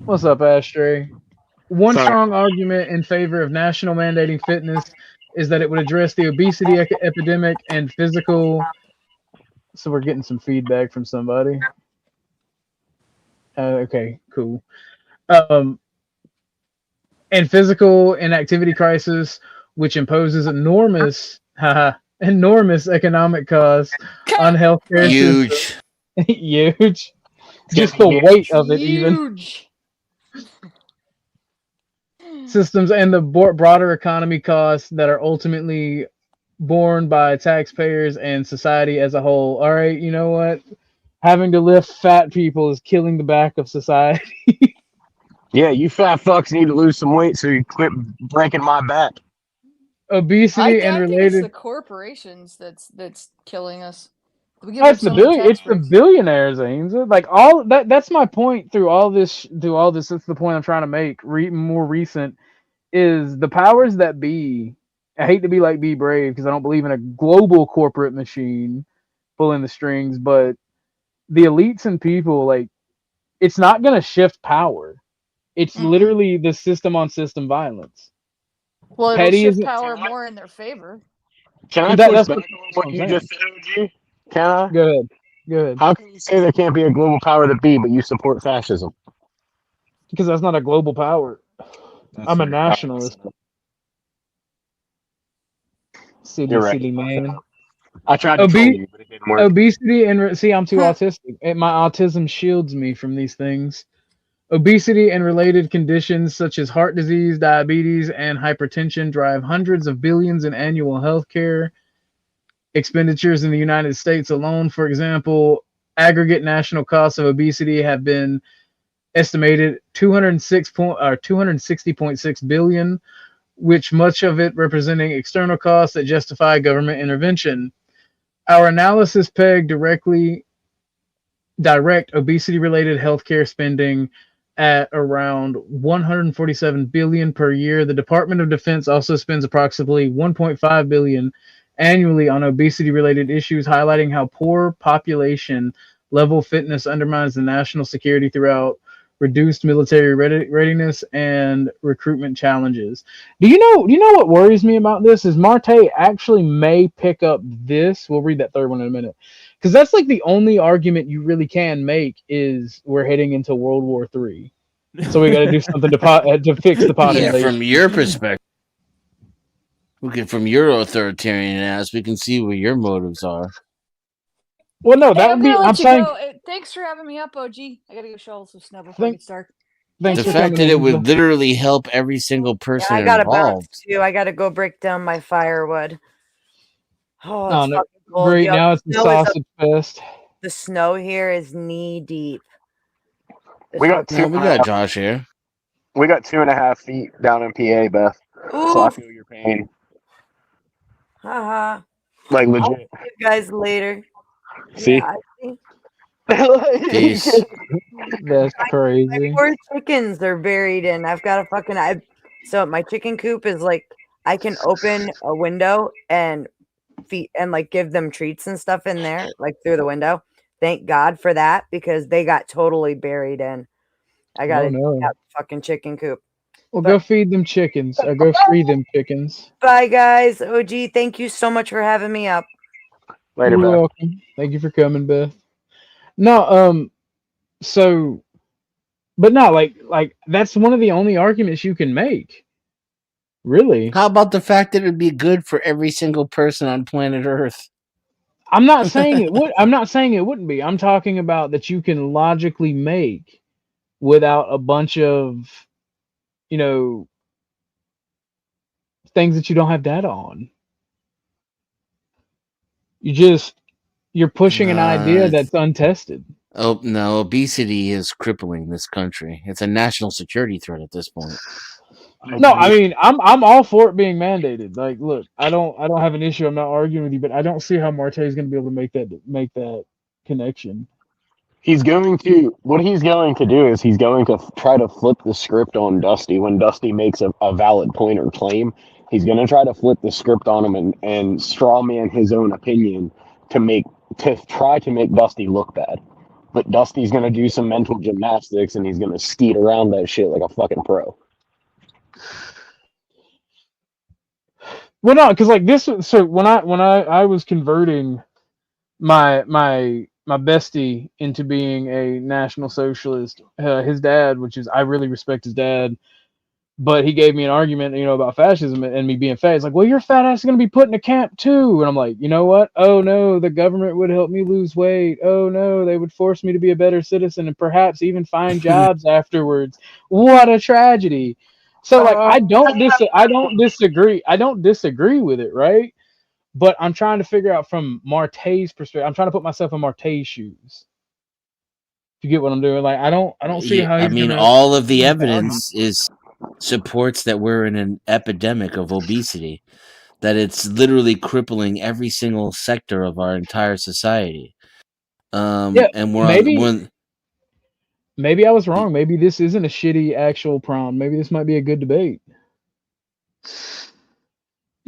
What's up, Ashtray? One strong argument in favor of national mandating fitness is that it would address the obesity epidemic and physical. So we're getting some feedback from somebody. Okay, cool. And physical inactivity crisis, which imposes enormous economic costs on healthcare systems. Huge. Just the weight of it, even. Systems and the broader economy costs that are ultimately borne by taxpayers and society as a whole. All right, you know what? Having to lift fat people is killing the back of society. Yeah, you fat fucks need to lose some weight so you quit breaking my back. Obesity and I think related. it's the corporations that's killing us. We give them so many tax It's the breaks. billionaires, Ainsley. Like all that. That's my point through all this. That's the point I'm trying to make. More recent is the powers that be. I hate to be like Be Brave because I don't believe in a global corporate machine pulling the strings, but the elites and people, like, it's not going to shift power. It's literally the system on system violence. Well, it'll Petty shift isn't. power more in their favor. Can I That, push that's back what, on that's what what I'm you saying. just said, OG? Can I? Go ahead. Go ahead. How can you say there can't be a global power to be, but you support fascism? Because that's not a global power. I'm a nationalist. You're right. Silly man. I tried to troll you, but it didn't work. Obesity and see, I'm too autistic. My autism shields me from these things. Obesity and related conditions such as heart disease, diabetes, and hypertension drive hundreds of billions in annual healthcare expenditures in the United States alone. For example, aggregate national costs of obesity have been estimated 260.6 billion, which much of it representing external costs that justify government intervention. Our analysis pegged direct obesity-related healthcare spending at around 147 billion per year. The Department of Defense also spends approximately 1.5 billion annually on obesity-related issues, highlighting how poor population level fitness undermines the national security throughout reduced military readiness and recruitment challenges. Do you know what worries me about this is Marte actually may pick up this. We'll read that third one in a minute. Because that's like the only argument you really can make is we're heading into World War III. So we got to do something to fix the population. Yeah, from your perspective. From your authoritarian ass, we can see where your motives are. Well, no, that Hey, would be. I'm you saying. go. Thanks for having me up, OG. I gotta go shovel some snow before it gets dark. The fact that it would literally help every single person I gotta bounce involved. too. I gotta go break down my firewood. Oh, Oh, it's no. fucking cold. Great, Yo, now it's the sausage fest. The snow here is knee deep. We got No, we got Josh here. We got 2.5 feet down in PA, Beth. So I feel your pain. Haha. Like legit. I'll see you guys later. See? Yeah, I see. Peace. That's crazy. My poor chickens are buried in. I've got a fucking. So my chicken coop is like I can open a window and feed and like give them treats and stuff in there, like through the window. Thank God for that because they got totally buried in. I got that fucking chicken coop. Well, go feed them chickens or go free them chickens. Bye, guys. OG, thank you so much for having me up. Later, You're Beth. welcome. Thank you for coming, Beth. No, so, but no, like that's one of the only arguments you can make. Really? How about the fact that it'd be good for every single person on planet Earth? I'm not saying it would. I'm not saying it wouldn't be. I'm talking about that you can logically make without a bunch of, things that you don't have data on. You're pushing an idea that's untested. Oh no, obesity is crippling this country. It's a national security threat at this point. No, I mean I'm all for it being mandated. Like, look, I don't have an issue. I'm not arguing with you, but I don't see how Marte is going to be able to make that connection. What he's going to do is he's going to try to flip the script on Dusty when Dusty makes a valid point or claim. He's going to try to flip the script on him and straw man his own opinion to try to make Dusty look bad. But Dusty's going to do some mental gymnastics and he's going to skeet around that shit like a fucking pro. Well, no, because like this. So when I was converting my bestie into being a National Socialist, his dad, I really respect his dad, but he gave me an argument, about fascism and me being fat. He's like, well, your fat ass is going to be put in a camp too. And I'm like, you know what? Oh no, the government would help me lose weight. Oh no, they would force me to be a better citizen and perhaps even find jobs afterwards. What a tragedy. So like, I don't disagree. I don't disagree with it, right? But I'm trying to figure out from Marte's perspective. I'm trying to put myself in Marte's shoes. You get what I'm doing? Like, I don't see how. I mean, all of the evidence supports that we're in an epidemic of obesity. that it's literally crippling every single sector of our entire society. Yeah, And we're maybe I was wrong. Maybe this isn't a shitty actual prom. Maybe this might be a good debate.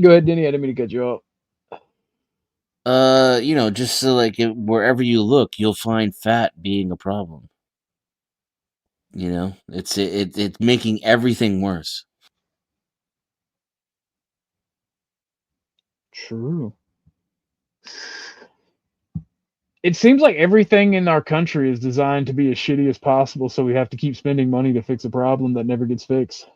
Go ahead, Denny. I didn't mean to cut you off. just so like wherever you look, you'll find fat being a problem. It's making everything worse. True. It seems like everything in our country is designed to be as shitty as possible, so we have to keep spending money to fix a problem that never gets fixed.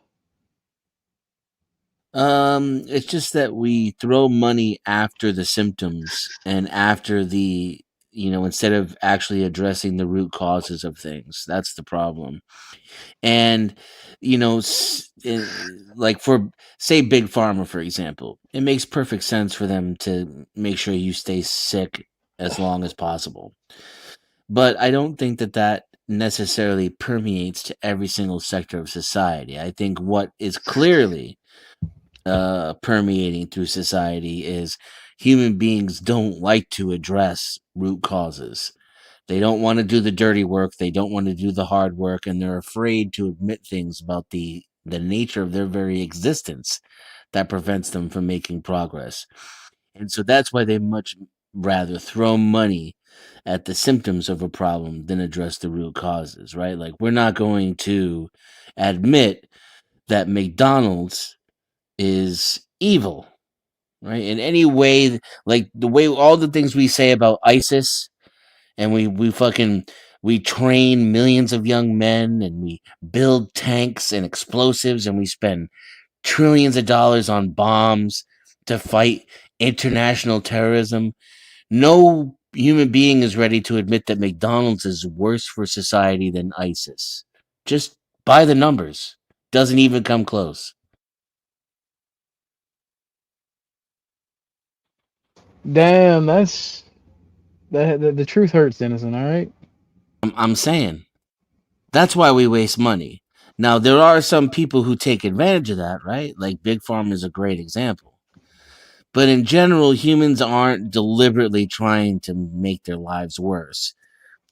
It's just that we throw money after the symptoms and after instead of actually addressing the root causes of things. That's the problem. And like for say Big Pharma, for example, it makes perfect sense for them to make sure you stay sick as long as possible. But I don't think that necessarily permeates to every single sector of society. I think what is clearly permeating through society is human beings don't like to address root causes. They don't want to do the dirty work. They don't want to do the hard work, and they're afraid to admit things about the nature of their very existence that prevents them from making progress. And so that's why they much rather throw money at the symptoms of a problem than address the root causes, right? Like, we're not going to admit that McDonald's is evil, right? In any way, like the way all the things we say about ISIS, and we train millions of young men, and we build tanks and explosives, and we spend trillions of dollars on bombs to fight international terrorism. No human being is ready to admit that McDonald's is worse for society than ISIS. Just by the numbers. Doesn't even come close. Damn, that's the truth hurts, Dennison. All right. I'm saying that's why we waste money. Now there are some people who take advantage of that, right? Like Big Pharma is a great example. But in general, humans aren't deliberately trying to make their lives worse.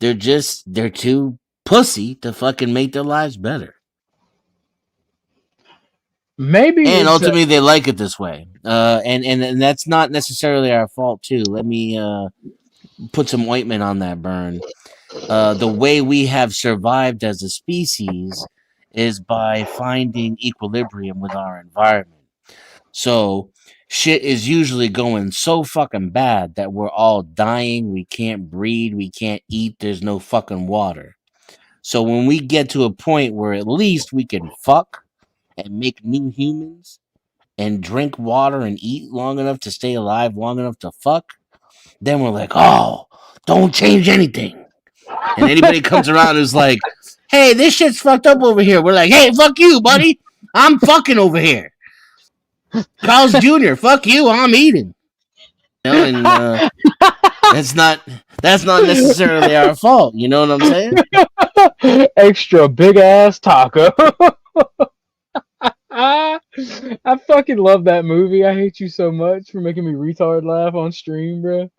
They're too pussy to fucking make their lives better. Maybe and ultimately they like it this way. And that's not necessarily our fault too. Let me put some ointment on that burn. The way we have survived as a species is by finding equilibrium with our environment. So shit is usually going so fucking bad that we're all dying, we can't breathe, we can't eat, there's no fucking water. So when we get to a point where at least we can fuck and make new humans and drink water and eat long enough to stay alive, long enough to fuck, then we're like, oh, don't change anything. And anybody comes around who's like, hey, this shit's fucked up over here, we're like, hey, fuck you, buddy. I'm fucking over here. Carl's Jr., fuck you, I'm eating. And that's not necessarily our fault. You know what I'm saying? Extra big ass taco. I fucking love that movie. I hate you so much for making me retard laugh on stream, bro.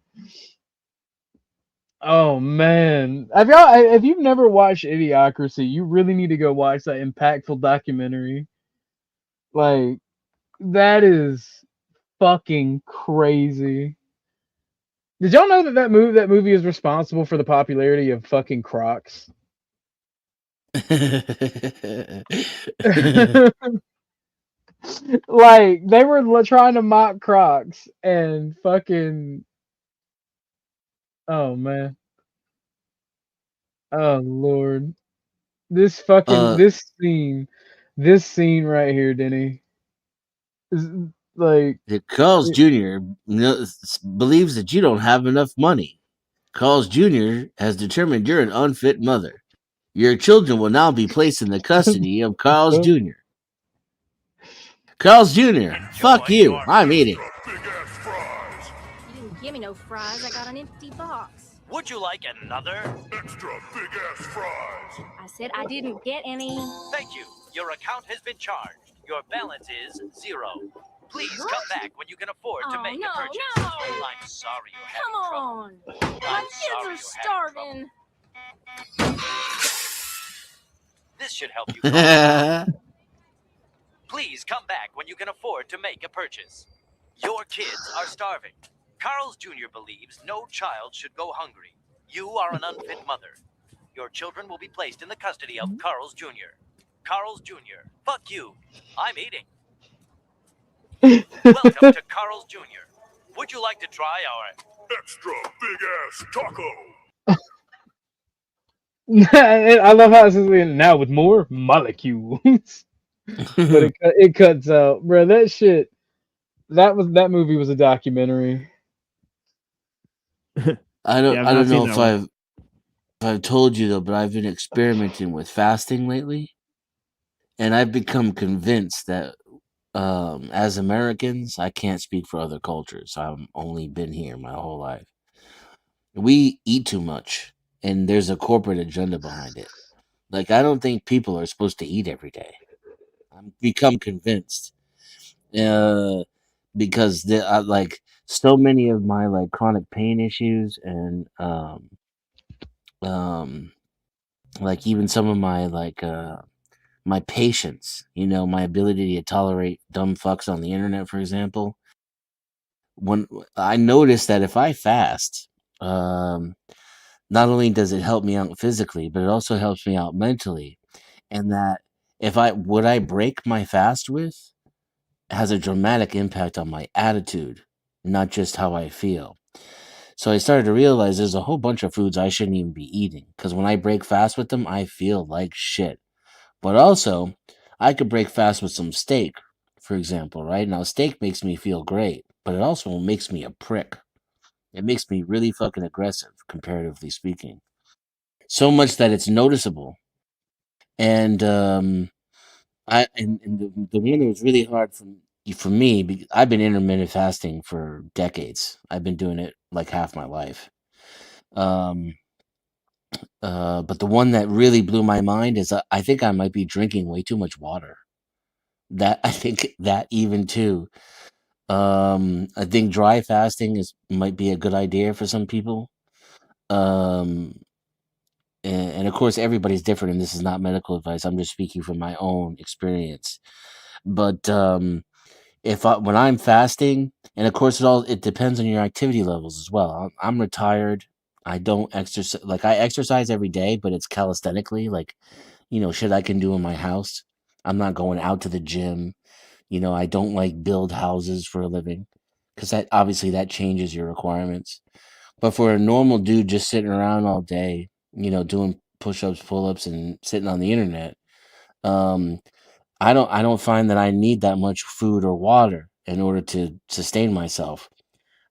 Oh man, if you've never watched Idiocracy, you really need to go watch that impactful documentary. Like, that is fucking crazy. Did y'all know that movie is responsible for the popularity of fucking Crocs? Like, they were trying to mock Crocs and fucking, oh man, oh lord, this fucking this scene right here, Denny, is like, Carl's Jr. believes that you don't have enough money. Carl's Jr. has determined you're an unfit mother. Your children will now be placed in the custody of Carl's Jr. Carl's Jr., fuck you, I'm eating. You didn't give me no fries, I got an empty box. Would you like another? Extra big ass fries. I said I didn't get any. Thank you. Your account has been charged. Your balance is 0. Please come back when you can afford to make a purchase. No. I'm sorry you're having Come trouble. on. My kids are starving. This should help you calm down. Please come back when you can afford to make a purchase. Your kids are starving. Carl's Jr. believes no child should go hungry. You are an unfit mother. Your children will be placed in the custody of Carl's Jr. Carl's Jr. Fuck you. I'm eating. Welcome to Carl's Jr. Would you like to try our extra big ass taco? I love how it says now with more molecules. But it cuts out, bro. That shit. That movie was a documentary. I don't Yeah, I've I not don't seen know that if one. I've told you though, but I've been experimenting with fasting lately, and I've become convinced that as Americans, I can't speak for other cultures. I've only been here my whole life. We eat too much, and there's a corporate agenda behind it. Like I don't think people are supposed to eat every day. I'm become convinced. Because like so many of my like chronic pain issues and um like even some of my like my patience, my ability to tolerate dumb fucks on the internet, for example. When I notice that if I fast, um not only does it help me out physically, but it also helps me out mentally. And that if I what I break my fast with has a dramatic impact on my attitude, not just how I feel. So I started to realize there's a whole bunch of foods I shouldn't even be eating because when I break fast with them, I feel like shit. But also, I could break fast with some steak, for example, right? Now, steak makes me feel great, but it also makes me a prick. It makes me really fucking aggressive, comparatively speaking. So much that it's noticeable. And the one that was really hard for me, I've been intermittent fasting for decades. I've been doing it like half my life. Um, but the one that really blew my mind is I think I might be drinking way too much water. That I think that even too. I think dry fasting might be a good idea for some people. Um, and of course, everybody's different, and this is not medical advice. I'm just speaking from my own experience. But when I'm fasting, and of course it depends on your activity levels as well. I'm retired. I don't exercise, like I exercise every day, but it's calisthenically, like shit I can do in my house. I'm not going out to the gym. I don't like build houses for a living because that obviously that changes your requirements. But for a normal dude just sitting around all day, doing push-ups, pull-ups, and sitting on the internet, um, I don't find that I need that much food or water in order to sustain myself.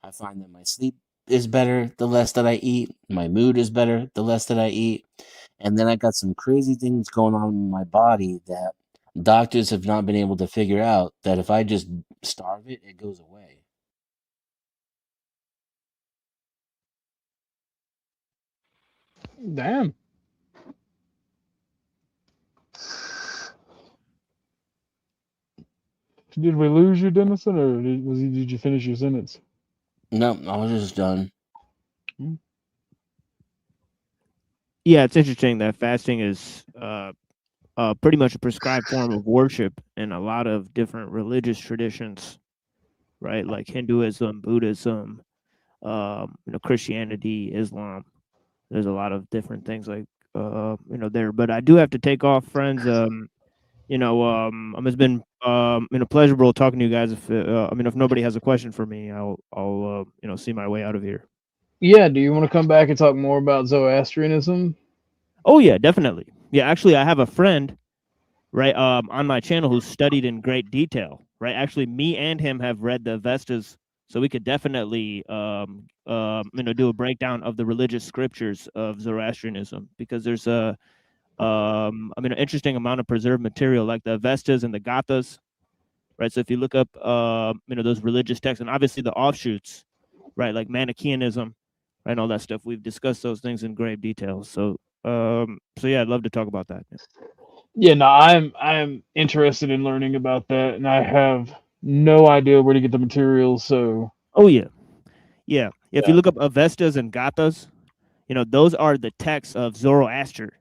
I find that my sleep is better the less that I eat. My mood is better the less that I eat. And then I got some crazy things going on in my body that doctors have not been able to figure out that if I just starve it, it goes away. Damn. Did we lose you, Dennison, or did you finish your sentence? No, I was just done. Yeah, it's interesting that fasting is pretty much a prescribed form of worship in a lot of different religious traditions, right? Like Hinduism, Buddhism, Christianity, Islam. There's a lot of different things like there. But I do have to take off, friends. It's been pleasurable talking to you guys. If nobody has a question for me, I'll see my way out of here. Yeah, do you want to come back and talk more about Zoroastrianism? Oh yeah, definitely. Yeah, actually, I have a friend, right, on my channel who studied in great detail. Right, actually, me and him have read the Avestas, so we could definitely do a breakdown of the religious scriptures of Zoroastrianism because there's an interesting amount of preserved material like the Avestas and the Gathas, right? So if you look up those religious texts and obviously the offshoots, right, like Manichaeanism, right, and all that stuff, we've discussed those things in grave detail. So yeah, I'd love to talk about that. Yeah, no, I'm interested in learning about that, and I have no idea where to get the materials. So, oh yeah. If Yeah. you look up Avestas and Gathas, those are the texts of Zoroaster,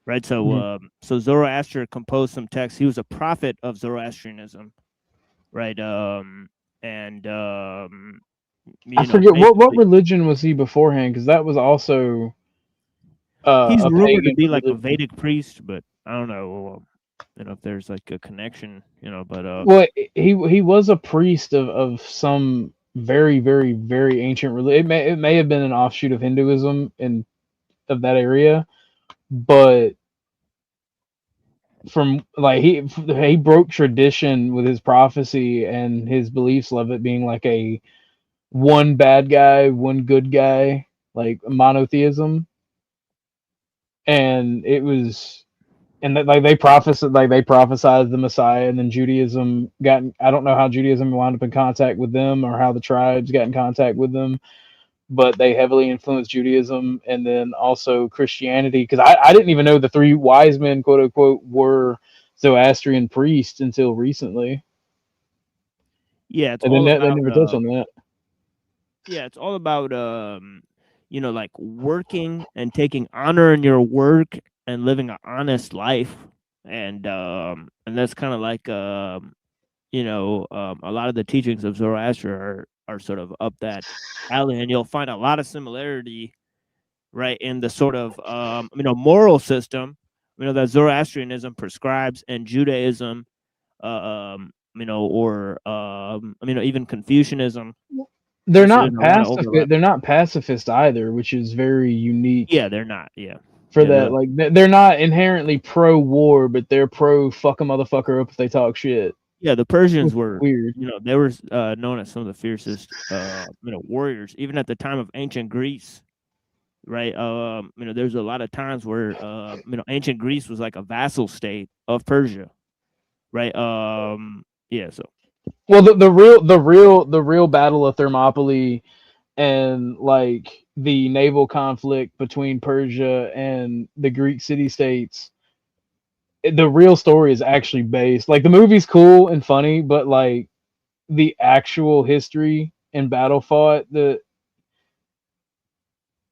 right? So, Mhm. so Zoroaster composed some texts. He was a prophet of Zoroastrianism, right? And I forget what religion was he beforehand, because that was also he's a rumored to pagan be like a religion. Vedic priest, but I don't know, if there's like a connection, but Well, he was a priest of some very very very ancient religion. It may have been an offshoot of Hinduism and of that area, but from like he broke tradition with his prophecy and his beliefs of it being like a one bad guy, one good guy, like monotheism, and it was. And that, like they prophesied the Messiah, and then Judaism got. I don't know how Judaism wound up in contact with them, or how the tribes got in contact with them, but they heavily influenced Judaism, and then also Christianity. Because I didn't even know the three wise men, quote unquote, were Zoroastrian priests until recently. yeah, it's And all then they about never touched on that. yeah, it's all about like working and taking honor in your work and living an honest life, and that's kind of like a lot of the teachings of Zoroaster are sort of up that alley, and you'll find a lot of similarity, right, in the sort of moral system, that Zoroastrianism prescribes, and Judaism, or even Confucianism. They're So not there's a lot of overlap. They're not pacifist either, which is very unique. Yeah, they're not. Yeah. For Yeah, that, like they're not inherently pro-war, but they're pro fuck a motherfucker up if they talk shit. Yeah, the Persians Which is were weird. they were known as some of the fiercest warriors, even at the time of ancient Greece, right? There's a lot of times where ancient Greece was like a vassal state of Persia, right? Yeah, so Well, the real battle of Thermopylae and like the naval conflict between Persia and the Greek city states, the real story is actually based. Like the movie's cool and funny, but like the actual history and battle fought,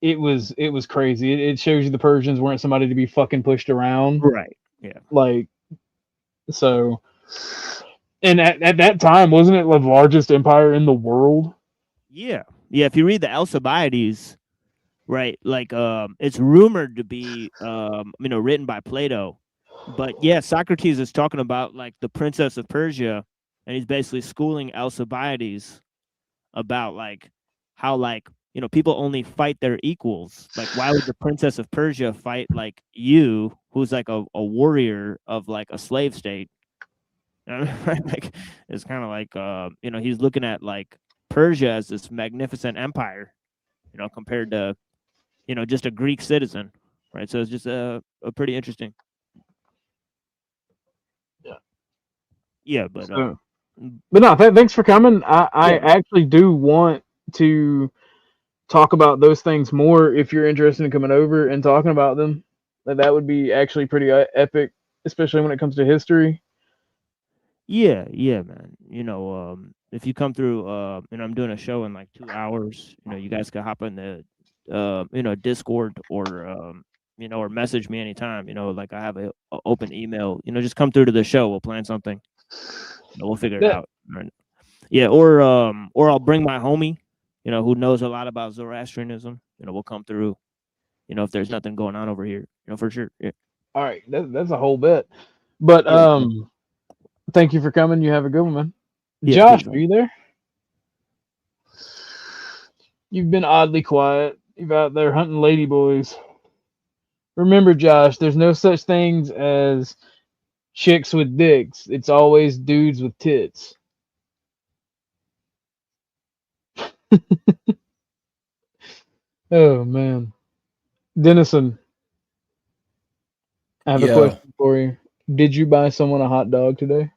it was crazy. It shows you the Persians weren't somebody to be fucking pushed around. right. Yeah. Like so, and at that time, wasn't it the largest empire in the world? Yeah. Yeah, if you read the Alcibiades, right, like it's rumored to be written by Plato. But yeah, Socrates is talking about like the princess of Persia, and he's basically schooling Alcibiades about like how like people only fight their equals. Like why would the princess of Persia fight like you, who's like a warrior of like a slave state? Like it's kind of like he's looking at like Persia as this magnificent empire, compared to just a Greek citizen, right? So it's just a pretty interesting. Yeah, but So, but no, thanks for coming. I Yeah. actually do want to talk about those things more if you're interested in coming over and talking about them. That would be actually pretty epic, especially when it comes to history. Yeah, man. If you come through, I'm doing a show in like 2 hours. You guys can hop in the, Discord, or or message me anytime. Like I have a open email. Just come through to the show. We'll plan something. We'll figure it Yeah. out. Right? Yeah, or I'll bring my homie, who knows a lot about Zoroastrianism. We'll come through. If there's nothing going on over here, for sure. Yeah. All right, that's a whole bit. But Yeah. thank you for coming. You have a good one, man. Yeah, Josh, peace, are you there? You've been oddly quiet. You're out there hunting ladyboys. Remember, Josh, there's no such things as chicks with dicks. It's always dudes with tits. Oh man, Dennison, I have a Yo. question for you. Did you buy someone a hot dog today?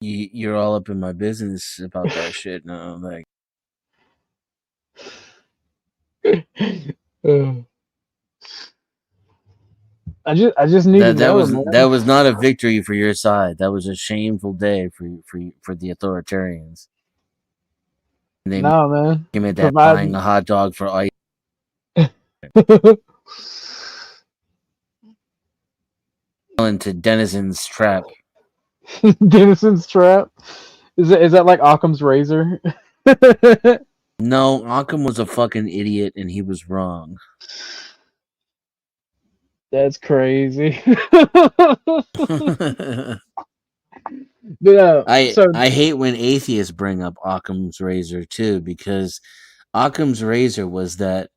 You're all up in my business about that shit now. Like, Uh, I just need to That know, was man. that was not a victory for your side. That was a shameful day for the authoritarians. And they No, man. came at that buying Providing a hot dog for ice into Denizen's trap. Denison's trap. Is that like Occam's razor? No, Occam was a fucking idiot and he was wrong. That's crazy. Yeah. I hate when atheists bring up Occam's razor too, because Occam's razor was that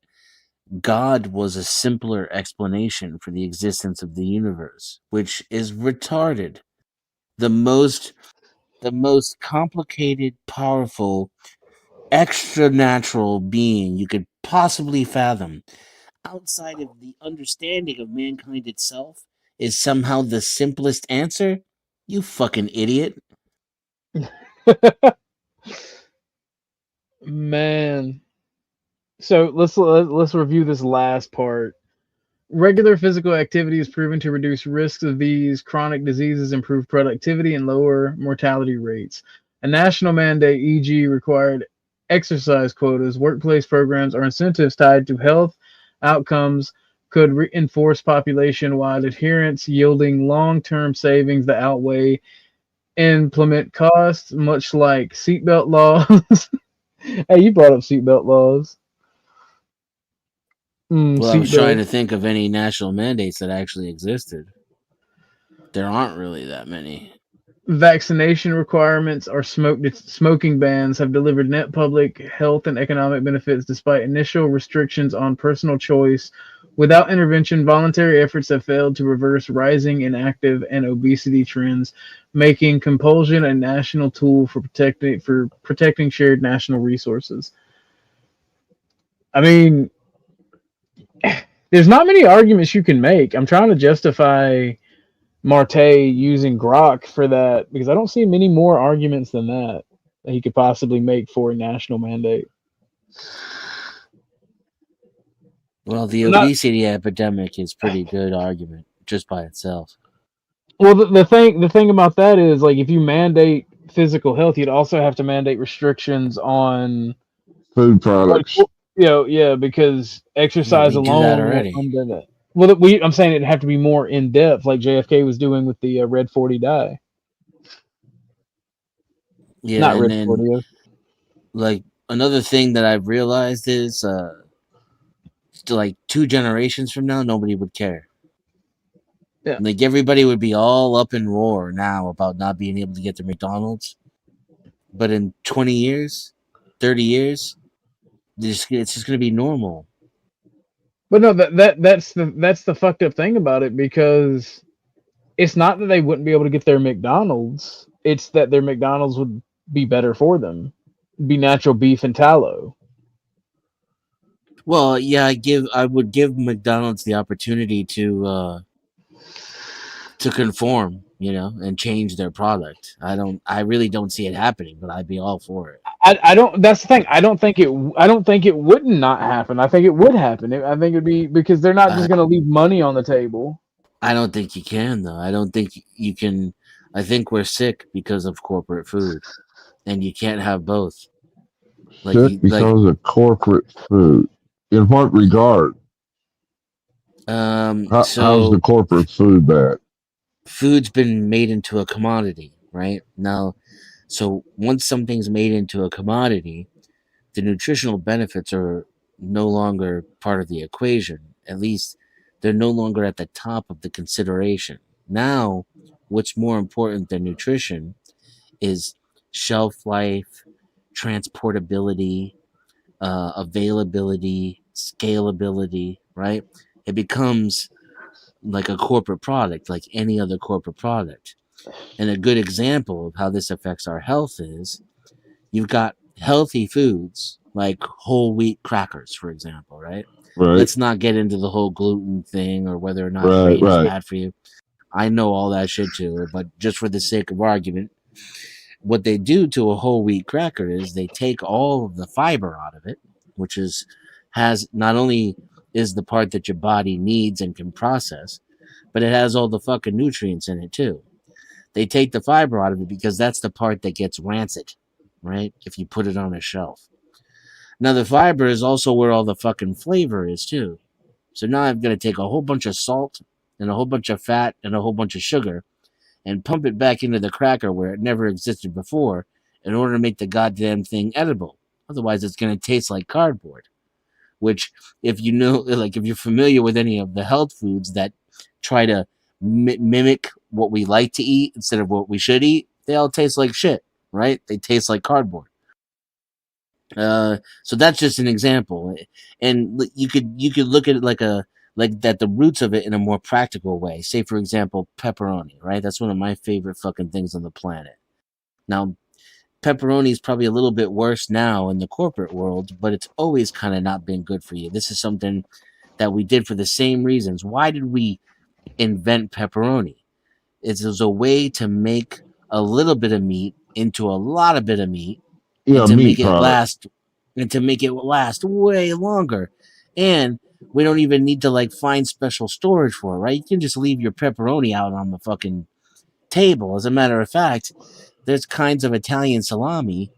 God was a simpler explanation for the existence of the universe, which is retarded. The most complicated, powerful, extra natural being you could possibly fathom, outside of the understanding of mankind itself, is somehow the simplest answer? You fucking idiot. Man. So let's review this last part. Regular physical activity is proven to reduce risks of these chronic diseases, improve productivity, and lower mortality rates. A national mandate, e.g., required exercise quotas, workplace programs, or incentives tied to health outcomes could reinforce population-wide adherence, yielding long-term savings that outweigh implement costs, much like seatbelt laws. Hey, you brought up seatbelt laws. Well, I was Seatbelt. trying to think of any national mandates that actually existed. There aren't really that many. Vaccination requirements or smoking bans have delivered net public health and economic benefits despite initial restrictions on personal choice. Without intervention, voluntary efforts have failed to reverse rising inactive and obesity trends, making compulsion a national tool for protecting shared national resources. I mean, there's not many arguments you can make. I'm trying to justify Marte using Grok for that because I don't see many more arguments than that he could possibly make for a national mandate. Well, the obesity epidemic is pretty good argument just by itself. Well, the thing about that is, like, if you mandate physical health, you'd also have to mandate restrictions on food products. Yeah, because exercise we do that alone already. won't undo that. Well, I'm saying it'd have to be more in depth, like JFK was doing with the Red 40 dye. Yeah, not and Red then 40. like another thing that I've realized is like 2 generations from now, nobody would care. Yeah. Like everybody would be all up in roar now about not being able to get to McDonald's. But in 20 years, 30 years, it's just going to be normal. But no, that's the fucked up thing about it, because it's not that they wouldn't be able to get their McDonald's, it's that their McDonald's would be better for them. Be natural beef and tallow. Well, yeah, I would give McDonald's the opportunity to conform, and change their product. I really don't see it happening, but I'd be all for it. I don't. That's the thing. I don't think it wouldn't not happen. I think it would happen. I think it'd be because they're not just going to leave money on the table. I don't think you can, though. I don't think you can. I think we're sick because of corporate food, and you can't have both. Sick because of corporate food. In what regard? How's the corporate food bad? Food's been made into a commodity, right? Now, so once something's made into a commodity, the nutritional benefits are no longer part of the equation. At least they're no longer at the top of the consideration. Now, what's more important than nutrition is shelf life, transportability, availability, scalability, right? It becomes like a corporate product, like any other corporate product. And a good example of how this affects our health is you've got healthy foods like whole wheat crackers, for example, right? Let's not get into the whole gluten thing or whether or not grain is bad for you. I know all that shit too, but just for the sake of argument, what they do to a whole wheat cracker is they take all of the fiber out of it, which has not only is the part that your body needs and can process, but it has all the fucking nutrients in it too. They take the fiber out of it because that's the part that gets rancid, right? If you put it on a shelf. Now the fiber is also where all the fucking flavor is too. So now I'm gonna take a whole bunch of salt and a whole bunch of fat and a whole bunch of sugar and pump it back into the cracker where it never existed before in order to make the goddamn thing edible. Otherwise it's gonna taste like cardboard. Which, if you know, like if you're familiar with any of the health foods that try to mimic what we like to eat instead of what we should eat, they all taste like shit, right? They taste like cardboard. So that's just an example, and you could look at it like that, the roots of it in a more practical way. Say, for example, pepperoni, right? That's one of my favorite fucking things on the planet. Now, pepperoni is probably a little bit worse now in the corporate world, but it's always kind of not been good for you. This is something that we did for the same reasons. Why did we invent pepperoni? It was a way to make a little bit of meat into a lot of bit of meat, Yeah, and to meat make it product. last way longer. And we don't even need to like find special storage for it, right? You can just leave your pepperoni out on the fucking table. As a matter of fact, there's kinds of Italian salami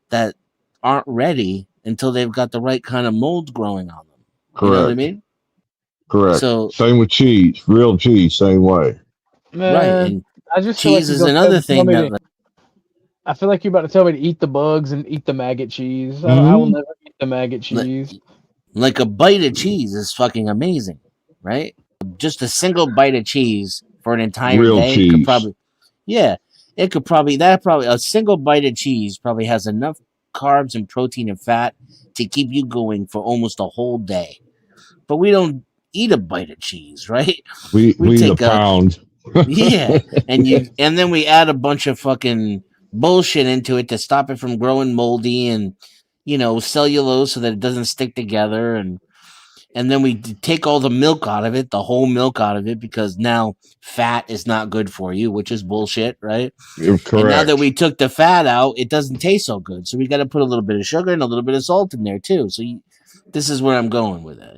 that aren't ready until they've got the right kind of mold growing on them. You know what I Correct. mean? Correct. So Same with cheese. Real cheese, same way. Man, right, and I just feel like cheese you're is gonna another tell thing me that to, I feel like you're about to tell me to eat the bugs and eat the maggot cheese. I will Mhm. never eat the maggot cheese. like a bite of cheese is fucking amazing, right? Just a single bite of cheese for an entire Real day could cheese. probably, a single bite of cheese probably has enough carbs and protein and fat to keep you going for almost a whole day. But we don't eat a bite of cheese, right? We eat a take a pound. yeah, and then we add a bunch of fucking bullshit into it to stop it from growing moldy and cellulose so that it doesn't stick together, and then we take all the milk out of it, the whole milk out of it, because now fat is not good for you, which is bullshit, right? You're And now that correct. we took the fat out, it doesn't taste so good. So we got to put a little bit of sugar and a little bit of salt in there too. So this is where I'm going with it.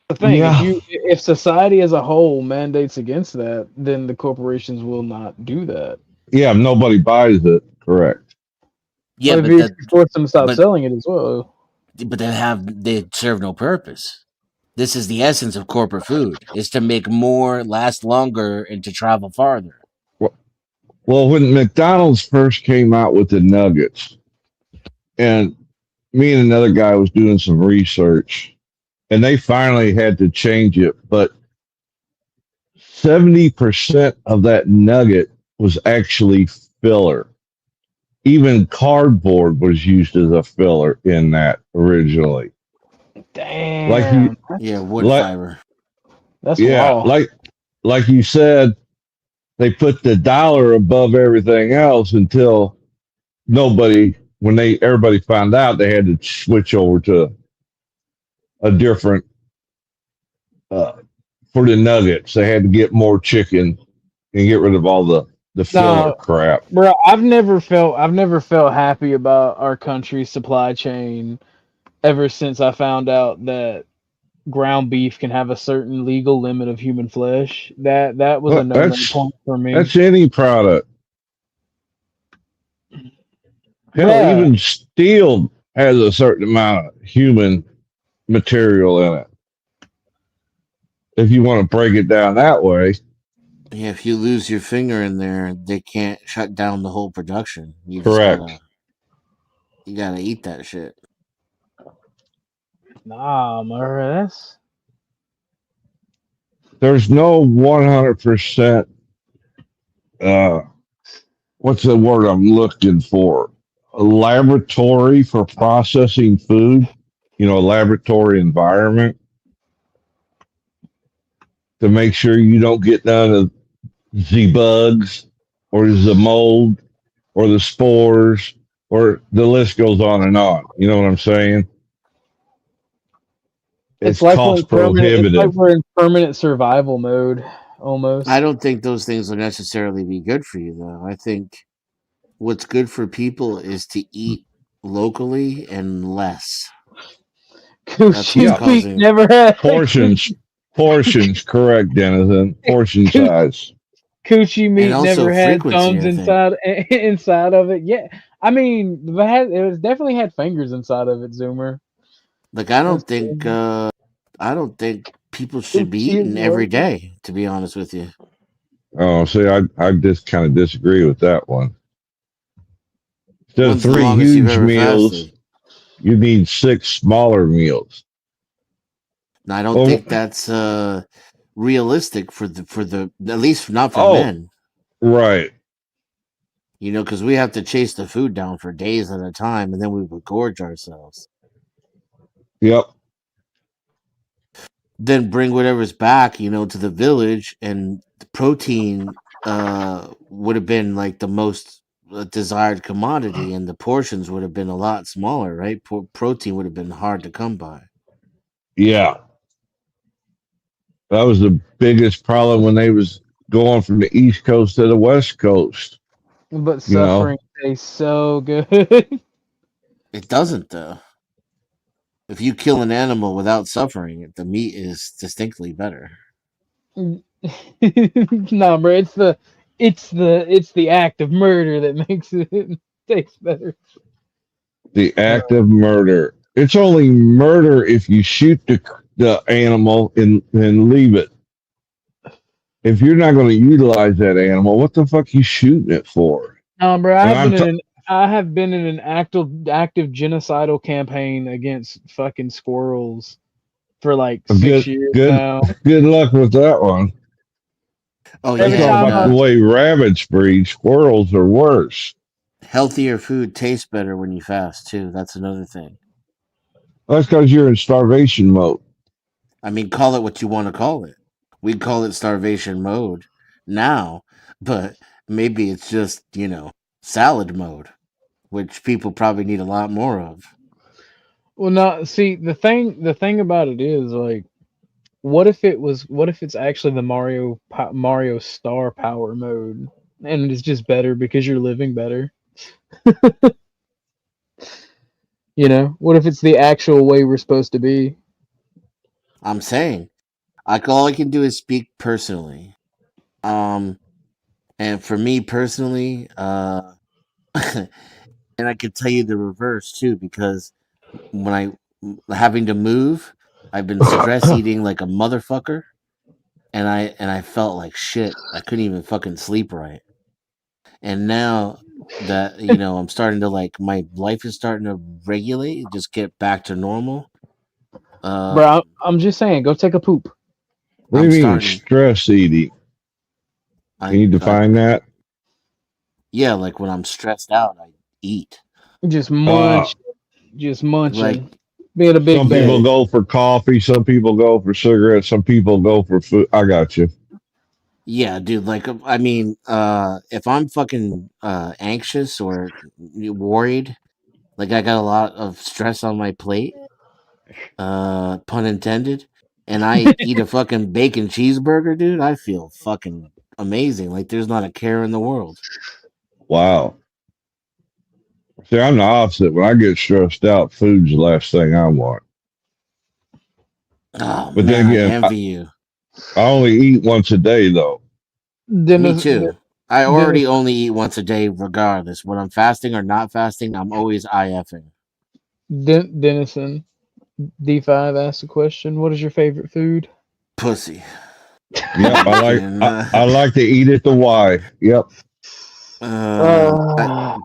The thing, Yeah. if society as a whole mandates against that, then the corporations will not do that. Yeah, nobody buys it. Correct. Yeah, Well, but if that, you force them to stop but selling it as well. but they serve no purpose. This is the essence of corporate food: is to make more, last longer, and to travel farther. Well, when McDonald's first came out with the nuggets, and me and another guy was doing some research, and they finally had to change it, but 70% of that nugget was actually filler. Even cardboard was used as a filler in that originally. Damn. Like you, Yeah, wood like fiber. That's yeah, raw. like you said, they put the dollar above everything else until everybody found out, they had to switch over to a different for the nuggets. They had to get more chicken and get rid of all the filler crap. Bro, I've never felt happy about our country's supply chain ever since I found out that ground beef can have a certain legal limit of human flesh. That was Well, a no point for me. that's any product. Hell, Yeah. even steel has a certain amount of human material in it. If you want to break it down that way. Yeah, if you lose your finger in there, they can't shut down the whole production. You Correct. You gotta eat that shit. Nah, Murray, There's no 100%. What's the word I'm looking for? A laboratory for processing food. A laboratory environment to make sure you don't get none of the bugs or the mold or the spores, or the list goes on and on. You know what I'm saying? It's like cost It's like prohibitive. we're in permanent survival mode, almost. I don't think those things will necessarily be good for you, though. I think what's good for people is to eat locally and less. Goose you speak never had portions Portions, correct, Denison. Portion size. Coochie meat also never had frequency, thumbs I think. inside of it. Yeah, I mean, it was definitely had fingers inside of it. Zoomer. Like That's crazy. I don't think people should be Coochie is eating every working. day, to be honest with you. Oh, see, I just kind of disagree with that one. Instead of When's the 3 longest you've huge ever meals, fasted? you need 6 smaller meals. And I don't Well, think that's realistic for the at least not for oh, men. right. You know, because we have to chase the food down for days at a time, and then we would gorge ourselves. Yep. Then bring whatever's back, you know, to the village, and the protein would have been like the most desired commodity, and the portions would have been a lot smaller, right? Protein would have been hard to come by. Yeah. That was the biggest problem when they was going from the East Coast to the West Coast. But You know? suffering tastes so good. It doesn't, though. If you kill an animal without suffering, the meat is distinctly better. Nah, bro, it's the act of murder that makes it taste better. The act of murder. It's only murder if you shoot the animal and leave it. If you're not going to utilize that animal, what the fuck you shooting it for? Bro, And I have been in an active genocidal campaign against fucking squirrels for like 6 years now. Good luck with that one. Oh, Every yeah. time About the way rabbits breed, squirrels are worse. Healthier food tastes better when you fast, too. That's another thing. That's because you're in starvation mode. I mean, call it what you want to call it. We call it starvation mode now, but maybe it's just, you know, salad mode, which people probably need a lot more of. Well, no, see, the thing about it is like, what if it's actually the Mario Star Power mode, and it's just better because you're living better. You know, what if it's the actual way we're supposed to be? I'm saying, all I can do is speak personally. And for me personally, and I could tell you the reverse too, because when having to move, I've been stress eating like a motherfucker, and I felt like shit. I couldn't even fucking sleep right. And now that, you know, I'm starting to like, my life is starting to regulate, just get back to normal. Bro, I'm just saying, go take a poop. What do you mean stress eating? Can you define that? Yeah, like when I'm stressed out, I eat. Just munching. Like, being a big some bag. people go for coffee, some people go for cigarettes, some people go for food. I got you. Yeah, dude, like, I mean, if I'm fucking anxious or worried, like I got a lot of stress on my plate, pun intended, and I eat a fucking bacon cheeseburger, dude, I feel fucking amazing. Like there's not a care in the world. Wow. See, I'm the opposite. When I get stressed out, food's the last thing I want. Oh, But man, then again, I envy you. I only eat once a day, though. Me too. I already only eat once a day, regardless. When I'm fasting or not fasting, I'm always IFing. Denison, D5 asked a question. What is your favorite food? Pussy. Yep, I like to eat it the Y. Yep.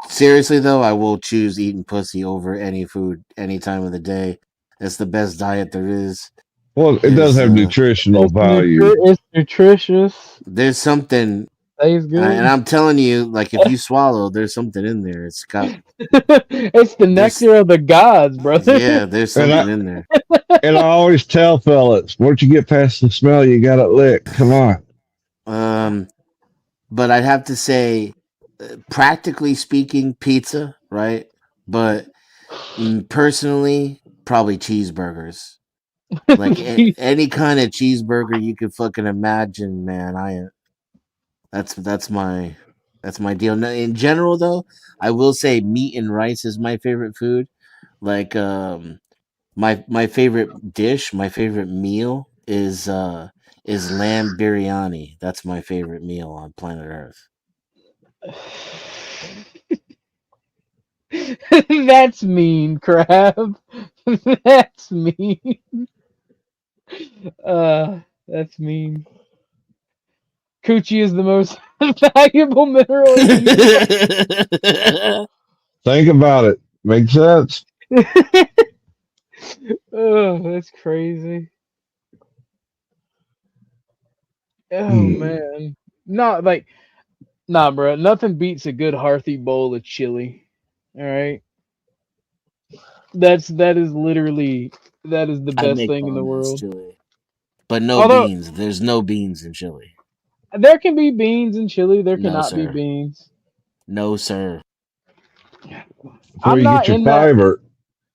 Seriously though, I will choose eating pussy over any food any time of the day. It's the best diet there is. Well, it does have nutritional value. It's nutritious. There's something, tastes good. and I'm telling you, like if you swallow, there's something in there. It's got. It's the nectar of the gods, brother. Yeah, there's something in there. And I always tell fellas, once you get past the smell, you got it licked. Come on. But I'd have to say, practically speaking, pizza, right? But personally, probably cheeseburgers. Like any kind of cheeseburger you could fucking imagine, man. That's my deal. Now, in general, though, I will say meat and rice is my favorite food. Like my favorite dish, my favorite meal is lamb biryani. That's my favorite meal on planet Earth. That's mean, Crab. That's mean. That's mean. Coochie is the most valuable mineral in the universe. Think about it. Makes sense. Oh, that's crazy. Oh man, not like, nah, bro. Nothing beats a good hearty bowl of chili. All right, that is literally the I best make thing in the bomb ass world. chili, but no Although beans. There's no beans in chili. there can be beans in chili, there No, cannot be sir. beans. No, sir. That's where I'm you not get your in that. fiber.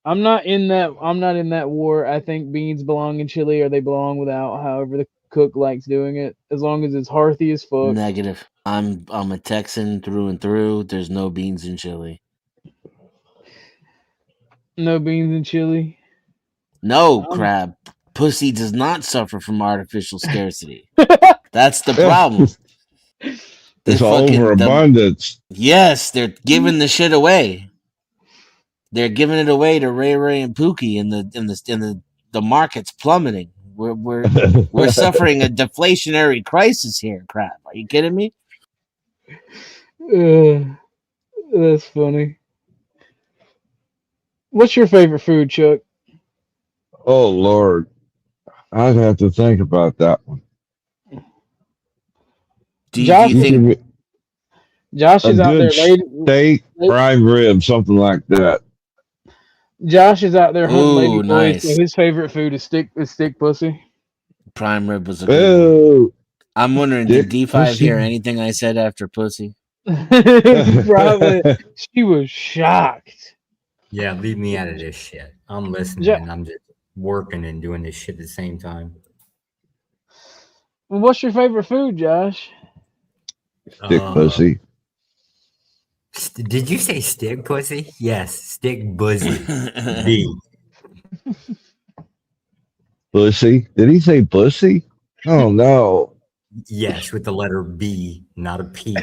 I'm not in that. I'm not in that war. I think beans belong in chili, or they belong without. However, the cook likes doing it, as long as it's hearty as fuck. Negative. I'm a Texan through and through. There's no beans in chili. No beans in chili. No, Crab. Pussy does not suffer from artificial scarcity. That's the Yeah. problem. It's overabundance. Yes, they're giving the shit away. They're giving it away to Ray Ray and Pookie, and the market's plummeting. We're suffering a deflationary crisis here. Crap, are you kidding me? That's funny. What's your favorite food, Chuck? Oh Lord, I'd have to think about that one. Josh, Josh a is out good there steak, prime rib, something like that. Josh is out there hunting lady Ooh, boys, so nice. his favorite food is stick pussy. Prime rib was a good one. I'm wondering, did Stick D5 hear pussy. anything I said after pussy? Probably. She was shocked. Yeah, leave me out of this shit. I'm listening and I'm just working and doing this shit at the same time. Well, what's your favorite food, Josh? Stick pussy. Did you say stick pussy? Yes, stick buzzy. B. Pussy? Did he say pussy? Oh no. Yes, with the letter B, not a P.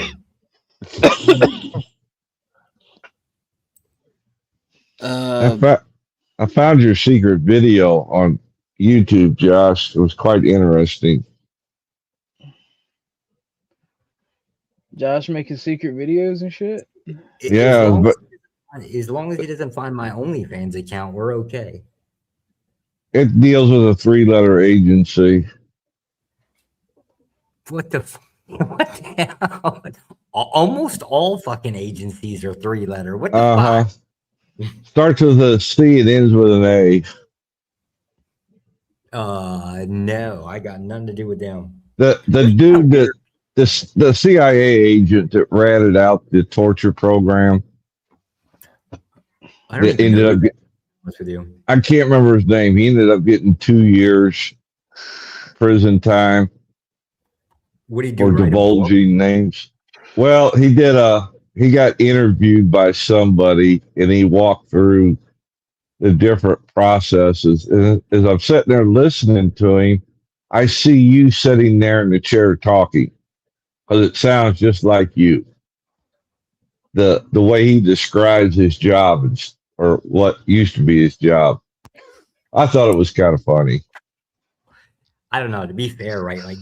I found your secret video on YouTube, Josh. It was quite interesting. Josh making secret videos and shit. Yeah, As long as he doesn't find my OnlyFans account, we're okay. it deals with a 3-letter agency. What the hell? Almost all fucking agencies are 3-letter. What the fuck? Starts with a C and ends with an A. No, I got nothing to do with them. The dude that the CIA agent that ratted out the torture program. I don't That ended up. with you. I can't remember his name. He ended up getting 2 years prison time. What did he do? Or divulging names. Well, he got interviewed by somebody and he walked through the different processes. And as I'm sitting there listening to him, I see you sitting there in the chair talking because it sounds just like you. The way he describes his job or what used to be his job. I thought it was kind of funny. I don't know. To be fair, right? Like,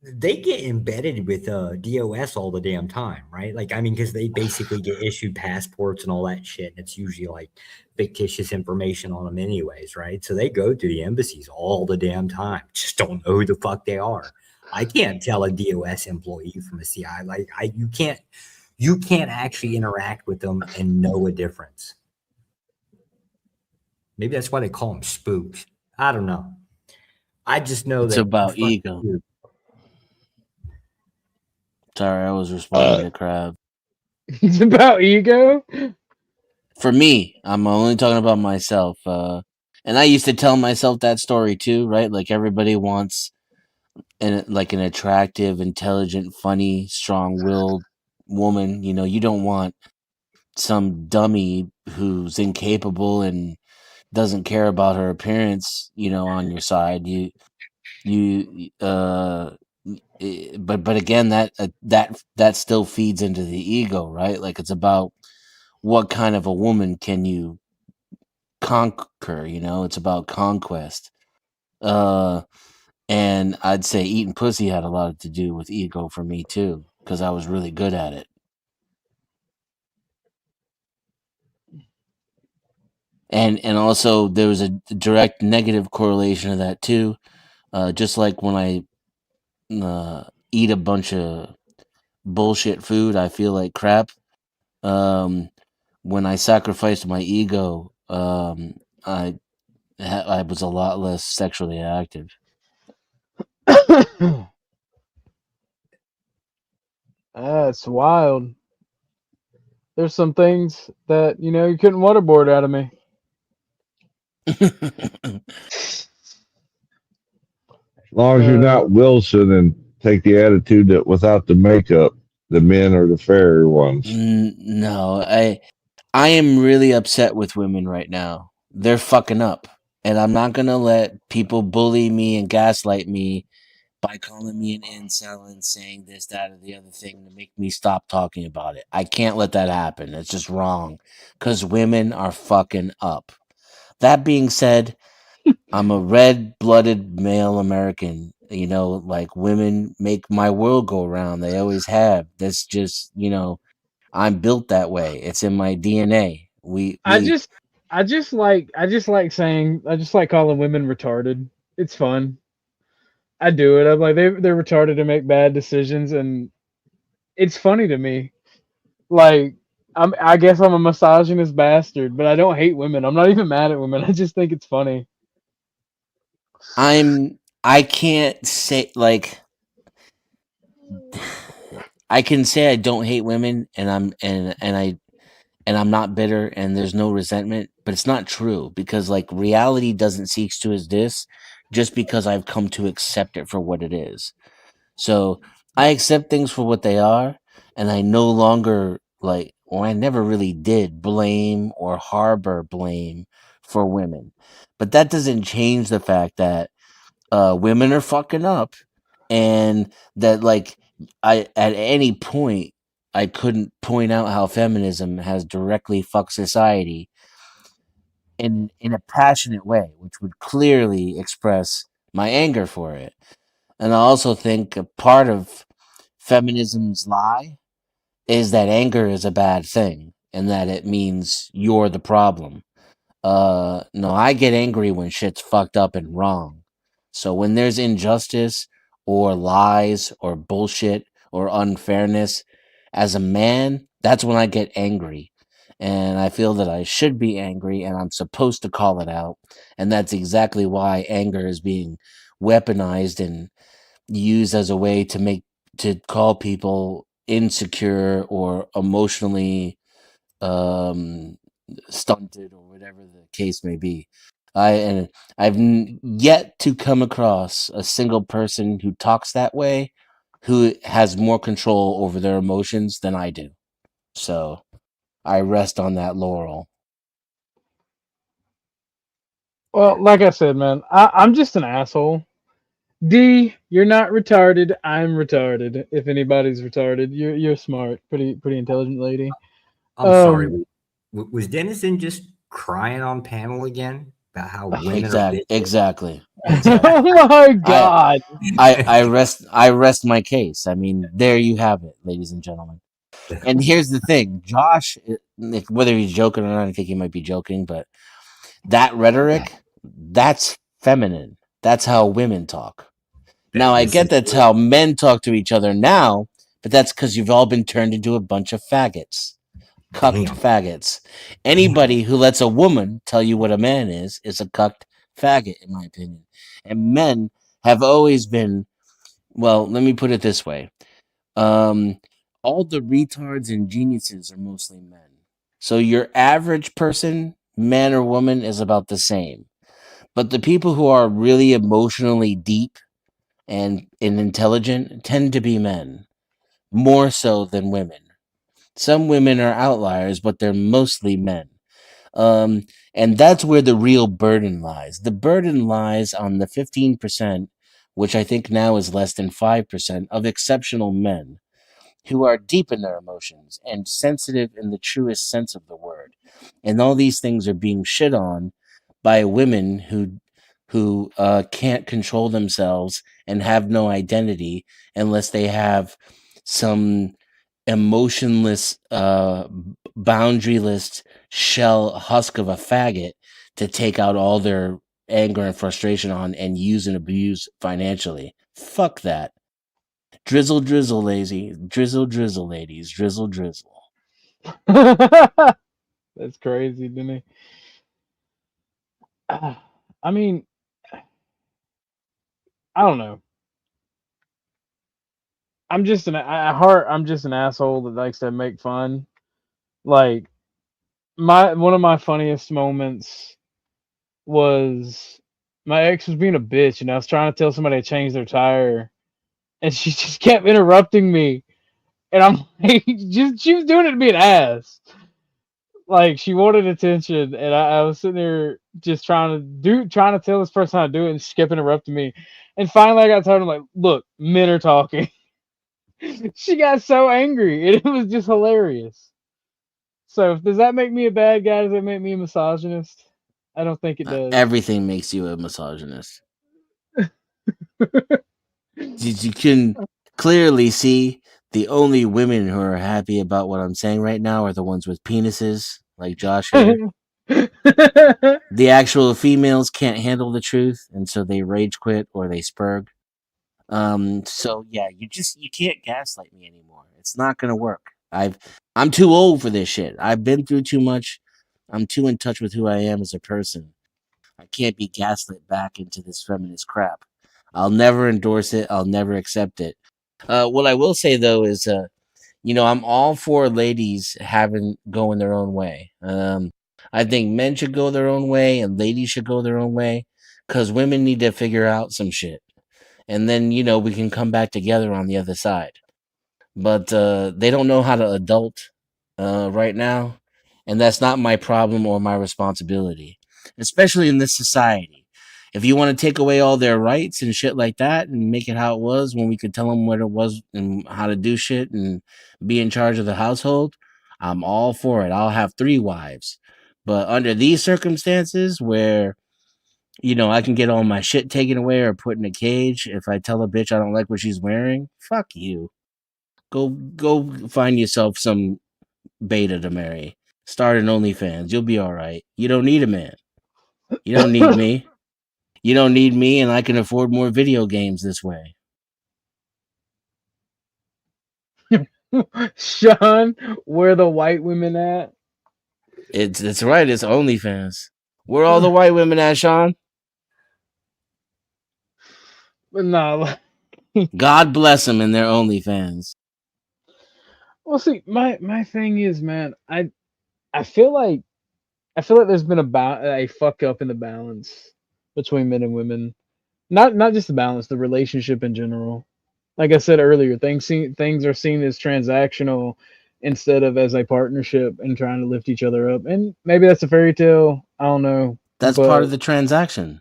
they get embedded with DOS all the damn time, right? Like, I mean, because they basically get issued passports and all that shit. And it's usually like fictitious information on them, anyways, right? So they go to the embassies all the damn time. Just don't know who the fuck they are. I can't tell a DOS employee from a CI. Like, you can't actually interact with them and know a difference. Maybe that's why they call them spooks. I don't know. I just know It's that about ego. Sorry, I was responding to Crab. It's about ego? For me, I'm only talking about myself. And I used to tell myself that story too, right? Like everybody wants an attractive, intelligent, funny, strong-willed woman. You know, you don't want some dummy who's incapable and doesn't care about her appearance, you know, on your side. But again, that still feeds into the ego, right? Like it's about what kind of a woman can you conquer, it's about conquest. And I'd say eating pussy had a lot to do with ego for me too, because I was really good at it. And also there was a direct negative correlation of that too. Just like when I eat a bunch of bullshit food, I feel like crap. When I sacrificed my ego, I was a lot less sexually active. That's wild. There's some things that you couldn't waterboard out of me. As long as you're not Wilson and take the attitude that without the makeup, the men are the fairer ones. No, I am really upset with women right now. They're fucking up, and I'm not gonna let people bully me and gaslight me by calling me an incel and saying this, that, or the other thing to make me stop talking about it. I can't let that happen. It's just wrong, because women are fucking up. That being said, I'm a red-blooded male American. Like women make my world go around. They always have. That's just, I'm built that way. It's in my DNA. I just like calling women retarded. It's fun. I do it. I'm like they're retarded to make bad decisions, and it's funny to me. Like I guess I'm a misogynist bastard, but I don't hate women. I'm not even mad at women. I just think it's funny. I can't say like I can say I don't hate women and I'm not bitter and there's no resentment, but it's not true because like reality doesn't cease to exist just because I've come to accept it for what it is. So I accept things for what they are, and I no longer I never really did blame or harbor blame for women. But that doesn't change the fact that women are fucking up, and that I at any point I couldn't point out how feminism has directly fucked society in a passionate way, which would clearly express my anger for it. And I also think a part of feminism's lie is that anger is a bad thing and that it means you're the problem. No, I get angry when shit's fucked up and wrong. So when there's injustice or lies or bullshit or unfairness, as a man, that's when I get angry. And I feel that I should be angry and I'm supposed to call it out. And that's exactly why anger is being weaponized and used as a way to call people insecure or emotionally stunted or whatever the case may be. I've yet to come across a single person who talks that way who has more control over their emotions than I do. So I rest on that laurel. Well, like I said, man, I'm just an asshole. D, you're not retarded. I'm retarded. If anybody's retarded, you're smart, pretty intelligent lady. I'm sorry. Was Dennison just crying on panel again about how women are bitches? Exactly. Oh my god! I rest my case. I mean, there you have it, ladies and gentlemen. And here's the thing, Josh, whether he's joking or not, I think he might be joking, but that rhetoric, that's feminine. That's how women talk. Now, I get that's how men talk to each other now, but that's because you've all been turned into a bunch of faggots. Cucked faggots. Anybody who lets a woman tell you what a man is a cucked faggot, in my opinion. And men have always been, well, let me put it this way. All the retards and geniuses are mostly men. So your average person, man or woman, is about the same. But the people who are really emotionally deep and intelligent tend to be men, more so than women. Some women are outliers, but they're mostly men. And that's where the real burden lies. The burden lies on the 15% which I think now is less than 5%, of exceptional men who are deep in their emotions and sensitive in the truest sense of the word. And all these things are being shit on by women who can't control themselves and have no identity unless they have some emotionless, boundaryless shell husk of a faggot to take out all their anger and frustration on and use and abuse financially. Fuck that. Drizzle, drizzle, lazy. Drizzle, drizzle, ladies. Drizzle, drizzle. That's crazy, Denny. I mean, I don't know. I'm just at heart, I'm just an asshole that likes to make fun. Like one of my funniest moments was my ex was being a bitch, and I was trying to tell somebody to change their tire, and she just kept interrupting me, and I'm like, she was doing it to be an ass. Like she wanted attention, and I was sitting there just trying to tell this person how to do it, and she kept interrupting me. And finally, I got tired. I'm like, look, men are talking. She got so angry, and it was just hilarious. So, does that make me a bad guy? Does that make me a misogynist? I don't think it does. Everything makes you a misogynist. You can clearly see the only women who are happy about what I'm saying right now are the ones with penises, like Josh here. The actual females can't handle the truth, and so they rage quit or they spurg. So yeah, you can't gaslight me anymore. It's not gonna work. I'm too old for this shit. I've been through too much. I'm too in touch with who I am as a person. I can't be gaslit back into this feminist crap. I'll never endorse it. I'll never accept it. What I will say though is, I'm all for ladies going their own way. I think men should go their own way and ladies should go their own way because women need to figure out some shit. And then, we can come back together on the other side. But they don't know how to adult right now. And that's not my problem or my responsibility, especially in this society. If you want to take away all their rights and shit like that and make it how it was when we could tell them what it was and how to do shit and be in charge of the household, I'm all for it. I'll have 3 wives. But under these circumstances where I can get all my shit taken away or put in a cage if I tell a bitch I don't like what she's wearing, fuck you. Go find yourself some beta to marry. Start an OnlyFans. You'll be all right. You don't need a man. You don't need me. You don't need me, and I can afford more video games this way. Sean, where the white women at? It's right. It's OnlyFans. Where all the white women at, Sean? But no. God bless them and their OnlyFans. Well, see, my thing is, man, I feel like there's been a fuck up in the balance between men and women. Not just the balance, the relationship in general. Like I said earlier, things are seen as transactional instead of as a partnership and trying to lift each other up. And maybe that's a fairy tale. I don't know. That's part of the transaction.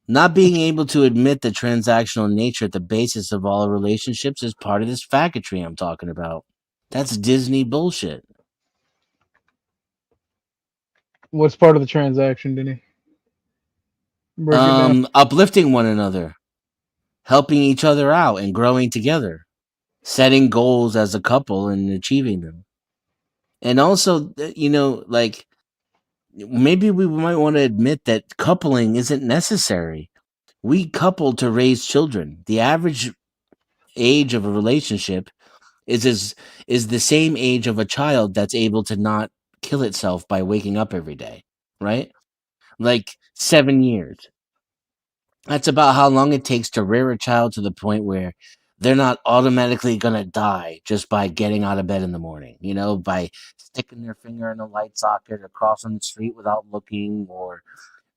Not being able to admit the transactional nature at the basis of all relationships is part of this faggotry I'm talking about. That's Disney bullshit. What's part of the transaction, Denny? Uplifting one another, helping each other out and growing together, setting goals as a couple and achieving them. And also, maybe we might want to admit that coupling isn't necessary. We couple to raise children. The average age of a relationship is the same age of a child that's able to not kill itself by waking up every day, right? Like 7 years. That's about how long it takes to rear a child to the point where they're not automatically going to die just by getting out of bed in the morning, by sticking their finger in a light socket or crossing the street without looking or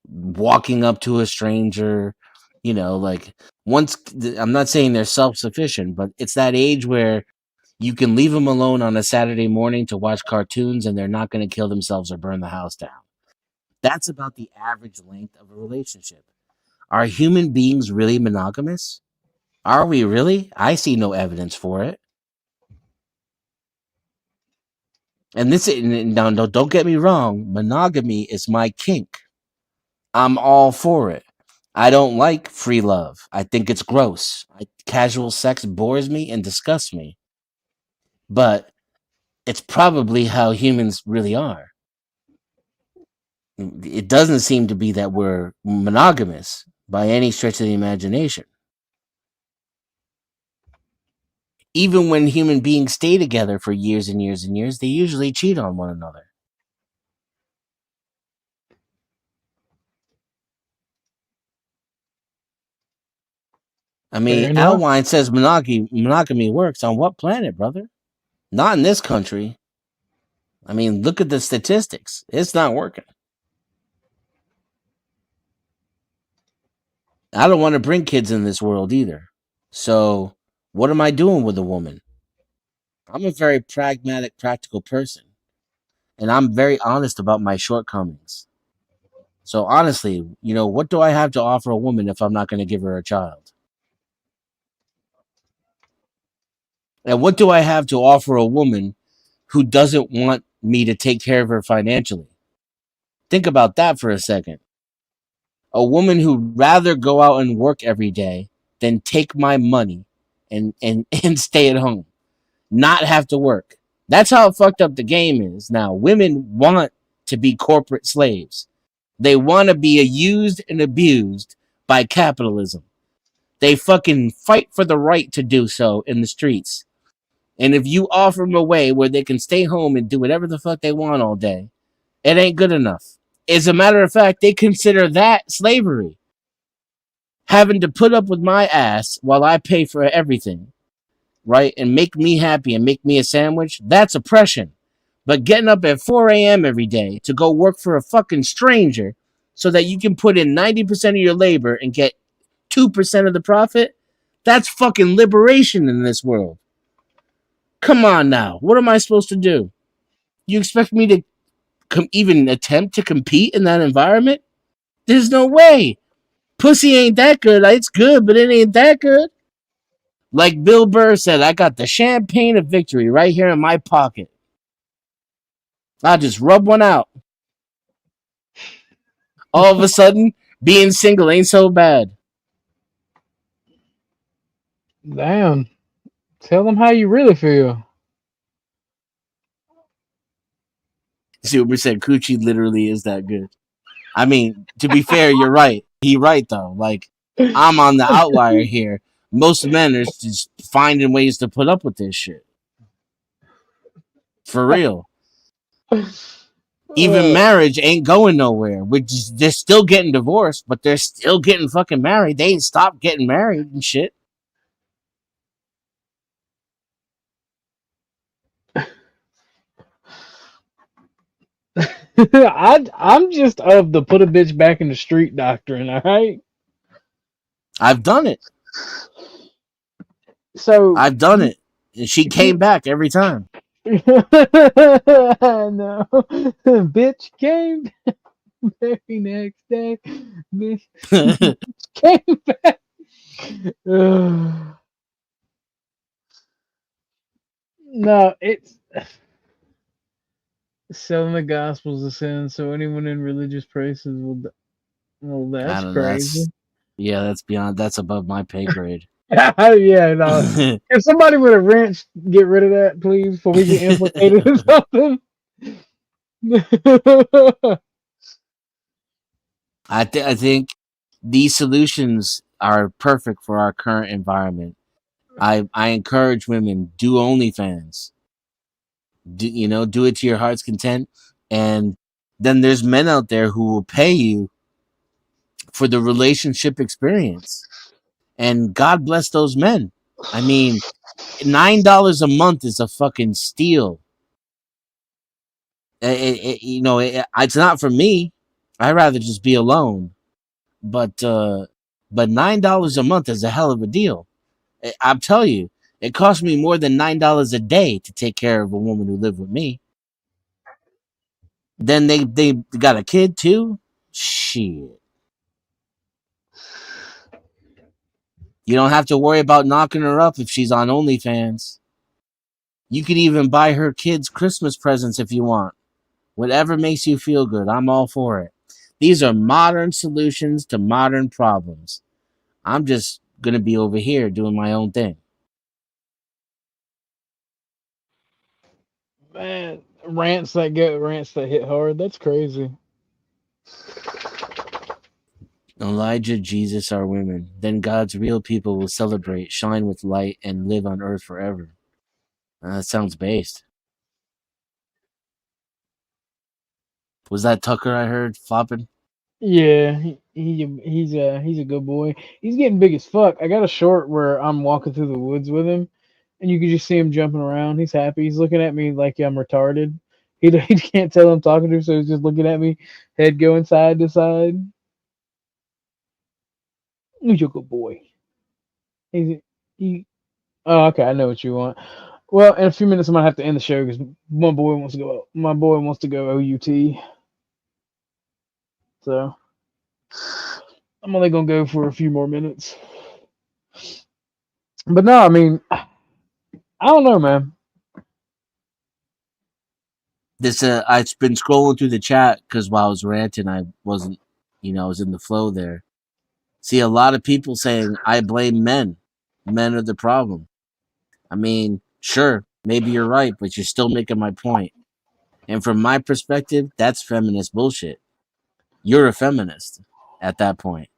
walking up to a stranger. Once, I'm not saying they're self-sufficient, but it's that age where you can leave them alone on a Saturday morning to watch cartoons and they're not going to kill themselves or burn the house down. That's about the average length of a relationship. Are human beings really monogamous? Are we really? I see no evidence for it. And this, no, don't get me wrong. Monogamy is my kink. I'm all for it. I don't like free love. I think it's gross. Casual sex bores me and disgusts me. But it's probably how humans really are. It doesn't seem to be that we're monogamous by any stretch of the imagination. Even when human beings stay together for years and years and years, they usually cheat on one another. I mean, Alwine says monogamy works. On what planet, brother? Not in this country. I mean, look at the statistics. It's not working. I don't want to bring kids in this world either. So, what am I doing with a woman? I'm a very pragmatic, practical person. And I'm very honest about my shortcomings. So, honestly, what do I have to offer a woman if I'm not going to give her a child? And what do I have to offer a woman who doesn't want me to take care of her financially? Think about that for a second. A woman who'd rather go out and work every day than take my money and stay at home, not have to work. That's how fucked up the game is. Now, women want to be corporate slaves. They want to be used and abused by capitalism. They fucking fight for the right to do so in the streets. And if you offer them a way where they can stay home and do whatever the fuck they want all day, it ain't good enough. As a matter of fact, they consider that slavery. Having to put up with my ass while I pay for everything, right? And make me happy and make me a sandwich, that's oppression. But getting up at 4 a.m. every day to go work for a fucking stranger so that you can put in 90% of your labor and get 2% of the profit, that's fucking liberation in this world. Come on now. What am I supposed to do? You expect me to even attempt to compete in that environment? There's no way. Pussy ain't that good. It's good, but it ain't that good. Like Bill Burr said, I got the champagne of victory right here in my pocket. I'll just rub one out. All of a sudden, being single ain't so bad. Damn. Tell them how you really feel. Super said Coochie literally is that good. I mean, to be fair, you're right. He right though. Like, I'm on the outlier here. Most men are just finding ways to put up with this shit. For real. Even marriage ain't going nowhere. They're still getting divorced, but they're still getting fucking married. They ain't stopped getting married and shit. I'm just of the put a bitch back in the street doctrine, all right? I've done it. So I've done it. And she came back every time. No. Bitch came very next day. Bitch came back. No, it's selling the gospel's a sin, so anyone in religious places will. Well, that's crazy. That's above my pay grade. Yeah, no. If somebody with a wrench, get rid of that, please, before we get implicated or something. I think these solutions are perfect for our current environment. I encourage women, do OnlyFans. Do it to your heart's content. And then there's men out there who will pay you for the relationship experience. And God bless those men. I mean, $9 a month is a fucking steal. It's not for me. I'd rather just be alone. But $9 a month is a hell of a deal. I'll tell you, it cost me more than $9 a day to take care of a woman who lived with me. Then they got a kid too. Shit. You don't have to worry about knocking her up if she's on OnlyFans. You could even buy her kids Christmas presents if you want. Whatever makes you feel good, I'm all for it. These are modern solutions to modern problems. I'm just going to be over here doing my own thing. Man, rants that hit hard. That's crazy. Elijah, Jesus are women. Then God's real people will celebrate, shine with light, and live on earth forever. That sounds based. Was that Tucker I heard flopping? Yeah, he's a good boy. He's getting big as fuck. I got a short where I'm walking through the woods with him, and you can just see him jumping around. He's happy. He's looking at me like I'm retarded. He can't tell I'm talking to him, so he's just looking at me, head going side to side. He's a good boy. He. Oh, okay. I know what you want. Well, in a few minutes, I'm gonna have to end the show because my boy wants to go. My boy wants to go OUT. So I'm only gonna go for a few more minutes. But no, I mean, I don't know, man. This I've been scrolling through the chat because while I was ranting, I wasn't, I was in the flow there. See a lot of people saying I blame men. Men are the problem. I mean, sure, maybe you're right, but you're still making my point. And from my perspective, that's feminist bullshit. You're a feminist at that point.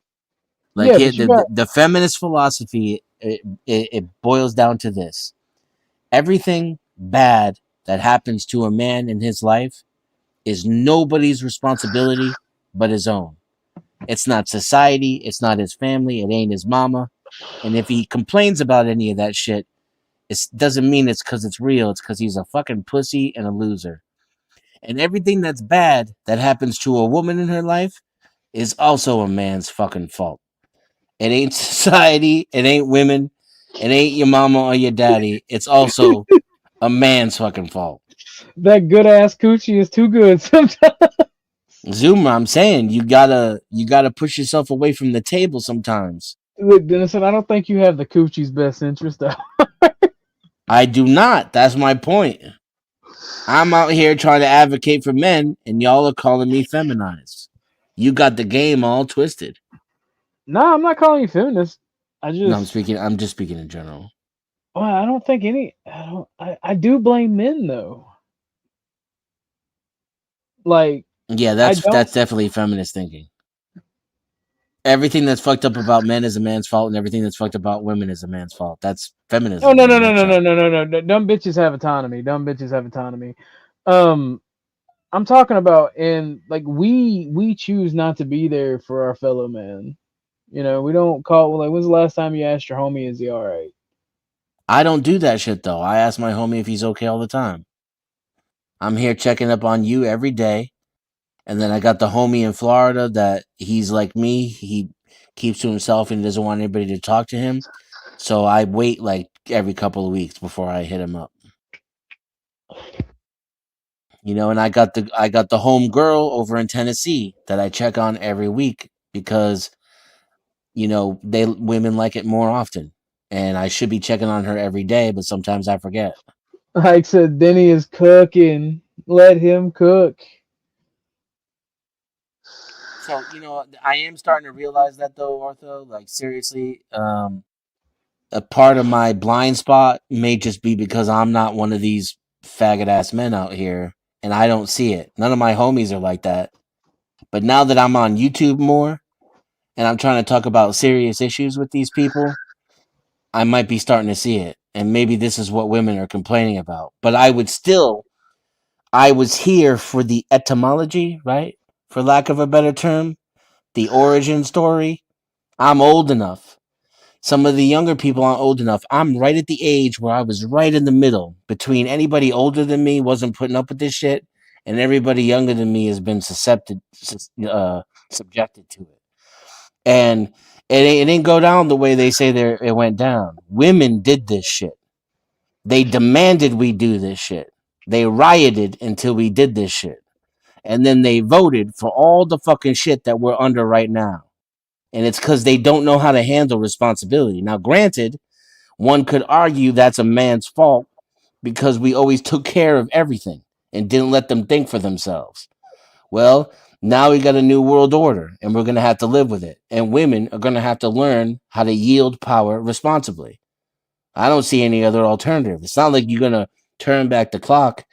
Like Yeah, but you got the feminist philosophy, it boils down to this: everything bad that happens to a man in his life is nobody's responsibility but his own. It's not society, it's not his family, it ain't his mama. And if he complains about any of that shit, it doesn't mean it's because it's real. It's because he's a fucking pussy and a loser. And everything that's bad that happens to a woman in her life is also a man's fucking fault. It ain't society. It ain't women. It ain't your mama or your daddy. It's also a man's fucking fault. that good ass coochie is too good sometimes. Zoomer, I'm saying you gotta push yourself away from the table sometimes. Look, Dennison, I don't think you have the coochie's best interest out. I do not. That's my point. I'm out here trying to advocate for men, and y'all are calling me feminized. You got the game all twisted. No, I'm not calling you feminist. I'm just speaking in general. Well, I don't think any. I do blame men though. Like, yeah, that's definitely feminist thinking. Everything that's fucked up about men is a man's fault, and everything that's fucked up about women is a man's fault. That's feminism. Oh no. Dumb bitches have autonomy. Dumb bitches have autonomy. I'm talking about we choose not to be there for our fellow man. We don't call. Like, when's the last time you asked your homie, is he all right? I don't do that shit though. I ask my homie if he's okay all the time. I'm here checking up on you every day. And then I got the homie in Florida that he's like me. He keeps to himself and doesn't want anybody to talk to him. So I wait like every couple of weeks before I hit him up. And I got the home girl over in Tennessee that I check on every week because women like it more often. And I should be checking on her every day, but sometimes I forget. Like I said, Denny is cooking. Let him cook. So, I am starting to realize that though, Ortho, like seriously, a part of my blind spot may just be because I'm not one of these faggot ass men out here and I don't see it. None of my homies are like that. But now that I'm on YouTube more and I'm trying to talk about serious issues with these people, I might be starting to see it. And maybe this is what women are complaining about. But I was here for the etymology, right? For lack of a better term, the origin story. I'm old enough. Some of the younger people aren't old enough. I'm right at the age where I was right in the middle between anybody older than me wasn't putting up with this shit, and everybody younger than me has been subjected to it. And it ain't go down the way they say it went down. Women did this shit. They demanded we do this shit. They rioted until we did this shit. And then they voted for all the fucking shit that we're under right now. And it's because they don't know how to handle responsibility. Now, granted, one could argue that's a man's fault because we always took care of everything and didn't let them think for themselves. Well, now we got a new world order and we're going to have to live with it. And women are going to have to learn how to yield power responsibly. I don't see any other alternative. It's not like you're going to turn back the clock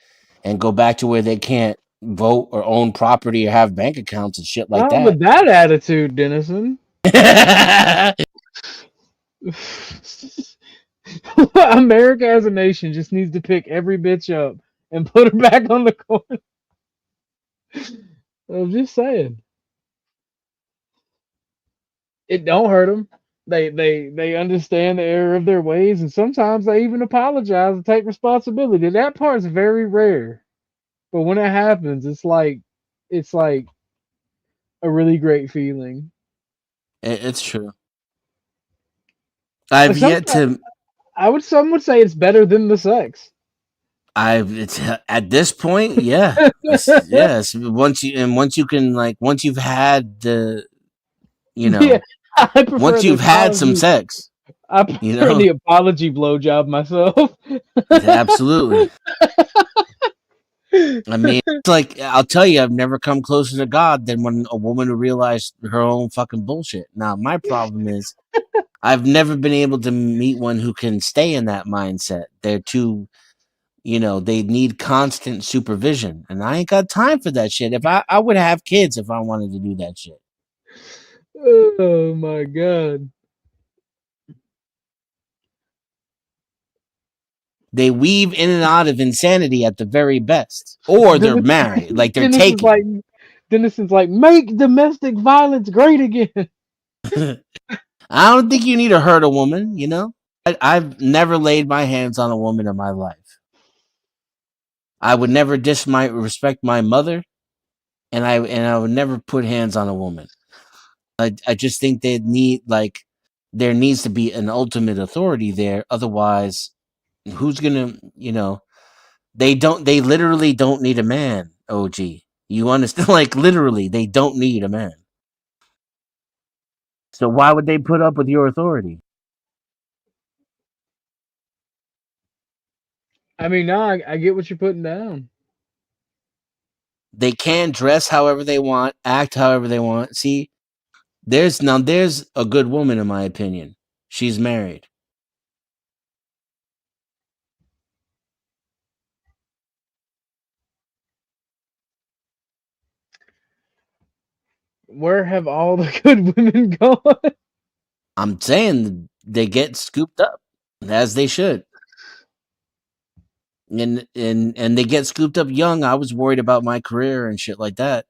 and go back to where they can't vote or own property or have bank accounts and shit like Not that. with that attitude, Dennison. America as a nation just needs to pick every bitch up and put her back on the court. I'm just saying. It don't hurt them. They understand the error of their ways, and sometimes they even apologize and take responsibility. That part's very rare, but when it happens, it's like a really great feeling. It's true. I've yet to. Some would say it's better than the sex. It's at this point, yeah, yes. Once you can once you've had the, Yeah, I prefer once the you've had some apology. sex, I prefer the apology blowjob myself. Absolutely. I mean, it's like, I'll tell you, I've never come closer to God than when a woman who realized her own fucking bullshit. Now, my problem is, I've never been able to meet one who can stay in that mindset. They're too, they need constant supervision, and I ain't got time for that shit. If I would have kids if I wanted to do that shit. Oh my god. They weave in and out of insanity at the very best, or they're married, like they're taken. Dennison's like, make domestic violence great again. I don't think you need to hurt a woman, I've never laid my hands on a woman in my life. I would never disrespect my mother, and I would never put hands on a woman. I just think there needs to be an ultimate authority there. Otherwise, who's gonna, they literally don't need a man, OG. You understand? Like, literally, they don't need a man. So why would they put up with your authority? I mean, no, I get what you're putting down. They can dress however they want, act however they want. See, there's a good woman, in my opinion. She's married. Where have all the good women gone? I'm saying they get scooped up, as they should. And they get scooped up young. I was worried about my career and shit like that,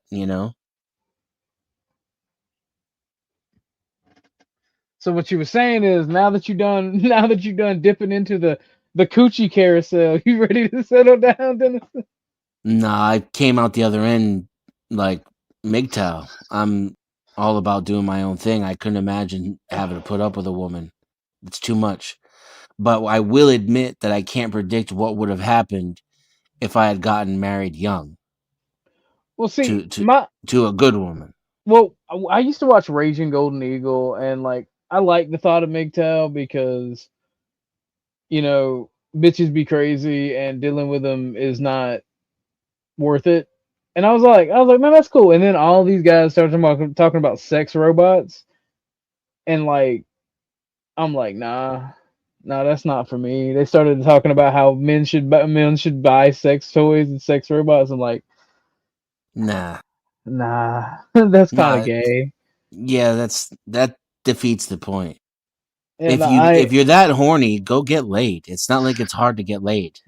So what you were saying is, now that you're done dipping into the coochie carousel, you ready to settle down, Dennison? Nah, I came out the other end like MGTOW. I'm all about doing my own thing. I couldn't imagine having to put up with a woman. It's too much. But I will admit that I can't predict what would have happened if I had gotten married young. Well, see, to a good woman. Well, I used to watch Raging Golden Eagle, and I like the thought of MGTOW because, bitches be crazy and dealing with them is not worth it. And I was like, man, that's cool. And then all these guys started talking about sex robots, and I'm like, nah, that's not for me. They started talking about how men should buy sex toys and sex robots. I'm like, nah, that's kind of gay. Yeah, that defeats the point. And if you're that horny, go get laid. It's not like it's hard to get laid.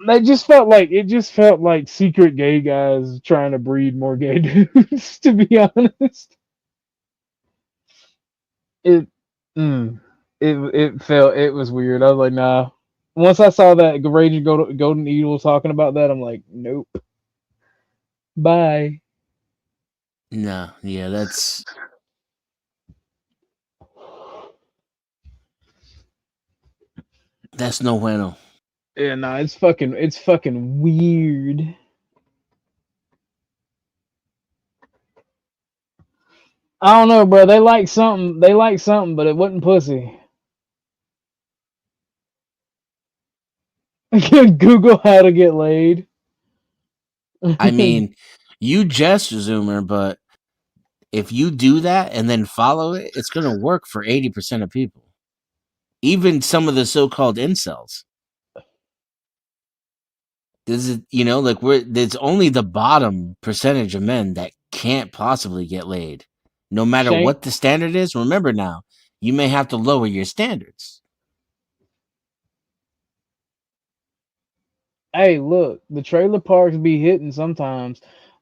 It just felt like secret gay guys trying to breed more gay dudes, to be honest. It was weird. I was like, nah. Once I saw that Raging Golden Eagle talking about that, I'm like, nope. Bye. No, yeah, that's no bueno. Yeah, nah, it's fucking weird. I don't know, bro. They like something. They like something, but it wasn't pussy. Google how to get laid. I mean, you jest, Zoomer, but if you do that and then follow it, it's going to work for 80% of people. Even some of the so-called incels. This is, like there's only the bottom percentage of men that can't possibly get laid. No matter Shane- what the standard is, remember now, you may have to lower your standards. Hey, look, the trailer parks be hitting sometimes.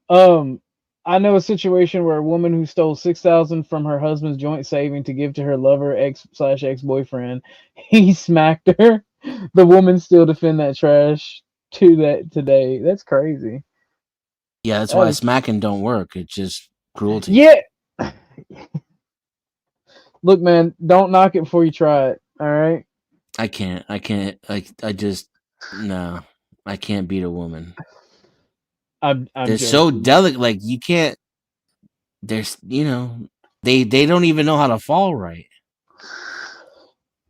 I know a situation where a woman who stole $6,000 from her husband's joint saving to give to her lover, ex/ex-boyfriend, he smacked her. The woman still defend that trash to that today. That's crazy. Yeah, that's That why is- smacking don't work. It's just cruelty. Yeah. Look, man, don't knock it before you try it. All right. I can't. I just no. I can't beat a woman. I'm They're so joking. delicate. Like you can't. There's they don't even know how to fall right.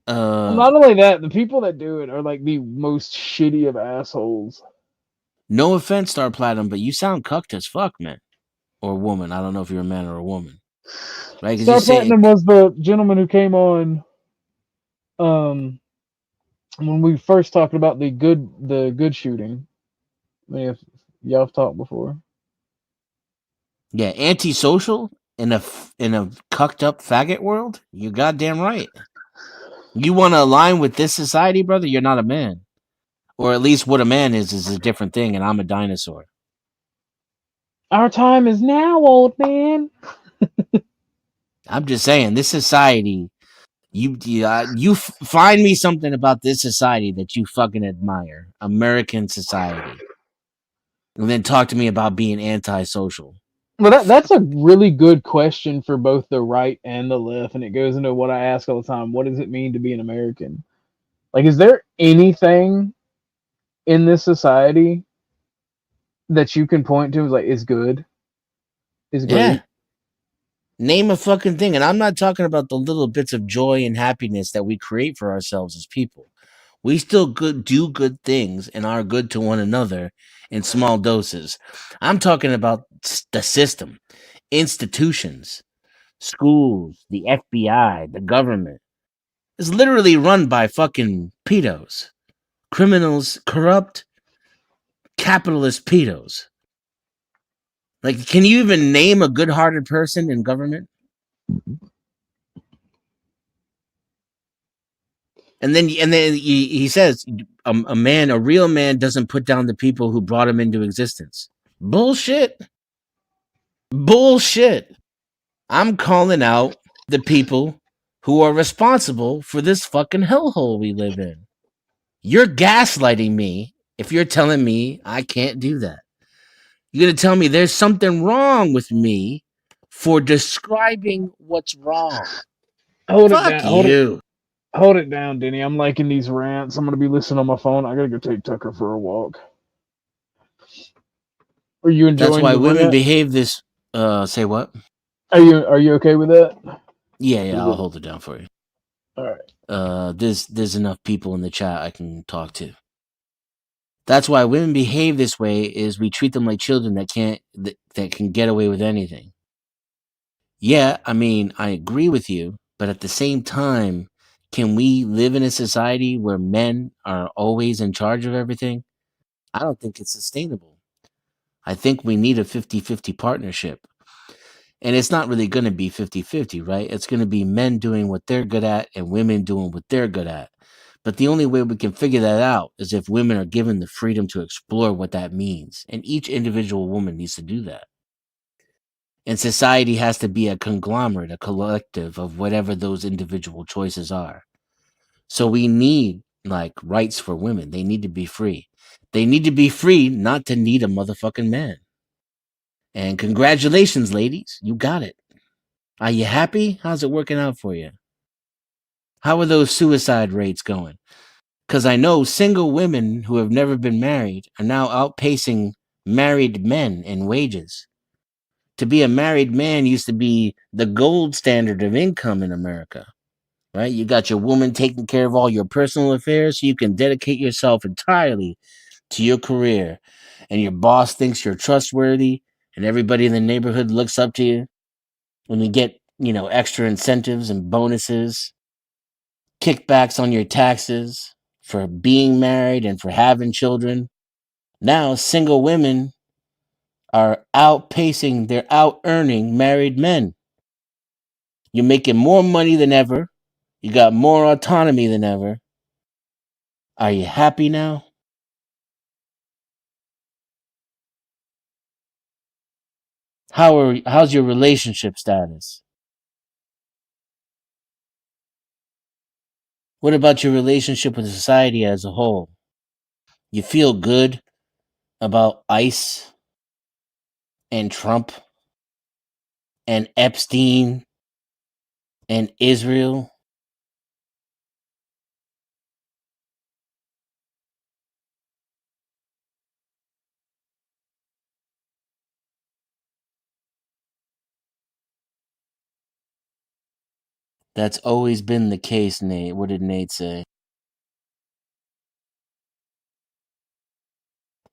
Not only that, the people that do it are like the most shitty of assholes. No offense, Star Platinum, but you sound cucked as fuck, man, or woman. I don't know if you're a man or a woman. Right? 'Cause Star you say Platinum was the gentleman who came on when we first talked about the good shooting. I mean, if y'all have talked before. yeah, antisocial in a cucked up faggot world. You're goddamn right. You want to align with this society, brother? You're not a man, or at least what a man is a different thing, and I'm a dinosaur. Our time is now, old man. I'm just saying, this society. You find me something about this society that you fucking admire, American society, and then talk to me about being antisocial. Well, that's a really good question for both the right and the left, and it goes into what I ask all the time: what does it mean to be an American? Like, is there anything in this society that you can point to as like is good, is great? Yeah. Name a fucking thing, and I'm not talking about the little bits of joy and happiness that we create for ourselves as people. We still do good things and are good to one another in small doses. I'm talking about the system, institutions, schools, the FBI, the government. It's literally run by fucking pedos, criminals, corrupt, capitalist pedos. Like, can you even name a good-hearted person in government? And then he says, a real man doesn't put down the people who brought him into existence. Bullshit. I'm calling out the people who are responsible for this fucking hellhole we live in. You're gaslighting me if you're telling me I can't do that. You're going to tell me there's something wrong with me for describing what's wrong. Hold Fuck it down. you. Hold it down, Denny. I'm liking these rants. I'm gonna be listening on my phone. I gotta go take Tucker for a walk. Are you enjoying? That's why the women rant? behave this. Say what? Are you okay with that? Yeah, I'll hold it down for you. All right. There's enough people in the chat I can talk to. That's why women behave this way. Is we treat them like children that can get away with anything. Yeah, I mean, I agree with you, but at the same time, can we live in a society where men are always in charge of everything? I don't think it's sustainable. I think we need a 50-50 partnership. And it's not really going to be 50-50, right? It's going to be men doing what they're good at and women doing what they're good at. But the only way we can figure that out is if women are given the freedom to explore what that means. And each individual woman needs to do that. And society has to be a conglomerate, a collective of whatever those individual choices are. So we need like rights for women. They need to be free. They need to be free not to need a motherfucking man. And congratulations, ladies. You got it. Are you happy? How's it working out for you? How are those suicide rates going? Because I know single women who have never been married are now outpacing married men in wages. to be a married man used to be the gold standard of income in America, right? You got your woman taking care of all your personal affairs so you can dedicate yourself entirely to your career. And your boss thinks you're trustworthy and everybody in the neighborhood looks up to you. When you get, extra incentives and bonuses, kickbacks on your taxes for being married and for having children. Now, single women are they're out earning married men. You're making more money than ever. You got more autonomy than ever. Are you happy now? How's your relationship status? What about your relationship with society as a whole? You feel good about ICE and Trump and Epstein and Israel? That's always been the case, Nate. What did Nate say?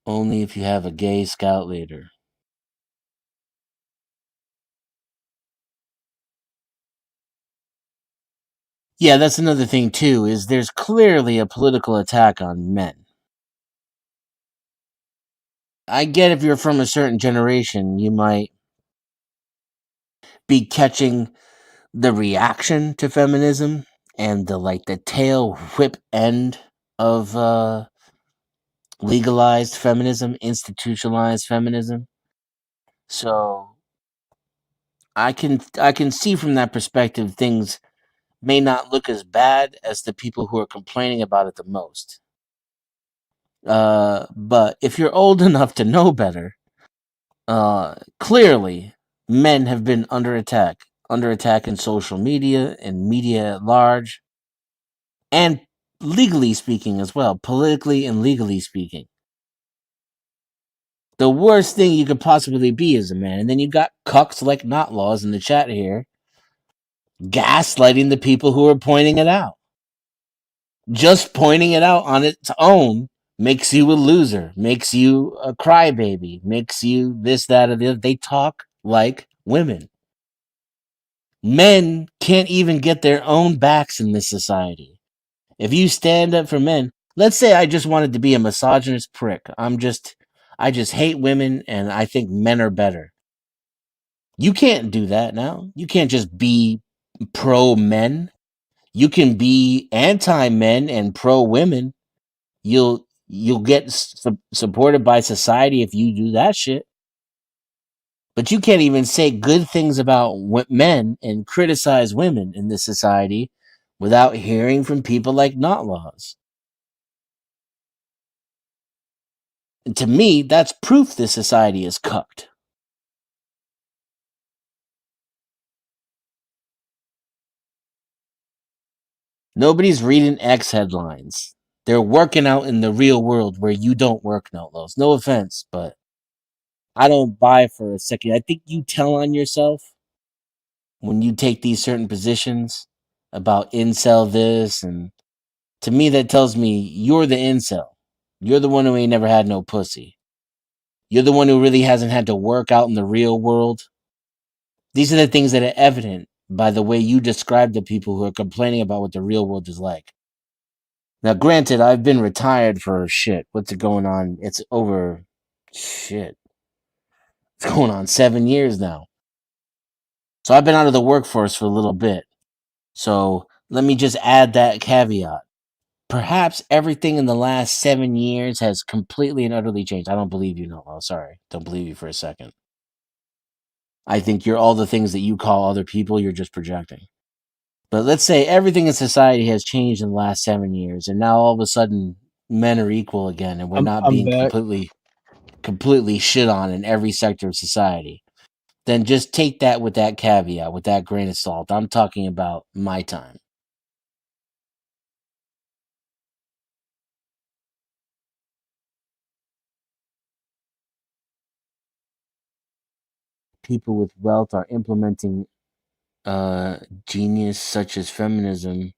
Only if you have a gay scout leader. Yeah, that's another thing too, is there's clearly a political attack on men. I get if you're from a certain generation, you might be catching the reaction to feminism and the tail whip end of legalized feminism, institutionalized feminism. So I can see from that perspective things may not look as bad as the people who are complaining about it the most. But if you're old enough to know better, clearly men have been under attack in social media and media at large, and legally speaking as well, politically and legally speaking. The worst thing you could possibly be is a man. And then you got cucks like Not Laws in the chat here gaslighting the people who are pointing it out. Just pointing it out on its own makes you a loser, makes you a crybaby, makes you this, that, or the other. They talk like women. Men can't even get their own backs in this society. If you stand up for men, let's say I just wanted to be a misogynist prick. I just hate women and I think men are better. You can't do that now. You can't just be pro men. You can be anti men and pro women. You'll get supported by society if you do that shit. But you can't even say good things about men and criticize women in this society without hearing from people like Not Laws. And to me, that's proof this society is cucked. Nobody's reading X headlines. They're working out in the real world where you don't work, Not Laws. No offense, but I don't buy for a second. I think you tell on yourself when you take these certain positions about incel this, and to me that tells me you're the incel. You're the one who ain't never had no pussy. You're the one who really hasn't had to work out in the real world. These are the things that are evident by the way you describe the people who are complaining about what the real world is like. Now, granted, I've been retired for shit. What's it going on? It's over shit. It's going on 7 years now. So I've been out of the workforce for a little bit. So let me just add that caveat. Perhaps everything in the last 7 years has completely and utterly changed. I don't believe you, no. Oh, sorry. Don't believe you for a second. I think you're all the things that you call other people, you're just projecting. But let's say everything in society has changed in the last 7 years, and now all of a sudden men are equal again, and we're not I'm being back. completely shit on in every sector of society. Then just take that with that caveat, with that grain of salt. I'm talking about my time. people with wealth are implementing genius such as feminism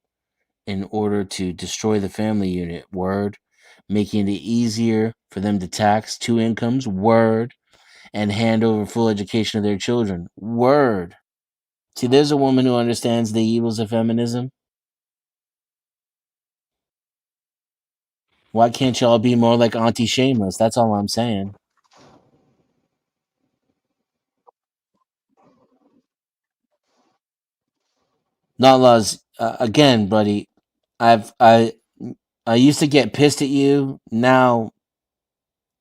in order to destroy the family unit. Word. Making it easier for them to tax two incomes. Word. And hand over full education to their children. Word. See, there's a woman who understands the evils of feminism. Why can't y'all be more like Auntie Shameless? That's all I'm saying. Not laws. Again, buddy. I used to get pissed at you. Now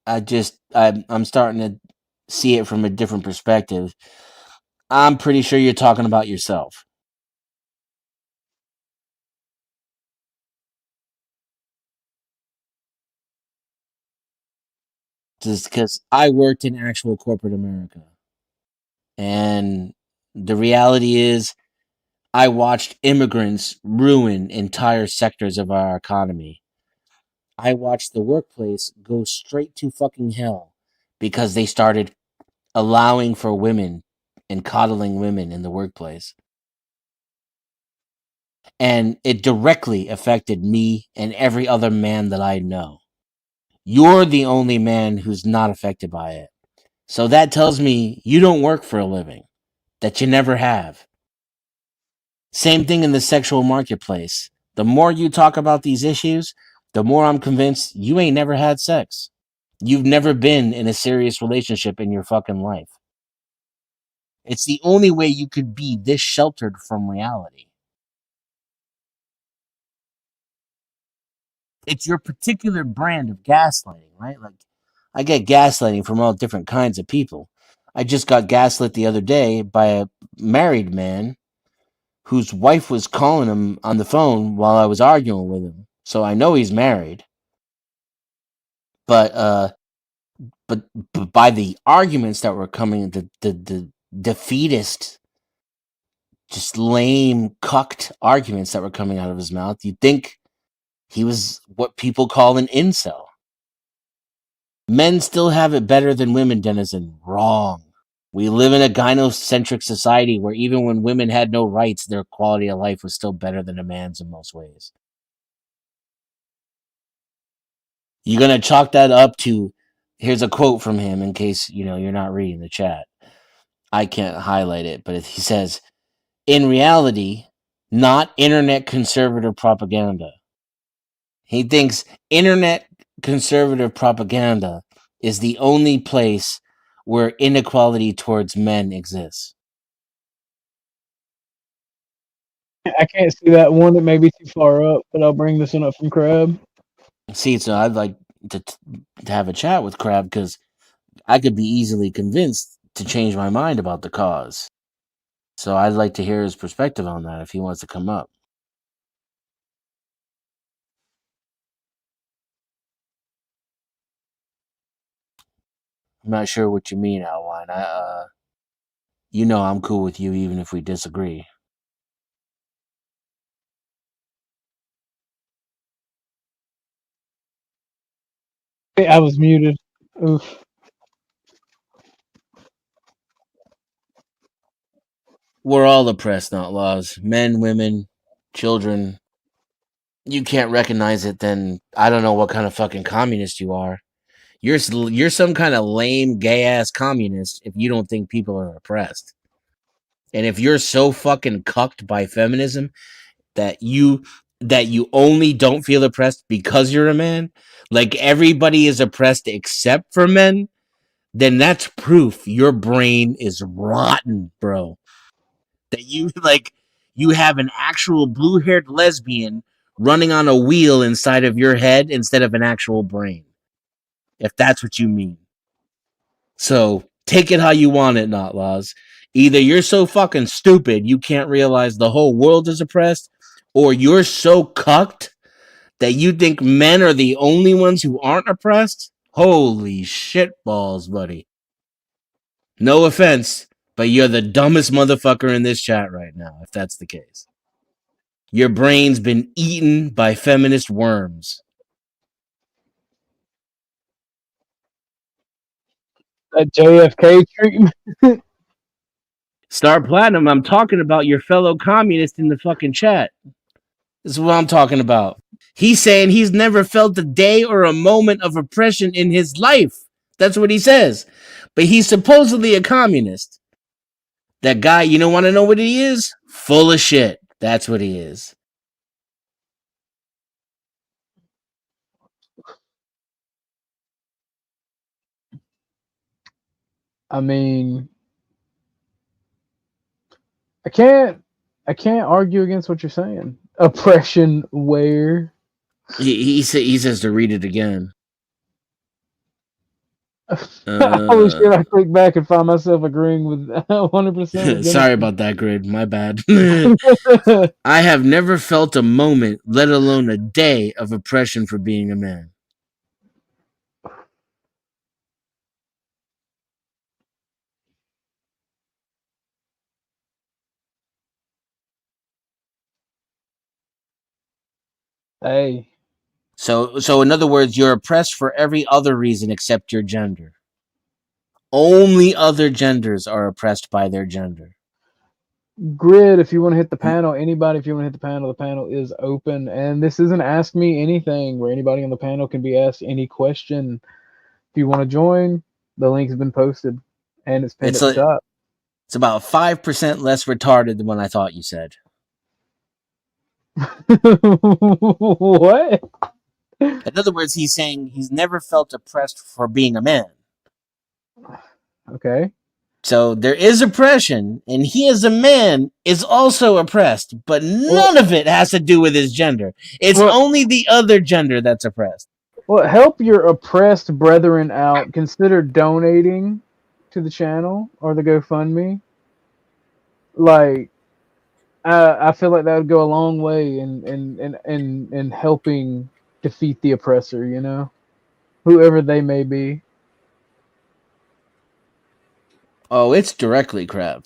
I'm starting to see it from a different perspective. I'm pretty sure you're talking about yourself. Just because I worked in actual corporate America. And the reality is, I watched immigrants ruin entire sectors of our economy. I watched the workplace go straight to fucking hell because they started allowing for women and coddling women in the workplace. And it directly affected me and every other man that I know. You're the only man who's not affected by it. So that tells me you don't work for a living, that you never have. Same thing in the sexual marketplace. The more you talk about these issues, the more I'm convinced you ain't never had sex. You've never been in a serious relationship in your fucking life. It's the only way you could be this sheltered from reality. It's your particular brand of gaslighting, right? Like, I get gaslighting from all different kinds of people. I just got gaslit the other day by a married man whose wife was calling him on the phone while I was arguing with him. So I know he's married. But but by the arguments that were coming, the defeatist, just lame, cucked arguments that were coming out of his mouth, you'd think he was what people call an incel. Men still have it better than women, Denizen. Wrong. We live in a gynocentric society where even when women had no rights, their quality of life was still better than a man's in most ways. You're going to chalk that up to, here's a quote from him in case, you're not reading the chat. I can't highlight it, but he says, in reality, not internet conservative propaganda. He thinks internet conservative propaganda is the only place where inequality towards men exists. I can't see that one. It may be too far up, but I'll bring this one up from Crab. See, so I'd like to have a chat with Crab because I could be easily convinced to change my mind about the cause. So I'd like to hear his perspective on that if he wants to come up. I'm not sure what you mean, Outline. I'm cool with you even if we disagree. I was muted. Oof. We're all oppressed, not laws. Men, women, children. You can't recognize it, then I don't know what kind of fucking communist you are. You're some kind of lame, gay ass communist if you don't think people are oppressed. And if you're so fucking cucked by feminism that you only don't feel oppressed because you're a man, like everybody is oppressed except for men, then that's proof your brain is rotten, bro. That you have an actual blue-haired lesbian running on a wheel inside of your head instead of an actual brain. If that's what you mean. So take it how you want it, not laws. Either you're so fucking stupid you can't realize the whole world is oppressed, or you're so cucked that you think men are the only ones who aren't oppressed. Holy shit balls, buddy. No offense, but you're the dumbest motherfucker in this chat right now, if that's the case. Your brain's been eaten by feminist worms. That JFK treatment. Star Platinum, I'm talking about your fellow communist in the fucking chat. This is what I'm talking about. He's saying he's never felt a day or a moment of oppression in his life. That's what he says. But he's supposedly a communist. That guy, you don't want to know what he is? Full of shit. That's what he is. I mean, I can't argue against what you're saying. Oppression where? He says to read it again. Holy shit, I click back and find myself agreeing with 100%. Sorry about that, Grid. My bad. I have never felt a moment, let alone a day, of oppression for being a man. Hey. So in other words, you're oppressed for every other reason except your gender. Only other genders are oppressed by their gender. Grid, if you want to hit the panel, anybody, if you want to hit the panel is open. And this isn't Ask Me Anything where anybody on the panel can be asked any question. If you want to join, the link has been posted and it's pinned at the top. It's about 5% less retarded than what I thought you said. What? In other words, he's saying he's never felt oppressed for being a man. Okay. So there is oppression, and he as a man is also oppressed, but none of it has to do with his gender. It's only the other gender that's oppressed. Well, help your oppressed brethren out. Consider donating to the channel or the GoFundMe. Like, I feel like that would go a long way in helping defeat the oppressor, you know, whoever they may be. Oh, it's directly, crap.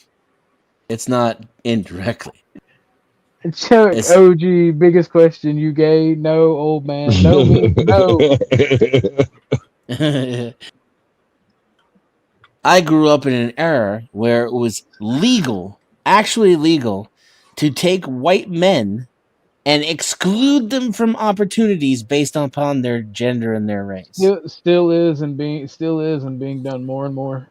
It's not indirectly. Chuck, OG, biggest question, you gay? No, old man. No, me, no. I grew up in an era where it was legal, actually legal, to take white men and exclude them from opportunities based upon their gender and their race. Still is and being done more and more.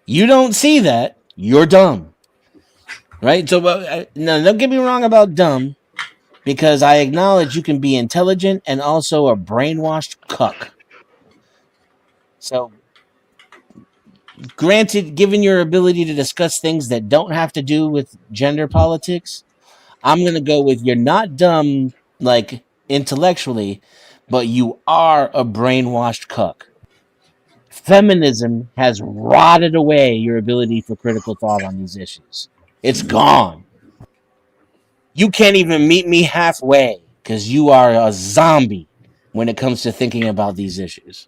You don't see that, you're dumb. Right? So, no, don't get me wrong about dumb, because I acknowledge you can be intelligent and also a brainwashed cuck. So, granted, given your ability to discuss things that don't have to do with gender politics, I'm going to go with you're not dumb, like, intellectually, but you are a brainwashed cuck. Feminism has rotted away your ability for critical thought on these issues. It's gone. You can't even meet me halfway because you are a zombie when it comes to thinking about these issues.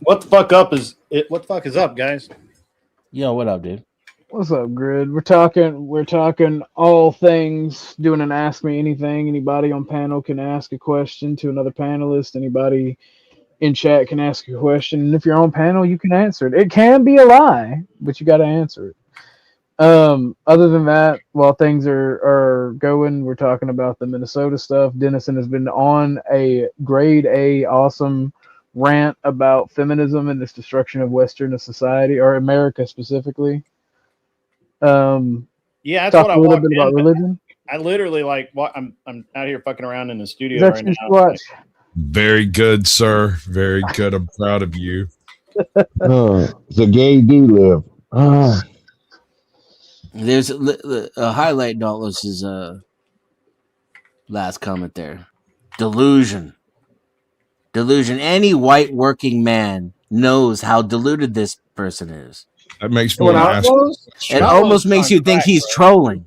What the fuck up is it? What the fuck is up, guys? Yo, what up, dude? What's up, Grid? We're talking all things, doing an Ask Me Anything. Anybody on panel can ask a question to another panelist. Anybody in chat can ask a question. And if you're on panel, you can answer it. It can be a lie, but you got to answer it. Other than that, while things are going, we're talking about the Minnesota stuff. Dennison has been on a grade A awesome rant about feminism and this destruction of Western society, or America specifically. Yeah, that's talk what I a little walked bit about in. religion. I literally I'm out here fucking around in the studio Is that right your now. squatch? Very good, sir. Very good. I'm proud of you. The gay do live. There's a highlight, Dauntless's last comment there. Delusion. Any white working man knows how deluded this person is. That makes me want to ask. It almost makes you think he's trolling,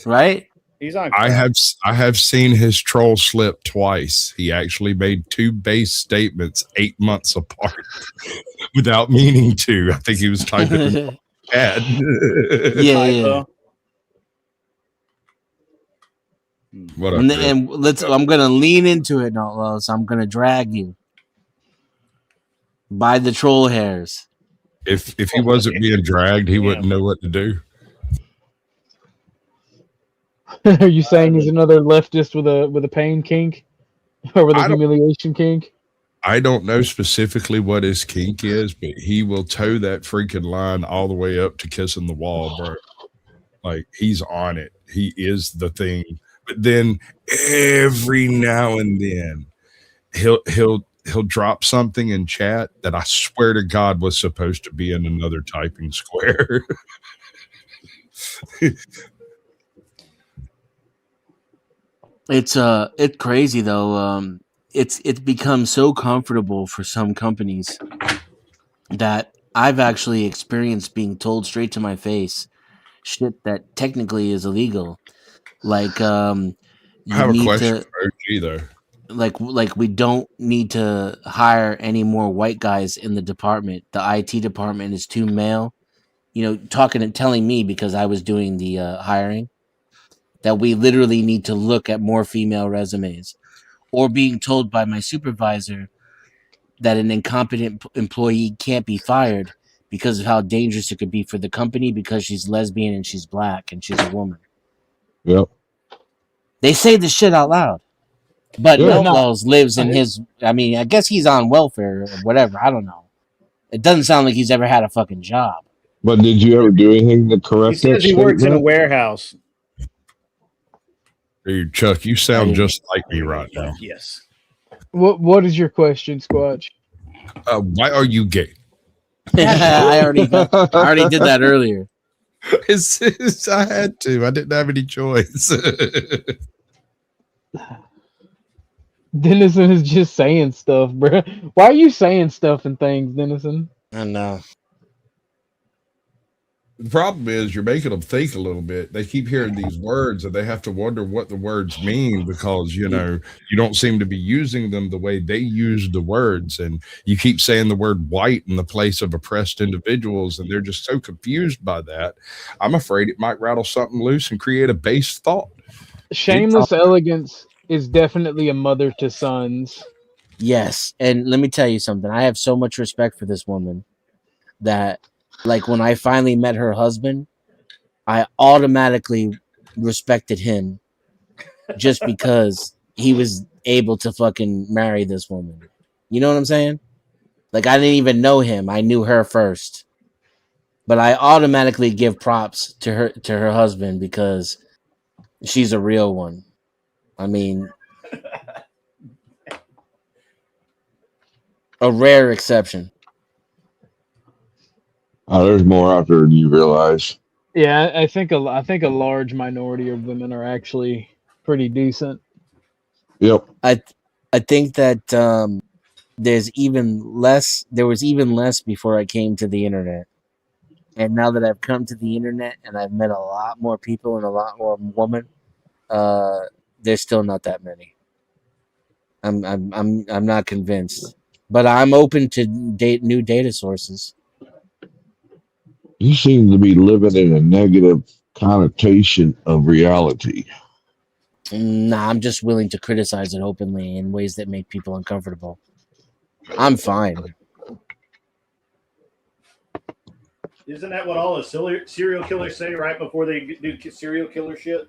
right? He's on. I have seen his troll slip twice. He actually made two base statements 8 months apart without meaning to. I think he was typing in bad. Yeah. What up, and I'm gonna lean into it, Dauntless. I'm gonna drag you. By the troll hairs. If he wasn't being dragged, he wouldn't know what to do. Are you saying he's another leftist with a pain kink or with a humiliation kink? I don't know specifically what his kink is, but he will toe that freaking line all the way up to kissing the wall, bro. Like, he's on it. He is the thing. But then every now and then he'll drop something in chat that I swear to God was supposed to be in another typing square. It's crazy though. It's become so comfortable for some companies that I've actually experienced being told straight to my face shit that technically is illegal. Like I you have a need question to for OG though. like we don't need to hire any more white guys in the department. The IT department is too male. You know, talking and telling me because I was doing the hiring that we literally need to look at more female resumes, or being told by my supervisor that an incompetent employee can't be fired because of how dangerous it could be for the company because she's lesbian and she's black and she's a woman. Yep. They say this shit out loud. But Yeah. Meltwells lives in his, I mean, I guess he's on welfare or whatever. I don't know. It doesn't sound like he's ever had a fucking job. But did you ever do anything to He correct that says he works in a statement? warehouse. Dude, Chuck, you sound just like me right now. Yes. What is your question, Squatch? Why are you gay? I already did that earlier. I had to. I didn't have any choice. Dennison is just saying stuff, bro. Why are you saying stuff and things, Dennison? I know. The problem is you're making them think a little bit. They keep hearing these words and they have to wonder what the words mean because, you know, you don't seem to be using them the way they use the words. And you keep saying the word white in the place of oppressed individuals. And they're just so confused by that. I'm afraid it might rattle something loose and create a base thought. Shameless elegance is definitely a mother to sons. Yes. And let me tell you something. I have so much respect for this woman that, like, when I finally met her husband, I automatically respected him just because he was able to fucking marry this woman. You know what I'm saying? Like, I didn't even know him. I knew her first. But I automatically give props to her husband because she's a real one. I mean, a rare exception. Oh, there's more out there than you realize. Yeah, I think a large minority of women are actually pretty decent. Yep. I think that there was even less before I came to the internet. And now that I've come to the internet and I've met a lot more people and a lot more women, there's still not that many. I'm not convinced. But I'm open to new data sources. You seem to be living in a negative connotation of reality. Nah, I'm just willing to criticize it openly in ways that make people uncomfortable. I'm fine. Isn't that what all the serial killers say right before they do serial killer shit?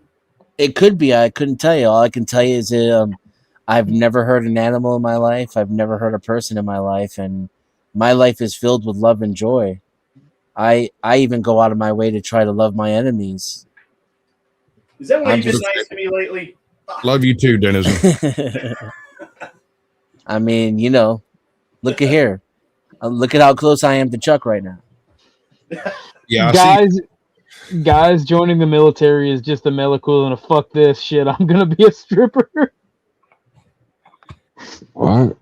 It could be. I couldn't tell you. All I can tell you is I've never hurt an animal in my life. I've never hurt a person in my life. And my life is filled with love and joy. I even go out of my way to try to love my enemies. Is that why you've been nice to me lately? Love you too, Denizen. I mean, you know, look at here. Look at how close I am to Chuck right now. Yeah, guys joining the military is just a male equivalent of fuck this shit. I'm gonna be a stripper. What?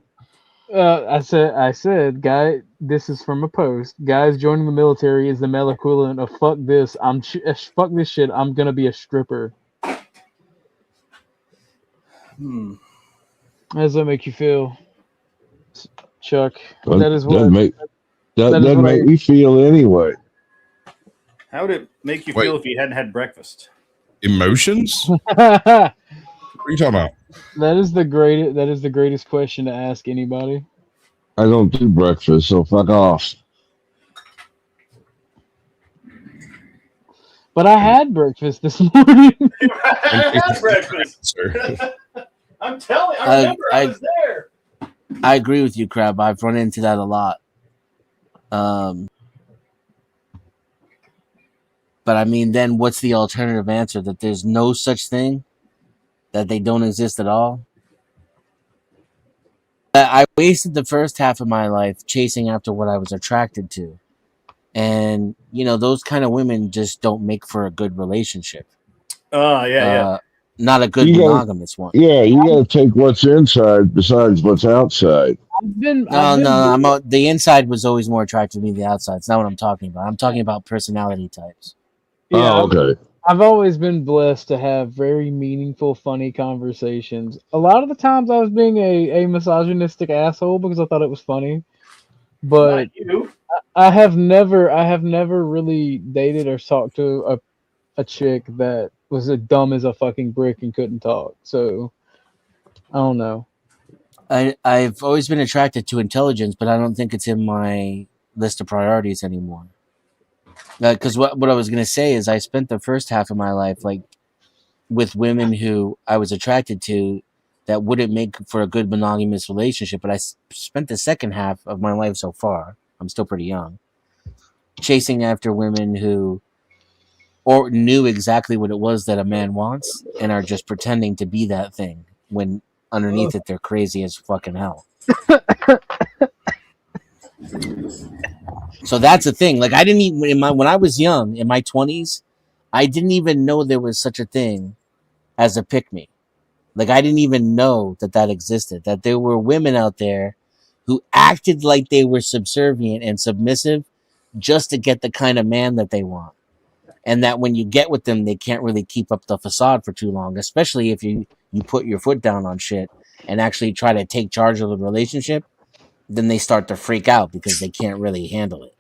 I said, guy. This is from a post. Guys joining the military is the male equivalent of fuck this. Fuck this shit. I'm gonna be a stripper. How does that make you feel, Chuck? That make me feel anyway. How would it make you feel if you hadn't had breakfast? Emotions? What are you talking about? That is the greatest question to ask anybody. I don't do breakfast, so fuck off. But I had breakfast this morning. I had breakfast. I'm telling. I remember. I was there. I agree with you, Crab. I've run into that a lot. But I mean, then what's the alternative answer? That there's no such thing? That they don't exist at all? I wasted the first half of my life chasing after what I was attracted to. And, you know, those kind of women just don't make for a good relationship. Yeah. Not a good monogamous one. Yeah, you got to take what's inside besides what's outside. The inside was always more attractive to me than the outside. It's not what I'm talking about. I'm talking about personality types. Yeah, okay. I've always been blessed to have very meaningful, funny conversations. A lot of the times I was being a misogynistic asshole because I thought it was funny. But I have never really dated or talked to a chick that was as dumb as a fucking brick and couldn't talk. So I don't know. I've always been attracted to intelligence, but I don't think it's in my list of priorities anymore. Because what I was gonna say is I spent the first half of my life like with women who I was attracted to that wouldn't make for a good monogamous relationship, but I spent the second half of my life so far, I'm still pretty young, chasing after women who or knew exactly what it was that a man wants and are just pretending to be that thing when underneath it they're crazy as fucking hell. So that's the thing. Like I didn't even when I was young in my 20s, I didn't even know there was such a thing as a pick-me. Like I didn't even know that existed. That there were women out there who acted like they were subservient and submissive just to get the kind of man that they want. And that when you get with them, they can't really keep up the facade for too long, especially if you put your foot down on shit and actually try to take charge of the relationship. Then they start to freak out because they can't really handle it.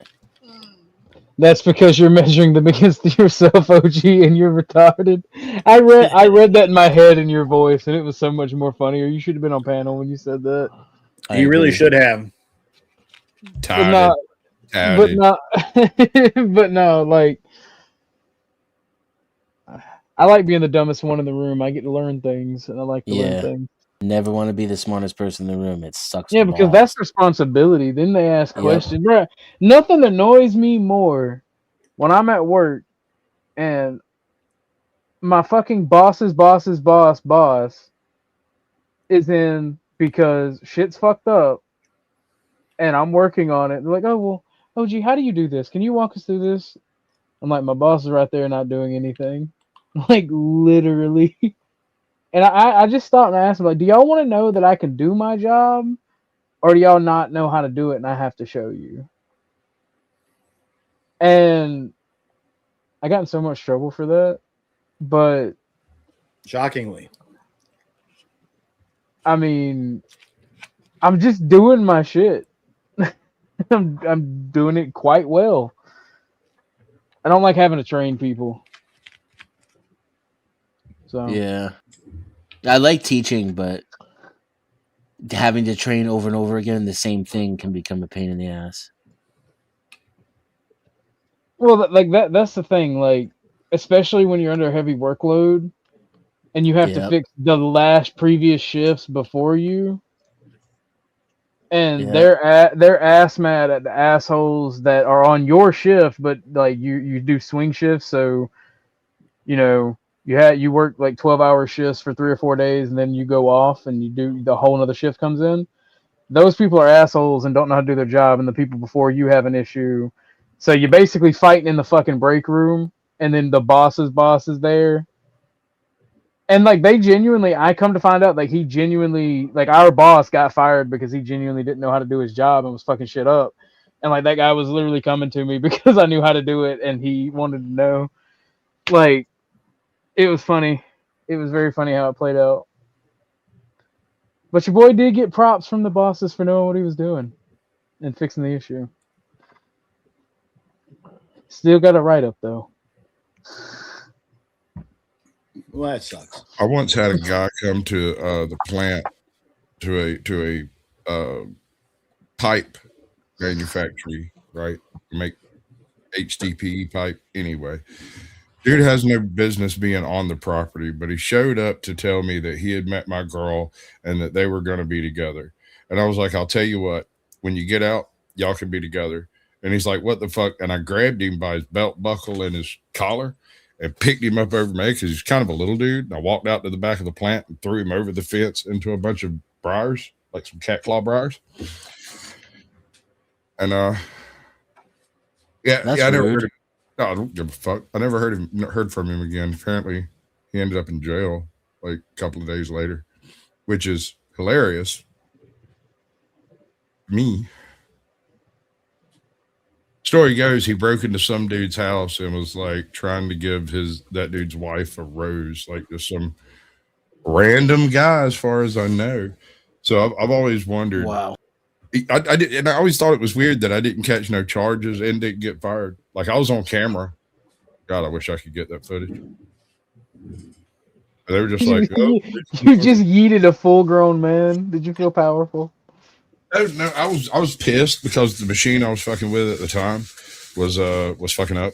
That's because you're measuring them against yourself, OG, and you're retarded. I read that in my head in your voice, and it was so much more funnier. You should have been on panel when you said that. You really should have. But no, like I like being the dumbest one in the room. I get to learn things, and I like to learn things. Never want to be the smartest person in the room. It sucks. Yeah, because that's responsibility. Then they ask questions. Bruh, nothing annoys me more when I'm at work and my fucking boss's boss is in because shit's fucked up and I'm working on it. They're like, oh, well, OG, how do you do this? Can you walk us through this? I'm like, my boss is right there not doing anything. Like, literally. And I just stopped and asked him, like, do y'all want to know that I can do my job? Or do y'all not know how to do it and I have to show you? And I got in so much trouble for that. But shockingly, I mean, I'm just doing my shit. I'm doing it quite well. I don't like having to train people. So yeah, I like teaching, but having to train over and over again the same thing can become a pain in the ass. Well, like that's the thing. Like, especially when you're under a heavy workload and you have to fix the last previous shifts before you. And they're ass mad at the assholes that are on your shift, but like you do swing shifts, so you know you work like 12-hour shifts for 3 or 4 days, and then you go off and you do the whole another shift comes in. Those people are assholes and don't know how to do their job, and the people before you have an issue. So you're basically fighting in the fucking break room, and then the boss's boss is there. And like they genuinely, I come to find out like he genuinely, like our boss got fired because he genuinely didn't know how to do his job and was fucking shit up. And like that guy was literally coming to me because I knew how to do it and he wanted to know. Like, it was funny. It was very funny how it played out. But your boy did get props from the bosses for knowing what he was doing and fixing the issue. Still got a write-up though. Well, that sucks. I once had a guy come to the plant to a pipe manufacturer, right? Make HDPE pipe. Anyway, dude has no business being on the property, but he showed up to tell me that he had met my girl and that they were going to be together. And I was like, I'll tell you what, when you get out, y'all can be together. And he's like, what the fuck? And I grabbed him by his belt buckle and his collar and picked him up over my head because he's kind of a little dude. And I walked out to the back of the plant and threw him over the fence into a bunch of briars, like some cat claw briars. And yeah, That's I never rude. heard no, I don't give a fuck. I never heard from him again. Apparently, he ended up in jail like a couple of days later, which is hilarious. Me. Story goes, he broke into some dude's house and was like trying to give that dude's wife a rose, like just some random guy, as far as I know. So I've always wondered. Wow. I did, and I always thought it was weird that I didn't catch no charges and didn't get fired. Like I was on camera. God, I wish I could get that footage. They were just like, oh. You just yeeted a full-grown man. Did you feel powerful? No, I was pissed because the machine I was fucking with at the time was fucking up.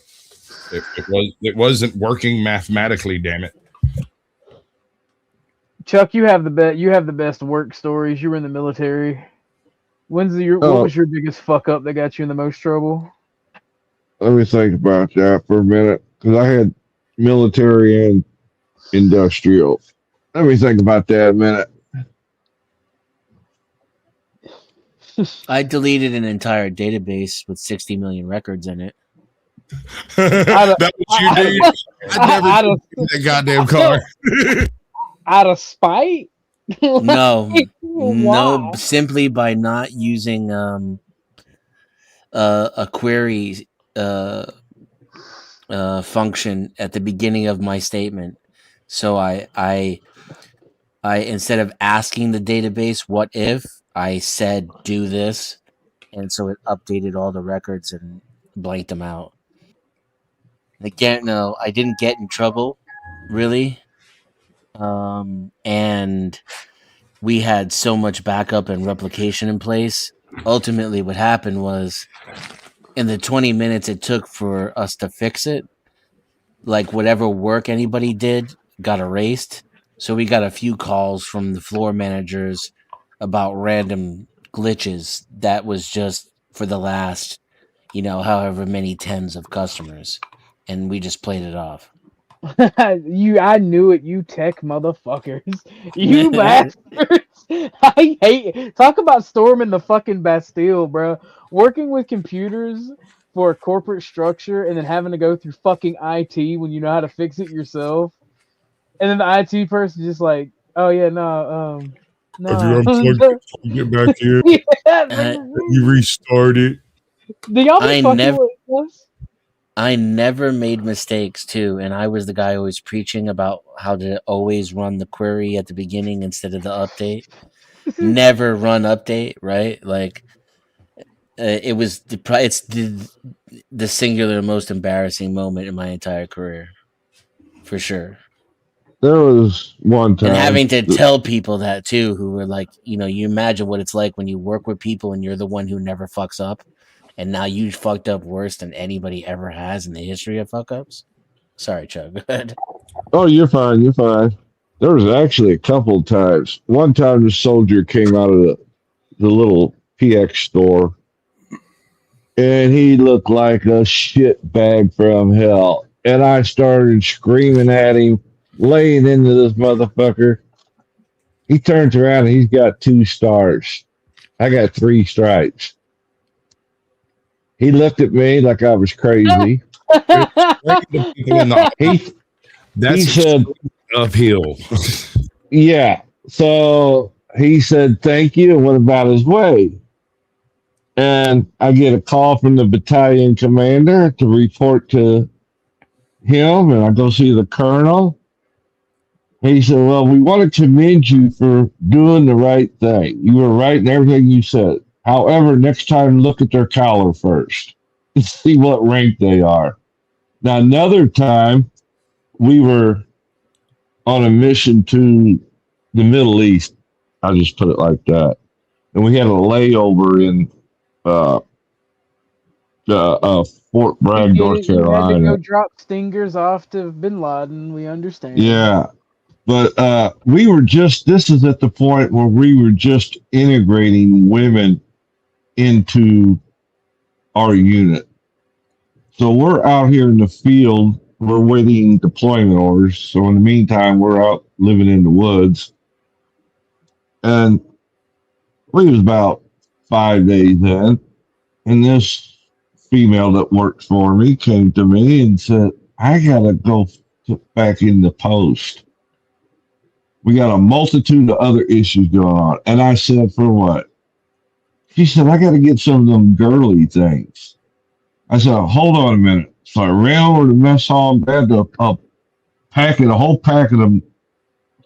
It wasn't working mathematically. Damn it. Chuck, you have the best work stories. You were in the military. What was your biggest fuck up that got you in the most trouble? Let me think about that for a minute, because I had military and industrial. Let me think about that a minute. I deleted an entire database with 60 million records in it. That was you, dude. I never did that goddamn car. Out of spite? No, Why? no, simply by not using a query function at the beginning of my statement. So I instead of asking the database what if, I said do this, and so it updated all the records and blanked them out. Again, no, I didn't get in trouble, really. And we had so much backup and replication in place. Ultimately, what happened was, in the 20 minutes it took for us to fix it, like whatever work anybody did got erased. So we got a few calls from the floor managers about random glitches that was just for the last, however many tens of customers. And we just played it off. I knew it, you tech motherfuckers. You bastards. I hate it. Talk about storming the fucking Bastille, bro. Working with computers for a corporate structure and then having to go through fucking IT when you know how to fix it yourself. And then the IT person just like, oh yeah, no. If you unplugged it, get back in. Yeah, you restart it. do y'all be fucking with us? I never made mistakes too, and I was the guy always preaching about how to always run the query at the beginning instead of the update. Never run update, right? Like it's the singular most embarrassing moment in my entire career, for sure. There was one time, and having to tell people that too, who were like, you imagine what it's like when you work with people and you're the one who never fucks up. And now you fucked up worse than anybody ever has in the history of fuck ups. Sorry, Chuck. Go ahead. Oh, you're fine. You're fine. There was actually a couple of times. One time, the soldier came out of the little PX store, and he looked like a shit bag from hell. And I started screaming at him, laying into this motherfucker. He turns around and he's got 2 stars. I got 3 stripes. He looked at me like I was crazy. He said, uphill. Yeah. So he said, thank you, and went about his way. And I get a call from the battalion commander to report to him, and I go see the colonel. He said, well, we want to commend you for doing the right thing. You were right in everything you said. However, next time, look at their collar first and see what rank they are. Now, another time, we were on a mission to the Middle East. I'll just put it like that. and we had a layover in Fort Bragg, North You had to Carolina. go drop stingers off to Bin Laden. We understand. Yeah, but this is at the point where we were just integrating women into our unit. So we're out here in the field. We're waiting deployment orders. So in the meantime, we're out living in the woods. And we was about 5 days in, and this female that worked for me came to me and said, I gotta go back in the post. We got a multitude of other issues going on. And I said, for what? She said, I got to get some of them girly things. I said, hold on a minute. So I ran over to mess hall and grabbed a whole pack of them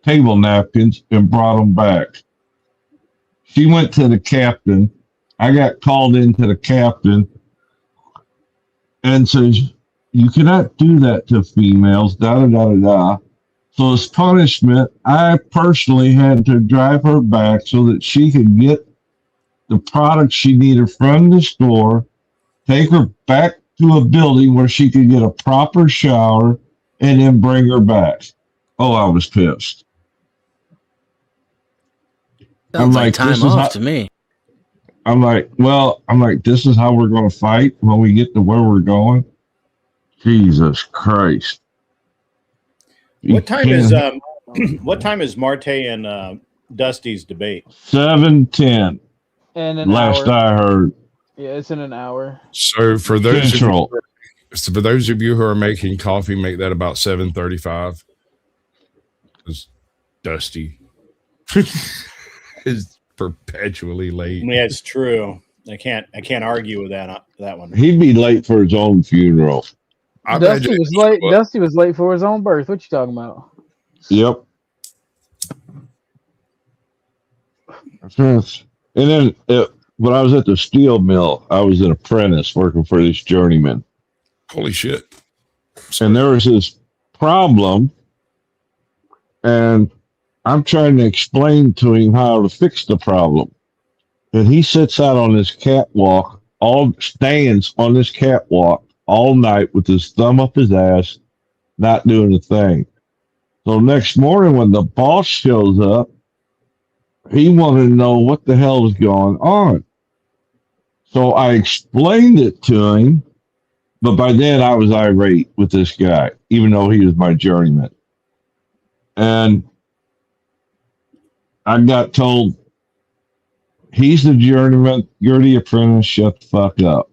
table napkins and brought them back. She went to the captain. I got called into the captain and says, you cannot do that to females, da-da-da-da-da. So as punishment, I personally had to drive her back so that she could get the product she needed from the store, take her back to a building where she could get a proper shower, and then bring her back. Oh, I was pissed. Sounds like time off to me. I'm like, this is how we're going to fight when we get to where we're going? Jesus Christ. What time is Marte and Dusty's debate? 7:10. And an Last hour. I heard. Yeah, it's in an hour. So for those Central. of you who are making coffee, make that about 7:35. Because Dusty is perpetually late. Yeah, it's true. I can't argue with that one. He'd be late for his own funeral. Dusty was late. Dusty was late for his own birth. What you talking about? Yep. And then when I was at the steel mill, I was an apprentice working for this journeyman. Holy shit. And there was this problem, and I'm trying to explain to him how to fix the problem. And he sits out on this catwalk, stands on this catwalk all night with his thumb up his ass, not doing a thing. So next morning when the boss shows up, he wanted to know what the hell was going on. So I explained it to him, but by then I was irate with this guy, even though he was my journeyman. And I got told, he's the journeyman, you're the apprentice, shut the fuck up.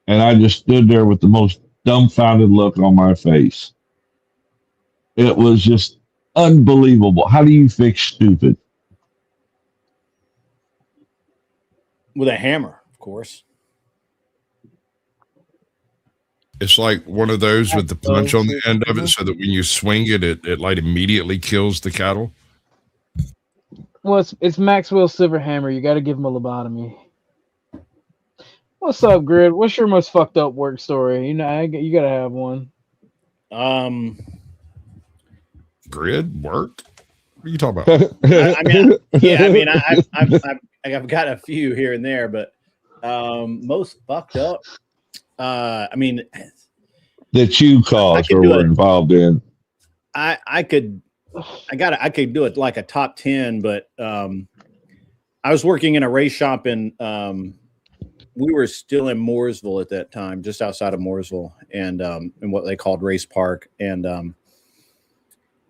And I just stood there with the most dumbfounded look on my face. It was just unbelievable. How do you fix stupid? With a hammer, of course. It's like one of those with the punch on the end of it, so that when you swing it, it like immediately kills the cattle. Well, it's Maxwell Silverhammer. You got to give him a lobotomy. What's up, Grid? What's your most fucked up work story? You know, you got to have one. Grid work? What are you talking about? I've got a few here and there, but most fucked up. That you caused or were involved in. I could do it like a top 10, but I was working in a race shop in we were still in Mooresville at that time, just outside of Mooresville, and in what they called Race Park. And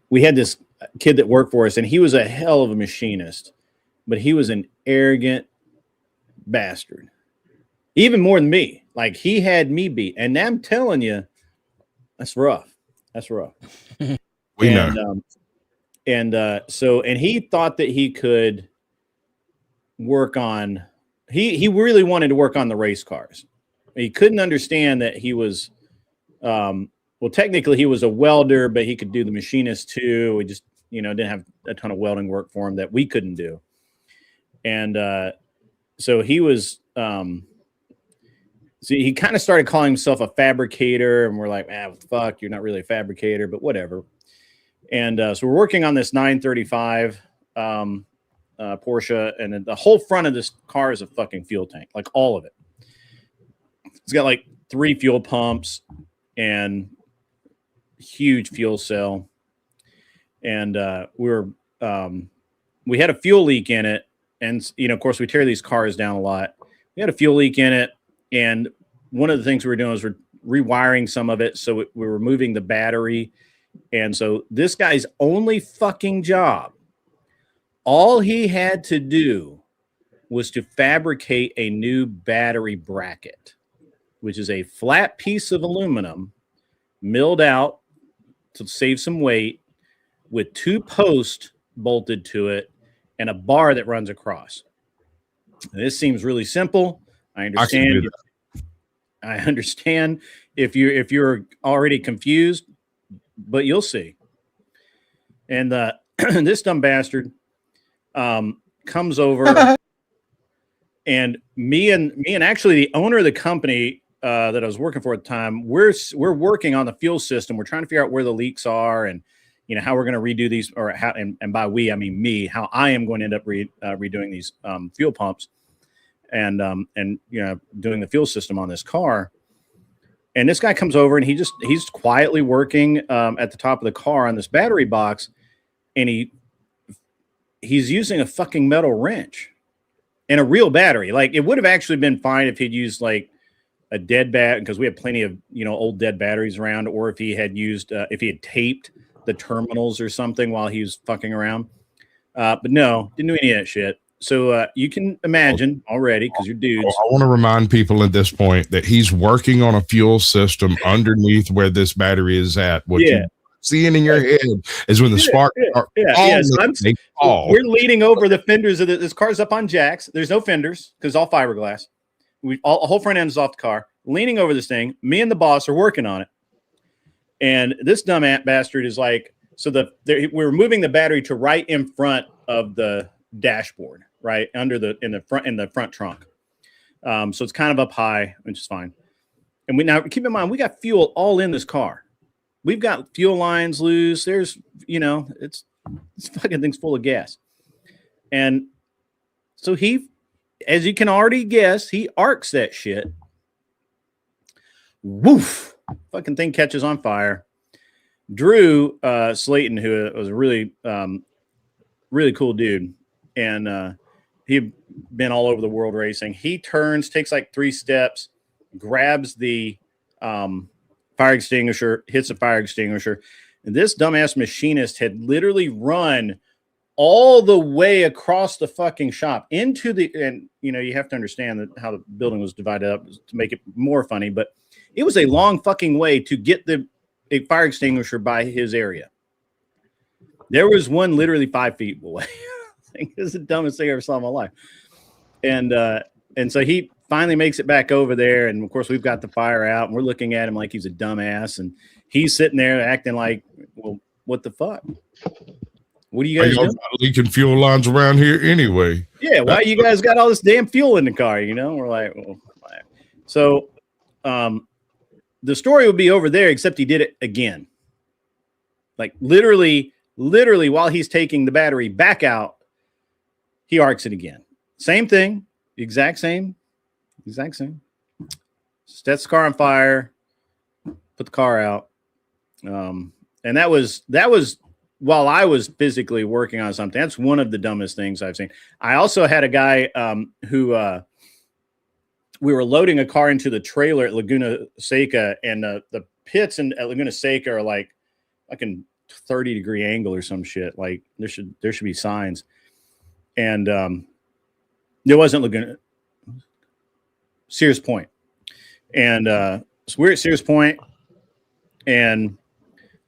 we had this kid that worked for us, and he was a hell of a machinist, but he was an arrogant bastard, even more than me. Like, he had me beat, and I'm telling you, that's rough. That's rough. We know. And he thought that he could work on. He really wanted to work on the race cars. He couldn't understand that he was, well, technically he was a welder, but he could do the machinist too. We just, didn't have a ton of welding work for him that we couldn't do. And so he was, so he kind of started calling himself a fabricator, and we're like, what the fuck, you're not really a fabricator, but whatever. And so we're working on this 935. Porsche, and then the whole front of this car is a fucking fuel tank, like all of it. It's got like 3 fuel pumps and huge fuel cell. And we had a fuel leak in it. And, of course, we tear these cars down a lot. We had a fuel leak in it. And one of the things we were doing was we're rewiring some of it. So we were moving the battery. And so this guy's only fucking job, all he had to do was to fabricate a new battery bracket, which is a flat piece of aluminum milled out to save some weight with 2 posts bolted to it and a bar that runs across. And this seems really simple. I understand. I understand if you're already confused, but you'll see. And this dumb bastard comes over, and me and actually the owner of the company that I was working for at the time, we're working on the fuel system. We're trying to figure out where the leaks are and how we're going to redo these, or how, and by we I mean me, how I am going to end up redoing these fuel pumps and doing the fuel system on this car. And this guy comes over and he's quietly working at the top of the car on this battery box, and he's using a fucking metal wrench and a real battery. Like, it would have actually been fine if he'd used like a dead bat, because we have plenty of old dead batteries around, or if he had used if he had taped the terminals or something while he was fucking around. But no, didn't do any of that shit. So you can imagine already, because you're dudes. I want to remind people at this point that he's working on a fuel system underneath where this battery is at. What you seeing in your head is when the spark we're leaning over the fenders of this car's up on jacks. There's no fenders because all fiberglass. The whole front end is off the car. Leaning over this thing, me and the boss are working on it. And this dumb bastard is like, so we're moving the battery to right in front of the dashboard, right in the front trunk. So it's kind of up high, which is fine. And now keep in mind, we got fuel all in this car. We've got fuel lines loose. There's, this fucking thing's full of gas. And so as you can already guess, he arcs that shit. Woof! Fucking thing catches on fire. Drew Slayton, who was a really, really cool dude, and he'd been all over the world racing. He turns, takes like 3 steps, grabs the fire extinguisher, hits the fire extinguisher, and this dumbass machinist had literally run all the way across the fucking shop into and you have to understand that how the building was divided up to make it more funny, but it was a long fucking way to get a fire extinguisher by his area. There was one literally 5 feet away. It was the dumbest thing I ever saw in my life. And so he finally makes it back over there, and of course we've got the fire out, and we're looking at him like he's a dumbass, and he's sitting there acting like, well, what the fuck? What do you guys do? Leaking fuel lines around here anyway. Yeah, why you guys got all this damn fuel in the car? We're like, well, so the story would be over there, except he did it again. Like literally while he's taking the battery back out, he arcs it again. Same thing, exact same. Set the car on fire, put the car out. And that was while I was physically working on something. That's one of the dumbest things I've seen. I also had a guy who we were loading a car into the trailer at Laguna Seca, and the pits at Laguna Seca are like a 30-degree angle or some shit. Like there should be signs. And there wasn't Laguna, Sears Point. And so we're at Sears Point and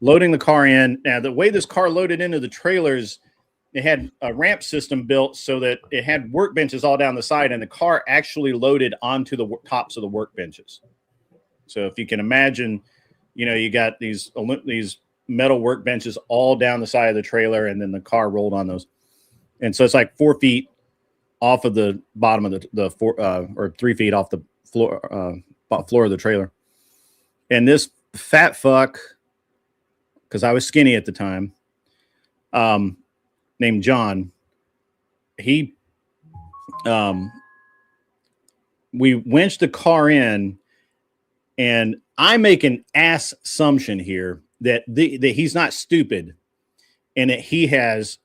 loading the car in. Now, the way this car loaded into the trailers, it had a ramp system built so that it had workbenches all down the side, and the car actually loaded onto the tops of the workbenches. So if you can imagine, you got these metal workbenches all down the side of the trailer, and then the car rolled on those. And so it's like 4 feet off of the bottom of or 3 feet off the floor of the trailer. And this fat fuck, because I was skinny at the time, named John, he we winched the car in, and I make an ass assumption here that that he's not stupid, and that he has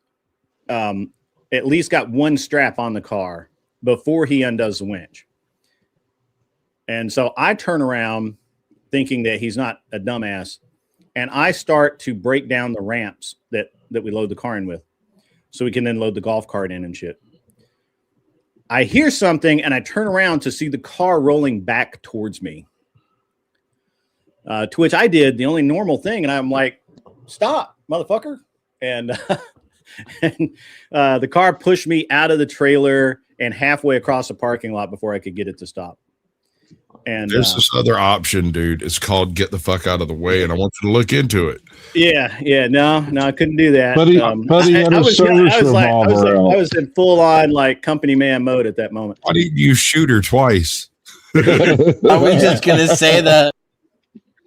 at least got one strap on the car before he undoes the winch. And so I turn around thinking that he's not a dumbass, and I start to break down the ramps that we load the car in with, so we can then load the golf cart in and shit. I hear something, and I turn around to see the car rolling back towards me. To which I did the only normal thing, and I'm like, "Stop, motherfucker!" And, the car pushed me out of the trailer and halfway across the parking lot before I could get it to stop. And there's this other option, dude. It's called "Get the fuck out of the way," and I want you to look into it. Yeah, no, I couldn't do that. But he had a service revolver out. I was in full on like company man mode at that moment. Why didn't you shoot her twice? I was just gonna say that.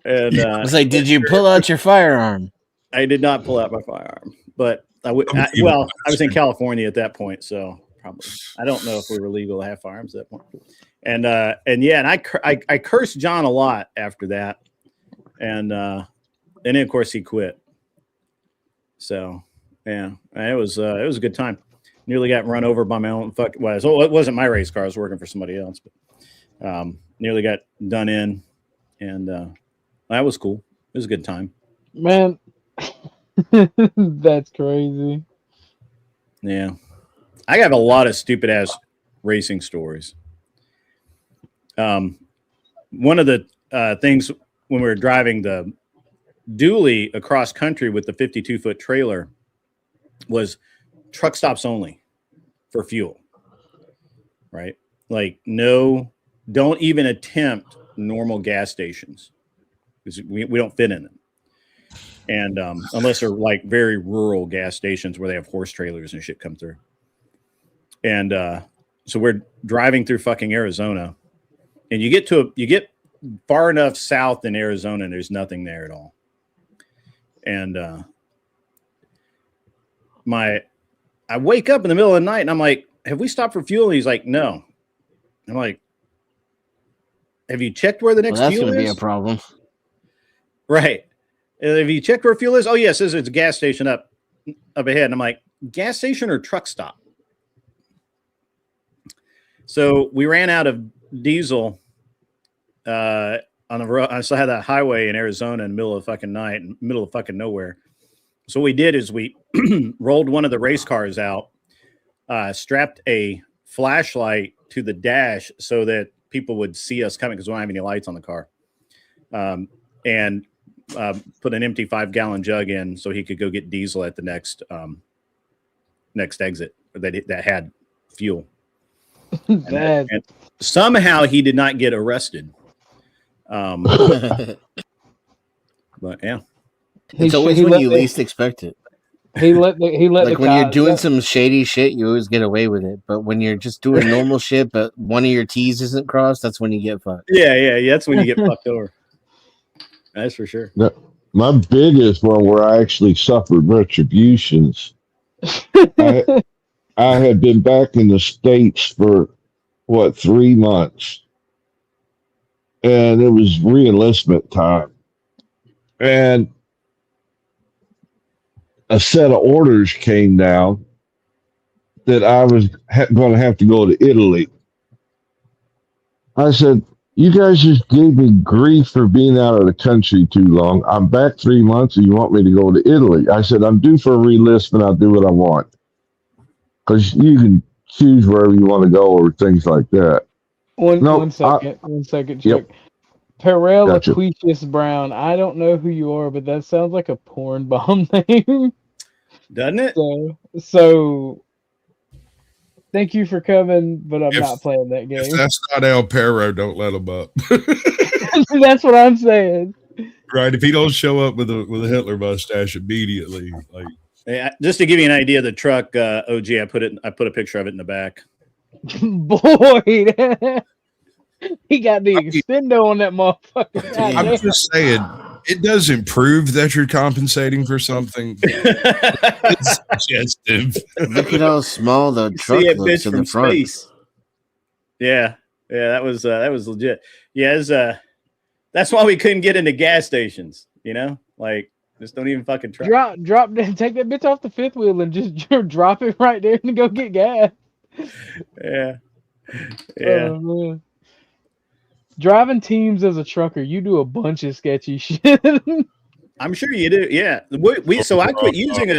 And I was like, did you pull out your firearm? I did not pull out my firearm, but I was in California at that point, so probably I don't know if we were legal to have firearms at that point. And I cursed John a lot after that, and then of course he quit. So yeah, it was a good time. Nearly got run over by my own so it wasn't my race car. I was working for somebody else, but nearly got done in, and that was cool. It was a good time, man. That's crazy. Yeah, I have a lot of stupid ass racing stories. One of the things when we were driving the dually across country with the 52-foot trailer was truck stops only for fuel, right? Like, no, don't even attempt normal gas stations because we don't fit in them. And unless they're like very rural gas stations where they have horse trailers and shit come through. And so we're driving through fucking Arizona, and you get far enough south in Arizona and there's nothing there at all. And I wake up in the middle of the night and I'm like, have we stopped for fuel? And he's like, no. I'm like, have you checked where the next fuel is? That's going to be a problem. Right. Have you checked where fuel is? Oh, yeah, it says it's a gas station up ahead. And I'm like, gas station or truck stop? So we ran out of diesel on the road. I still had that highway in Arizona in the middle of the fucking night, in the middle of fucking nowhere. So what we did is we rolled one of the race cars out, strapped a flashlight to the dash so that people would see us coming because we don't have any lights on the car, and put an empty 5-gallon jug in so he could go get diesel at the next exit that had fuel. And somehow he did not get arrested. But yeah, it's always when you least expect it. He let like when you're doing some shady shit, you always get away with it. But when you're just doing normal shit, but one of your T's isn't crossed, that's when you get fucked. Yeah. That's when you get fucked over. That's for sure. My biggest one where I actually suffered retributions. I had been back in the States for 3 months, and it was re-enlistment time, and a set of orders came down that I was going to have to go to Italy. I said, you guys just gave me grief for being out of the country too long. I'm back 3 months and you want me to go to Italy. I said, I'm due for a re-enlistment. I'll do what I want. Because you can choose wherever you want to go or things like that. One second, Chuck. Yep. Perel Gotcha. Aquitius Brown. I don't know who you are, but that sounds like a porn bomb name. Doesn't it? So thank you for coming, but I'm not playing that game. If that's not El Perro, don't let him up. That's what I'm saying. Right? If he don't show up with a Hitler mustache immediately, like. Yeah, just to give you an idea of the truck, OG, I put a picture of it in the back. Boy, he got the extendo on that motherfucker. I'm just saying, It doesn't prove that you're compensating for something. It's suggestive. Look at how small the truck See it, looks bitch, in from the front. space. Yeah, that was legit. Yeah, that's why we couldn't get into gas stations. You know, like just don't even fucking try. Drop, take that bitch off the fifth wheel and just drop it right there and go get gas. Yeah. Oh, man. Driving teams as a trucker, you do a bunch of sketchy shit. I'm sure you do. Yeah. So I quit using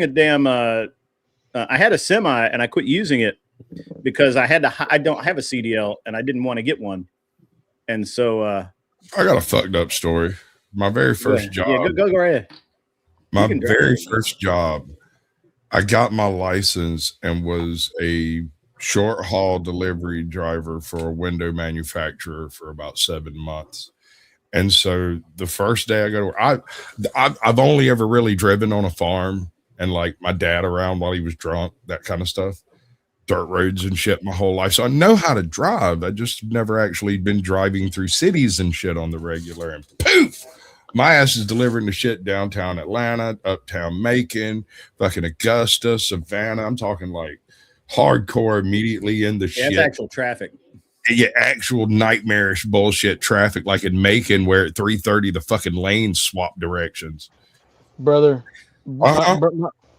a damn. I had a semi and I quit using it because I don't have a CDL and I didn't want to get one. And so I got a fucked up story. My very first job. Yeah, go right ahead. My very first job, I got my license and was a short haul delivery driver for a window manufacturer for about 7 months. And so the first day I go to work, I've only ever really driven on a farm and like my dad around while he was drunk, that kind of stuff, dirt roads and shit my whole life. So I know how to drive. I just never actually been driving through cities and shit on the regular, and poof, my ass is delivering the shit downtown Atlanta, uptown Macon, fucking Augusta, Savannah. I'm talking like hardcore immediately in the shit. It's actual traffic. Yeah, actual nightmarish bullshit traffic, like in Macon, where at 3:30 the fucking lanes swap directions. Brother,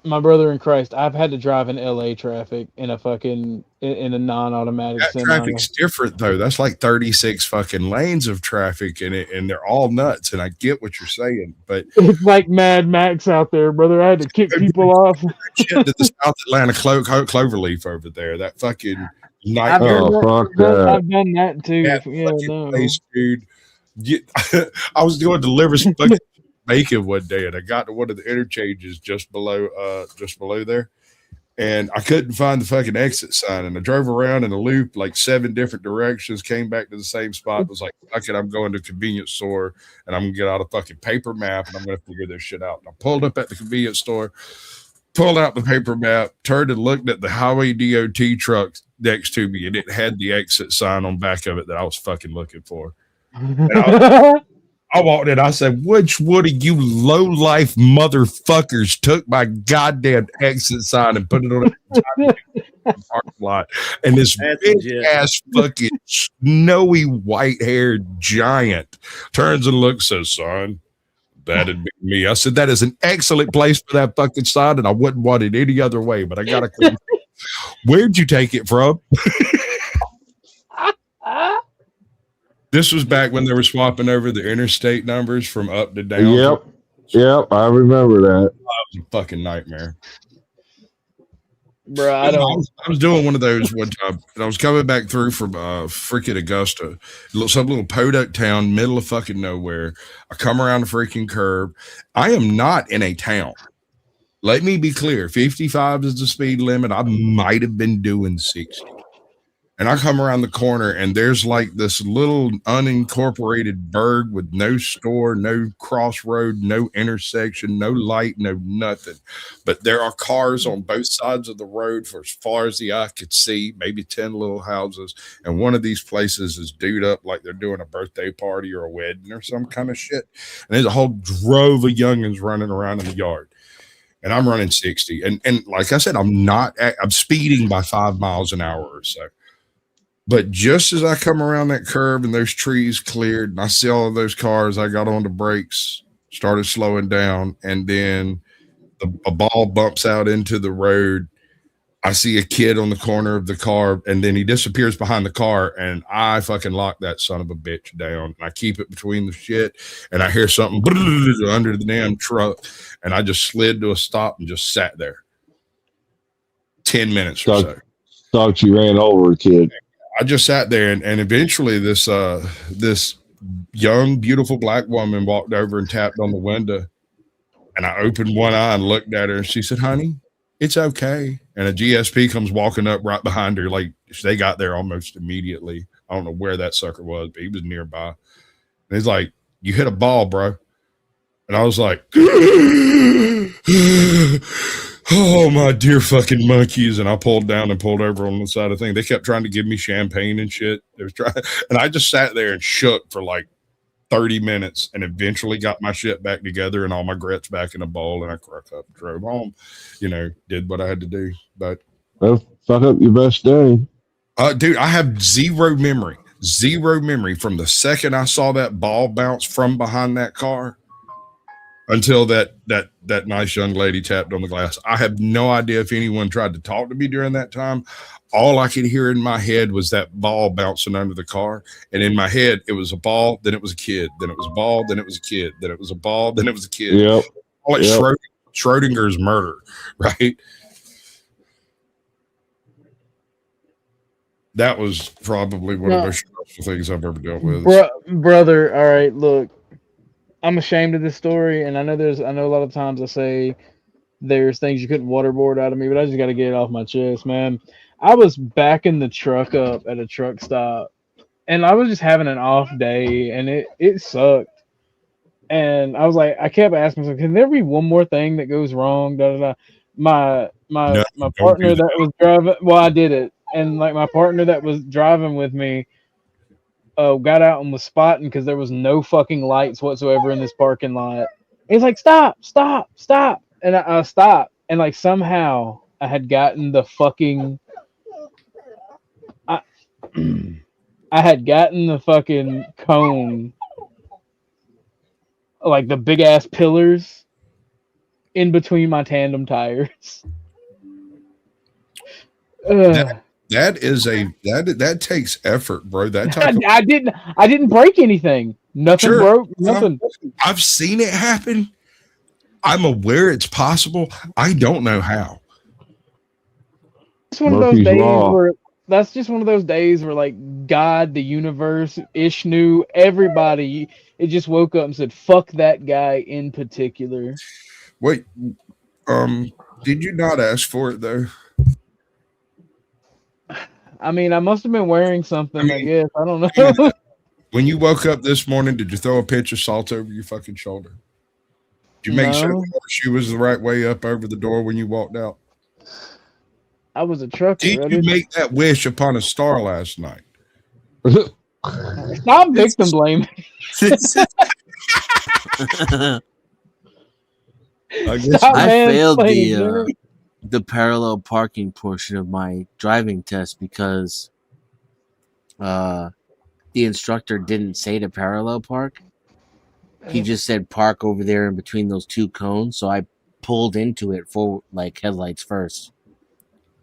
my brother in Christ, I've had to drive in LA traffic in a non-automatic That semi. traffic's different though. That's like 36 fucking lanes of traffic in it, and they're all nuts. And I get what you're saying, but It's like Mad Max out there, brother. I had to kick people off. shit to the South Atlanta Cloverleaf over there, that fucking I've done that too. That Yeah, fucking no. place, dude. I was going to deliver some fucking bacon one day, and I got to one of the interchanges just below there, and I couldn't find the fucking exit sign, and I drove around in a loop like 7 different directions, came back to the same spot, was like, fuck it, I'm going to a convenience store and I'm gonna get out a fucking paper map and I'm gonna figure this shit out. And I pulled up at the convenience store, pulled out the paper map, turned and looked at the highway DOT truck next to me, and it had the exit sign on back of it that I was fucking looking for. I walked in, I said, which one of you low-life motherfuckers took my goddamn exit sign and put it on a parking lot? And this big-ass fucking snowy white-haired giant turns and looks, says, son, that'd be me. I said, that is an excellent place for that fucking sign, and I wouldn't want it any other way, but I got to where'd you take it from? This was back when they were swapping over the interstate numbers from up to down. Yep, I remember that. That was a fucking nightmare. Bro, I was doing one of those one time, and I was coming back through from freaking Augusta, some little podunk town, middle of fucking nowhere. I come around the freaking curve. I am not in a town. Let me be clear. 55 is the speed limit. I might have been doing 60. And I come around the corner, and there's like this little unincorporated burg with no store, no crossroad, no intersection, no light, no nothing. But there are cars on both sides of the road for as far as the eye could see, maybe 10 little houses. And one of these places is dude up like they're doing a birthday party or a wedding or some kind of shit. And there's a whole drove of youngins running around in the yard. And I'm running 60. And like I said, I'm speeding by 5 miles an hour or so. But just as I come around that curve and those trees cleared and I see all of those cars, I got on the brakes, started slowing down, and then a ball bumps out into the road. I see a kid on the corner of the car, and then he disappears behind the car, and I fucking lock that son of a bitch down. And I keep it between the shit, and I hear something under the damn truck, and I just slid to a stop and just sat there. 10 minutes or so. Thought you ran over a kid. I just sat there, and eventually this young, beautiful black woman walked over and tapped on the window, and I opened one eye and looked at her, and she said, honey, it's okay. And a GSP comes walking up right behind her, like they got there almost immediately. I don't know where that sucker was, but he was nearby. And he's like, you hit a ball, bro. And I was like, oh, my dear fucking monkeys. And I pulled down and pulled over on the side of the thing. They kept trying to give me champagne and shit. They was trying, and I just sat there and shook for like 30 minutes and eventually got my shit back together and all my grits back in a bowl, and I cracked up, drove home, did what I had to do. But Well, fuck up your best day. dude, I have zero memory from the second I saw that ball bounce from behind that car until that nice young lady tapped on the glass. I have no idea if anyone tried to talk to me during that time. All I could hear in my head was that ball bouncing under the car. And in my head, it was a ball, then it was a kid, then it was a ball, then it was a kid, then it was a ball, then it was a kid. Yep. All like Schrodinger's murder, right? That was probably one of the most stressful things I've ever dealt with. Brother, all right, look. I'm ashamed of this story, and I know a lot of times I say there's things you couldn't waterboard out of me, but I just got to get it off my chest, man. I was backing the truck up at a truck stop, and I was just having an off day, and it sucked. And I was like, I kept asking myself, can there be one more thing that goes wrong? Da, da, da. My partner that was driving, well, I did it, and like my partner that was driving with me got out and was spotting because there was no fucking lights whatsoever in this parking lot. He's like, stop, and I stopped, and like somehow I had gotten the fucking I had gotten the fucking cone, like the big ass pillars, in between my tandem tires. That takes effort, bro. I didn't break anything. Nothing broke. Nothing. I've seen it happen. I'm aware it's possible. I don't know how. It's one of those days where that's just one of those days where like God, the universe, Ishnu, everybody, it just woke up and said, "Fuck that guy in particular." Wait, did you not ask for it though? I mean, I must have been wearing something. I guess I don't know. When you woke up this morning, did you throw a pinch of salt over your fucking shoulder? Did you make sure the shoe was the right way up over the door when you walked out? I was a trucker. Did you make that wish upon a star last night? Stop victim blaming. I failed the parallel parking portion of my driving test because the instructor didn't say to parallel park. He just said park over there in between those two cones. So I pulled into it for like headlights first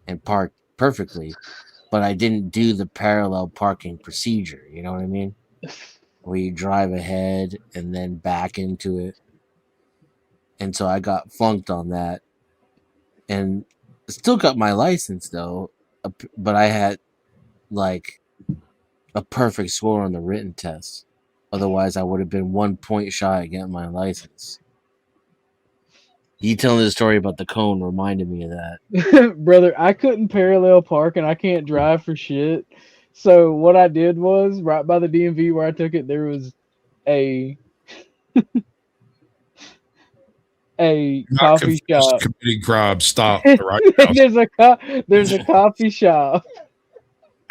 and parked perfectly, but I didn't do the parallel parking procedure. You know what I mean? Where you drive ahead and then back into it. And so I got flunked on that. And still got my license though, but I had like a perfect score on the written test. Otherwise, I would have been 1 point shy of getting my license. You telling the story about the cone reminded me of that. Brother, I couldn't parallel park and I can't drive for shit. So what I did was, right by the DMV where I took it, there was a coffee shop. Committing crime. Stop right now. There's a coffee shop.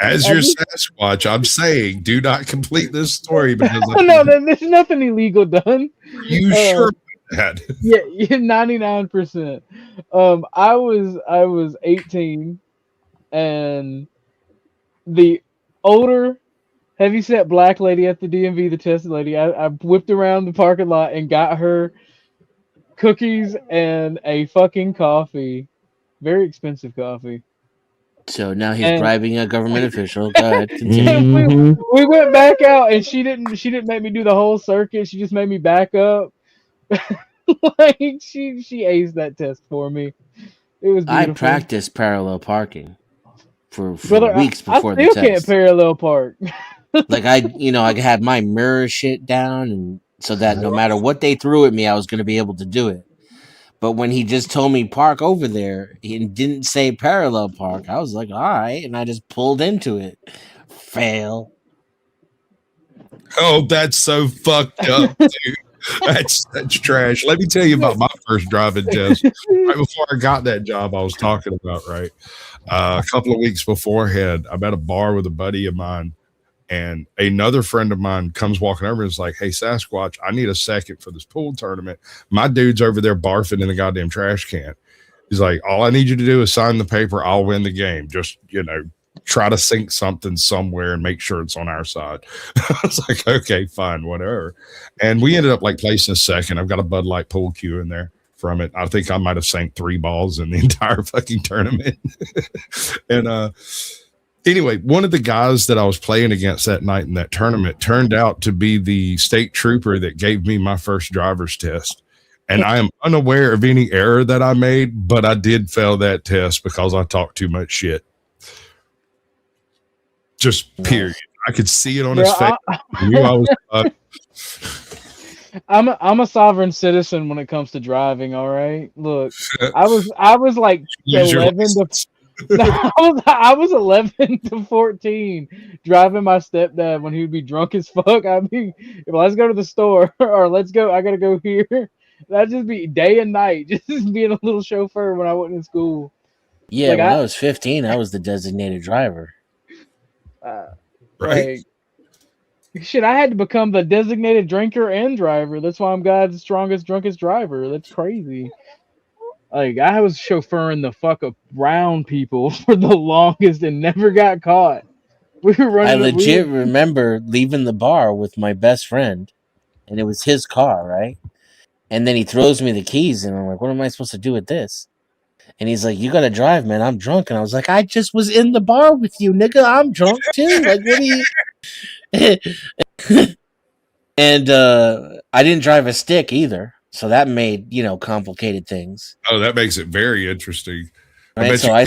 As your Sasquatch, I'm saying, do not complete this story because no, there's nothing illegal done. You sure that? Yeah, 99%. I was 18, and the older heavyset black lady at the DMV, the tested lady, I whipped around the parking lot and got her cookies and a fucking coffee, very expensive coffee. So now he's bribing a government official. Go ahead, continue. We went back out, and she didn't make me do the whole circuit. She just made me back up. Like she aced that test for me. It was beautiful. I practiced parallel parking for Brother, weeks before the I test. still can't parallel park. Like I had my mirror shit down, and so that no matter what they threw at me, I was going to be able to do it. But when he just told me park over there, he didn't say parallel park. I was like, all right, and I just pulled into it. Fail. Oh, that's so fucked up, dude. That's trash. Let me tell you about my first driving test. Right before I got that job I was talking about, right? A couple of weeks beforehand, I'm at a bar with a buddy of mine, And another friend of mine comes walking over and is like, hey, Sasquatch, I need a second for this pool tournament. My dude's over there barfing in the goddamn trash can. He's like, all I need you to do is sign the paper. I'll win the game. Just, try to sink something somewhere and make sure it's on our side. I was like, okay, fine, whatever. And we ended up like placing second. I've got a Bud Light pool cue in there from it. I think I might have sank 3 balls in the entire fucking tournament. And, anyway, one of the guys that I was playing against that night in that tournament turned out to be the state trooper that gave me my first driver's test. And I am unaware of any error that I made, but I did fail that test because I talked too much shit. Just period. I could see it on his face. I knew I was I'm a sovereign citizen when it comes to driving. All right, look, I was like 11 to I was 11 to 14 driving my stepdad when he would be drunk as fuck. I'd be, let's go to the store or let's go. I gotta go here. That'd just be day and night, just being a little chauffeur when I went in school. Yeah, when I was 15, I was the designated driver. Right. Shit, I had to become the designated drinker and driver. That's why I'm God's strongest, drunkest driver. That's crazy. Like, I was chauffeuring the fuck around people for the longest and never got caught. We were running. I legit remember leaving the bar with my best friend, and it was his car, right? And then he throws me the keys, and I'm like, what am I supposed to do with this? And he's like, you gotta drive, man. I'm drunk. And I was like, I just was in the bar with you, nigga. I'm drunk too. Like, what are you? And I didn't drive a stick either. So that made, complicated things. Oh, that makes it very interesting. Right. So I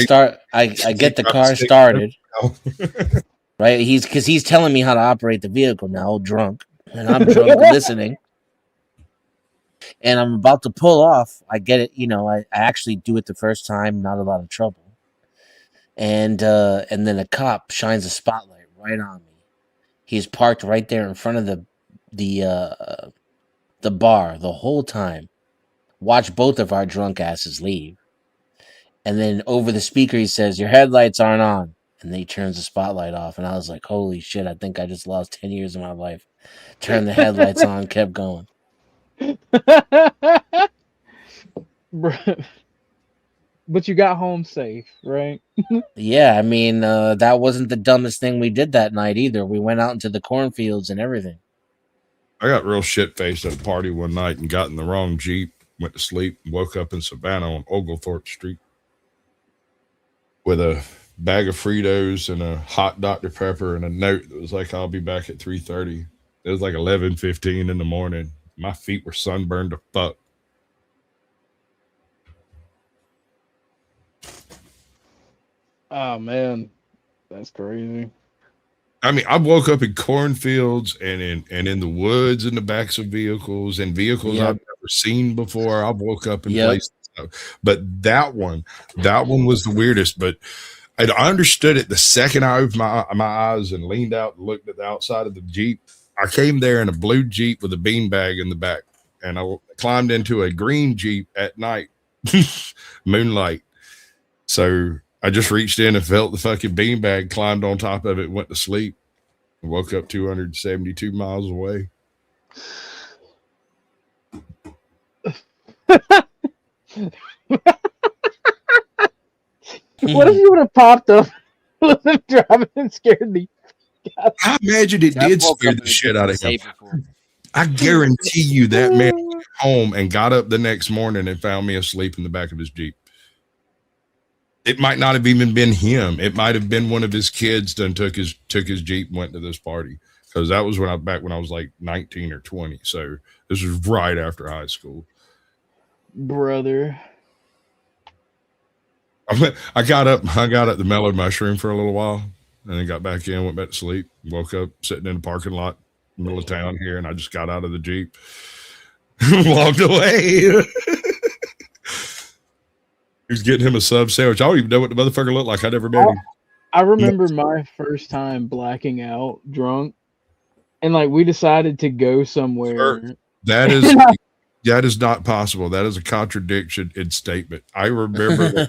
get the car started. Right. He's telling me how to operate the vehicle now, drunk. And I'm drunk listening. And I'm about to pull off. I get it, I actually do it the first time, not a lot of trouble. And then a cop shines a spotlight right on me. He's parked right there in front of the bar the whole time. Watch both of our drunk asses leave. And then over the speaker he says, your headlights aren't on. And then he turns the spotlight off. And I was like, holy shit, I think I just lost 10 years of my life. Turned the headlights on, kept going. But you got home safe, right? Yeah, I mean, that wasn't the dumbest thing we did that night either. We went out into the cornfields and everything. I got real shit-faced at a party one night and got in the wrong Jeep, went to sleep, and woke up in Savannah on Oglethorpe Street with a bag of Fritos and a hot Dr. Pepper and a note that was like, I'll be back at 3:30. It was like 11:15 in the morning. My feet were sunburned to fuck. Oh, man. That's crazy. I mean, I woke up in cornfields and in the woods in the backs of vehicles and vehicles I've never seen before. I woke up in places. But that one was the weirdest. But I understood it the second I opened my eyes and leaned out and looked at the outside of the Jeep. I came there in a blue Jeep with a beanbag in the back, and I climbed into a green Jeep at night, moonlight. So I just reached in and felt the fucking beanbag, climbed on top of it, went to sleep, and woke up 272 miles away. What if you would have popped up with him driving and scared me? I imagine it did scare the shit out of him. I guarantee you that man went home and got up the next morning and found me asleep in the back of his Jeep. It might not have even been him. It might have been one of his kids that took his Jeep and went to this party. Because that was when I was like 19 or 20. So this was right after high school. Brother. I got up the mellow mushroom for a little while and then got back in, went back to sleep, woke up sitting in the parking lot, middle of town here, and I just got out of the Jeep, walked away. He was getting him a sub sandwich. I don't even know what the motherfucker looked like. I never met him. I remember my first time blacking out drunk, and like we decided to go somewhere. Sir, that is not possible. That is a contradiction in statement. I remember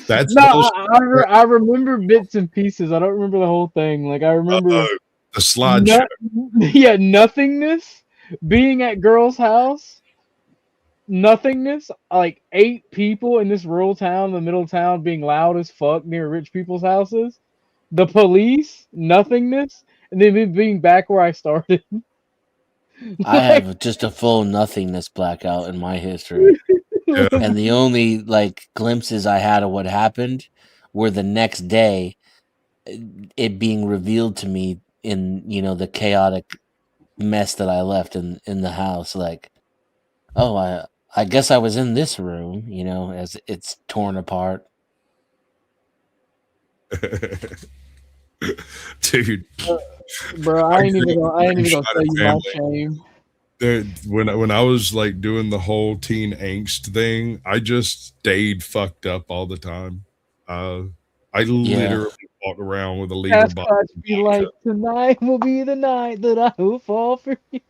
That's No, bullshit. I remember bits and pieces. I don't remember the whole thing. Like I remember The slideshow. yeah, nothingness. Being at girl's house, nothingness. Like 8 people in this rural town, in the middle of town, being loud as fuck near rich people's houses. The police, nothingness, and then me being back where I started. I have just a full nothingness blackout in my history. Yeah. And the only like glimpses I had of what happened were the next day, it being revealed to me in, you know, the chaotic mess that I left in the house. Like, oh, I guess I was in this room, you know, as it's torn apart. Dude, Bro, I ain't even gonna tell you my family. shame. When I was like doing the whole teen angst thing, I just stayed fucked up all the time. I literally walked around with a lever Cash bottle. Clutch be like, tonight will be the night that I will fall for you.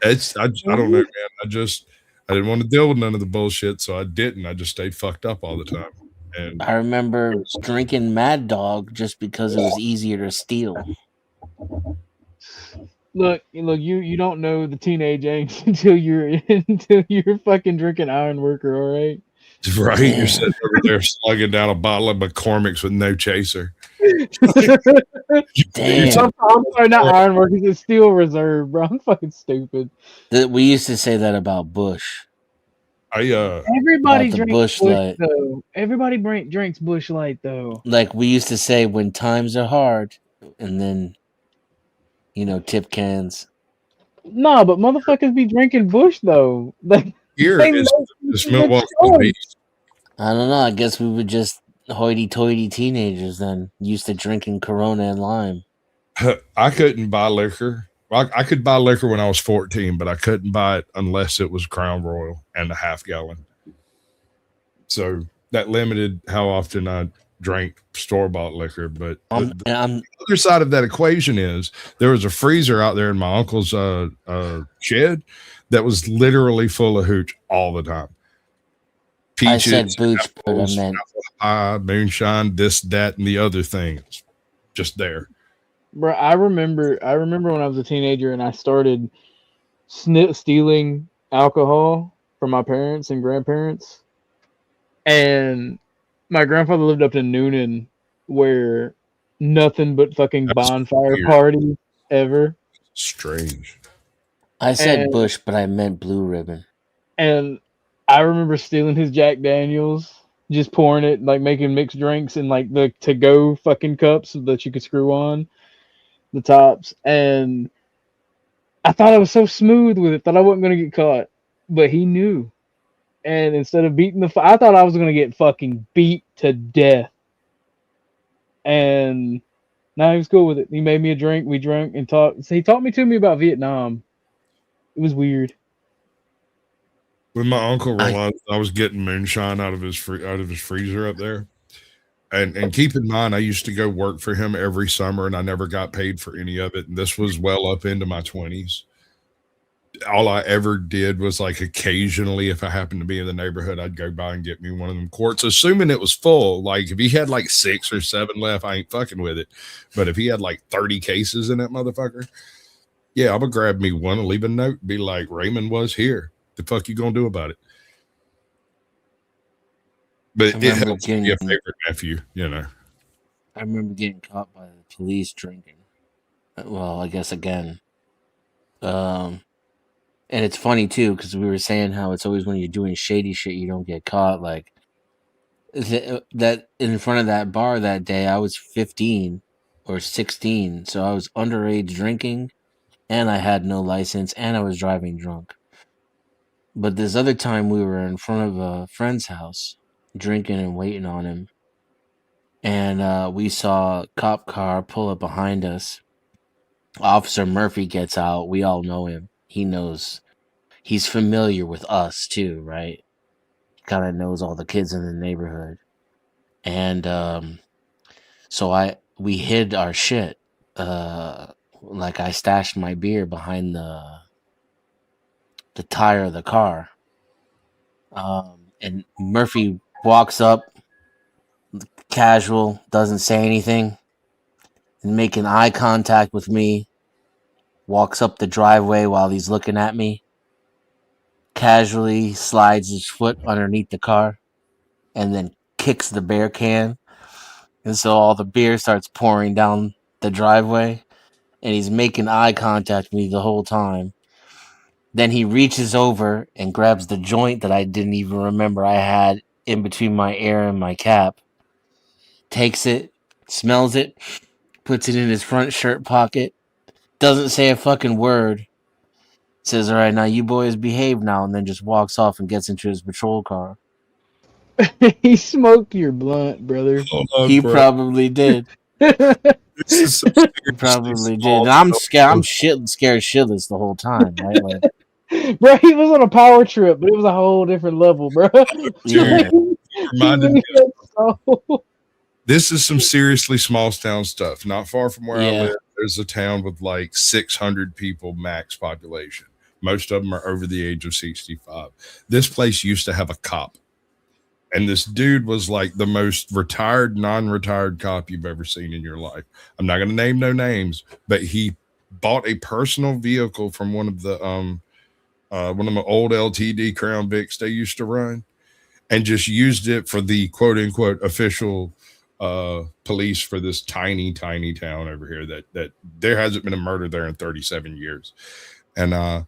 I don't know, man. I didn't want to deal with none of the bullshit, so I didn't. I just stayed fucked up all the time. And I remember drinking Mad Dog just because it was easier to steal. Look, you don't know the teenage angst until you're fucking drinking Iron Worker, all right? Right, you're sitting over there slugging down a bottle of McCormick's with no chaser. Damn. I'm sorry, not Iron Workers, it's Steel Reserve, bro. I'm fucking stupid. We used to say that about Bush. Everybody about the drinks Bush Bush Light. though. Everybody drinks Bush Light though. Like we used to say when times are hard, and then, you know, tip cans. Nah, but motherfuckers be drinking Bush though. Like Here they is know this it's Milwaukee choice. Beast. I don't know. I guess we were just hoity-toity teenagers then, used to drinking Corona and lime. I couldn't buy liquor. I could buy liquor when I was 14, but I couldn't buy it unless it was Crown Royal and a half gallon. So that limited how often I drank store-bought liquor. But the other side of that equation is there was a freezer out there in my uncle's shed that was literally full of hooch all the time. Peaches, I said booch, apples, but I meant pie, moonshine, this, that, and the other things. Just there. Bro, I remember when I was a teenager and I started stealing alcohol from my parents and grandparents. And my grandfather lived up in Noonan, where nothing but fucking bonfire weird. parties ever. Strange. I said And- Bush, but I meant Blue Ribbon. And I remember stealing his Jack Daniels, just pouring it, like making mixed drinks in like the to-go fucking cups that you could screw on the tops. And I thought I was so smooth with it, thought I wasn't going to get caught. But he knew. And instead of beating I thought I was going to get fucking beat to death. And now he was cool with it. He made me a drink. We drank and talked. So he taught me about Vietnam. It was weird. When my uncle realized I was getting moonshine out of his freezer up there, and keep in mind, I used to go work for him every summer, and I never got paid for any of it. And this was well up into my 20s. All I ever did was like occasionally, if I happened to be in the neighborhood, I'd go by and get me one of them quarts, assuming it was full. Like if he had like 6 or 7 left, I ain't fucking with it. But if he had like 30 cases in that motherfucker, yeah, I'm gonna grab me one and leave a note, be like, Raymond was here. The fuck you gonna do about it? But it helps to be a favorite nephew, you know. I remember getting caught by the police drinking. Well, I guess again. And it's funny too, because we were saying how it's always when you're doing shady shit you don't get caught. Like that in front of that bar that day, I was 15 or 16, so I was underage drinking, and I had no license, and I was driving drunk. But this other time, we were in front of a friend's house, drinking and waiting on him, and we saw a cop car pull up behind us. Officer Murphy gets out. We all know him. He knows. He's familiar with us too, right? Kind of knows all the kids in the neighborhood, and so we hid our shit. Like I stashed my beer behind the tire of the car. And Murphy walks up, casual, doesn't say anything, and making eye contact with me, walks up the driveway while he's looking at me, casually slides his foot underneath the car, and then kicks the beer can. And so all the beer starts pouring down the driveway, and he's making eye contact with me the whole time. Then he reaches over and grabs the joint that I didn't even remember I had in between my ear and my cap, takes it, smells it, puts it in his front shirt pocket, doesn't say a fucking word, says, "All right, now you boys behave now," and then just walks off and gets into his patrol car. He smoked your blunt, brother. He probably did. This is some He probably did. And I'm scared. I'm scared shitless the whole time, right? Like, Bro, he was on a power trip, but it was a whole different level, bro. Yeah. Reminded me this is some seriously small town stuff. Not far from where I Yeah. live, there's a town with like 600 people max population. Most of them are over the age of 65. This place used to have a cop. And this dude was like the most retired, non-retired cop you've ever seen in your life. I'm not going to name no names, but he bought a personal vehicle from one of the one of my old LTD Crown Vics they used to run, and just used it for the quote unquote official police for this tiny town over here that there hasn't been a murder there in 37 years. And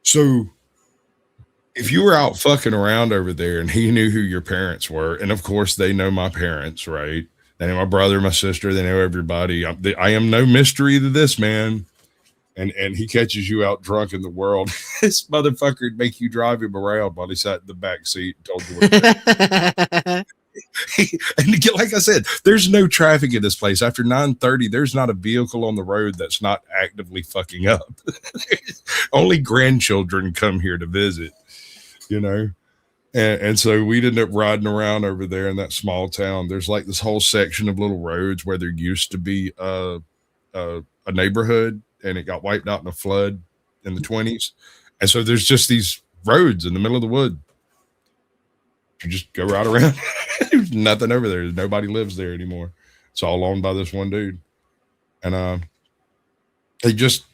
so if you were out fucking around over there and he knew who your parents were, and of course they know my parents, right? They know my brother, my sister, they know everybody. I am no mystery to this man. And he catches you out drunk in the world. This motherfucker would make you drive him around while he sat in the back seat and told you what to do. And like I said, there's no traffic in this place. After 9:30, there's not a vehicle on the road that's not actively fucking up. Only grandchildren come here to visit, you know? And so we'd end up riding around over there in that small town. There's like this whole section of little roads where there used to be a neighborhood, and it got wiped out in a flood in the 20s. And so there's just these roads in the middle of the wood. You just go right around. There's nothing over there. Nobody lives there anymore. It's all owned by this one dude. And they just,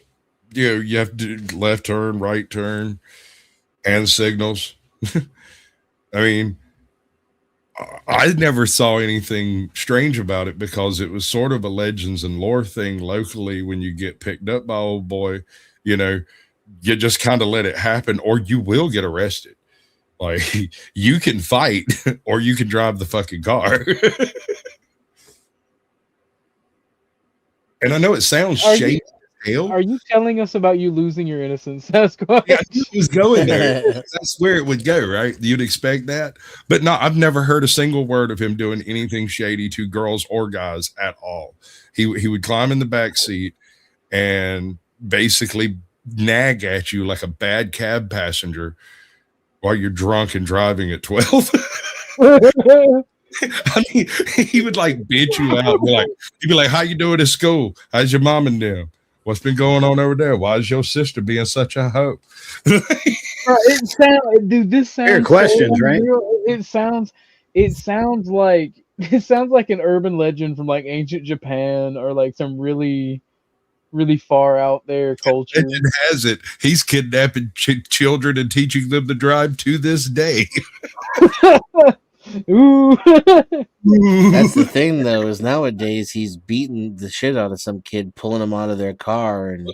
you know, you have to do left turn, right turn, and signals. I mean, I never saw anything strange about it because it was sort of a legends and lore thing locally. When you get picked up by old boy, you know, you just kind of let it happen or you will get arrested. Like you can fight or you can drive the fucking car. And I know it sounds shady. Are you telling us about you losing your innocence, Sasquatch? Yeah, I was going there. That's where it would go, right? You'd expect that. But no, I've never heard a single word of him doing anything shady to girls or guys at all. He would climb in the back seat and basically nag at you like a bad cab passenger while you're drunk and driving at 12. I mean, he would like bitch you out. He'd be like, "How you doing at school? How's your mom and them? What's been going on over there? Why is your sister being such a hoe?" Dude, this sounds Fair questions, right? It sounds like an urban legend from like ancient Japan or like some really far out there culture. Legend has it he's kidnapping children and teaching them to drive to this day. Ooh. That's the thing, though, is nowadays he's beating the shit out of some kid, pulling him out of their car. And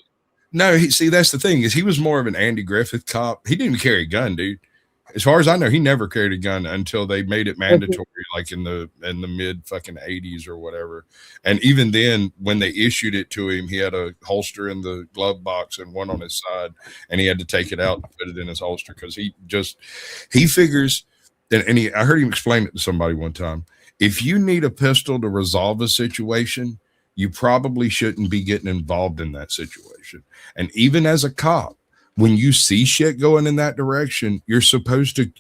no, see, that's the thing is he was more of an Andy Griffith cop. He didn't carry a gun, dude. As far as I know, he never carried a gun until they made it mandatory, like in the mid fucking 80s or whatever. And even then, when they issued it to him, he had a holster in the glove box and one on his side, and he had to take it out and put it in his holster because he figures. And I heard him explain it to somebody one time. If you need a pistol to resolve a situation, you probably shouldn't be getting involved in that situation. And even as a cop, when you see shit going in that direction, you're supposed to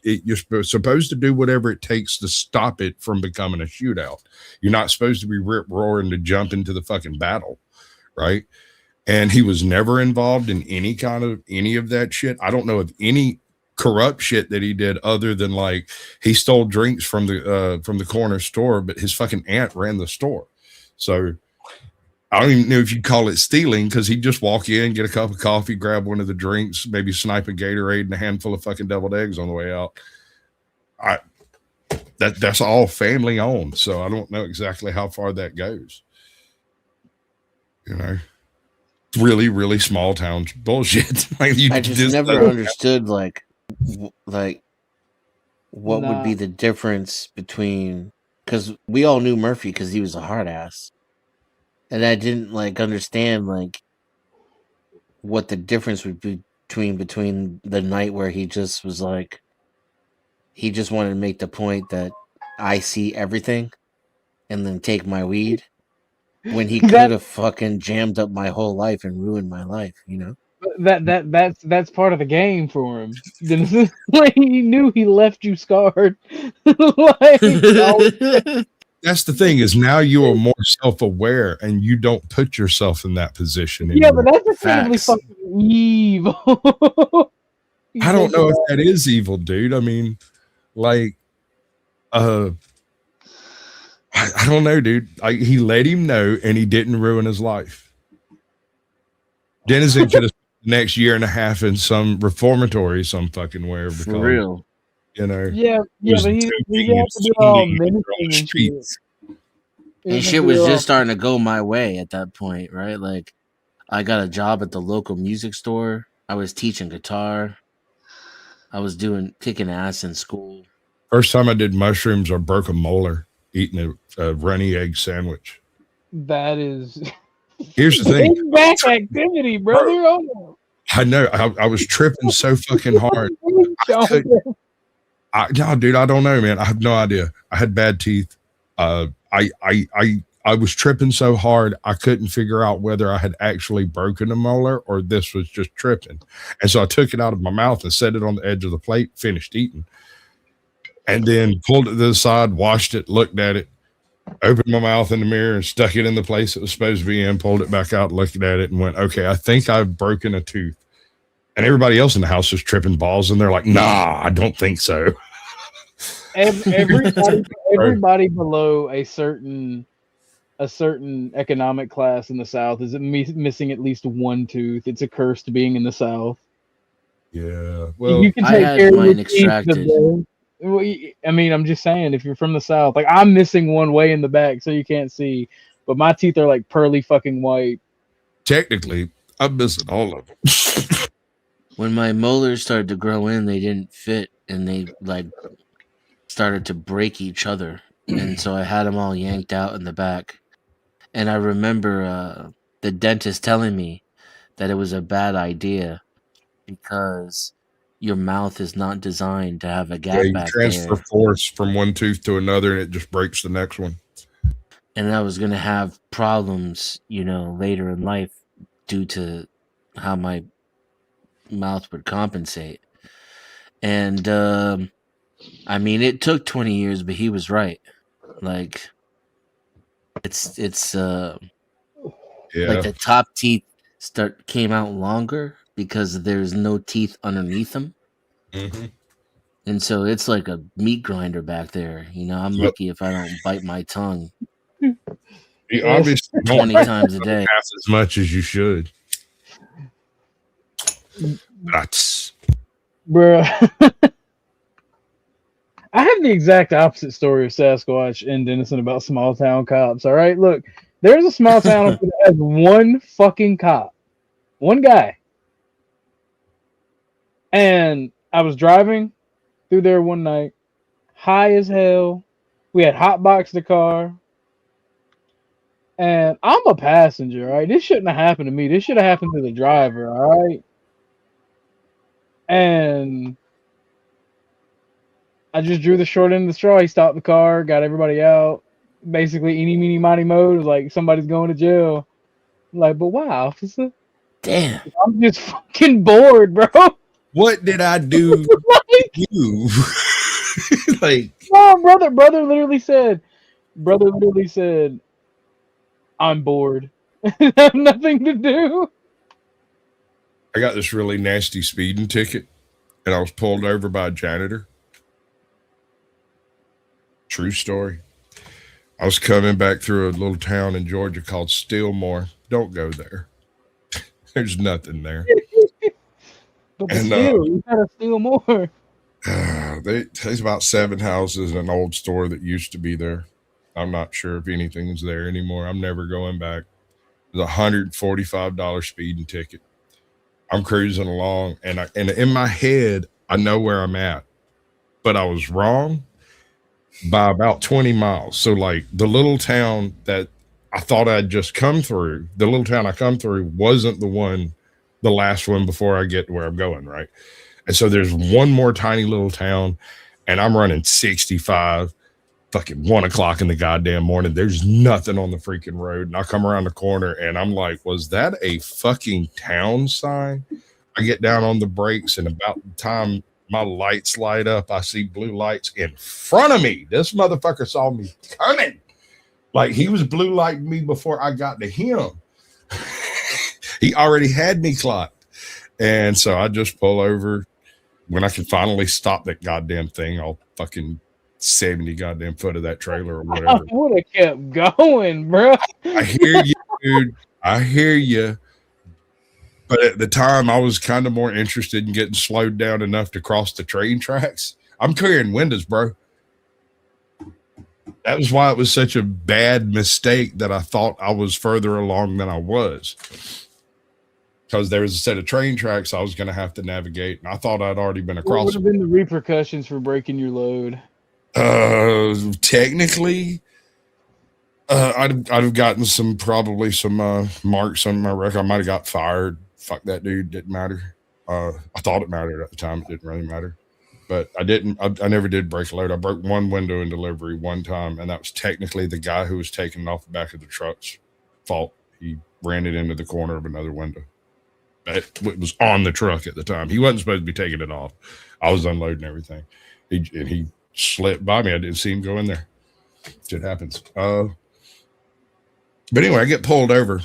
do whatever it takes to stop it from becoming a shootout. You're not supposed to be rip roaring to jump into the fucking battle, right? And he was never involved in any of that shit. I don't know of any corrupt shit that he did other than like he stole drinks from the corner store, but his fucking aunt ran the store. So I don't even know if you'd call it stealing, because he'd just walk in, get a cup of coffee, grab one of the drinks, maybe snipe a Gatorade and a handful of fucking deviled eggs on the way out. That's all family owned, so I don't know exactly how far that goes. You know, really, really small town bullshit. Like I just never understood like what would be the difference between, because we all knew Murphy because he was a hard ass, and I didn't like understand like what the difference would be between the night where he just was like, he just wanted to make the point that I see everything and then take my weed, when he could have fucking jammed up my whole life and ruined my life, you know? That's part of the game for him. Like, he knew he left you scarred. Like, that's the thing, is now you are more self-aware and you don't put yourself in that position yeah, anymore. but that's incredibly fucking evil. I don't know if that is evil, dude. I mean, like, I don't know, dude. Like, he let him know and he didn't ruin his life. Denizen could have spent the next year and a half in some reformatory some fucking where. Because, For real. You know. Yeah, but he had to do all menacing and shit. And shit was just starting to go my way at that point, right? Like, I got a job at the local music store. I was teaching guitar. I was kicking ass in school. First time I did mushrooms, I broke a molar eating a runny egg sandwich. That is. Here's the thing. Back activity, brother. Oh. I know. I was tripping so fucking hard. No, dude, I don't know, man. I have no idea. I had bad teeth. I was tripping so hard I couldn't figure out whether I had actually broken a molar or this was just tripping. And so I took it out of my mouth and set it on the edge of the plate, finished eating, and then pulled it to the side, washed it, looked at it, opened my mouth in the mirror and stuck it in the place it was supposed to be in, pulled it back out, looked at it, and went, okay, I think I've broken a tooth. And everybody else in the house was tripping balls, and they're like, nah, I don't think so. Everybody below a certain economic class in the South is missing at least one tooth. It's a curse to being in the South. Yeah, well, you can take care of mine extracted. I mean, I'm just saying, if you're from the South, like, I'm missing one way in the back, so you can't see, but my teeth are like pearly fucking white. Technically, I'm missing all of them. When my molars started to grow in, they didn't fit, and they like started to break each other, and so I had them all yanked out in the back. And I remember the dentist telling me that it was a bad idea because your mouth is not designed to have a gap you back transfer there. force from one tooth to another, and it just breaks the next one. And I was gonna have problems, you know, later in life due to how my mouth would compensate. And I mean, it took 20 years, but he was right. Like, it's like the top teeth came out longer because there's no teeth underneath them. Mm-hmm. And so it's like a meat grinder back there. You know, I'm lucky if I don't bite my tongue. You obviously 20 times a day. Half as much as you should. That's Bruh. I have the exact opposite story of Sasquatch and Dennison about small town cops. All right, look, there's a small town that has one fucking cop, one guy, and I was driving through there one night, high as hell. We had hotboxed the car, and I'm a passenger. All right, this shouldn't have happened to me. This should have happened to the driver. All right, and I just drew the short end of the straw. He stopped the car, got everybody out. Basically, eeny, meeny, miny, mode. Like, somebody's going to jail. I'm like, but why, officer? Damn. I'm just fucking bored, bro. What did I do to you? Like, no, brother literally said, I'm bored. I have nothing to do. I got this really nasty speeding ticket. and I was pulled over by a janitor. True story. I was coming back through a little town in Georgia called Stillmore. Don't go there. There's nothing there. But And still, you gotta steal more. there's about 7 houses and an old store that used to be there. I'm not sure if anything's there anymore. I'm never going back. It was a $145 speeding ticket. I'm cruising along, and in my head, I know where I'm at, but I was wrong by about 20 miles. So, like, the little town that I thought I'd just come through, the little town I come through wasn't the last one before I get to where I'm going, right? And so there's one more tiny little town, and I'm running 65, fucking 1 o'clock in the goddamn morning. There's nothing on the freaking road. And I come around the corner, and I'm like, was that a fucking town sign? I get down on the brakes, and about the time my lights light up, I see blue lights in front of me. This motherfucker saw me coming. Like, he was blue lighting me before I got to him. He already had me clocked. And so I just pull over. When I can finally stop that goddamn thing, I'll fucking 70 goddamn foot of that trailer or whatever. I would have kept going, bro. I hear you, dude. I hear you. But at the time, I was kind of more interested in getting slowed down enough to cross the train tracks. I'm clearing windows, bro. That was why it was such a bad mistake that I thought I was further along than I was. Because there was a set of train tracks I was going to have to navigate, and I thought I'd already been What across. would have been the repercussions for breaking your load? Technically, I'd have gotten probably some marks on my record. I might have got fired. Fuck that dude. Didn't matter. I thought it mattered at the time. It didn't really matter. But I didn't. I never did break a load. I broke one window in delivery one time, and that was technically the guy who was taking it off the back of the truck's fault. He ran it into the corner of another window. It was on the truck at the time. He wasn't supposed to be taking it off. I was unloading everything. He slipped by me. I didn't see him go in there. Shit happens. But anyway, I get pulled over,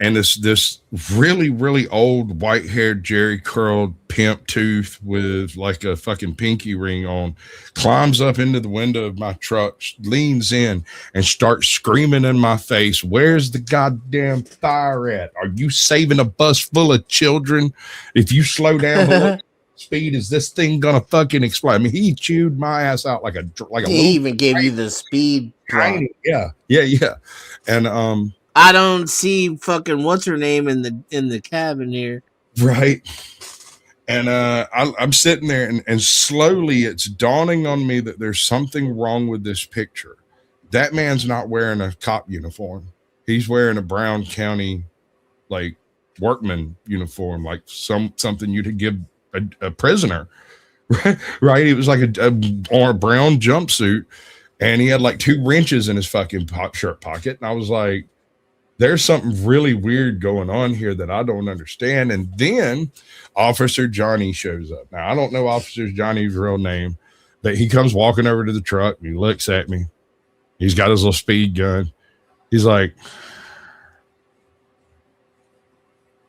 and this really, really old white-haired Jerry curled pimp tooth with like a fucking pinky ring on climbs up into the window of my truck, leans in, and starts screaming in my face, "Where's the goddamn fire at? Are you saving a bus full of children? If you slow down below speed, is this thing gonna fucking explode?" I mean, he chewed my ass out like a He even gave you the speed drop. Yeah. And I don't see fucking what's her name in the cabin here. Right. And I'm sitting there, and slowly it's dawning on me that there's something wrong with this picture. That man's not wearing a cop uniform. He's wearing a Brown County like workman uniform, like something you'd give a prisoner. Right? It was like a brown jumpsuit, and he had like 2 wrenches in his fucking shirt pocket. And I was like, there's something really weird going on here that I don't understand. And then Officer Johnny shows up. Now, I don't know Officer Johnny's real name, but he comes walking over to the truck, and he looks at me. He's got his little speed gun. He's like,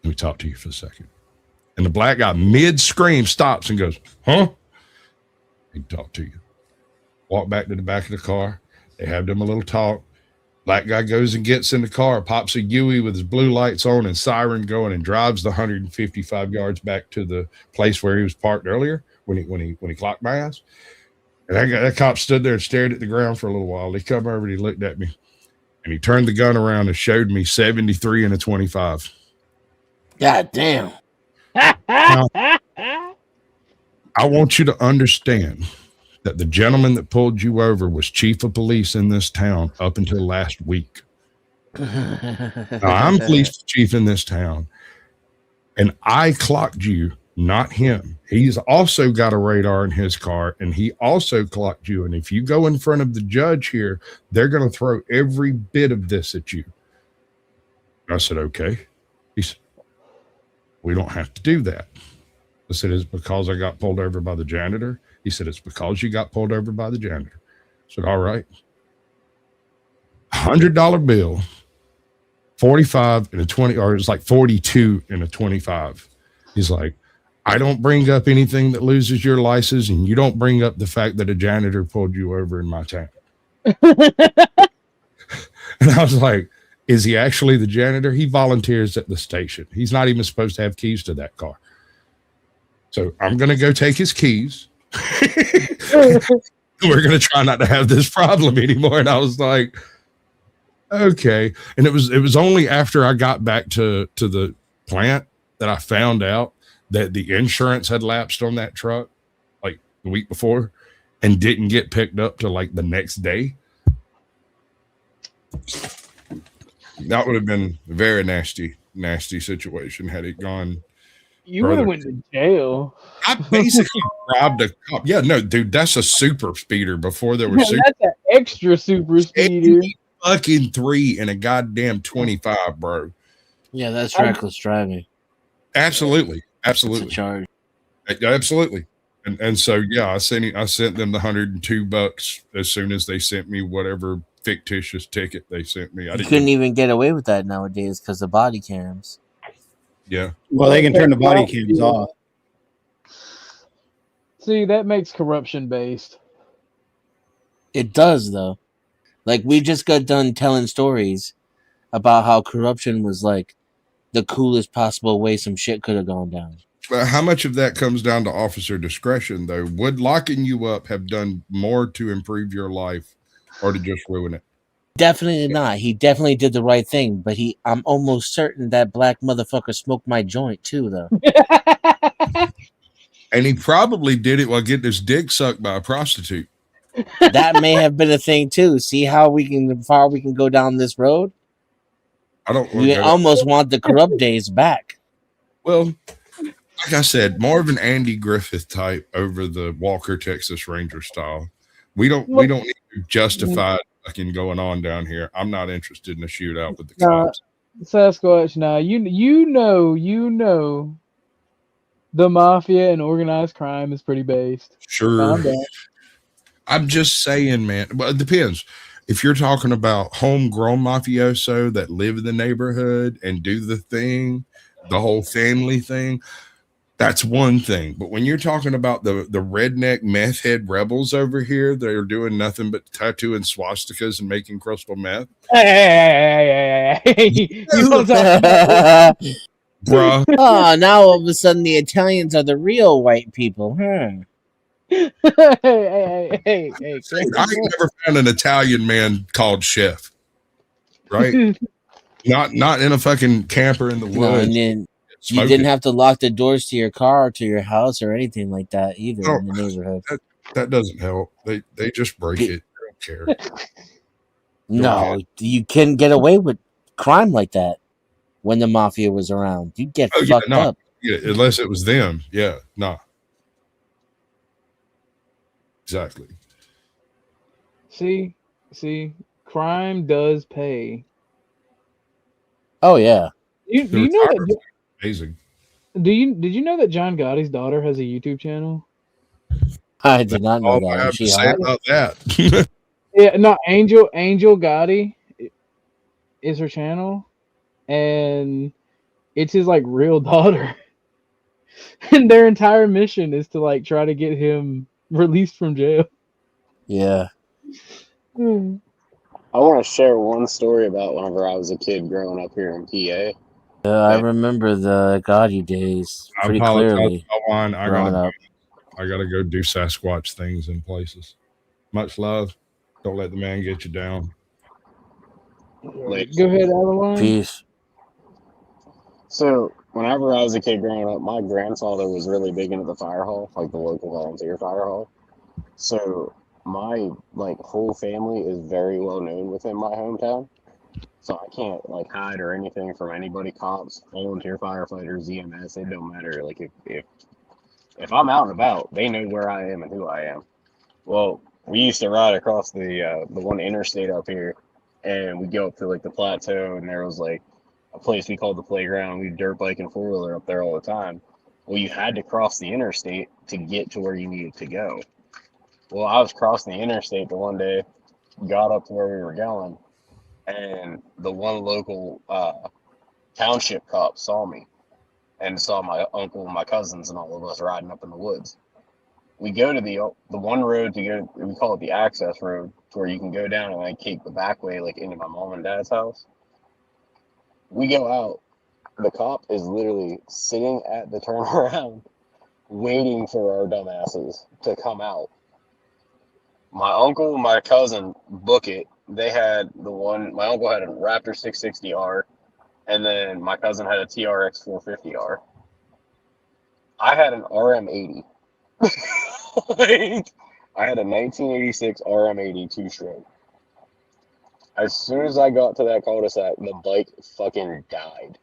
"Let me talk to you for a second." And the black guy mid-scream stops and goes, "Huh?" "He talk to you." Walk back to the back of the car. They have them a little talk. Black guy goes and gets in the car, pops a Yui with his blue lights on and siren going, and drives the 155 yards back to the place where he was parked earlier when he clocked my ass. And that cop stood there and stared at the ground for a little while. He come over and he looked at me, and he turned the gun around and showed me 73 and a 25. God damn. Now, I want you to understand that the gentleman that pulled you over was chief of police in this town up until last week. Now, I'm police chief in this town, and I clocked you, not him. He's also got a radar in his car, and he also clocked you. And if you go in front of the judge here, they're going to throw every bit of this at you. I said, "Okay." He said, "We don't have to do that." I said, "It's because I got pulled over by the janitor." He said, "It's because you got pulled over by the janitor." I said, "All right." $100 bill, 45 and a 20, or it's like 42 and a 25. He's like, I don't bring up anything that loses your license, and you don't bring up the fact that a janitor pulled you over in my town. And I was like, is he actually the janitor? He volunteers at the station. He's not even supposed to have keys to that car. So I'm going to go take his keys. We're going to try not to have this problem anymore. And I was like, okay. And it was only after I got back to the plant that I found out that the insurance had lapsed on that truck like the week before and didn't get picked up till like the next day. That would have been a very nasty situation had it gone. You would have went to jail. I basically robbed a cop. Yeah, no, dude, that's a super speeder before there was super. That's an extra super speeder. Fucking 3 and a goddamn 25, bro. Yeah, that's reckless driving. Absolutely. It's a charge. Absolutely. And so yeah, I sent them the $102 as soon as they sent me whatever fictitious ticket they sent me. You couldn't even get away with that nowadays because of body cams. Yeah. Well, they can turn the body cams off. See, that makes corruption based. It does, though. Like, we just got done telling stories about how corruption was like the coolest possible way some shit could have gone down. But how much of that comes down to officer discretion, though? Would locking you up have done more to improve your life or to just ruin it? Definitely not. He definitely did the right thing, but I'm almost certain that black motherfucker smoked my joint too, though. And he probably did it while getting his dick sucked by a prostitute. That may have been a thing too. See how far we can go down this road? I don't. We almost want the corrupt days back. Well, like I said, more of an Andy Griffith type over the Walker Texas Ranger style. We don't need to justify fucking going on down here. I'm not interested in a shootout with the cops. Sasquatch, now you know the mafia and organized crime is pretty based. Sure. I'm just saying, man. Well, it depends. If you're talking about homegrown mafioso that live in the neighborhood and do the thing, the whole family thing, that's one thing. But when you're talking about the redneck meth head rebels over here, they're doing nothing but tattooing swastikas and making crystal meth. Hey. Bruh. Oh, now all of a sudden the Italians are the real white people. Hey. I ain't never found an Italian man called Chef. Right? not in a fucking camper in the woods. No, and then you didn't have to lock the doors to your car or to your house or anything like that either in the neighborhood. That doesn't help. They just break it. They don't care. No, you couldn't get away with crime like that when the mafia was around. You'd get fucked up. Yeah, unless it was them. Yeah, no. Exactly. See, crime does pay. Oh yeah. Do you know that? Amazing. Did you know that John Gotti's daughter has a YouTube channel? I did not know that. I have to say about that. Yeah, no, Angel Gotti is her channel, and it's his like real daughter, and their entire mission is to like try to get him released from jail. Yeah. I want to share one story about whenever I was a kid growing up here in PA. I remember the Gotti days pretty clearly. I gotta go do Sasquatch things in places. Much love. Don't let the man get you down. Go ahead, Adeline. Peace. So, whenever I was a kid growing up, my grandfather was really big into the fire hall, like the local volunteer fire hall. So, my whole family is very well known within my hometown. So I can't hide or anything from anybody. Cops, volunteer firefighters, EMS, it don't matter. Like if I'm out and about, they know where I am and who I am. Well, we used to ride across the one interstate up here, and we'd go up to the plateau, and there was a place we called the playground. We'd dirt bike and 4-wheeler up there all the time. Well, you had to cross the interstate to get to where you needed to go. Well, I was crossing the interstate the one day, got up to where we were going, and the one local township cop saw me. and saw my uncle and my cousins and all of us riding up in the woods. We go to the one road to go. We call it the access road, to where you can go down and like take the back way, like into my mom and dad's house. We go out. The cop is literally sitting at the turnaround, waiting for our dumbasses to come out. My uncle and my cousin book it. They had my uncle had a Raptor 660R, and then my cousin had a TRX 450R. I had an RM80. Like, I had a 1986 RM80 two-stroke. As soon as I got to that cul-de-sac, the bike fucking died.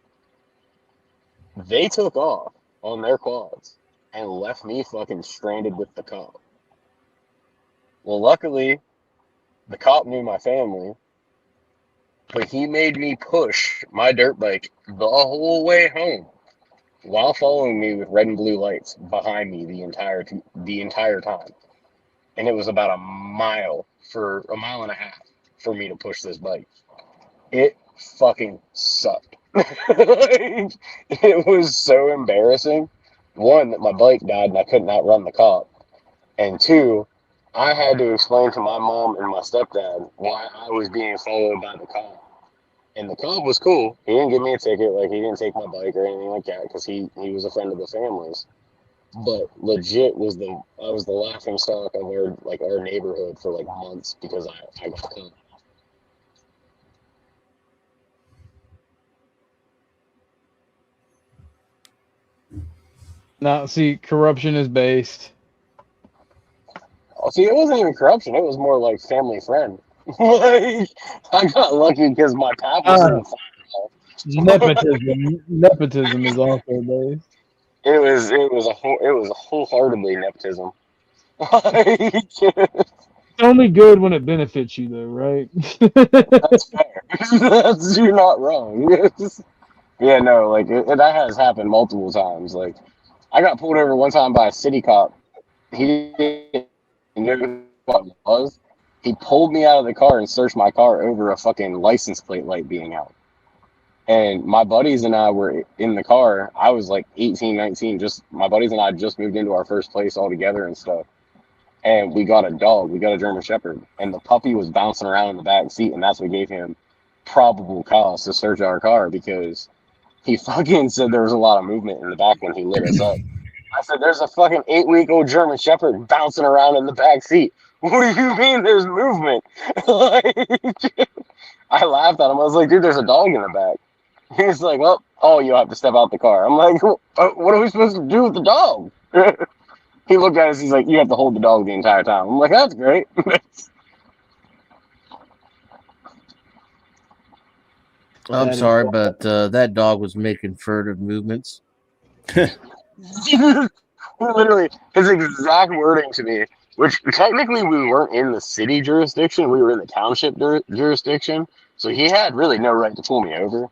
They took off on their quads and left me fucking stranded with the cop. Well, luckily, the cop knew my family, but he made me push my dirt bike the whole way home while following me with red and blue lights behind me the entire time. And it was about a mile and a half for me to push this bike. It fucking sucked. It was so embarrassing. One, that my bike died and I couldn't outrun the cop. And two, I had to explain to my mom and my stepdad why I was being followed by the cop. And the cop was cool. He didn't give me a ticket, like he didn't take my bike or anything like that, because he was a friend of the family's. But legit I was the laughing stock of our neighborhood for like months because I got caught. Now, see, corruption is based. Oh, see, it wasn't even corruption. It was more like family friend. Like, I got lucky because my pap was in Nepotism. Nepotism is also based. It was wholeheartedly nepotism. It's only good when it benefits you, though, right? That's fair. You're not wrong. Yeah, no, like that has happened multiple times. Like, I got pulled over one time by a city cop. He didn't know what it was. He pulled me out of the car and searched my car over a fucking license plate light being out. And my buddies and I were in the car. I was like 18, 19. My buddies and I just moved into our first place all together and stuff. And we got a dog. We got a German Shepherd. And the puppy was bouncing around in the back seat. And that's what gave him probable cause to search our car, because he fucking said there was a lot of movement in the back when he lit us up. I said, there's a fucking 8-week-old German Shepherd bouncing around in the back seat. What do you mean there's movement? Like, I laughed at him. I was like, dude, there's a dog in the back. He's like, well, you'll have to step out the car. I'm like, what are we supposed to do with the dog? He looked at us. He's like, you have to hold the dog the entire time. I'm like, that's great. I'm sorry, but that dog was making furtive movements. Literally, his exact wording to me, which technically we weren't in the city jurisdiction. We were in the township jurisdiction. So he had really no right to pull me over.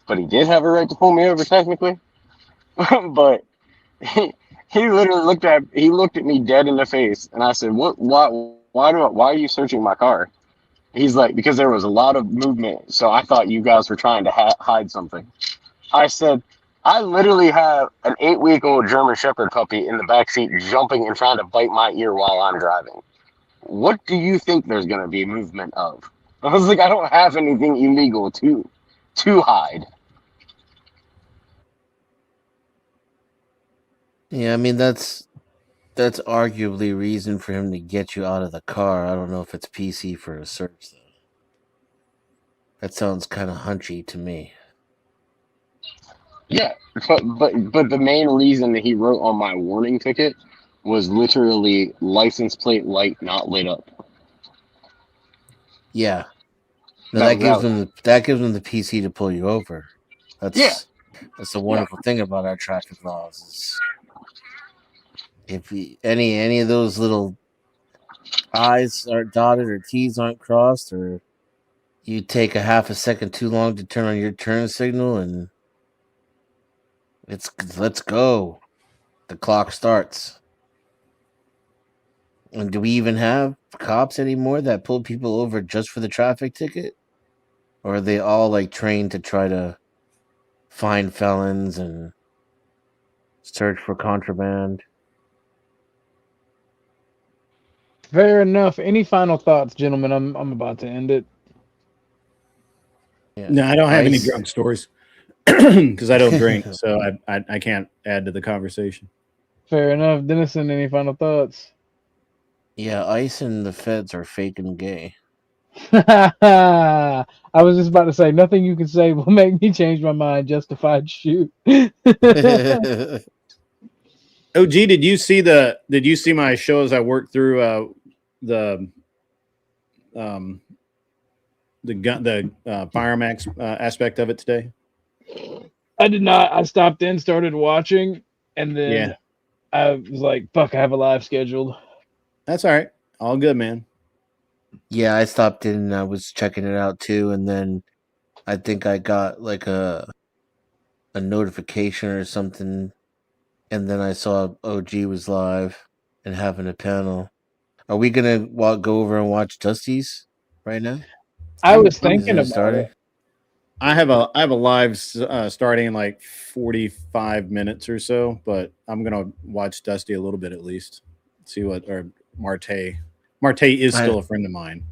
But he did have a right to pull me over technically. But he literally looked at me dead in the face, and I said, why are you searching my car? He's like, because there was a lot of movement, so I thought you guys were trying to hide something. I said, I literally have an 8-week-old German Shepherd puppy in the backseat jumping and trying to bite my ear while I'm driving. What do you think there's going to be movement of? I was like, I don't have anything illegal to hide. Yeah, I mean that's arguably reason for him to get you out of the car. I don't know if it's PC for a search though. That sounds kind of hunchy to me. Yeah, but the main reason that he wrote on my warning ticket was literally license plate light not lit up. Yeah, no, that gives them the PC to pull you over. That's the wonderful thing about our traffic laws is if any of those little I's aren't dotted or T's aren't crossed, or you take a half a second too long to turn on your turn signal, and let's go. The clock starts. And do we even have cops anymore that pull people over just for the traffic ticket? Or are they all like trained to try to find felons and search for contraband. Fair enough. Any final thoughts, gentlemen? I'm about to end it. Yeah. No, I don't have any Ice. drunk stories because I don't drink, so I can't add to the conversation. Fair enough. Dennison, any final thoughts? Yeah, Ice and the feds are fake and gay. I was just about to say nothing you can say will make me change my mind. Justified shoot. OG, did you see my show as I worked through the firearm aspect of it today? I did not. I stopped in, started watching, and then Yeah. I was like, "Fuck, I have a live scheduled." That's all right. All good, man. Yeah, I stopped in and I was checking it out too, and then I think I got like a notification or something, and then I saw OG was live and having a panel. Are we gonna go over and watch Dusty's right now? I was Isn't thinking it about starting? it. I have a live starting in like 45 minutes or so, but I'm gonna watch Dusty a little bit at least. See what or Marte. Marte is still a friend of mine.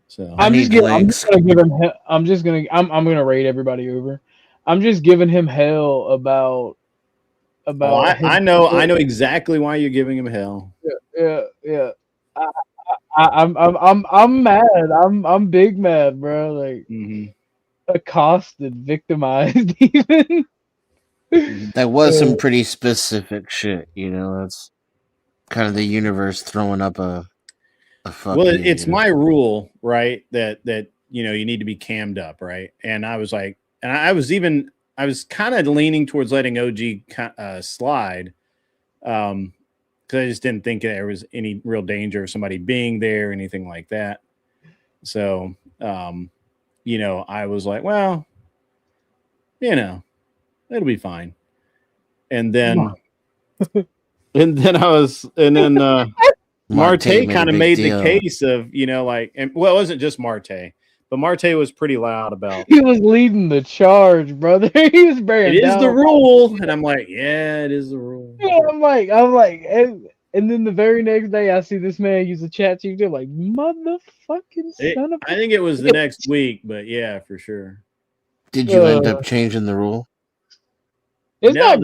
So I'm just gonna give him. I'm gonna rate everybody over. I'm just giving him hell about. Oh, his- I know exactly why you're giving him hell. Yeah. I'm mad. I'm big mad, bro. Like accosted, victimized, even. That was some pretty specific shit, that's kind of the universe throwing up a fuck Well, you, it's my rule, right? That you need to be cammed up, right? And I was like, and I was kind of leaning towards letting OG slide, because I just didn't think there was any real danger of somebody being there or anything like that. So, I was like, well, it'll be fine. And then, Marte kind of made the case of, it wasn't just Marte, but Marte was pretty loud about He was leading the charge, brother. He was bearing it is down. the rule. And I'm like, yeah, it is the rule. Yeah, I'm like, and then the very next day, I see this man use a chat GPT. I'm like, motherfucking son of. I think it was the next week, but yeah, for sure. Did you end up changing the rule? It's not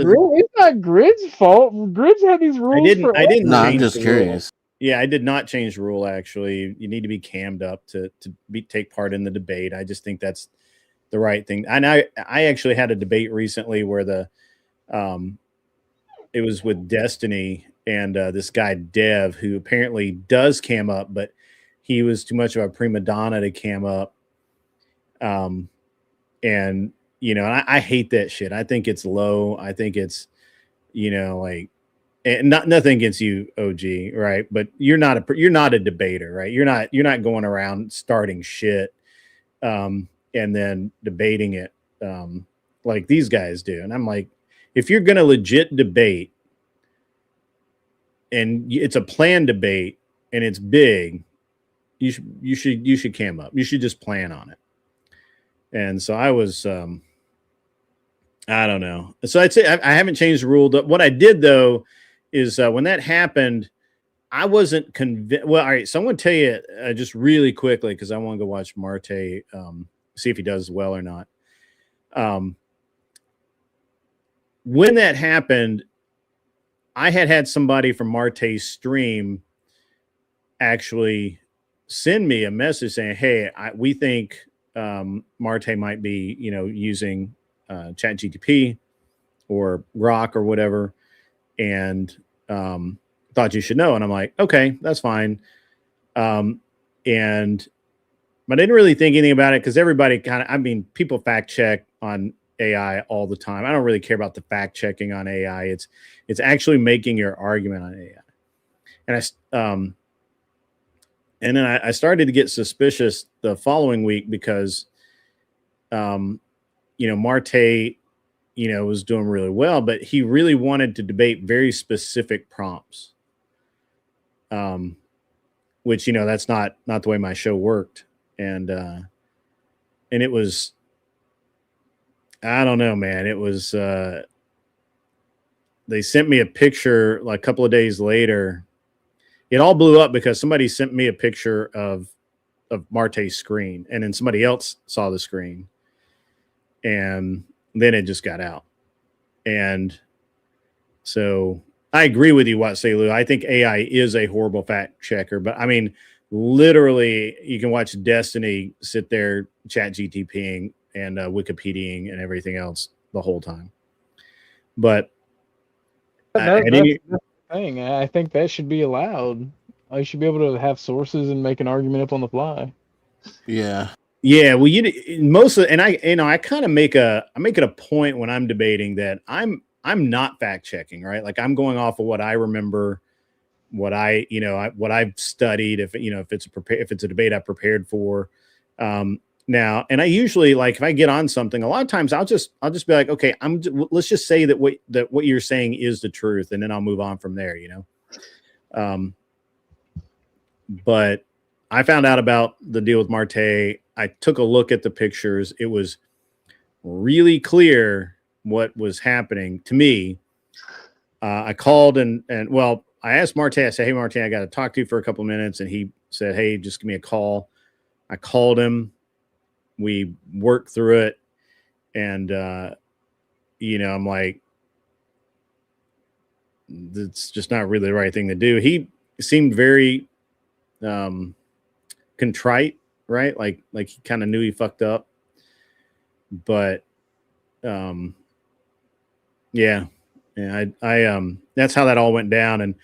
Grid's fault. Grid's had these rules. I didn't. No, I'm change just the curious. Rule. Yeah, I did not change the rule. Actually, you need to be cammed up to take part in the debate. I just think that's the right thing. And I actually had a debate recently where it was with Destiny and this guy Dev, who apparently does cam up, but he was too much of a prima donna to cam up. And I hate that shit. I think it's low. I think it's, and nothing against you, OG, right? But you're not a debater, right? You're not going around starting shit, and then debating it, like these guys do. And I'm like, if you're going to legit debate, and it's a planned debate and it's big, you should cam up. You should just plan on it. And so I was, I don't know. So I'd say I haven't changed the rule. What I did though is when that happened, I wasn't convinced. Well, all right. So I'm going to tell you just really quickly, because I want to go watch Marte, see if he does well or not. When that happened, I had somebody from Marte's stream actually send me a message saying, hey, we think Marte might be, using ChatGPT or Grok or whatever, and thought you should know. And I'm like, okay, that's fine. But I didn't really think anything about it because everybody people fact check on AI all the time. I don't really care about the fact checking on AI. It's actually making your argument on AI. And then I started to get suspicious the following week because, Marte, was doing really well, but he really wanted to debate very specific prompts, which, that's not the way my show worked. And it was, I don't know, man. It was, they sent me a picture like a couple of days later. It all blew up because somebody sent me a picture of Marte's screen, and then somebody else saw the screen, and then it just got out. And so I agree with you, Watselu. I think AI is a horrible fact checker, but I mean, literally, you can watch Destiny sit there, chat GTPing and Wikipediaing and everything else the whole time. But That's the thing. I think that should be allowed. You should be able to have sources and make an argument up on the fly. Yeah. Yeah, well, I kind of make it a point when I'm debating that I'm not fact checking, right? Like I'm going off of what I remember, what I've studied. If it's a debate I've prepared for, now, and I usually, like, if I get on something, a lot of times I'll just be like, okay, let's just say that what you're saying is the truth, and then I'll move on from there, But I found out about the deal with Marte. I took a look at the pictures. It was really clear what was happening to me. I called and I asked Marte, I said, hey, Marte, I got to talk to you for a couple of minutes. And he said, hey, just give me a call. I called him. We worked through it. And, I'm like, it's just not really the right thing to do. He seemed very contrite, right? Like he kind of knew he fucked up. But yeah, I that's how that all went down. And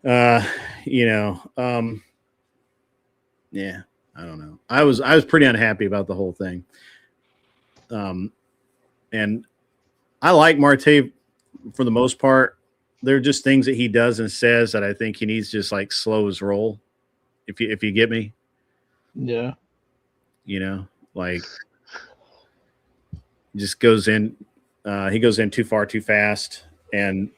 yeah, I don't know. I was pretty unhappy about the whole thing. And I like Marte for the most part. There are just things that he does and says that I think he needs to just like slow his roll. If you get me. Yeah. Like just goes in, he goes in too far, too fast. And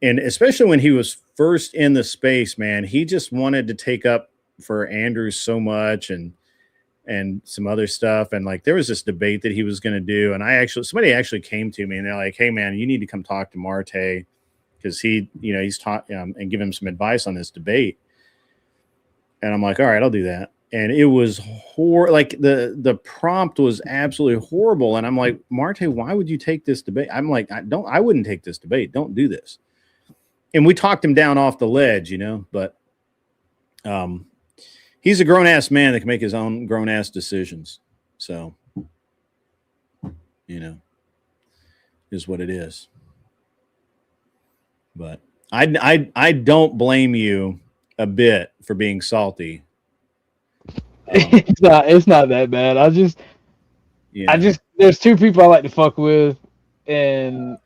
especially when he was first in the space, man, he just wanted to take up for Andrew so much and some other stuff. And like, there was this debate that he was going to do. And somebody actually came to me and they're like, hey man, you need to come talk to Marte. Cause he's taught and give him some advice on this debate. And I'm like, all right, I'll do that. And it was like the prompt was absolutely horrible. And I'm like, Marte, why would you take this debate? I'm like, I wouldn't take this debate. Don't do this. And we talked him down off the ledge, but he's a grown ass man that can make his own grown ass decisions. So, is what it is. But I don't blame you a bit for being salty. It's not that bad. I just there's two people I like to fuck with, and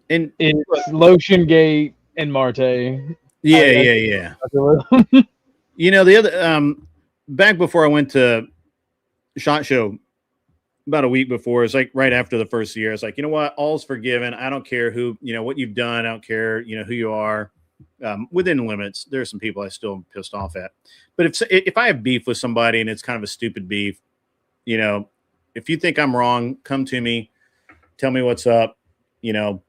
it's Lotion Gate and Marte. Yeah. The other back before I went to SHOT Show about a week before, it's like right after the first year, it's like, you know what, all's forgiven. I don't care who, what you've done. I don't care, who you are. Within limits, there's some people I still am pissed off at. But if I have beef with somebody and it's kind of a stupid beef, if you think I'm wrong, come to me, tell me what's up. Bygones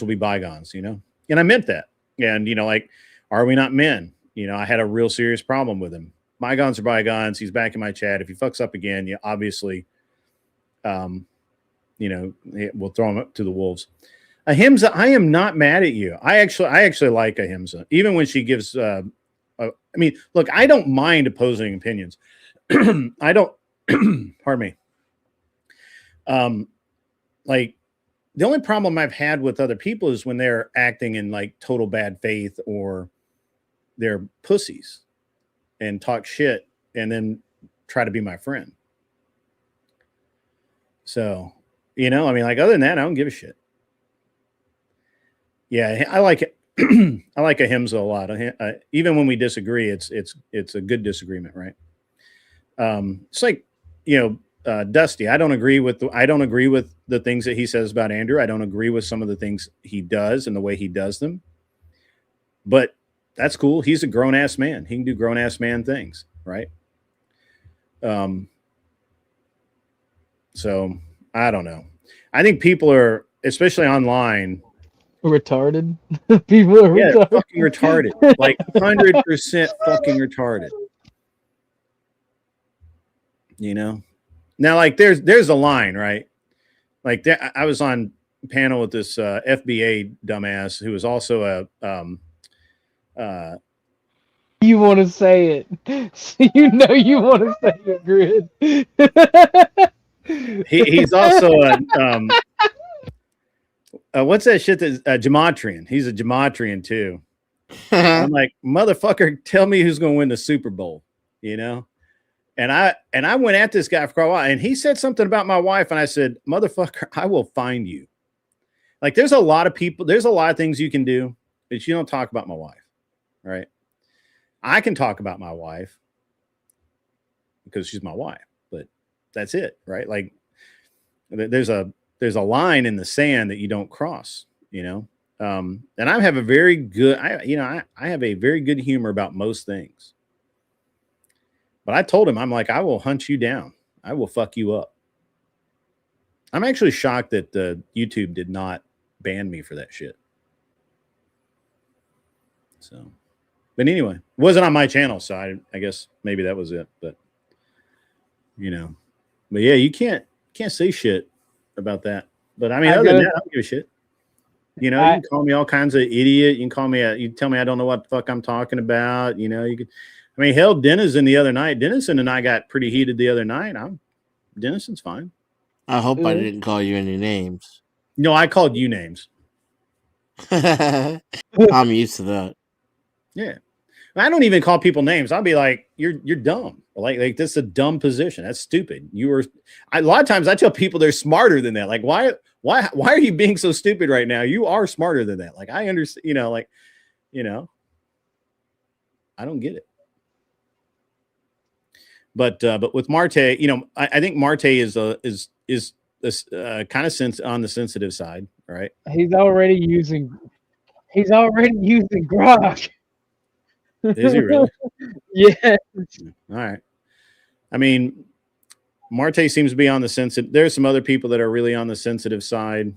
will be bygones. And I meant that. And like, are we not men? I had a real serious problem with him. Bygones are bygones. He's back in my chat. If he fucks up again, you obviously, we'll throw him up to the wolves. Ahimsa, I am not mad at you. I actually like Ahimsa, even when she gives. Look, I don't mind opposing opinions. I don't. Pardon me. Like the only problem I've had with other people is when they're acting in like total bad faith or they're pussies and talk shit and then try to be my friend. So, like other than that, I don't give a shit. Yeah, I like it. I like Ahimsa a lot. Even when we disagree, it's a good disagreement, right? It's like, Dusty. I don't agree with the things that he says about Andrew. I don't agree with some of the things he does and the way he does them. But that's cool. He's a grown ass man. He can do grown ass man things, right? So I don't know. I think people are especially online. Retarded. People are Yeah, retarded. fucking retarded. Like 100% fucking retarded. You know? Now, like, there's a line, right? Like, I was on a panel with this FBA dumbass who was also a You want to say it. You know you want to say it, Grid. he's also a what's that shit that's gematria? He's a gematria too. I'm like, motherfucker, tell me who's gonna win the Super Bowl, you know? And I went at this guy for a while, and he said something about my wife, and I said, motherfucker, I will find you. Like, there's a lot of people, there's a lot of things you can do, but you don't talk about my wife, right? I can talk about my wife because she's my wife, but that's it, right? Like, there's a line in the sand that you don't cross, you know? And I have a very good, I have a very good humor about most things. But I told him, I'm like, I will hunt you down. I will fuck you up. I'm actually shocked that YouTube did not ban me for that shit. So, but anyway, it wasn't on my channel, so I guess maybe that was it. But you know, but yeah, you can't say shit about that. But I mean, other than that, I don't give a shit. You know, you can call me all kinds of idiot. You can call me you tell me I don't know what the fuck I'm talking about. You know, you could. I mean, hell, Dennison the other night. Dennison and I got pretty heated the other night. Dennison's fine. I hope I didn't call you any names. No, I called you names. I'm used to that. Yeah. I don't even call people names. I'll be like, you're dumb. Like this is a dumb position. That's stupid. A lot of times I tell people they're smarter than that. Like, why are you being so stupid right now? You are smarter than that. Like, I understand, I don't get it. But with Marte, I think Marte is kind of on the sensitive side, right? He's already using Grok. Is he really? Yeah. All right. I mean, Marte seems to be on the sensitive. There's some other people that are really on the sensitive side.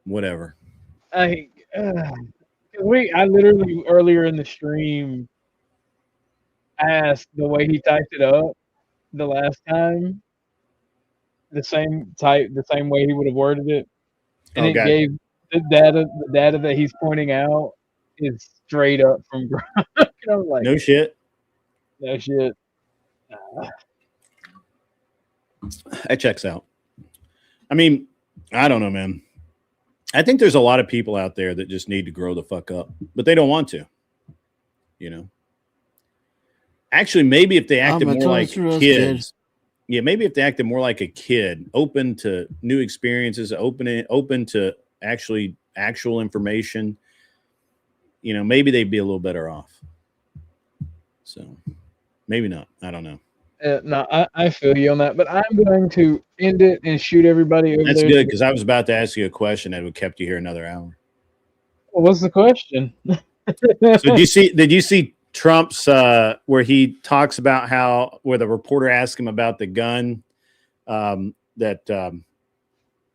Whatever. I literally earlier in the stream asked the way he typed it up the last time, the same way he would have worded it, and it gave the data that he's pointing out is straight up from Grok. And I was like, no shit. That checks out. I mean, I don't know, man. I think there's a lot of people out there that just need to grow the fuck up, but they don't want to, Actually, maybe if they acted more like kids, maybe if they acted more like a kid, open to new experiences, open to actual information, maybe they'd be a little better off. So maybe not. I don't know. No, I feel you on that, but I'm going to end it and shoot everybody over there. That's good, because I was about to ask you a question that would kept you here another hour. Well, what's the question? So did you see Trump's where he talks about where the reporter asked him about the gun that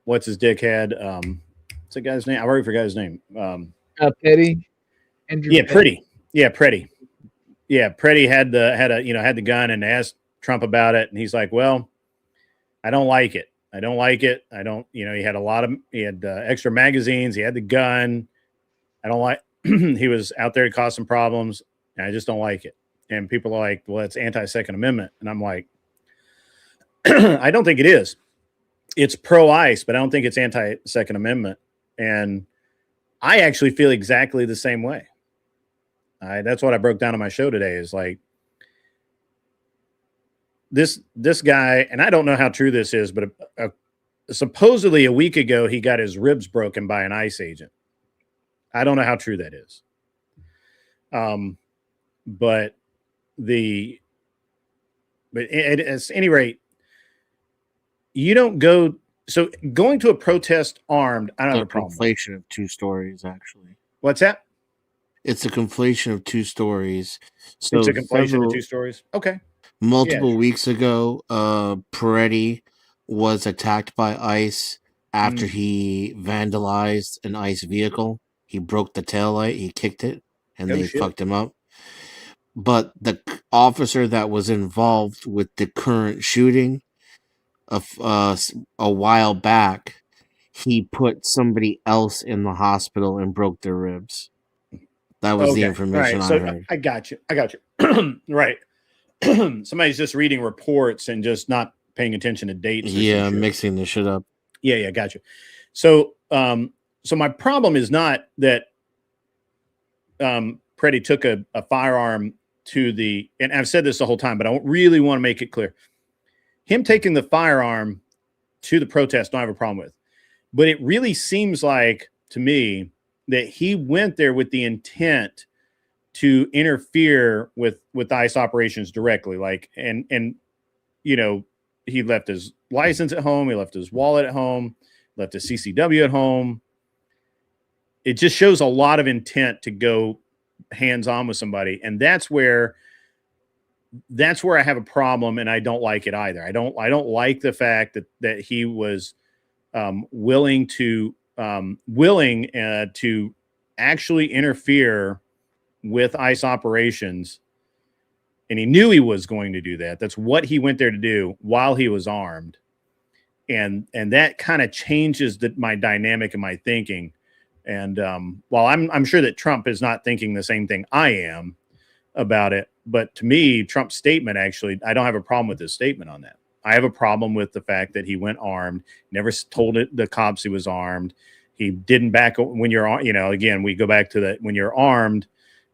what's his dickhead? What's the guy's name? I already forgot his name. Petty. Andrew Yeah, Petty. Pretty. Yeah, Pretty. Yeah, Pretty had the gun and asked Trump about it, and he's like, "Well, I don't like it. I don't like it. I don't." He had extra magazines. He had the gun. I don't like. He was out there to cause some problems, and I just don't like it. And people are like, "Well, it's anti-Second Amendment," and I'm like, I don't think it is. It's pro-ICE, but I don't think it's anti-Second Amendment. And I actually feel exactly the same way. That's what I broke down on my show today. Is like this guy, and I don't know how true this is, but supposedly a week ago he got his ribs broken by an ICE agent. I don't know how true that is. But at any rate, you don't go. So going to a protest armed, I don't have a problem. Conflation of two stories, actually. What's that? It's a conflation of two stories. So it's a conflation of two stories. Okay. Multiple weeks ago, Peretti was attacked by ICE after he vandalized an ICE vehicle. He broke the taillight, he kicked it, and Oh, they shit. fucked him up. But the officer that was involved with the current shooting a while back, he put somebody else in the hospital and broke their ribs. That was the Okay. All information right. I So heard. I got you. I got you. Right. Somebody's just reading reports and just not paying attention to dates. Or Yeah, some shit. mixing the shit up. Yeah, got you. So, so my problem is not that Preddy took a firearm to the, and I've said this the whole time, but I really want to make it clear. Him taking the firearm to the protest, I don't have a problem with. But it really seems like to me that he went there with the intent to interfere with ICE operations directly. Like, and you know, he left his license at home, he left his wallet at home, left his CCW at home. It just shows a lot of intent to go hands-on with somebody, and that's where I have a problem, and I don't like it either. I don't like the fact that he was willing to actually interfere with ICE operations, and he knew he was going to do that. That's what he went there to do while he was armed, and that kind of changes my dynamic and my thinking. And while I'm sure that Trump is not thinking the same thing I am about it, but to me, Trump's statement, actually, I don't have a problem with his statement on that. I have a problem with the fact that he went armed, never told the cops he was armed. He didn't back when you're, you know, again, we go back to that when you're armed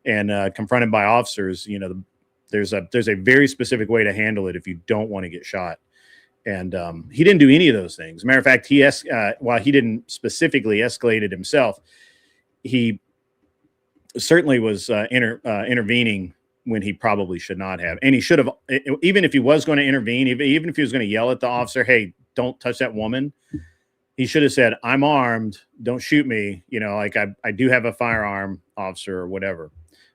and confronted by officers, you know, there's a very specific way to handle it if you don't want to get shot. And he didn't do any of those things. As a matter of fact, while he didn't specifically escalate it himself, he certainly was intervening when he probably should not have. And he should have, even if he was going to intervene, even if he was going to yell at the officer, hey, don't touch that woman, he should have said, I'm armed, don't shoot me. You know, like I do have a firearm, officer, or whatever.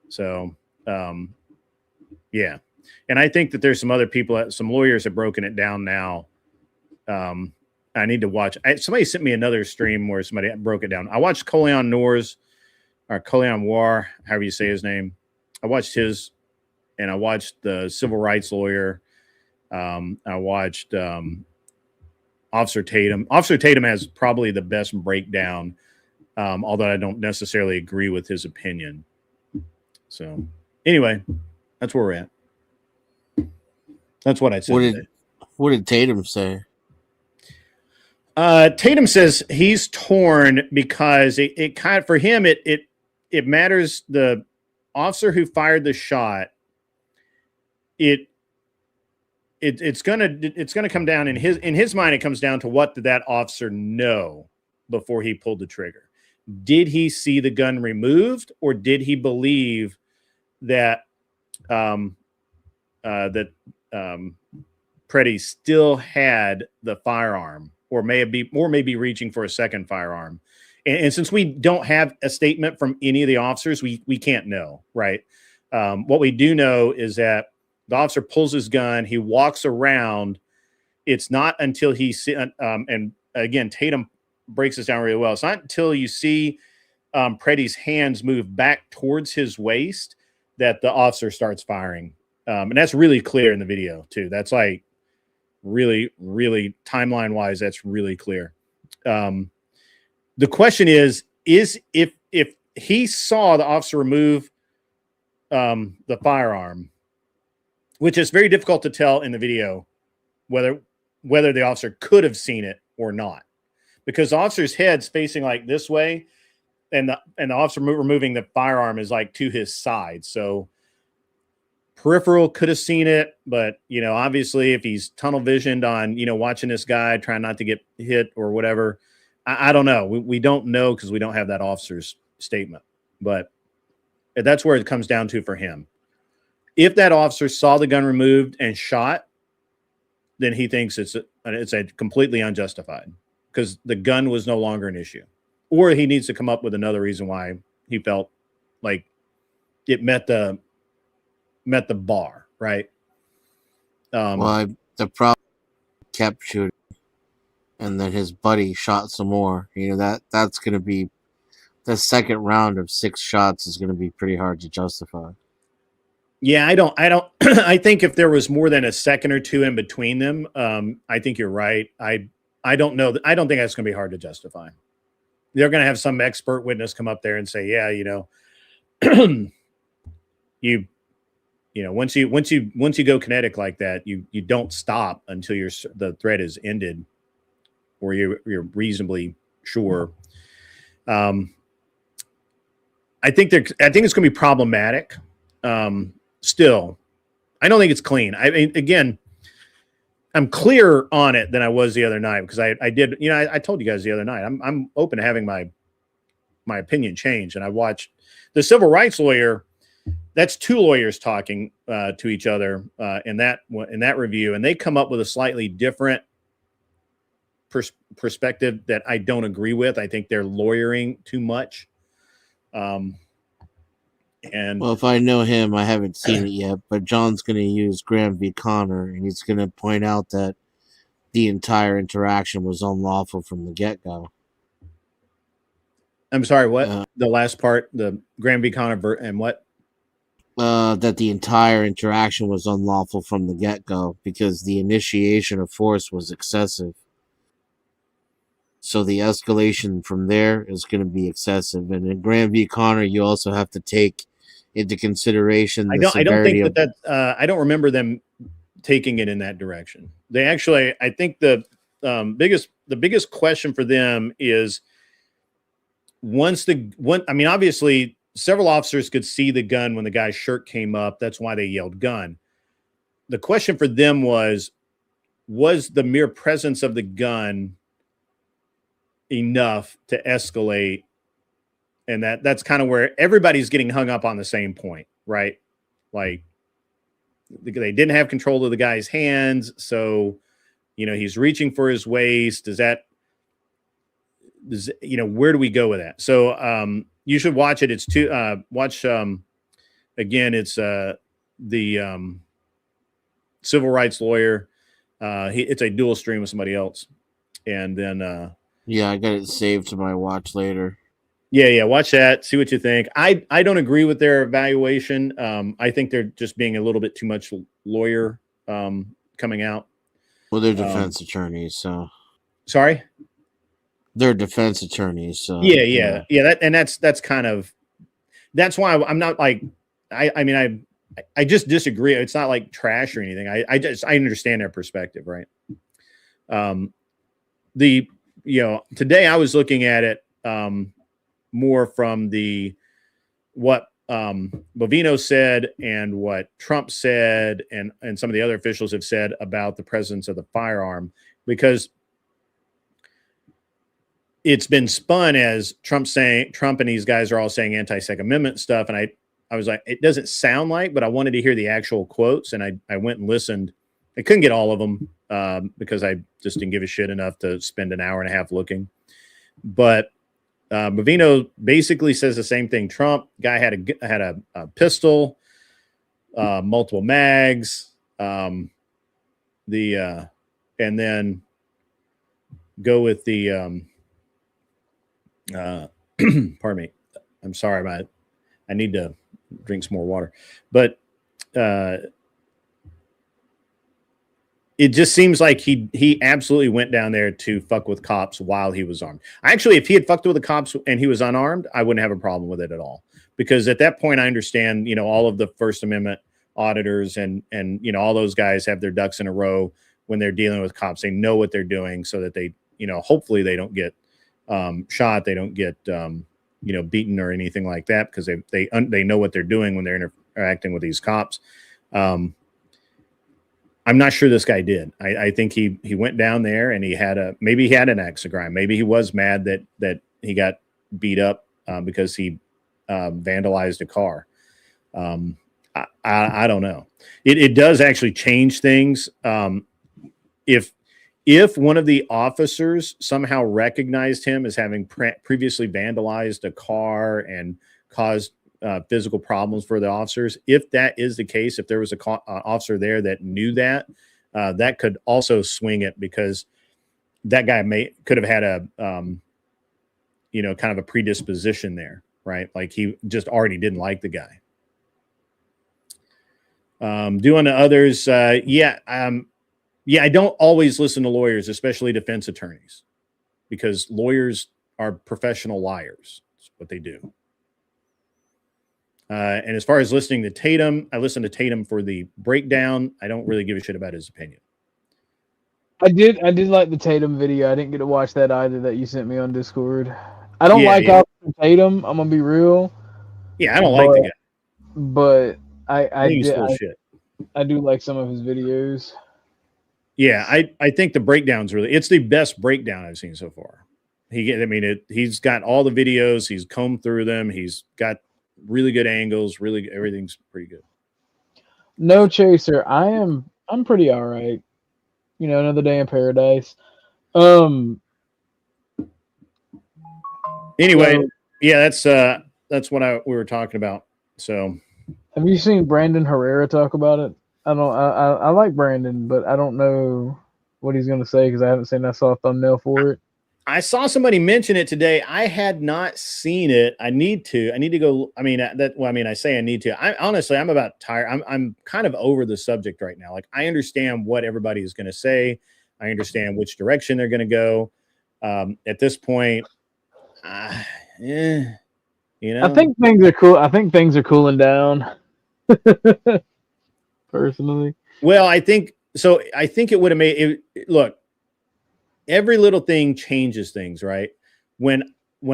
So, yeah. And I think that there's some other people, some lawyers have broken it down now. I need to watch. Somebody sent me another stream where somebody broke it down. I watched Coleon Noor's, or Coleon War, however you say his name. I watched his, and I watched the civil rights lawyer. I watched Officer Tatum. Officer Tatum has probably the best breakdown, although I don't necessarily agree with his opinion. So anyway, that's where we're at. That's what I said. What did Tatum say? Tatum says he's torn because it kind of, for him, it matters. The officer who fired the shot, it's gonna come down in his mind. It comes down to what did that officer know before he pulled the trigger? Did he see the gun removed, or did he believe that Preddy still had the firearm, or may be reaching for a second firearm? And since we don't have a statement from any of the officers, we can't know, right? What we do know is that the officer pulls his gun, he walks around. It's not until he and again, Tatum breaks this down really well. It's not until you see Preddy's hands move back towards his waist that the officer starts firing. And that's really clear in the video too. That's like really, really timeline wise, that's really clear. The question is if he saw the officer remove the firearm, which is very difficult to tell in the video whether the officer could have seen it or not, because the officer's head's facing like this way, and the officer removing the firearm is like to his side. So peripheral could have seen it, but you know, obviously if he's tunnel visioned on, you know, watching this guy trying not to get hit or whatever, I don't know. We don't know because we don't have that officer's statement, but that's where it comes down to for him. If that officer saw the gun removed and shot, then he thinks it's a completely unjustified because the gun was no longer an issue, or he needs to come up with another reason why he felt like it met the bar, right? The problem kept shooting, and then his buddy shot some more. That's going to be the second round of 6 shots is going to be pretty hard to justify. Yeah, I don't. I think if there was more than a second or two in between them, I think you're right. I don't know. I don't think that's going to be hard to justify. They're going to have some expert witness come up there and say, yeah, once you go kinetic like that, you don't stop until the threat is ended, or you're reasonably sure. I think it's going to be problematic. Still, I don't think it's clean. I mean, again, I'm clearer on it than I was the other night because I did. I told you guys the other night. I'm open to having my opinion change, and I watched the civil rights lawyer. That's 2 lawyers talking to each other in that review, and they come up with a slightly different perspective that I don't agree with. I think they're lawyering too much. Well, if I know him, I haven't seen it yet, but John's going to use Graham v. Connor, and he's going to point out that the entire interaction was unlawful from the get-go. I'm sorry, what? The last part, the Graham v. Connor and what? That the entire interaction was unlawful from the get-go because the initiation of force was excessive. So the escalation from there is going to be excessive. And in Graham v. Connor, you also have to take into consideration I don't think that I don't remember them taking it in that direction. They actually, I think the biggest question for them is obviously several officers could see the gun when the guy's shirt came up. That's why they yelled gun. The question for them was the mere presence of the gun enough to escalate? And that's kind of where everybody's getting hung up on the same point, right? Like they didn't have control of the guy's hands. So, he's reaching for his waist. Where do we go with that? So, you should watch it. It's again, it's the civil rights lawyer. It's a dual stream with somebody else. And then, I got it saved to my watch later. Yeah. Watch that. See what you think. I don't agree with their evaluation. I think they're just being a little bit too much lawyer coming out. Well, they're defense attorneys, so. Sorry? They're defense attorneys, so. Yeah. That's why I'm not like, I just disagree. It's not like trash or anything. I understand their perspective, right? Today I was looking at it more from what Bovino said and what Trump said and some of the other officials have said about the presence of the firearm, because it's been spun as Trump and these guys are all saying anti-Second Amendment stuff. And I was like, it doesn't sound like, but I wanted to hear the actual quotes. And I went and listened. I couldn't get all of them because I just didn't give a shit enough to spend an hour and a half looking. But Bovino basically says the same thing. Trump guy had a pistol, multiple mags, and then go with the pardon me. I'm sorry, I need to drink some more water. But it just seems like he absolutely went down there to fuck with cops while he was armed. Actually, if he had fucked with the cops and he was unarmed, I wouldn't have a problem with it at all. Because at that point, I understand, all of the First Amendment auditors and all those guys have their ducks in a row when they're dealing with cops. They know what they're doing so that they, hopefully they don't get shot. They don't get, beaten or anything like that, because they know what they're doing when they're interacting with these cops. I'm not sure this guy did. I think he went down there and maybe he had an axe to grind. Maybe he was mad that he got beat up because he vandalized a car. I don't know. It does actually change things. If one of the officers somehow recognized him as having previously vandalized a car and caused physical problems for the officers. If that is the case, if there was a officer there that knew that, that could also swing it, because that guy could have had a kind of a predisposition there, right? Like he just already didn't like the guy. Doing to others, I don't always listen to lawyers, especially defense attorneys, because lawyers are professional liars. That's what they do. And as far as listening to Tatum, I listened to Tatum for the breakdown. I don't really give a shit about his opinion. I did like the Tatum video. I didn't get to watch that either that you sent me on Discord. I don't like Officer Tatum. I'm gonna be real. Yeah, I don't like the guy. But I he's full of shit. I do like some of his videos. Yeah, I think the breakdown's it's the best breakdown I've seen so far. He's got all the videos. He's combed through them. He's got really good angles. Really, everything's pretty good. No Chaser, I'm pretty all right. Another day in paradise. Anyway, that's what we were talking about. So, have you seen Brandon Herrera talk about it? I like Brandon, but I don't know what he's going to say because I haven't seen. I saw a thumbnail for it. I saw somebody mention it today. I had not seen it. I need to go. I say I need to. I'm about tired. I'm kind of over the subject right now. Like, I understand what everybody is going to say. I understand which direction they're going to go. At this point, I think things are cool. I think things are cooling down. Personally, well, I think so. I think it would have made it. Look, every little thing changes things, right? When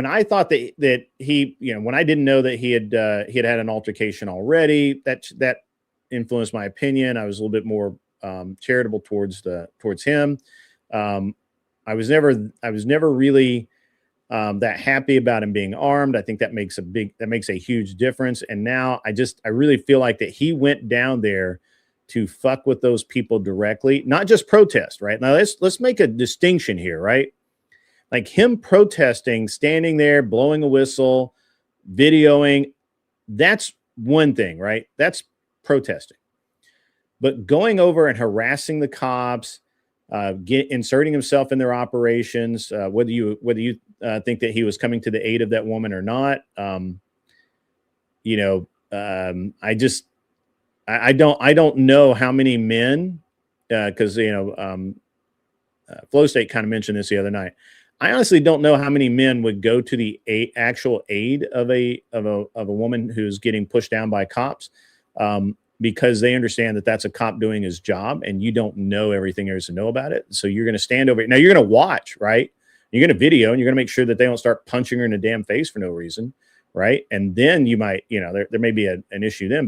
I thought that he, when I didn't know that he had had an altercation already, that influenced my opinion. I was a little bit more charitable towards him. I was never really that happy about him being armed. I think that makes a huge difference. And now I really feel like that he went down there to fuck with those people directly, not just protest, right? Now let's make a distinction here, right? Like him protesting, standing there, blowing a whistle, videoing, that's one thing, right? That's protesting. But going over and harassing the cops, inserting himself in their operations, whether you think that he was coming to the aid of that woman or not, I don't know how many men, because Flow State kind of mentioned this the other night. I honestly don't know how many men would go to the actual aid of a woman who's getting pushed down by cops, because they understand that that's a cop doing his job, and you don't know everything there is to know about it. So you're going to stand over it. Now you're going to watch, right? You're going to video, and you're going to make sure that they don't start punching her in the damn face for no reason, right? And then you might, there may be an issue then,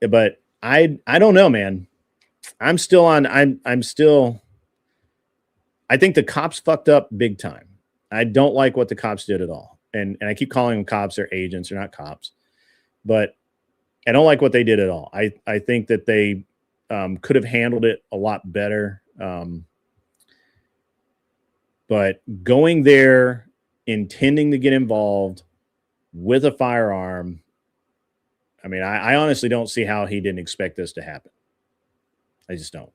but I don't know, man. I think the cops fucked up big time. I don't like what the cops did at all. And I keep calling them cops. They're agents. They're not cops. But I don't like what they did at all. I think that they could have handled it a lot better. But going there, intending to get involved with a firearm, I honestly don't see how he didn't expect this to happen. I just don't.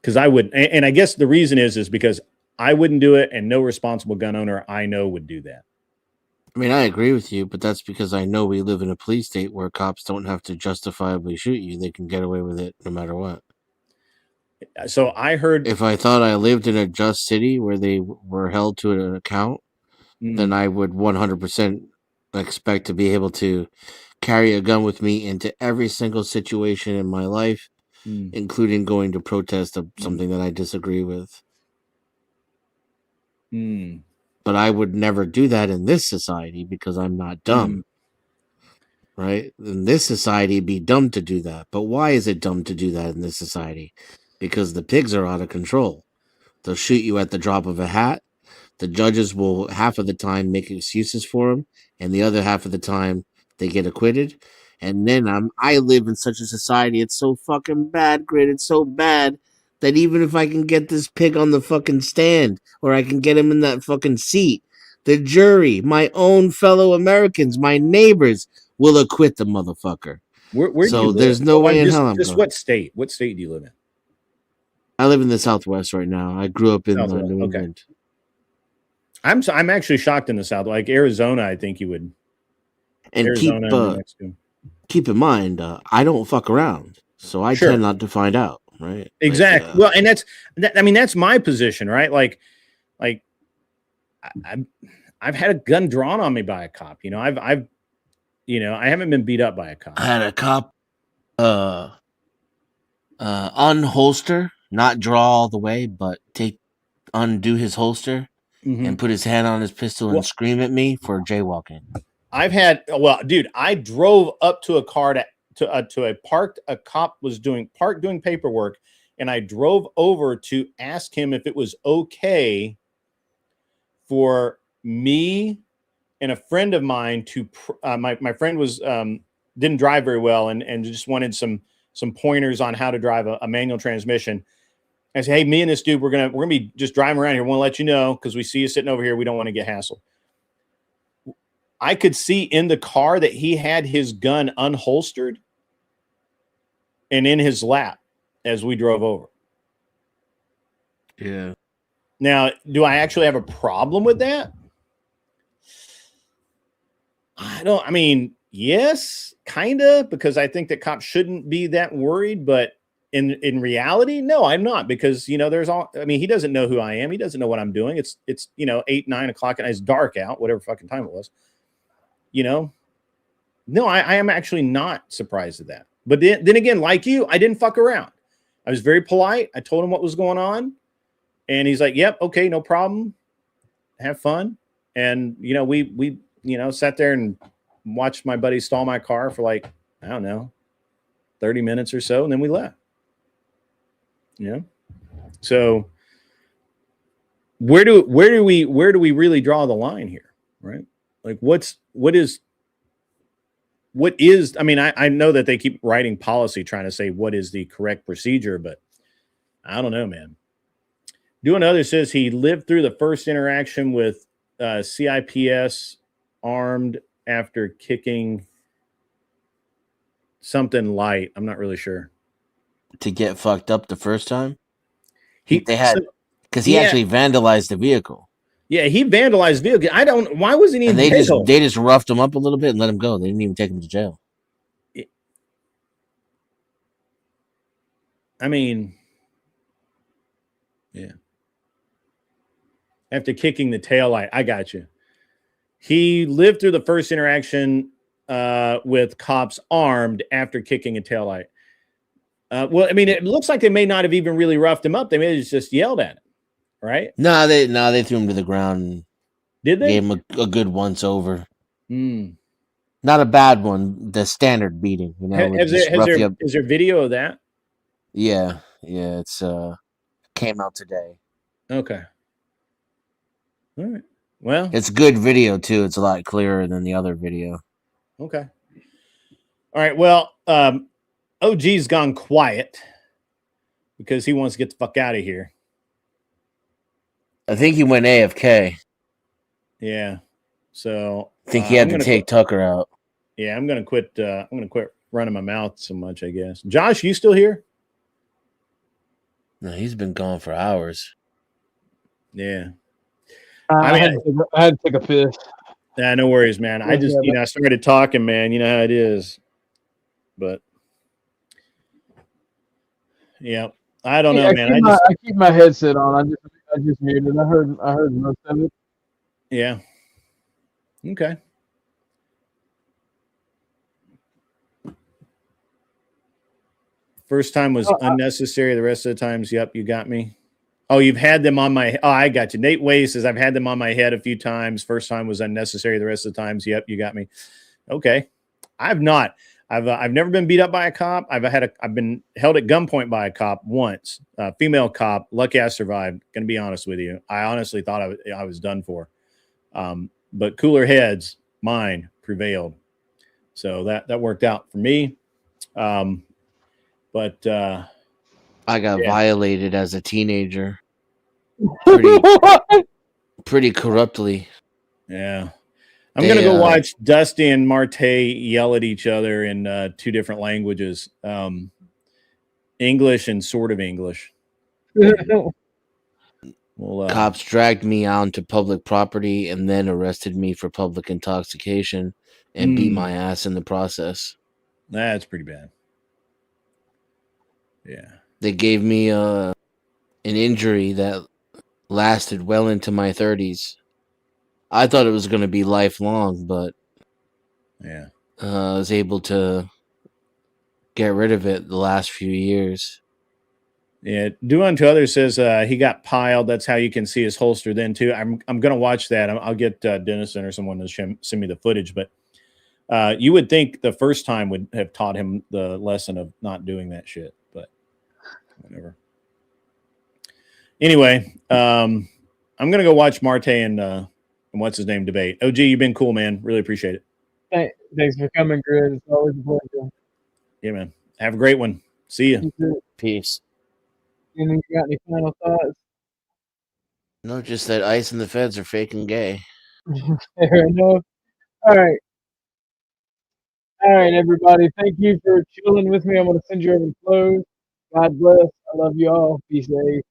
Because I would, and I guess the reason is because I wouldn't do it, and no responsible gun owner I know would do that. I agree with you, but that's because I know we live in a police state where cops don't have to justifiably shoot you. They can get away with it no matter what. So I heard, if I thought I lived in a just city where they were held to an account, then I would 100% expect to be able to carry a gun with me into every single situation in my life, including going to protest something that I disagree with. But I would never do that in this society because I'm not dumb. Right? In this society, it'd be dumb to do that. But why is it dumb to do that in this society? Because the pigs are out of control. They'll shoot you at the drop of a hat. The judges will half of the time make excuses for them, and the other half of the time they get acquitted. And then I live in such a society, it's so fucking bad, Grit. It's so bad that even if I can get this pig on the fucking stand, or I can get him in that fucking seat, the jury, my own fellow Americans, my neighbors will acquit the motherfucker. Where do So you live? there's no way in just, hell I'm just going. what state? What state do you live in? I live in the Southwest right now. I grew up in Southwest, New okay. England. I'm actually shocked in the South. Like Arizona, I think you would. And Arizona and New Mexico. keep in mind, I don't fuck around, so I Sure. tend not to find out. Right? Exactly. Well, and that's my position, right? Like I've had a gun drawn on me by a cop. You know, I haven't been beat up by a cop. I had a cop unholster, not draw all the way, but undo his holster and put his hand on his pistol and scream at me for jaywalking. I've had, dude, I drove up to a car a cop was doing paperwork, and I drove over to ask him if it was okay for me and a friend of mine to my friend was didn't drive very well and just wanted some pointers on how to drive a manual transmission. I said, hey, me and this dude, we're gonna be just driving around here. We want to let you know because we see you sitting over here. We don't want to get hassled. I could see in the car that he had his gun unholstered and in his lap as we drove over. Yeah. Now, do I actually have a problem with that? I mean, yes, kind of, because I think that cops shouldn't be that worried, but in reality, no, I'm not, because, he doesn't know who I am. He doesn't know what I'm doing. It's 8, 9 o'clock and it's dark out, whatever fucking time it was, No, I am actually not surprised at that. But then again, like you, I didn't fuck around. I was very polite. I told him what was going on. And he's like, yep, okay, no problem. Have fun. And, we sat there and watched my buddy stall my car for like, I don't know, 30 minutes or so. And then we left. So where do we really draw the line here? Right? Like what is, I know that they keep writing policy trying to say what is the correct procedure, but I don't know, man. Doing other says he lived through the first interaction with CIPS armed after kicking something light. I'm not really sure. To get fucked up the first time? He actually vandalized the vehicle. Yeah, he vandalized the vehicle. Why wasn't he in jail? They just roughed him up a little bit and let him go. They didn't even take him to jail. I mean, yeah. After kicking the taillight, I got you. He lived through the first interaction with cops armed after kicking a taillight. It looks like they may not have even really roughed him up. They may have just yelled at him, right? No, they threw him to the ground. Did they? Gave him a good once over. Mm. Not a bad one. The standard beating. Is there video of that? Yeah. It's came out today. Okay. All right. Well, it's good video too. It's a lot clearer than the other video. Okay. All right. Well, OG's gone quiet because he wants to get the fuck out of here. I think he went AFK. Yeah. So I think he had to take Tucker out. Yeah, I'm gonna quit. I'm gonna quit running my mouth so much, I guess. Josh, you still here? No, he's been gone for hours. Yeah. I had to take a piss. Nah, no worries, man. I just, I started talking, man. You know how it is. But yeah, I don't know, man. I keep my headset on. I just muted. I heard most of it. Yeah. Okay. First time was unnecessary. The rest of the times, yep, you got me. Oh, you've had them on my. Oh, I got you. Nate Way says I've had them on my head a few times. First time was unnecessary. The rest of the times, yep, you got me. Okay, I've not. I've never been beat up by a cop. I've been held at gunpoint by a cop once. Female cop. Lucky I survived. Gonna be honest with you. I honestly thought I was done for. But cooler heads, mine prevailed. So that worked out for me. But I got violated as a teenager. Pretty corruptly. Yeah. I'm going to go watch Dusty and Marte yell at each other in 2 different languages, English and sort of English. Cops dragged me onto public property and then arrested me for public intoxication and beat my ass in the process. That's pretty bad. Yeah. They gave me an injury that lasted well into my 30s. I thought it was going to be lifelong, but yeah, I was able to get rid of it the last few years. Yeah, Do Unto Others says he got piled. That's how you can see his holster then too. I'm going to watch that. I'll get Dennison or someone to send me the footage. But you would think the first time would have taught him the lesson of not doing that shit. But whatever. Anyway, I'm going to go watch Marte and what's his name debate. OG, you've been cool, man. Really appreciate it. Thanks for coming, Grid. It's always a pleasure. Yeah, man. Have a great one. See you. Peace. And you got any final thoughts? No, just that ICE and the feds are fake and gay. Fair enough. All right. All right, everybody. Thank you for chilling with me. I'm going to send you over to close. God bless. I love you all. Be safe.